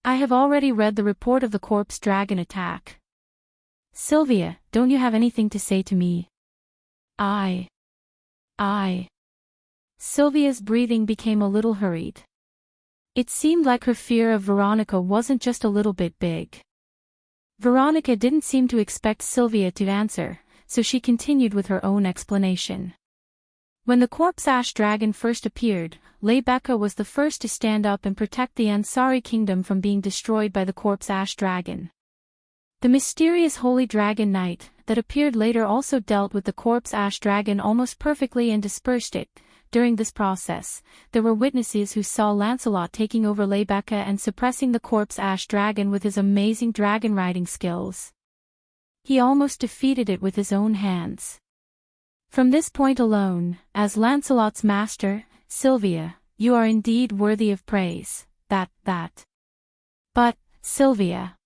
I have already read the report of the corpse dragon attack. Sylvia, don't you have anything to say to me? I. Sylvia's breathing became a little hurried. It seemed like her fear of Veronica wasn't just a little bit big. Veronica didn't seem to expect Sylvia to answer, so she continued with her own explanation. When the corpse ash dragon first appeared, Leibeka was the first to stand up and protect the Ansari kingdom from being destroyed by the corpse ash dragon. The mysterious holy dragon knight that appeared later also dealt with the corpse ash dragon almost perfectly and dispersed it. During this process, there were witnesses who saw Lancelot taking over Leibeka and suppressing the corpse ash dragon with his amazing dragon riding skills. He almost defeated it with his own hands. From this point alone, as Lancelot's master, Sylvia, you are indeed worthy of praise, that. But, Sylvia.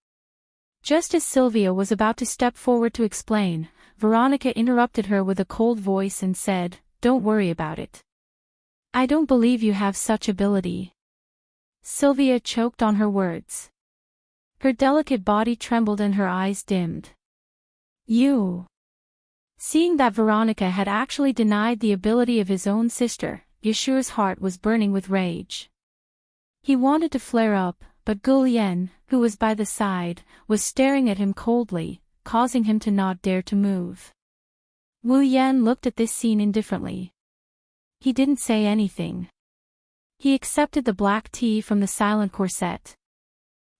Just as Sylvia was about to step forward to explain, Veronica interrupted her with a cold voice and said, don't worry about it. I don't believe you have such ability. Sylvia choked on her words. Her delicate body trembled and her eyes dimmed. You. Seeing that Veronica had actually denied the ability of his own sister, Yashu's heart was burning with rage. He wanted to flare up, but Gulian, who was by the side, was staring at him coldly, causing him to not dare to move. Wu Yan looked at this scene indifferently. He didn't say anything. He accepted the black tea from the silent corset.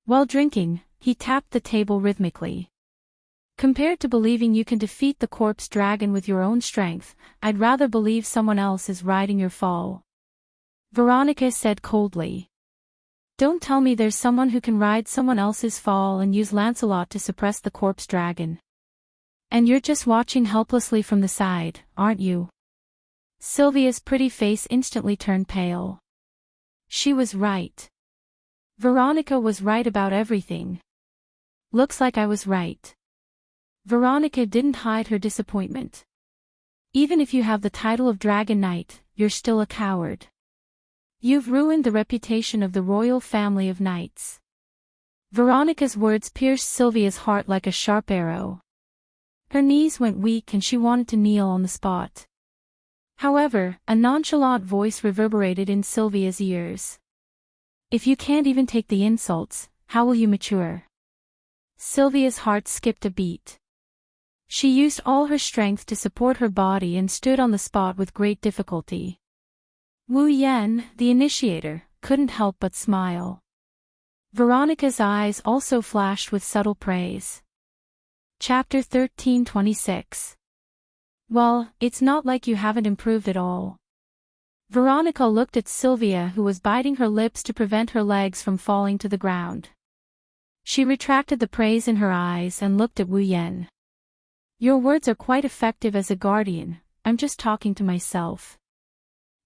While drinking, he tapped the table rhythmically. Compared to believing you can defeat the corpse dragon with your own strength, I'd rather believe someone else is riding your fall. Veronica said coldly. Don't tell me there's someone who can ride someone else's fall and use Lancelot to suppress the corpse dragon. And you're just watching helplessly from the side, aren't you? Sylvia's pretty face instantly turned pale. She was right. Veronica was right about everything. Looks like I was right. Veronica didn't hide her disappointment. Even if you have the title of Dragon Knight, you're still a coward. You've ruined the reputation of the royal family of knights. Veronica's words pierced Sylvia's heart like a sharp arrow. Her knees went weak and she wanted to kneel on the spot. However, a nonchalant voice reverberated in Sylvia's ears. If you can't even take the insults, how will you mature? Sylvia's heart skipped a beat. She used all her strength to support her body and stood on the spot with great difficulty. Wu Yan, the initiator, couldn't help but smile. Veronica's eyes also flashed with subtle praise. Chapter 1326. Well, it's not like you haven't improved at all. Veronica looked at Sylvia, who was biting her lips to prevent her legs from falling to the ground. She retracted the praise in her eyes and looked at Wu Yan. Your words are quite effective as a guardian, I'm just talking to myself.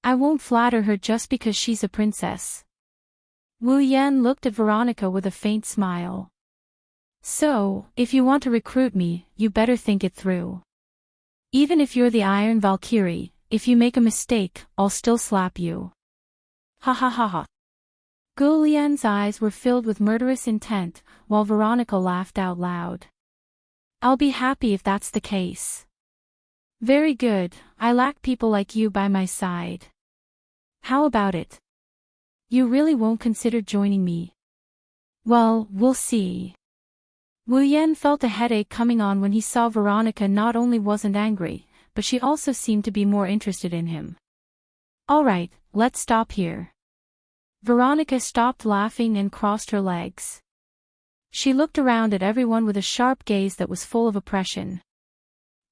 I won't flatter her just because she's a princess. Wu Yan looked at Veronica with a faint smile. So, if you want to recruit me, you better think it through. Even if you're the Iron Valkyrie, if you make a mistake, I'll still slap you. Ha ha ha ha. Gu Lian's eyes were filled with murderous intent, while Veronica laughed out loud. I'll be happy if that's the case. Very good, I lack people like you by my side. How about it? You really won't consider joining me? Well, we'll see. Wu Yan felt a headache coming on when he saw Veronica not only wasn't angry, but she also seemed to be more interested in him. Alright, let's stop here. Veronica stopped laughing and crossed her legs. She looked around at everyone with a sharp gaze that was full of oppression.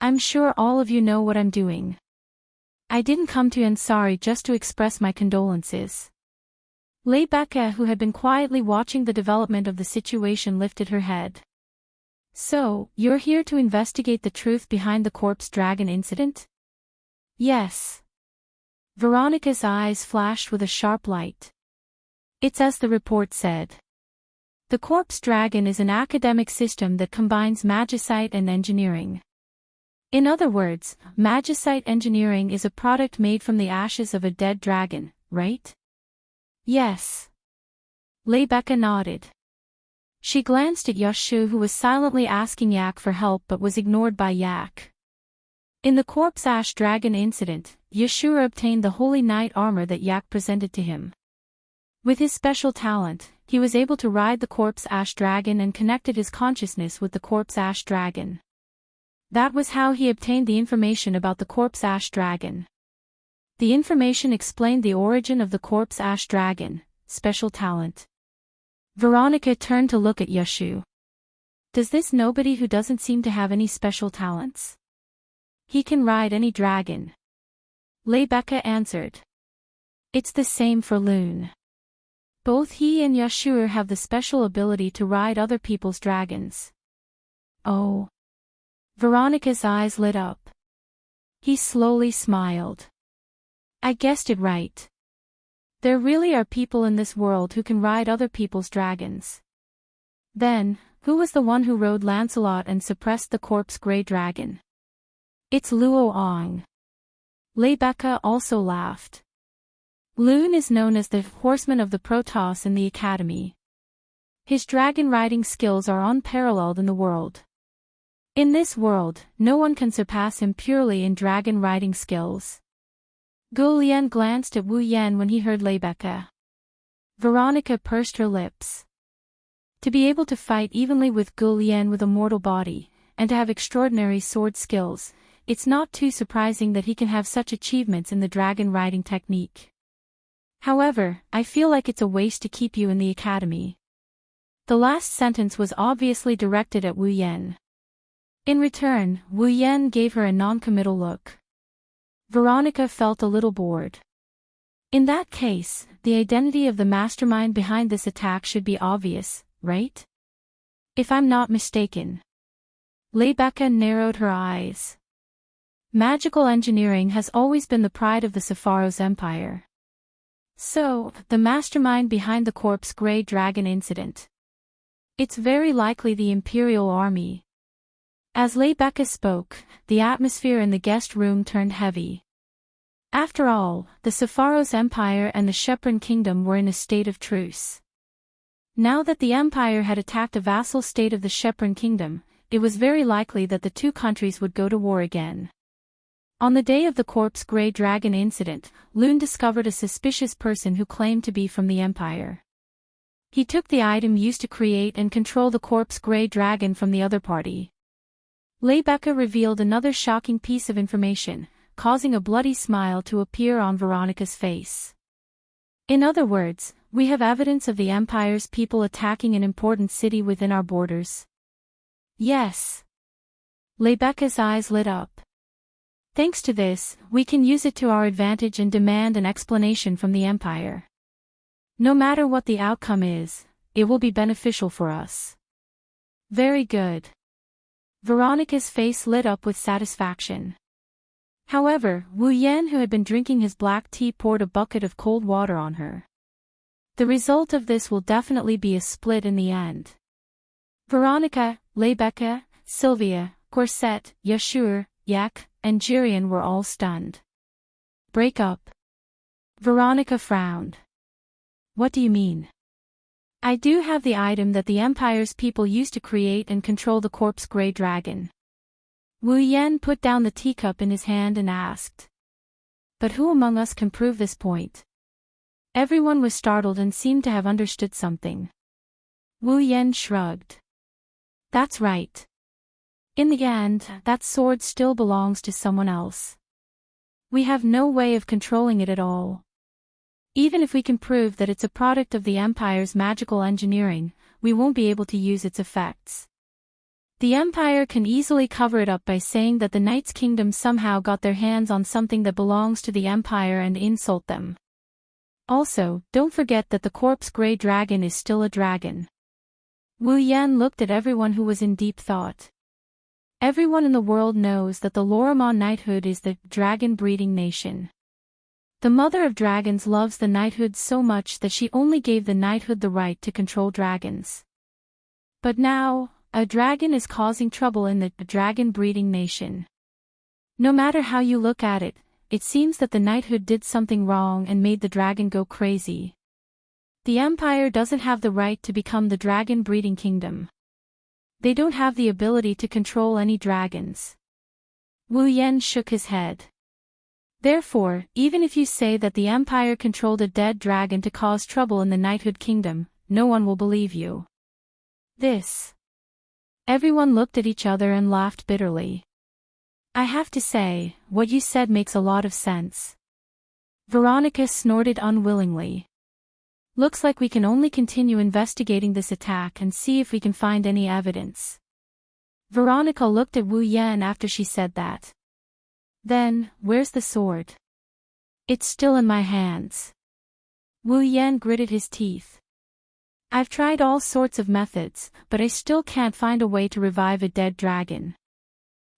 I'm sure all of you know what I'm doing. I didn't come to Ansari just to express my condolences. Rebecca, who had been quietly watching the development of the situation, lifted her head. So, you're here to investigate the truth behind the corpse dragon incident? Yes. Veronica's eyes flashed with a sharp light. It's as the report said. The corpse dragon is an academic system that combines magicite and engineering. In other words, magicite engineering is a product made from the ashes of a dead dragon, right? Yes. Rebecca nodded. She glanced at Yashu, who was silently asking Yak for help but was ignored by Yak. In the corpse ash dragon incident, Yashura obtained the holy knight armor that Yak presented to him. With his special talent, he was able to ride the corpse ash dragon and connected his consciousness with the corpse ash dragon. That was how he obtained the information about the corpse ash dragon. The information explained the origin of the corpse ash dragon, special talent. Veronica turned to look at Yashu. Does this nobody who doesn't seem to have any special talents? He can ride any dragon. Rebecca answered. It's the same for Loon. Both he and Yashur have the special ability to ride other people's dragons. Oh. Veronica's eyes lit up. He slowly smiled. I guessed it right. There really are people in this world who can ride other people's dragons. Then, who was the one who rode Lancelot and suppressed the corpse grey dragon? It's Luo Ong. Rebecca also laughed. Loon is known as the horseman of the Protoss in the academy. His dragon riding skills are unparalleled in the world. In this world, no one can surpass him purely in dragon riding skills. Gu Lian glanced at Wu Yan when he heard Rebecca. Veronica pursed her lips. To be able to fight evenly with Gu Lian with a mortal body, and to have extraordinary sword skills, it's not too surprising that he can have such achievements in the dragon riding technique. However, I feel like it's a waste to keep you in the academy. The last sentence was obviously directed at Wu Yan. In return, Wu Yan gave her a non-committal look. Veronica felt a little bored. In that case, the identity of the mastermind behind this attack should be obvious, right? If I'm not mistaken. Rebecca narrowed her eyes. Magical engineering has always been the pride of the Sepharos Empire. So, the mastermind behind the corpse grey dragon incident. It's very likely the Imperial Army. As Rebecca spoke, the atmosphere in the guest room turned heavy. After all, the Sepharos Empire and the Shepron Kingdom were in a state of truce. Now that the Empire had attacked a vassal state of the Shepron Kingdom, it was very likely that the two countries would go to war again. On the day of the corpse grey dragon incident, Loon discovered a suspicious person who claimed to be from the Empire. He took the item used to create and control the corpse grey dragon from the other party. Rebecca revealed another shocking piece of information. causing a bloody smile to appear on Veronica's face. In other words, we have evidence of the Empire's people attacking an important city within our borders. Yes. Rebecca's eyes lit up. Thanks to this, we can use it to our advantage and demand an explanation from the Empire. No matter what the outcome is, it will be beneficial for us. Very good. Veronica's face lit up with satisfaction. However, Wu Yan, who had been drinking his black tea, poured a bucket of cold water on her. The result of this will definitely be a split in the end. Veronica, Rebecca, Sylvia, Corset, Yashur, Yak, and Jirian were all stunned. Break up. Veronica frowned. What do you mean? I do have the item that the Empire's people used to create and control the corpse gray dragon. Wu Yan put down the teacup in his hand and asked. But who among us can prove this point? Everyone was startled and seemed to have understood something. Wu Yan shrugged. That's right. In the end, that sword still belongs to someone else. We have no way of controlling it at all. Even if we can prove that it's a product of the Empire's magical engineering, we won't be able to use its effects. The Empire can easily cover it up by saying that the Knights' Kingdom somehow got their hands on something that belongs to the Empire and insult them. Also, don't forget that the corpse gray dragon is still a dragon. Wu Yan looked at everyone who was in deep thought. Everyone in the world knows that the Lorimon knighthood is the dragon-breeding nation. The mother of dragons loves the knighthood so much that she only gave the knighthood the right to control dragons. But now, a dragon is causing trouble in the dragon-breeding nation. No matter how you look at it, it seems that the knighthood did something wrong and made the dragon go crazy. The Empire doesn't have the right to become the dragon-breeding kingdom. They don't have the ability to control any dragons. Wu Yan shook his head. Therefore, even if you say that the Empire controlled a dead dragon to cause trouble in the knighthood kingdom, no one will believe you. This. Everyone looked at each other and laughed bitterly. I have to say, what you said makes a lot of sense. Veronica snorted unwillingly. Looks like we can only continue investigating this attack and see if we can find any evidence. Veronica looked at Wu Yan after she said that. Then, where's the sword? It's still in my hands. Wu Yan gritted his teeth. I've tried all sorts of methods, but I still can't find a way to revive a dead dragon.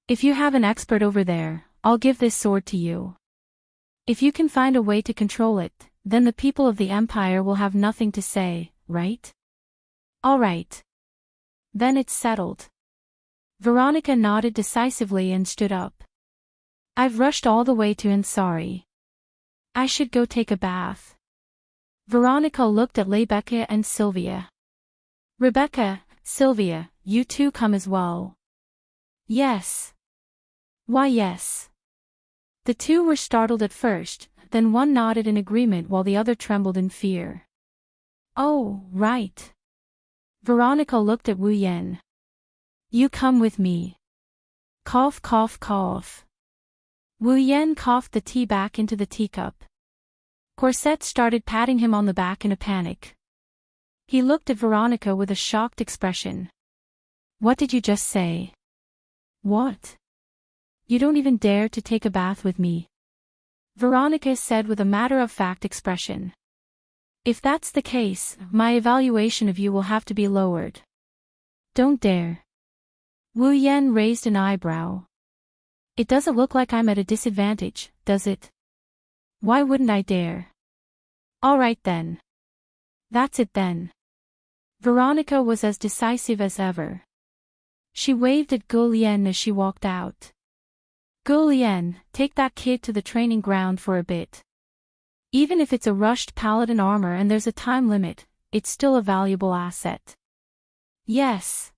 If you have an expert over there, I'll give this sword to you. If you can find a way to control it, then the people of the Empire will have nothing to say, right? All right. Then it's settled. Veronica nodded decisively and stood up. I've rushed all the way to Ansari. I should go take a bath. Veronica looked at Rebecca and Sylvia. Rebecca, Sylvia, you two come as well. Yes. Why yes. The two were startled at first, then one nodded in agreement while the other trembled in fear. Oh, right. Veronica looked at Wu Yan. You come with me. Cough, cough, cough. Wu Yan coughed the tea back into the teacup. Corset started patting him on the back in a panic. He looked at Veronica with a shocked expression. What did you just say? What? You don't even dare to take a bath with me? Veronica said with a matter-of-fact expression. If that's the case, my evaluation of you will have to be lowered. Don't dare. Wu Yan raised an eyebrow. It doesn't look like I'm at a disadvantage, does it? Why wouldn't I dare? All right then. That's it then. Veronica was as decisive as ever. She waved at Gu Lian as she walked out. Gu Lian, take that kid to the training ground for a bit. Even if it's a rushed paladin armor and there's a time limit, it's still a valuable asset. Yes.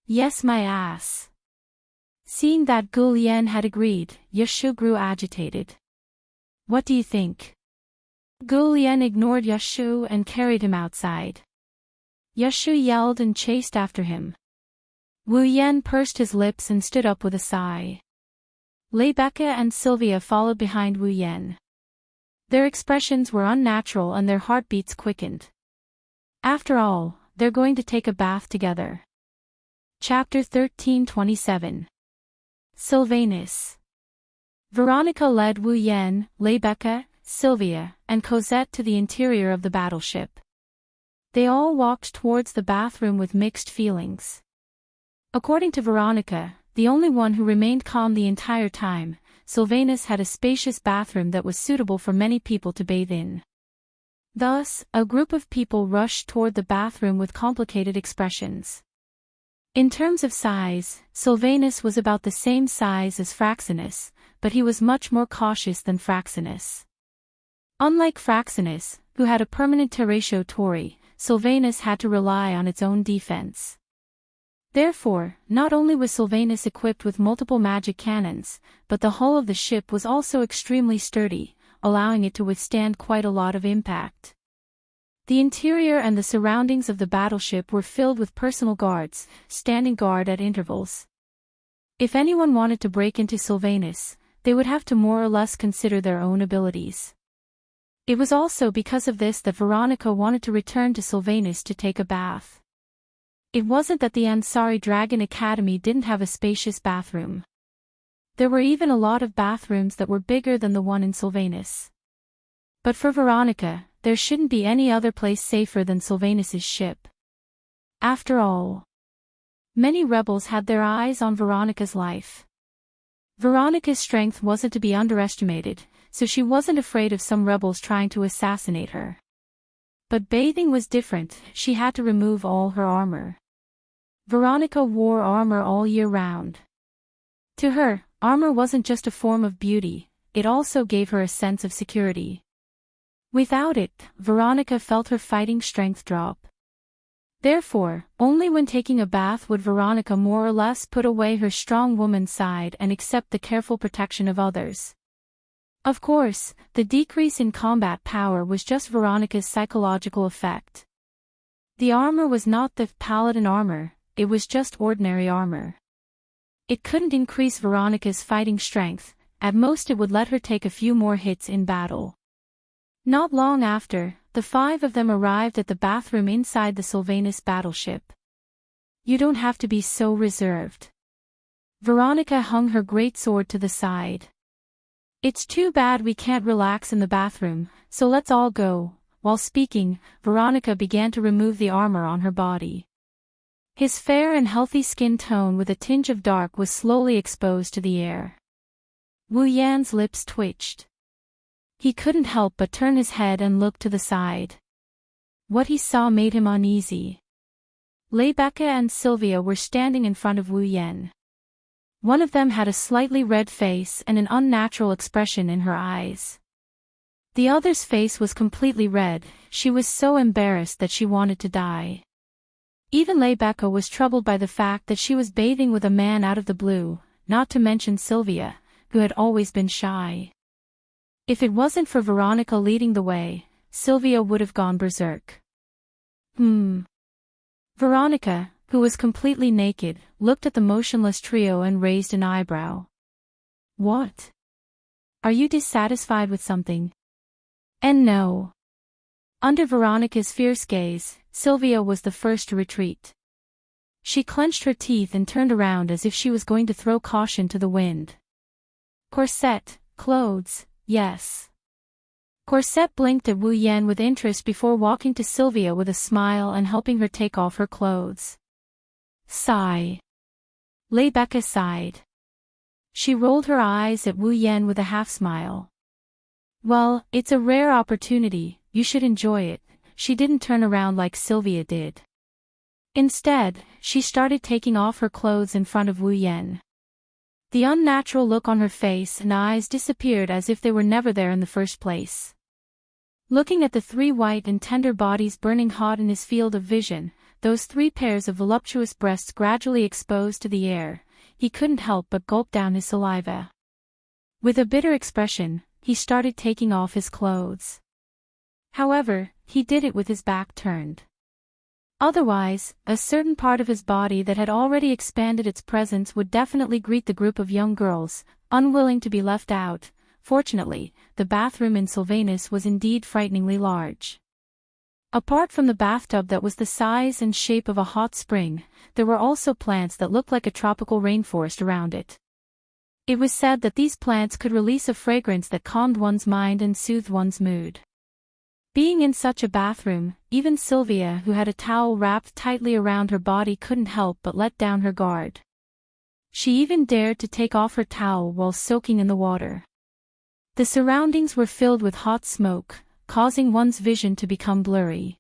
Yes, my ass. Seeing that Gu Lian had agreed, Yashu grew agitated. What do you think? Gu Lian ignored Yashu and carried him outside. Yashu yelled and chased after him. Wu Yan pursed his lips and stood up with a sigh. Rebecca and Sylvia followed behind Wu Yan. Their expressions were unnatural and their heartbeats quickened. After all, they're going to take a bath together. Chapter 13:27. Sylvanus. Veronica led Wu Yan, Rebecca, Sylvia, and Cosette to the interior of the battleship. They all walked towards the bathroom with mixed feelings. According to Veronica, the only one who remained calm the entire time, Sylvanus had a spacious bathroom that was suitable for many people to bathe in. Thus, a group of people rushed toward the bathroom with complicated expressions. In terms of size, Sylvanus was about the same size as Fraxinus, but he was much more cautious than Fraxinus. Unlike Fraxinus, who had a permanent terratio tori, Sylvanus had to rely on its own defense. Therefore, not only was Sylvanus equipped with multiple magic cannons, but the hull of the ship was also extremely sturdy, allowing it to withstand quite a lot of impact. The interior and the surroundings of the battleship were filled with personal guards, standing guard at intervals. If anyone wanted to break into Sylvanus, they would have to more or less consider their own abilities. It was also because of this that Veronica wanted to return to Sylvanus to take a bath. It wasn't that the Ansari Dragon Academy didn't have a spacious bathroom. There were even a lot of bathrooms that were bigger than the one in Sylvanus. But for Veronica, there shouldn't be any other place safer than Sylvanus's ship. After all, many rebels had their eyes on Veronica's life. Veronica's strength wasn't to be underestimated, so she wasn't afraid of some rebels trying to assassinate her. But bathing was different, she had to remove all her armor. Veronica wore armor all year round. To her, armor wasn't just a form of beauty, it also gave her a sense of security. Without it, Veronica felt her fighting strength drop. Therefore, only when taking a bath would Veronica more or less put away her strong woman side and accept the careful protection of others. Of course, the decrease in combat power was just Veronica's psychological effect. The armor was not the paladin armor, it was just ordinary armor. It couldn't increase Veronica's fighting strength, at most it would let her take a few more hits in battle. Not long after, the five of them arrived at the bathroom inside the Sylvanus battleship. You don't have to be so reserved. Veronica hung her great sword to the side. It's too bad we can't relax in the bathroom, so let's all go. While speaking, Veronica began to remove the armor on her body. His fair and healthy skin tone with a tinge of dark was slowly exposed to the air. Wu Yan's lips twitched. He couldn't help but turn his head and look to the side. What he saw made him uneasy. Rebecca and Sylvia were standing in front of Wu Yan. One of them had a slightly red face and an unnatural expression in her eyes. The other's face was completely red, she was so embarrassed that she wanted to die. Even Rebecca was troubled by the fact that she was bathing with a man out of the blue, not to mention Sylvia, who had always been shy. If it wasn't for Veronica leading the way, Sylvia would have gone berserk. Veronica, who was completely naked, looked at the motionless trio and raised an eyebrow. What? Are you dissatisfied with something? And no. Under Veronica's fierce gaze, Sylvia was the first to retreat. She clenched her teeth and turned around as if she was going to throw caution to the wind. Corset, clothes. Yes. Corset blinked at Wu Yan with interest before walking to Sylvia with a smile and helping her take off her clothes. Sigh. Rebecca sighed. She rolled her eyes at Wu Yan with a half-smile. Well, it's a rare opportunity, you should enjoy it. She didn't turn around like Sylvia did. Instead, she started taking off her clothes in front of Wu Yan. The unnatural look on her face and eyes disappeared as if they were never there in the first place. Looking at the three white and tender bodies burning hot in his field of vision, those three pairs of voluptuous breasts gradually exposed to the air, he couldn't help but gulp down his saliva. With a bitter expression, he started taking off his clothes. However, he did it with his back turned. Otherwise, a certain part of his body that had already expanded its presence would definitely greet the group of young girls, unwilling to be left out. Fortunately, the bathroom in Sylvanus was indeed frighteningly large. Apart from the bathtub that was the size and shape of a hot spring, there were also plants that looked like a tropical rainforest around it. It was said that these plants could release a fragrance that calmed one's mind and soothed one's mood. Being in such a bathroom, even Sylvia, who had a towel wrapped tightly around her body, couldn't help but let down her guard. She even dared to take off her towel while soaking in the water. The surroundings were filled with hot smoke, causing one's vision to become blurry.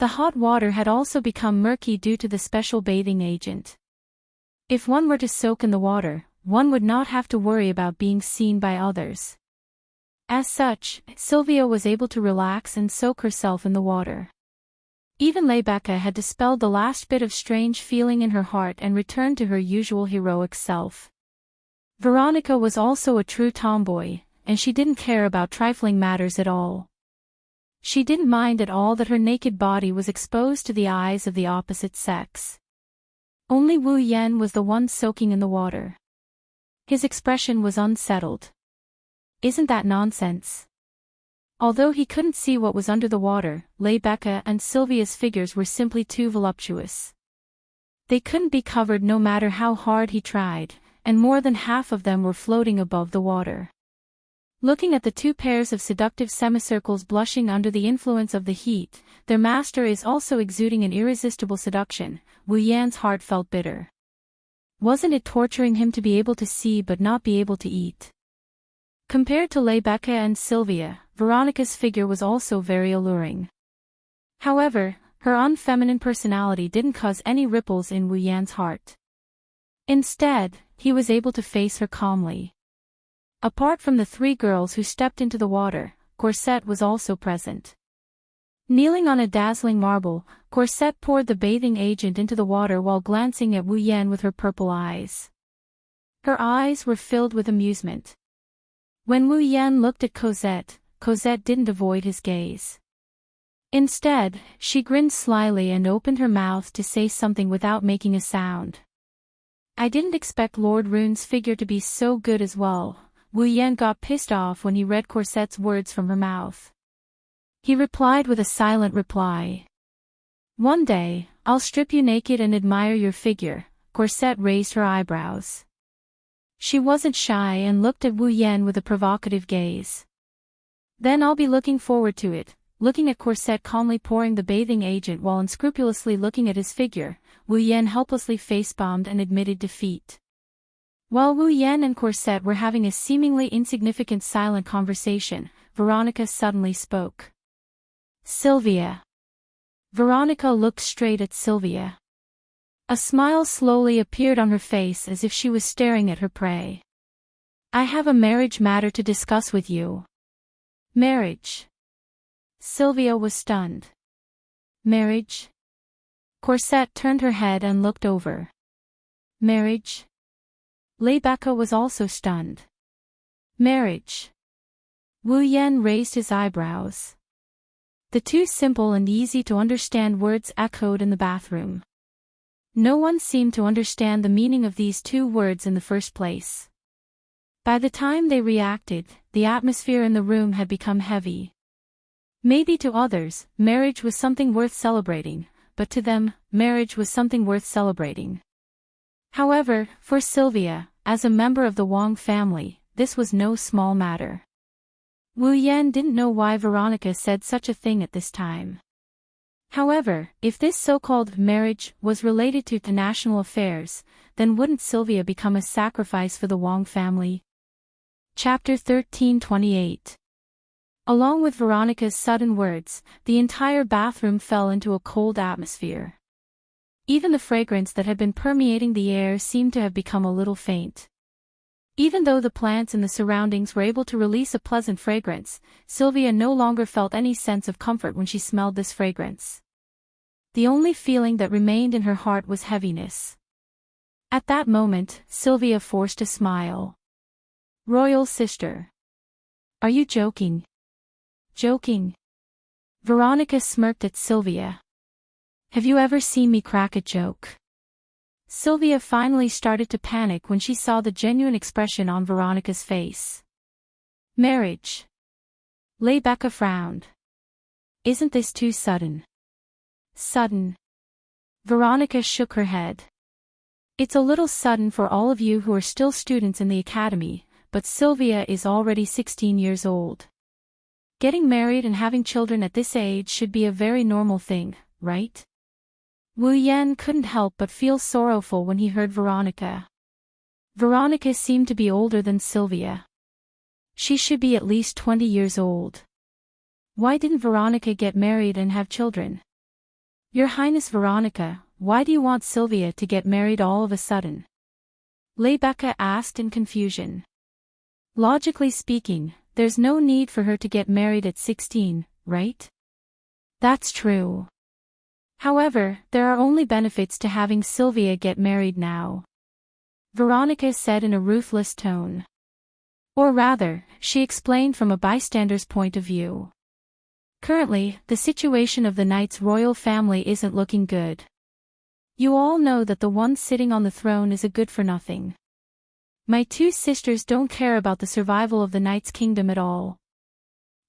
The hot water had also become murky due to the special bathing agent. If one were to soak in the water, one would not have to worry about being seen by others. As such, Sylvia was able to relax and soak herself in the water. Even Rebecca had dispelled the last bit of strange feeling in her heart and returned to her usual heroic self. Veronica was also a true tomboy, and she didn't care about trifling matters at all. She didn't mind at all that her naked body was exposed to the eyes of the opposite sex. Only Wu Yan was the one soaking in the water. His expression was unsettled. "Isn't that nonsense?" Although he couldn't see what was under the water, Rebecca and Sylvia's figures were simply too voluptuous. They couldn't be covered no matter how hard he tried, and more than half of them were floating above the water. Looking at the two pairs of seductive semicircles blushing under the influence of the heat, their master is also exuding an irresistible seduction, Wu Yan's heart felt bitter. Wasn't it torturing him to be able to see but not be able to eat? Compared to Rebecca and Sylvia, Veronica's figure was also very alluring. However, her unfeminine personality didn't cause any ripples in Wu Yan's heart. Instead, he was able to face her calmly. Apart from the three girls who stepped into the water, Corset was also present. Kneeling on a dazzling marble, Corset poured the bathing agent into the water while glancing at Wu Yan with her purple eyes. Her eyes were filled with amusement. When Wu Yan looked at Cosette, Cosette didn't avoid his gaze. Instead, she grinned slyly and opened her mouth to say something without making a sound. "I didn't expect Lord Rune's figure to be so good as well." Wu Yan got pissed off when he read Corset's words from her mouth. He replied with a silent reply. "One day, I'll strip you naked and admire your figure." Corset raised her eyebrows. She wasn't shy and looked at Wu Yan with a provocative gaze. "Then I'll be looking forward to it." Looking at Corset calmly pouring the bathing agent while unscrupulously looking at his figure, Wu Yan helplessly face-bombed and admitted defeat. While Wu Yan and Corset were having a seemingly insignificant silent conversation, Veronica suddenly spoke. "Sylvia." Veronica looked straight at Sylvia. A smile slowly appeared on her face as if she was staring at her prey. "I have a marriage matter to discuss with you." "Marriage?" Sylvia was stunned. "Marriage?" Corset turned her head and looked over. "Marriage?" Rebecca was also stunned. "Marriage?" Wu Yan raised his eyebrows. The two simple and easy-to-understand words echoed in the bathroom. No one seemed to understand the meaning of these two words in the first place. By the time they reacted, the atmosphere in the room had become heavy. Maybe to others, marriage was something worth celebrating, but to them, marriage was something worth celebrating. However, for Sylvia, as a member of the Wang family, this was no small matter. Wu Yan didn't know why Veronica said such a thing at this time. However, if this so-called marriage was related to national affairs, then wouldn't Sylvia become a sacrifice for the Wang family? Chapter 13:28. Along with Veronica's sudden words, the entire bathroom fell into a cold atmosphere. Even the fragrance that had been permeating the air seemed to have become a little faint. Even though the plants in the surroundings were able to release a pleasant fragrance, Sylvia no longer felt any sense of comfort when she smelled this fragrance. The only feeling that remained in her heart was heaviness. At that moment, Sylvia forced a smile. "Royal sister. Are you joking?" "Joking?" Veronica smirked at Sylvia. "Have you ever seen me crack a joke?" Sylvia finally started to panic when she saw the genuine expression on Veronica's face. Marriage. Rebecca frowned. Isn't this too sudden? Sudden. Veronica shook her head. It's a little sudden for all of you who are still students in the academy, but Sylvia is already 16 years old. Getting married and having children at this age should be a very normal thing, right? Wu Yan couldn't help but feel sorrowful when he heard Veronica. Veronica seemed to be older than Sylvia. She should be at least 20 years old. Why didn't Veronica get married and have children? Your Highness Veronica, why do you want Sylvia to get married all of a sudden? Rebecca asked in confusion. Logically speaking, there's no need for her to get married at 16, right? That's true. However, there are only benefits to having Sylvia get married now. Veronica said in a ruthless tone. Or rather, she explained from a bystander's point of view. Currently, the situation of the knight's royal family isn't looking good. You all know that the one sitting on the throne is a good-for-nothing. My two sisters don't care about the survival of the knight's kingdom at all.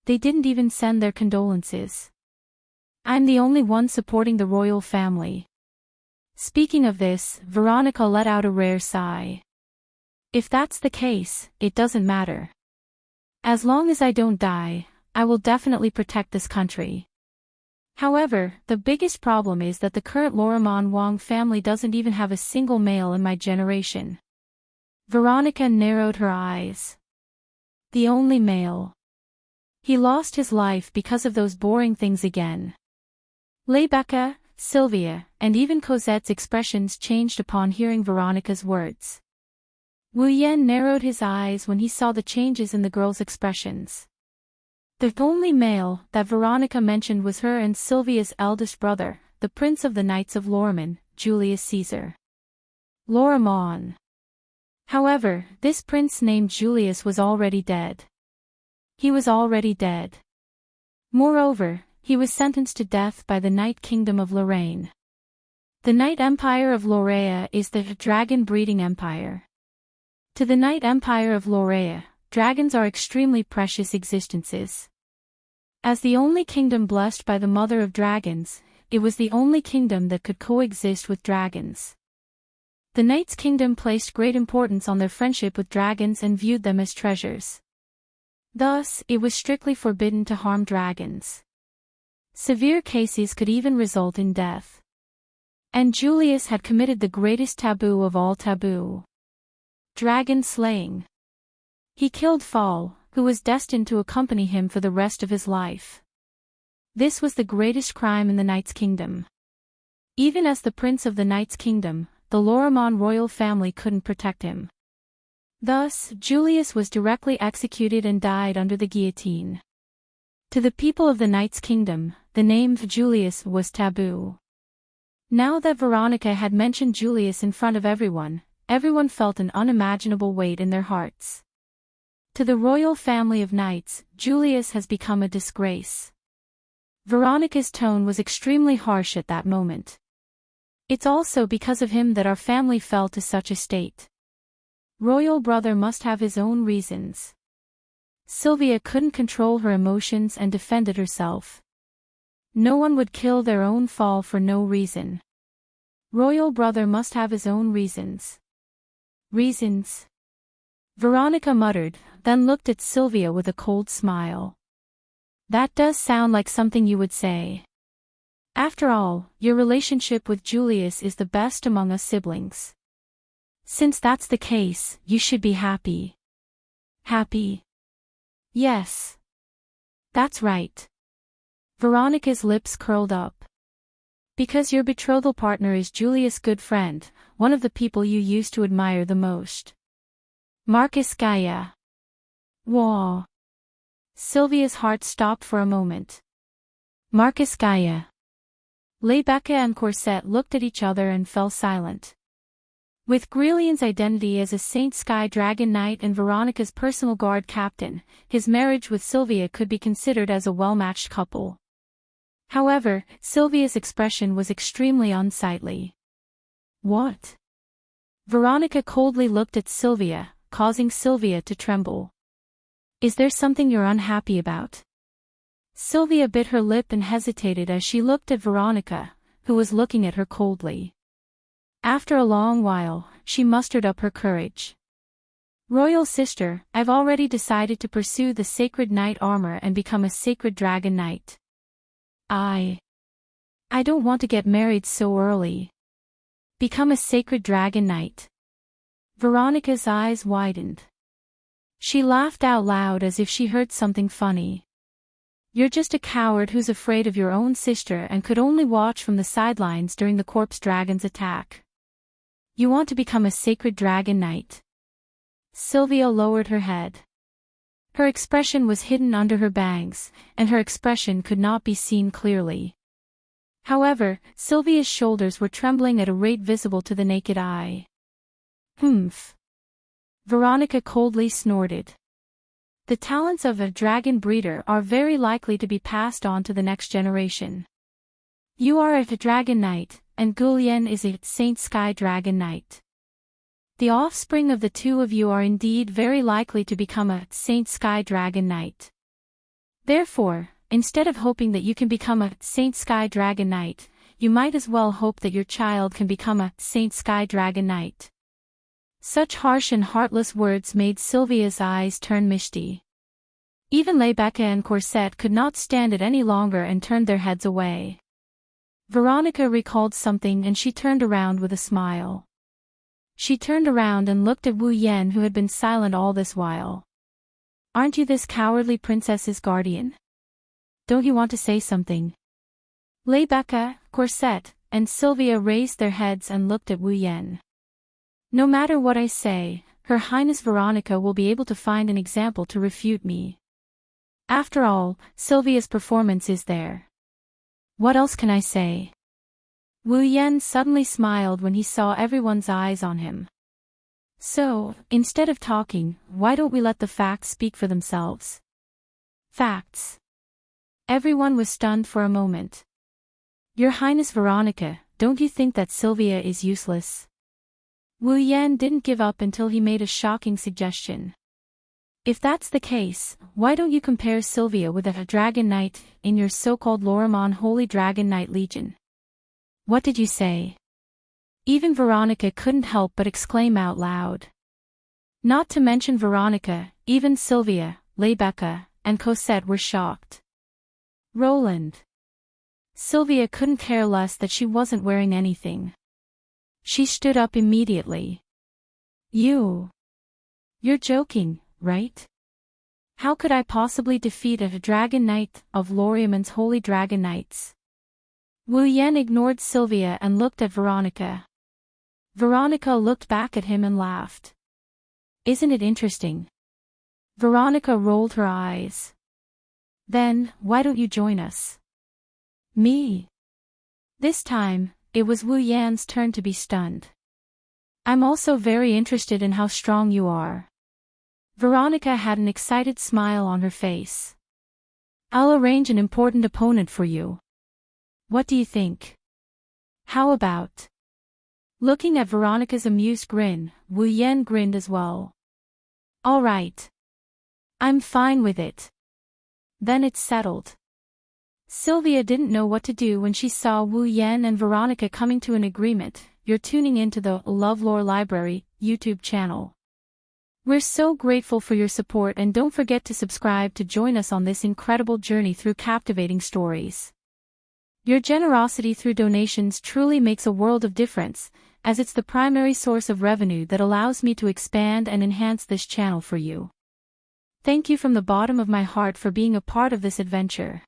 They didn't even send their condolences. I'm the only one supporting the royal family. Speaking of this, Veronica let out a rare sigh. If that's the case, it doesn't matter. As long as I don't die, I will definitely protect this country. However, the biggest problem is that the current Lorimon Wang family doesn't even have a single male in my generation. Veronica narrowed her eyes. The only male. He lost his life because of those boring things again. Rebecca, Sylvia, and even Cosette's expressions changed upon hearing Veronica's words. Wu Yan narrowed his eyes when he saw the changes in the girl's expressions. The only male that Veronica mentioned was her and Sylvia's eldest brother, the Prince of the Knights of Lorman, Julius Caesar. Lorimon. However, this prince named Julius was already dead. He was already dead. Moreover, he was sentenced to death by the Knight Kingdom of Lorraine. The Knight Empire of Lorea is the dragon-breeding empire. To the Knight Empire of Lorea, dragons are extremely precious existences. As the only kingdom blessed by the Mother of Dragons, it was the only kingdom that could coexist with dragons. The Knight's Kingdom placed great importance on their friendship with dragons and viewed them as treasures. Thus, it was strictly forbidden to harm dragons. Severe cases could even result in death. And Julius had committed the greatest taboo of all taboo. Dragon slaying. He killed Fall, who was destined to accompany him for the rest of his life. This was the greatest crime in the Knight's Kingdom. Even as the Prince of the Knight's Kingdom, the Lorimon royal family couldn't protect him. Thus, Julius was directly executed and died under the guillotine. To the people of the Knight's Kingdom, the name of Julius was taboo. Now that Veronica had mentioned Julius in front of everyone, everyone felt an unimaginable weight in their hearts. To the royal family of knights, Julius has become a disgrace. Veronica's tone was extremely harsh at that moment. It's also because of him that our family fell to such a state. Royal brother must have his own reasons. Sylvia couldn't control her emotions and defended herself. No one would kill their own Fall for no reason. Royal brother must have his own reasons. Reasons? Veronica muttered, then looked at Sylvia with a cold smile. That does sound like something you would say. After all, your relationship with Julius is the best among us siblings. Since that's the case, you should be happy. Happy? Yes. That's right. Veronica's lips curled up. Because your betrothal partner is Julius' good friend, one of the people you used to admire the most. Marcus Gaia. Whoa. Sylvia's heart stopped for a moment. Marcus Gaia. Rebecca and Cosette looked at each other and fell silent. With Grelian's identity as a Saint Sky Dragon Knight and Veronica's personal guard captain, his marriage with Sylvia could be considered as a well-matched couple. However, Sylvia's expression was extremely unsightly. What? Veronica coldly looked at Sylvia, causing Sylvia to tremble. Is there something you're unhappy about? Sylvia bit her lip and hesitated as she looked at Veronica, who was looking at her coldly. After a long while, she mustered up her courage. Royal sister, I've already decided to pursue the sacred knight armor and become a sacred dragon knight. I don't want to get married so early. Become a sacred dragon knight. Veronica's eyes widened. She laughed out loud as if she heard something funny. You're just a coward who's afraid of your own sister and could only watch from the sidelines during the corpse dragon's attack. You want to become a sacred dragon knight. Sylvia lowered her head. Her expression was hidden under her bangs, and her expression could not be seen clearly. However, Sylvia's shoulders were trembling at a rate visible to the naked eye. Humph. Veronica coldly snorted. The talents of a dragon breeder are very likely to be passed on to the next generation. You are a dragon knight, and Gulyen is a Saint Sky dragon knight. The offspring of the two of you are indeed very likely to become a Saint Sky dragon knight. Therefore, instead of hoping that you can become a Saint Sky dragon knight, you might as well hope that your child can become a Saint Sky dragon knight. Such harsh and heartless words made Sylvia's eyes turn misty. Even Rebecca and Corset could not stand it any longer and turned their heads away. Veronica recalled something and she turned around with a smile. She turned around and looked at Wu Yan, who had been silent all this while. Aren't you this cowardly princess's guardian? Don't you want to say something? Rebecca, Corset, and Sylvia raised their heads and looked at Wu Yan. No matter what I say, Her Highness Veronica will be able to find an example to refute me. After all, Sylvia's performance is there. What else can I say? Wu Yan suddenly smiled when he saw everyone's eyes on him. So, instead of talking, why don't we let the facts speak for themselves? Facts. Everyone was stunned for a moment. Your Highness Veronica, don't you think that Sylvia is useless? Wu Yan didn't give up until he made a shocking suggestion. If that's the case, why don't you compare Sylvia with a dragon knight in your so-called Lorimon Holy Dragon Knight Legion? What did you say? Even Veronica couldn't help but exclaim out loud. Not to mention Veronica, even Sylvia, Rebecca, and Cosette were shocked. Roland. Sylvia couldn't care less that she wasn't wearing anything. She stood up immediately. You're joking, right? How could I possibly defeat a dragon knight of Lorimon's Holy Dragon Knights? Wu Yan ignored Sylvia and looked at Veronica. Veronica looked back at him and laughed. Isn't it interesting? Veronica rolled her eyes. Then, why don't you join us? Me? This time, it was Wu Yan's turn to be stunned. I'm also very interested in how strong you are. Veronica had an excited smile on her face. I'll arrange an important opponent for you. What do you think? How about? Looking at Veronica's amused grin, Wu Yan grinned as well. All right. I'm fine with it. Then it's settled. Sylvia didn't know what to do when she saw Wu Yan and Veronica coming to an agreement. You're tuning into the LoveLore Library YouTube channel. We're so grateful for your support, and don't forget to subscribe to join us on this incredible journey through captivating stories. Your generosity through donations truly makes a world of difference, as it's the primary source of revenue that allows me to expand and enhance this channel for you. Thank you from the bottom of my heart for being a part of this adventure.